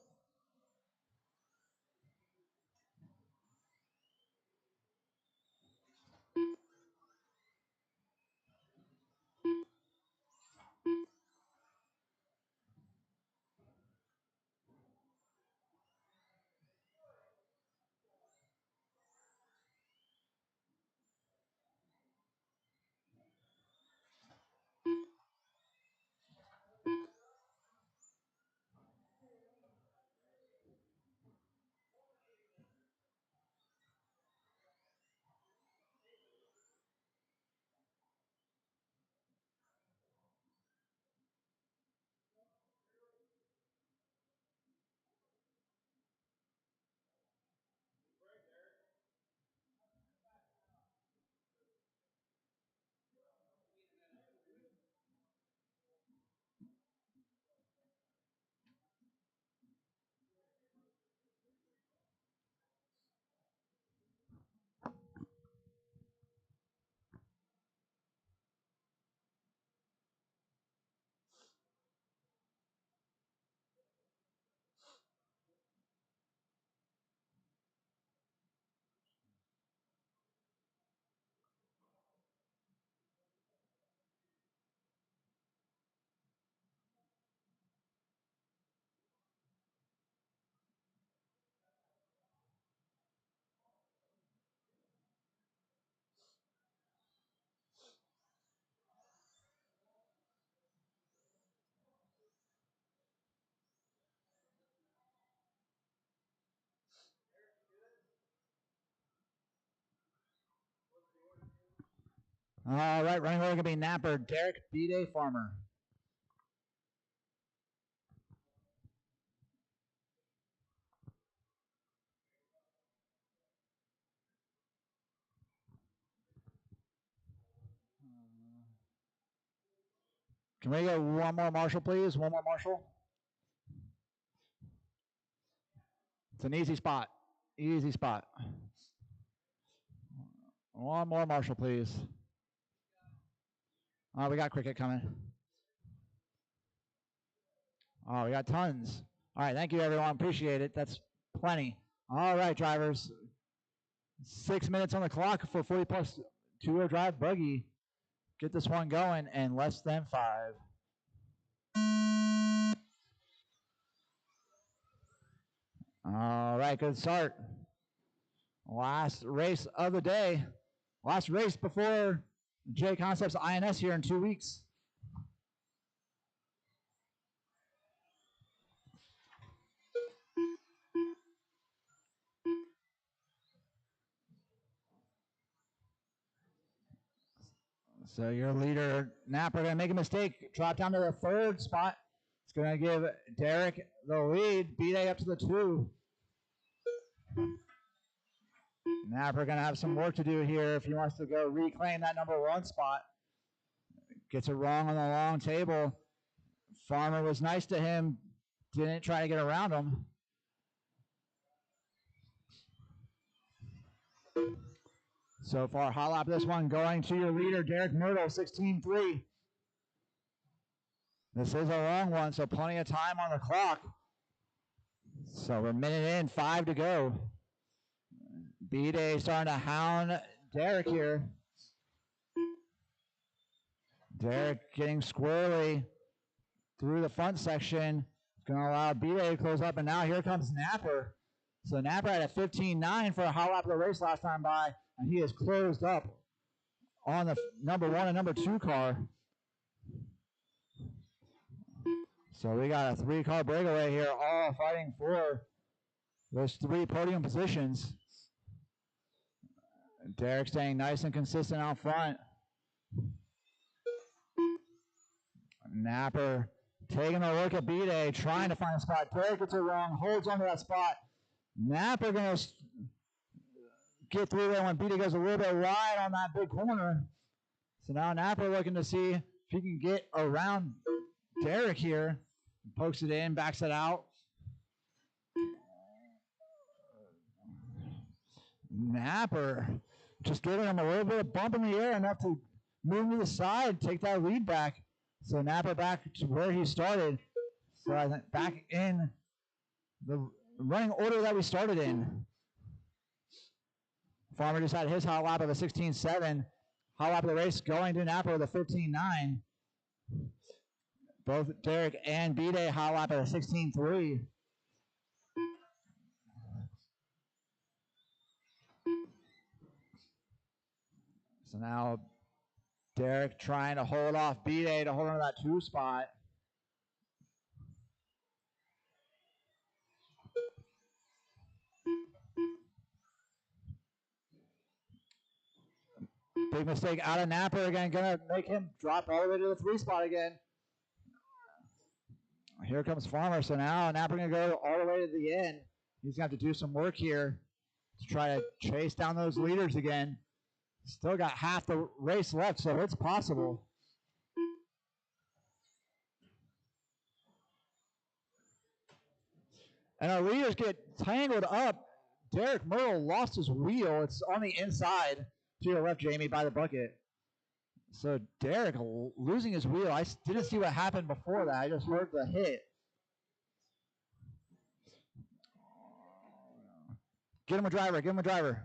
All right, running order going to be Napper, Derek, B-Day, Farmer. Can we get one more Marshall, please? One more Marshall. It's an easy spot. Easy spot. One more Marshall, please. Oh, we got cricket coming. Oh, we got tons. All right, thank you, everyone. Appreciate it. That's plenty. All right, drivers. 6 minutes on the clock for 40 plus two-wheel drive buggy. Get this one going in less than 5. All right, good start. Last race of the day. Last race before J Concepts INS here in 2 weeks. So your leader, Napper, going to make a mistake. Drop down to the 3rd spot. It's going to give Derek the lead. B-Day up to the 2. Napper going to have some work to do here if he wants to go reclaim that number 1 spot. Gets it wrong on the long table. Farmer was nice to him. Didn't try to get around him. So far, hot lap this one going to your leader, Derek Myrtle, 16-3. This is a long one, so plenty of time on the clock. So we're a minute in, 5 to go. B-Day starting to hound Derek here. Derek getting squarely through the front section. It's going to allow B-Day to close up, and now here comes Napper. So Napper had a 15.9 for a hot lap of the race last time by, and he is closed up on the number 1 and number 2 car. So we got a 3-car breakaway here, all fighting for those 3 podium positions. Derek staying nice and consistent out front. Napper taking a look at B-Day, trying to find a spot. Derek gets it wrong, holds onto that spot. Napper going to get through there when B-Day goes a little bit wide on that big corner. So now Napper looking to see if he can get around Derek here. Pokes it in, backs it out. Napper just giving him a little bit of bump in the air, enough to move to the side, take that lead back. So Napper back to where he started. So I think back in the running order that we started in. Farmer just had his hot lap of a 16.7. Hot lap of the race going to Napper with a 15.9. Both Derek and B-Day hot lap at a 16.3. So now Derek trying to hold off B-Day to hold on to that 2 spot. Big mistake out of Napper again, gonna make him drop all the way to the 3 spot again. Here comes Farmer, so now Napper gonna go all the way to the end. He's gonna have to do some work here to try to chase down those leaders again. Still got half the race left, so it's possible. And our leaders get tangled up. Derek Myrtle lost his wheel. It's on the inside to your left, Jamie, by the bucket. So Derek losing his wheel. I didn't see what happened before that. I just heard the hit. Get him a driver. Get him a driver.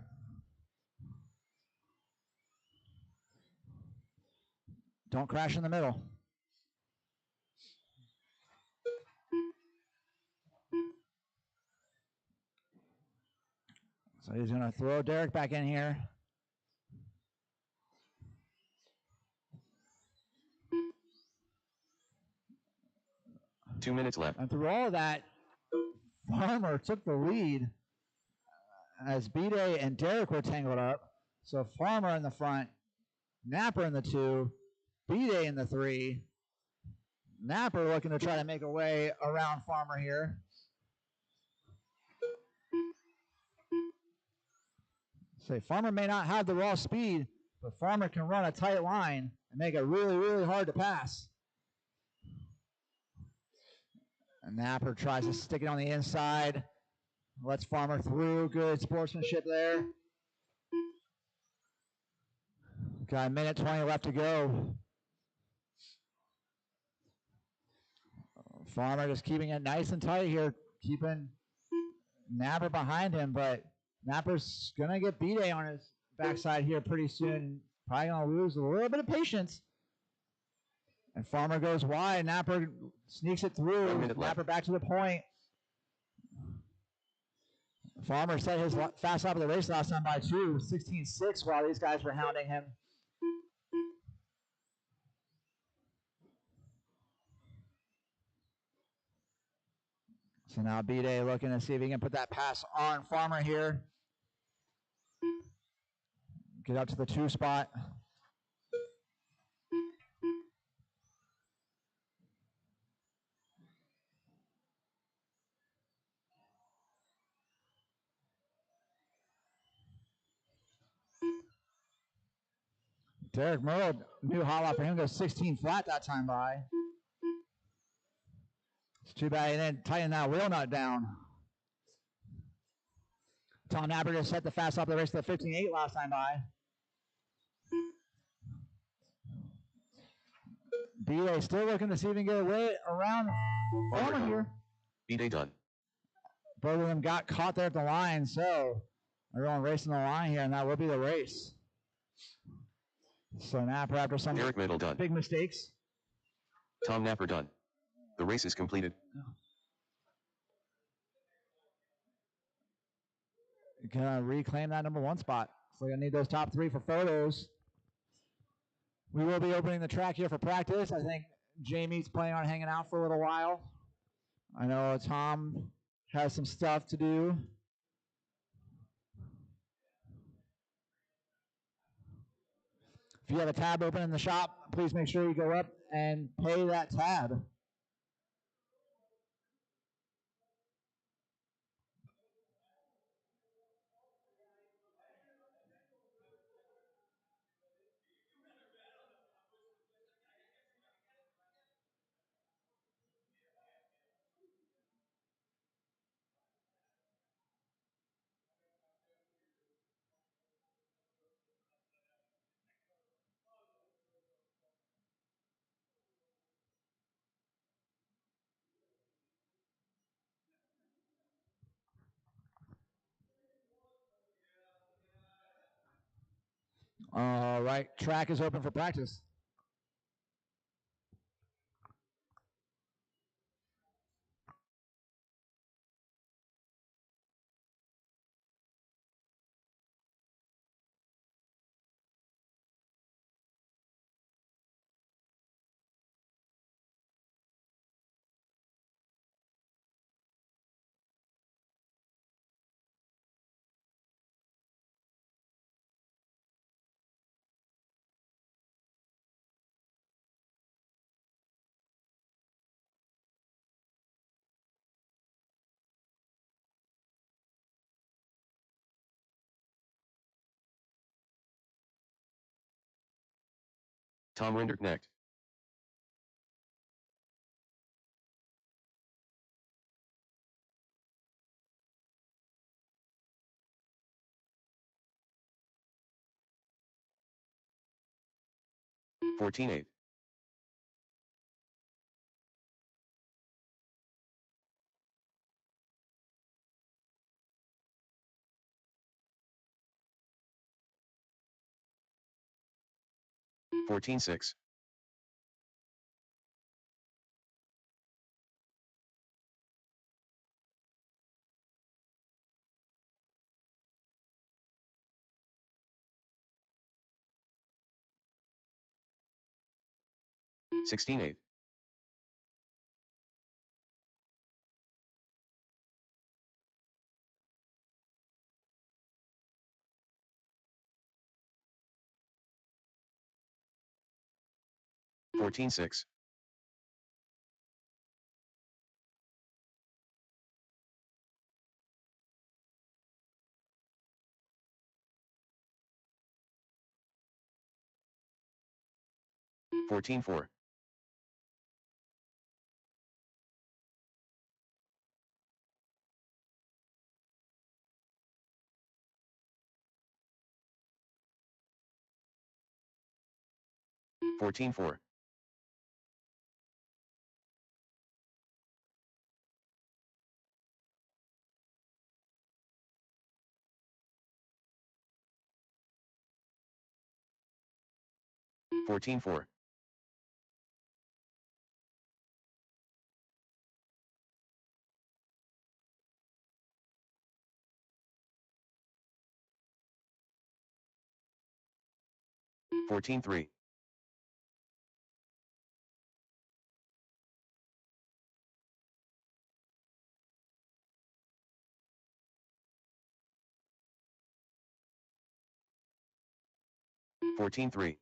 Don't crash in the middle. So he's going to throw Derek back in here.
Two minutes left.
And through all of that, Farmer took the lead as B-Day and Derek were tangled up. So Farmer in the front, Napper in the 2. B-Day in the 3. Napper looking to try to make a way around Farmer here. Say Farmer may not have the raw speed, but Farmer can run a tight line and make it really, really hard to pass. And Napper tries to stick it on the inside. Lets Farmer through. Good sportsmanship there. Got a minute 20 left to go. Farmer just keeping it nice and tight here, keeping Napper behind him, but Napper's going to get B-Day on his backside here pretty soon. Probably going to lose a little bit of patience. And Farmer goes wide. Napper sneaks it through. Napper back to the point. Farmer set his fast lap of the race last time by 2, 16.6, while these guys were hounding him. So now B-Day looking to see if he can put that pass on Farmer here. Get up to the 2 spot. Derek Merle, new hot lap for him, goes 16 flat that time by. It's too bad he didn't tighten that wheel nut down. Tom Napper just set the fast lap of the race to 15.8 last time by. B-Day still looking to see if he can get away around Farmer here.
B-Day done.
Both of them got caught there at the line, so everyone racing the line here, and that will be the race. So Napper, after some
Derek Middle done.
big mistakes.
Tom Napper done. The race is completed.
Gonna reclaim that number 1 spot. So we're gonna need those top 3 for photos. We will be opening the track here for practice. I think Jamie's planning on hanging out for a little while. I know Tom has some stuff to do. If you have a tab open in the shop, please make sure you go up and pay that tab. All right, track is open for practice.
Tom Rinderknecht. Fourteen eight. 14.6. Sixteen eight. 14-6. 14-4. 14-4. 14-4. 14-3. 14-3.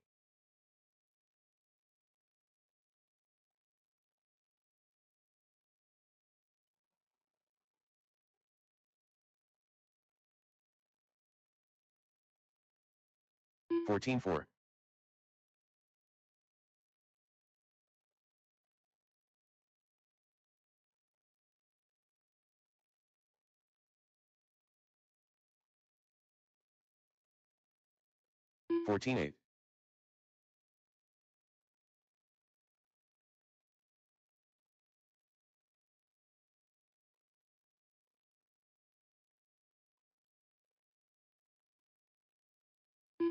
14-4. 14-8.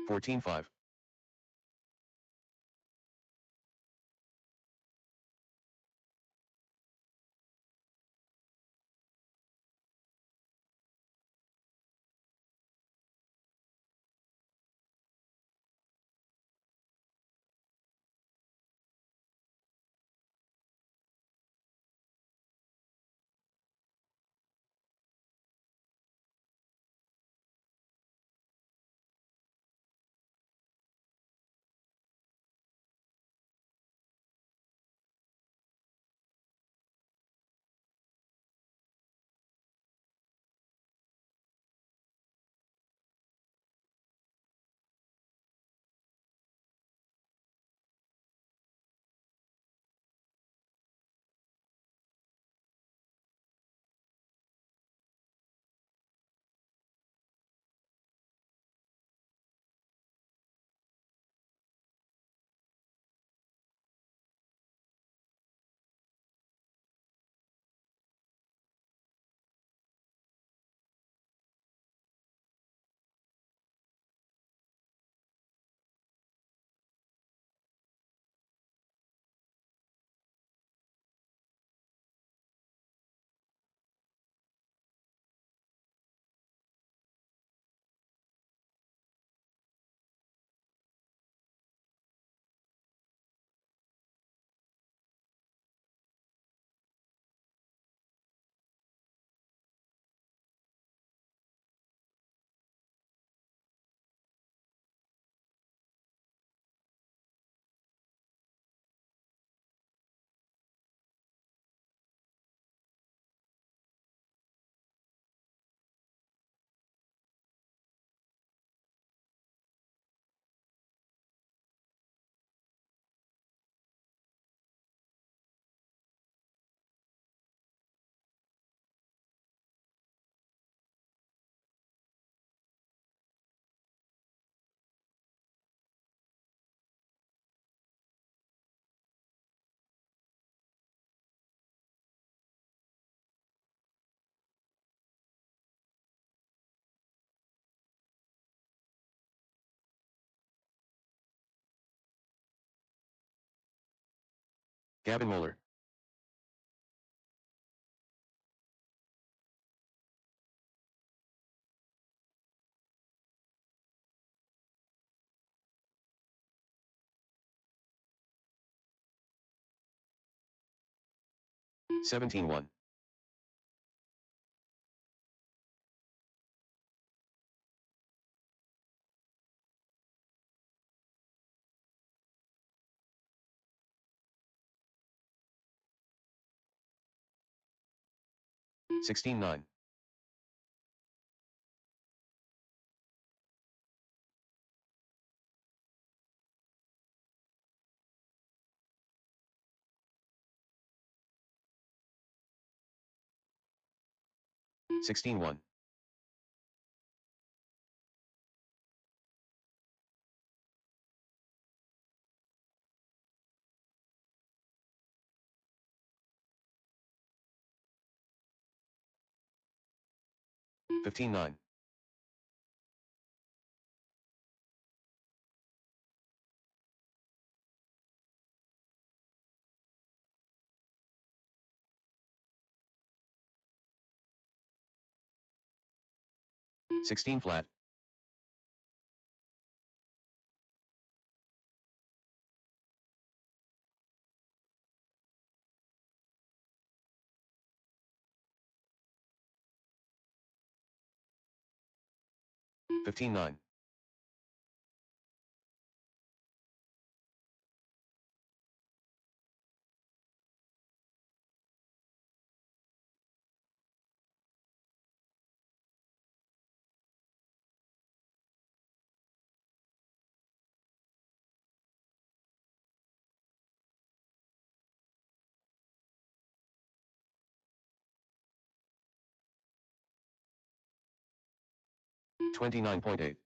14-5. Gavin Moeller. Seventeen one. 16-9. 16-1. 15-9. 16 flat. 15-9. 29.8.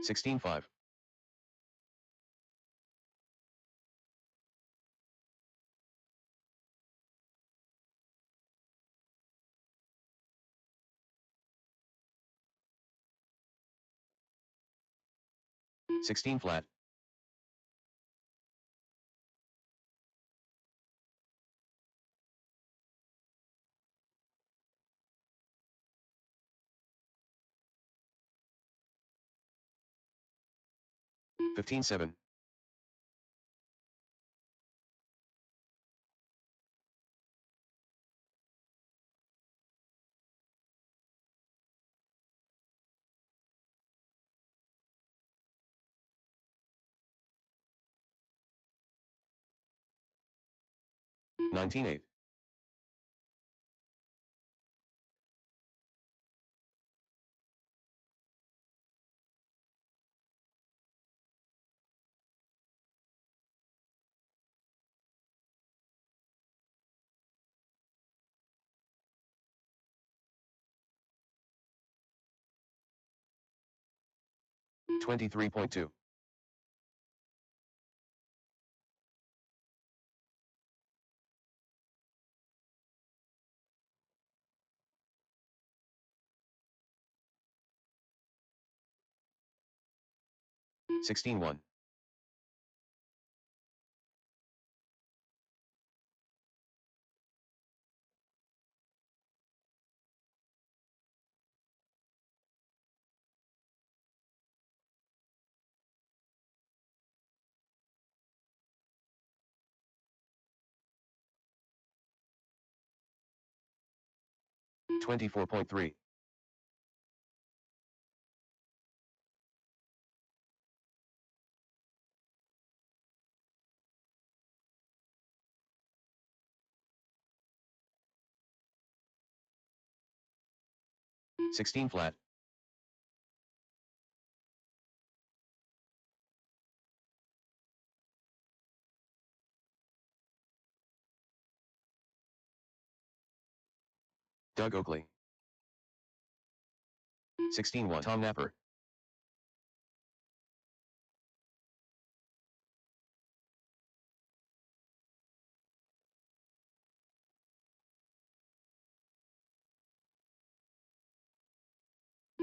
16-5. 16 flat. 15-7. 19-8. 23.2. 16-1. 24.3. 16 flat. 'Doug Oakley. 16-1. Tom Napper.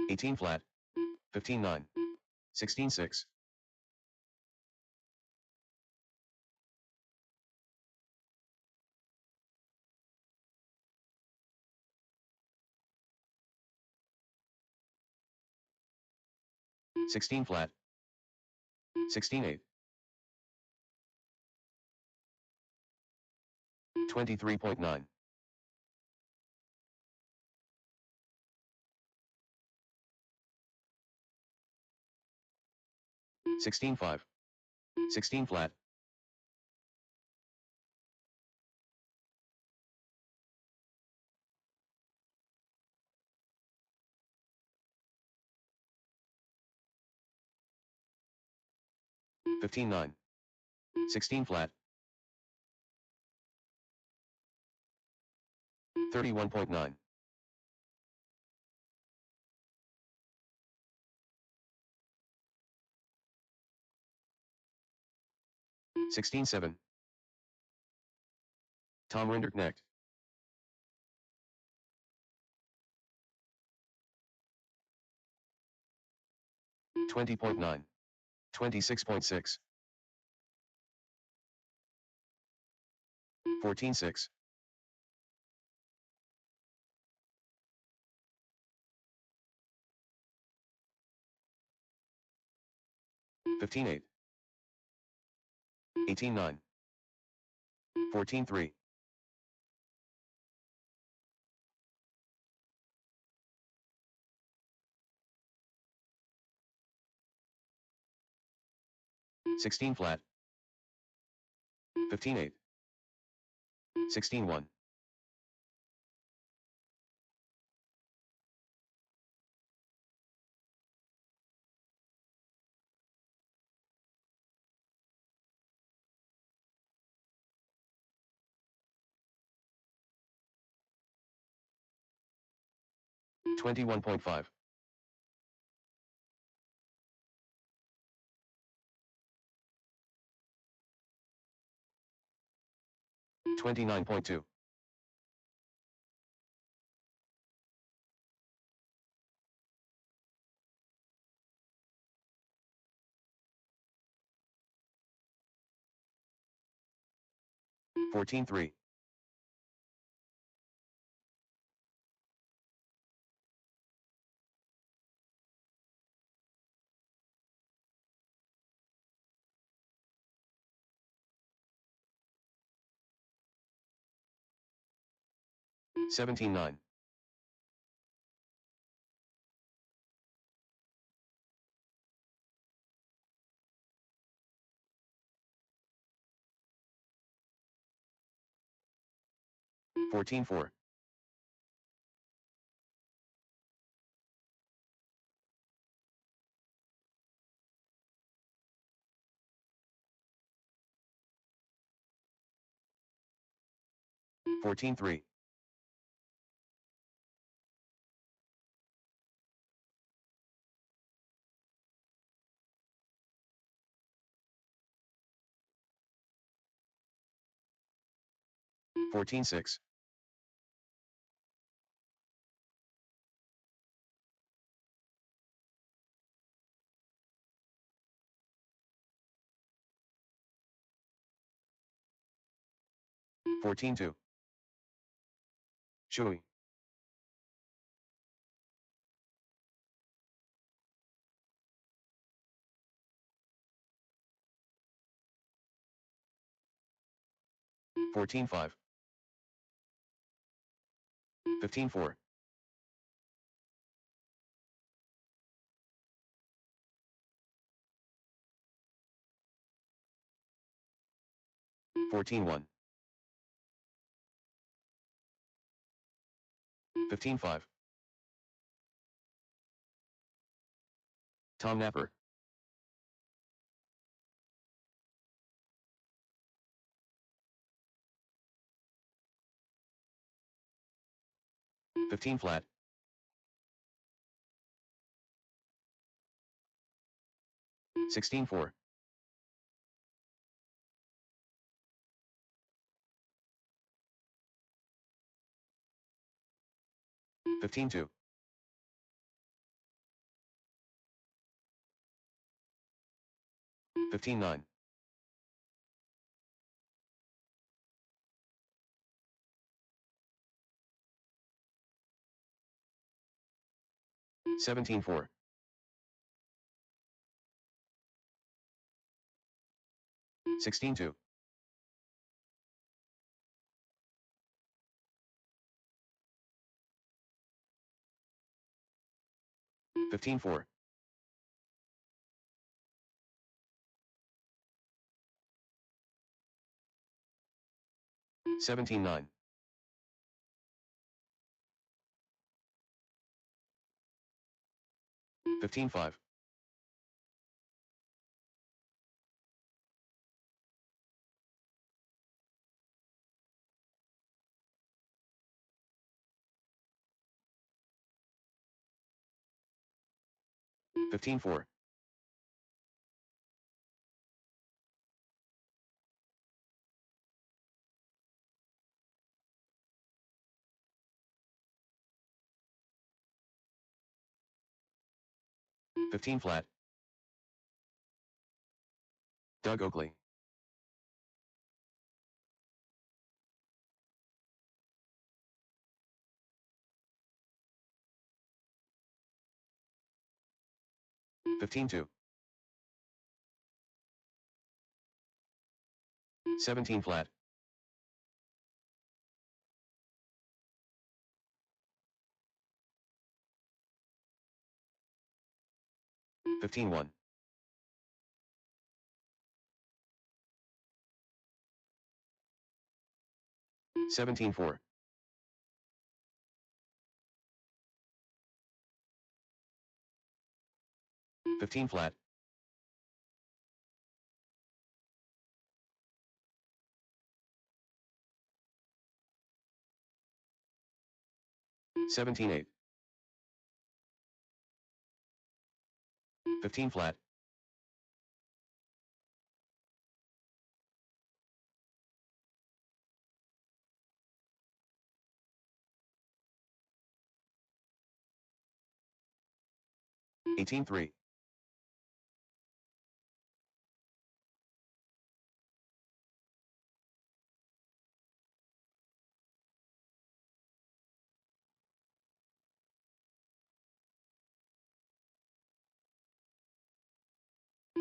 18 flat. 15-9. 16-6. 16 flat. 16-8. 23.9. 16-5. 16 flat. 15-9. 16 flat. 31.9. 16-7. Tom Rinderknecht. 20.9. 26.6. 14-6. 15-8. 18-9. 14-3. 16 flat. 15-8. 16-1. 21.5. 29.2. 14-3. 17-9. 14-4. 14-3. 14-6. 14-2. Shui. 14-5. 15-4. 14-1. 15-5. Tom Napper. 15 flat. 16-4. 15-2. 15-9. 17-4. 16-2. 15-4. 17-9. 15-5. 15-4. 15 flat. Doug Oakley. 15-2. 17 flat. 15-1. 17-4. 15 flat. 17-8. 15 flat. 18-3.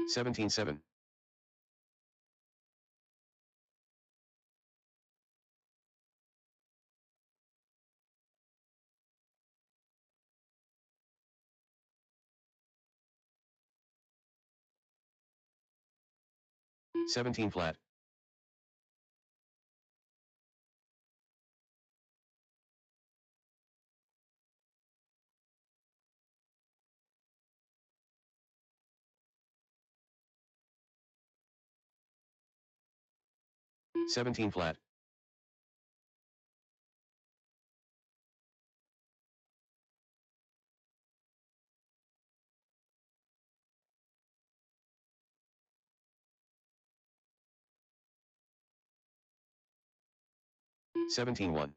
17-7. 17 flat. 17 flat. 17-1.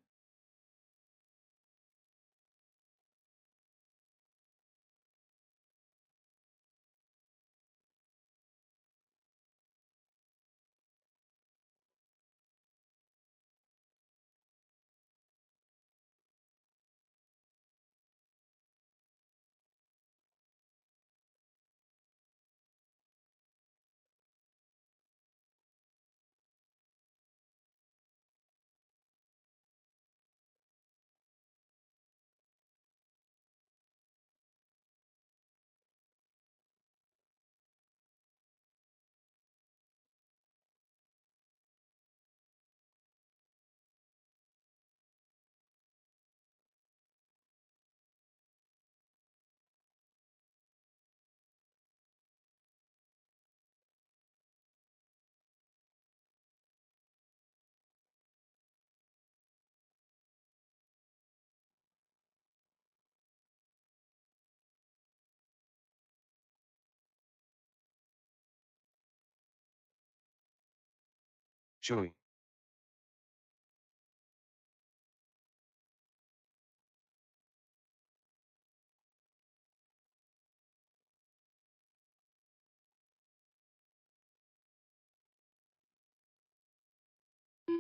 Chewy.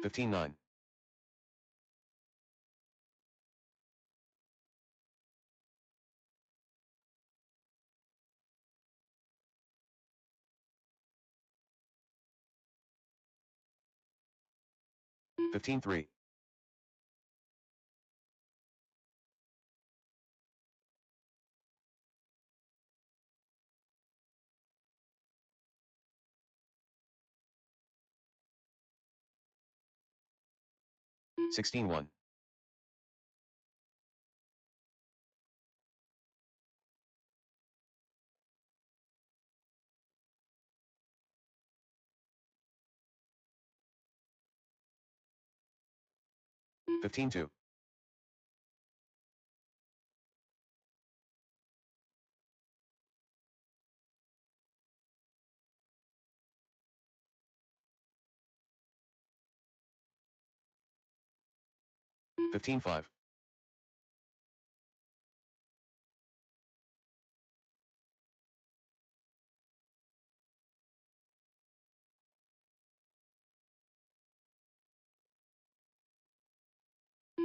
15-9. 15-3. 16-1. 15-2. 15-5.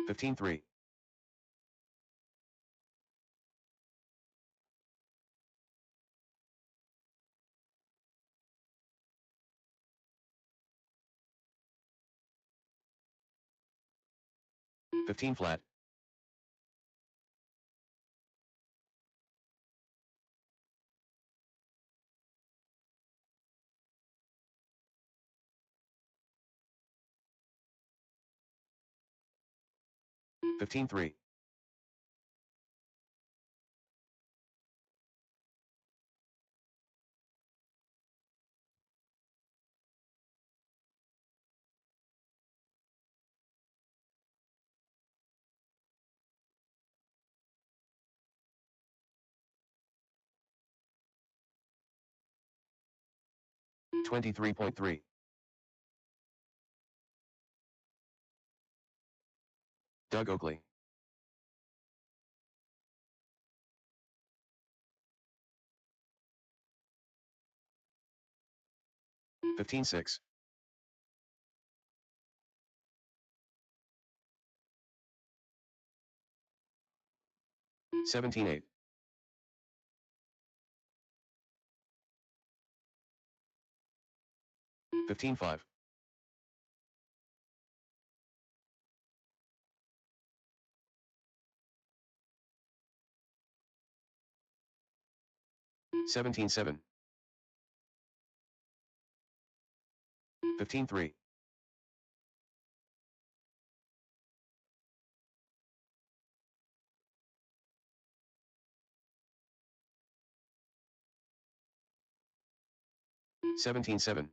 15-3. 15 flat. 15-3. 23.3. Doug Oakley. 15-6. 17-8. 15-5. 17-7. 15-3. 17-7.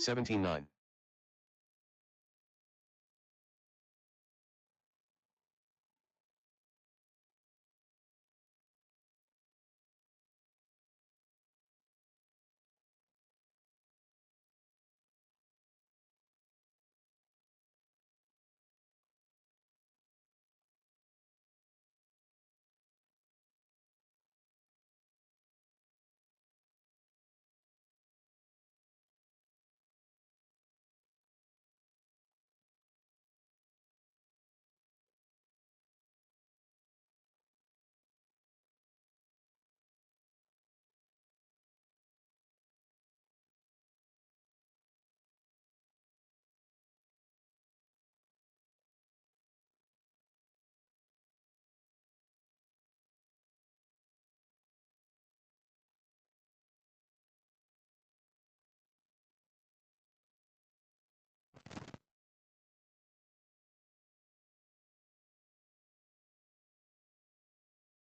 17-9.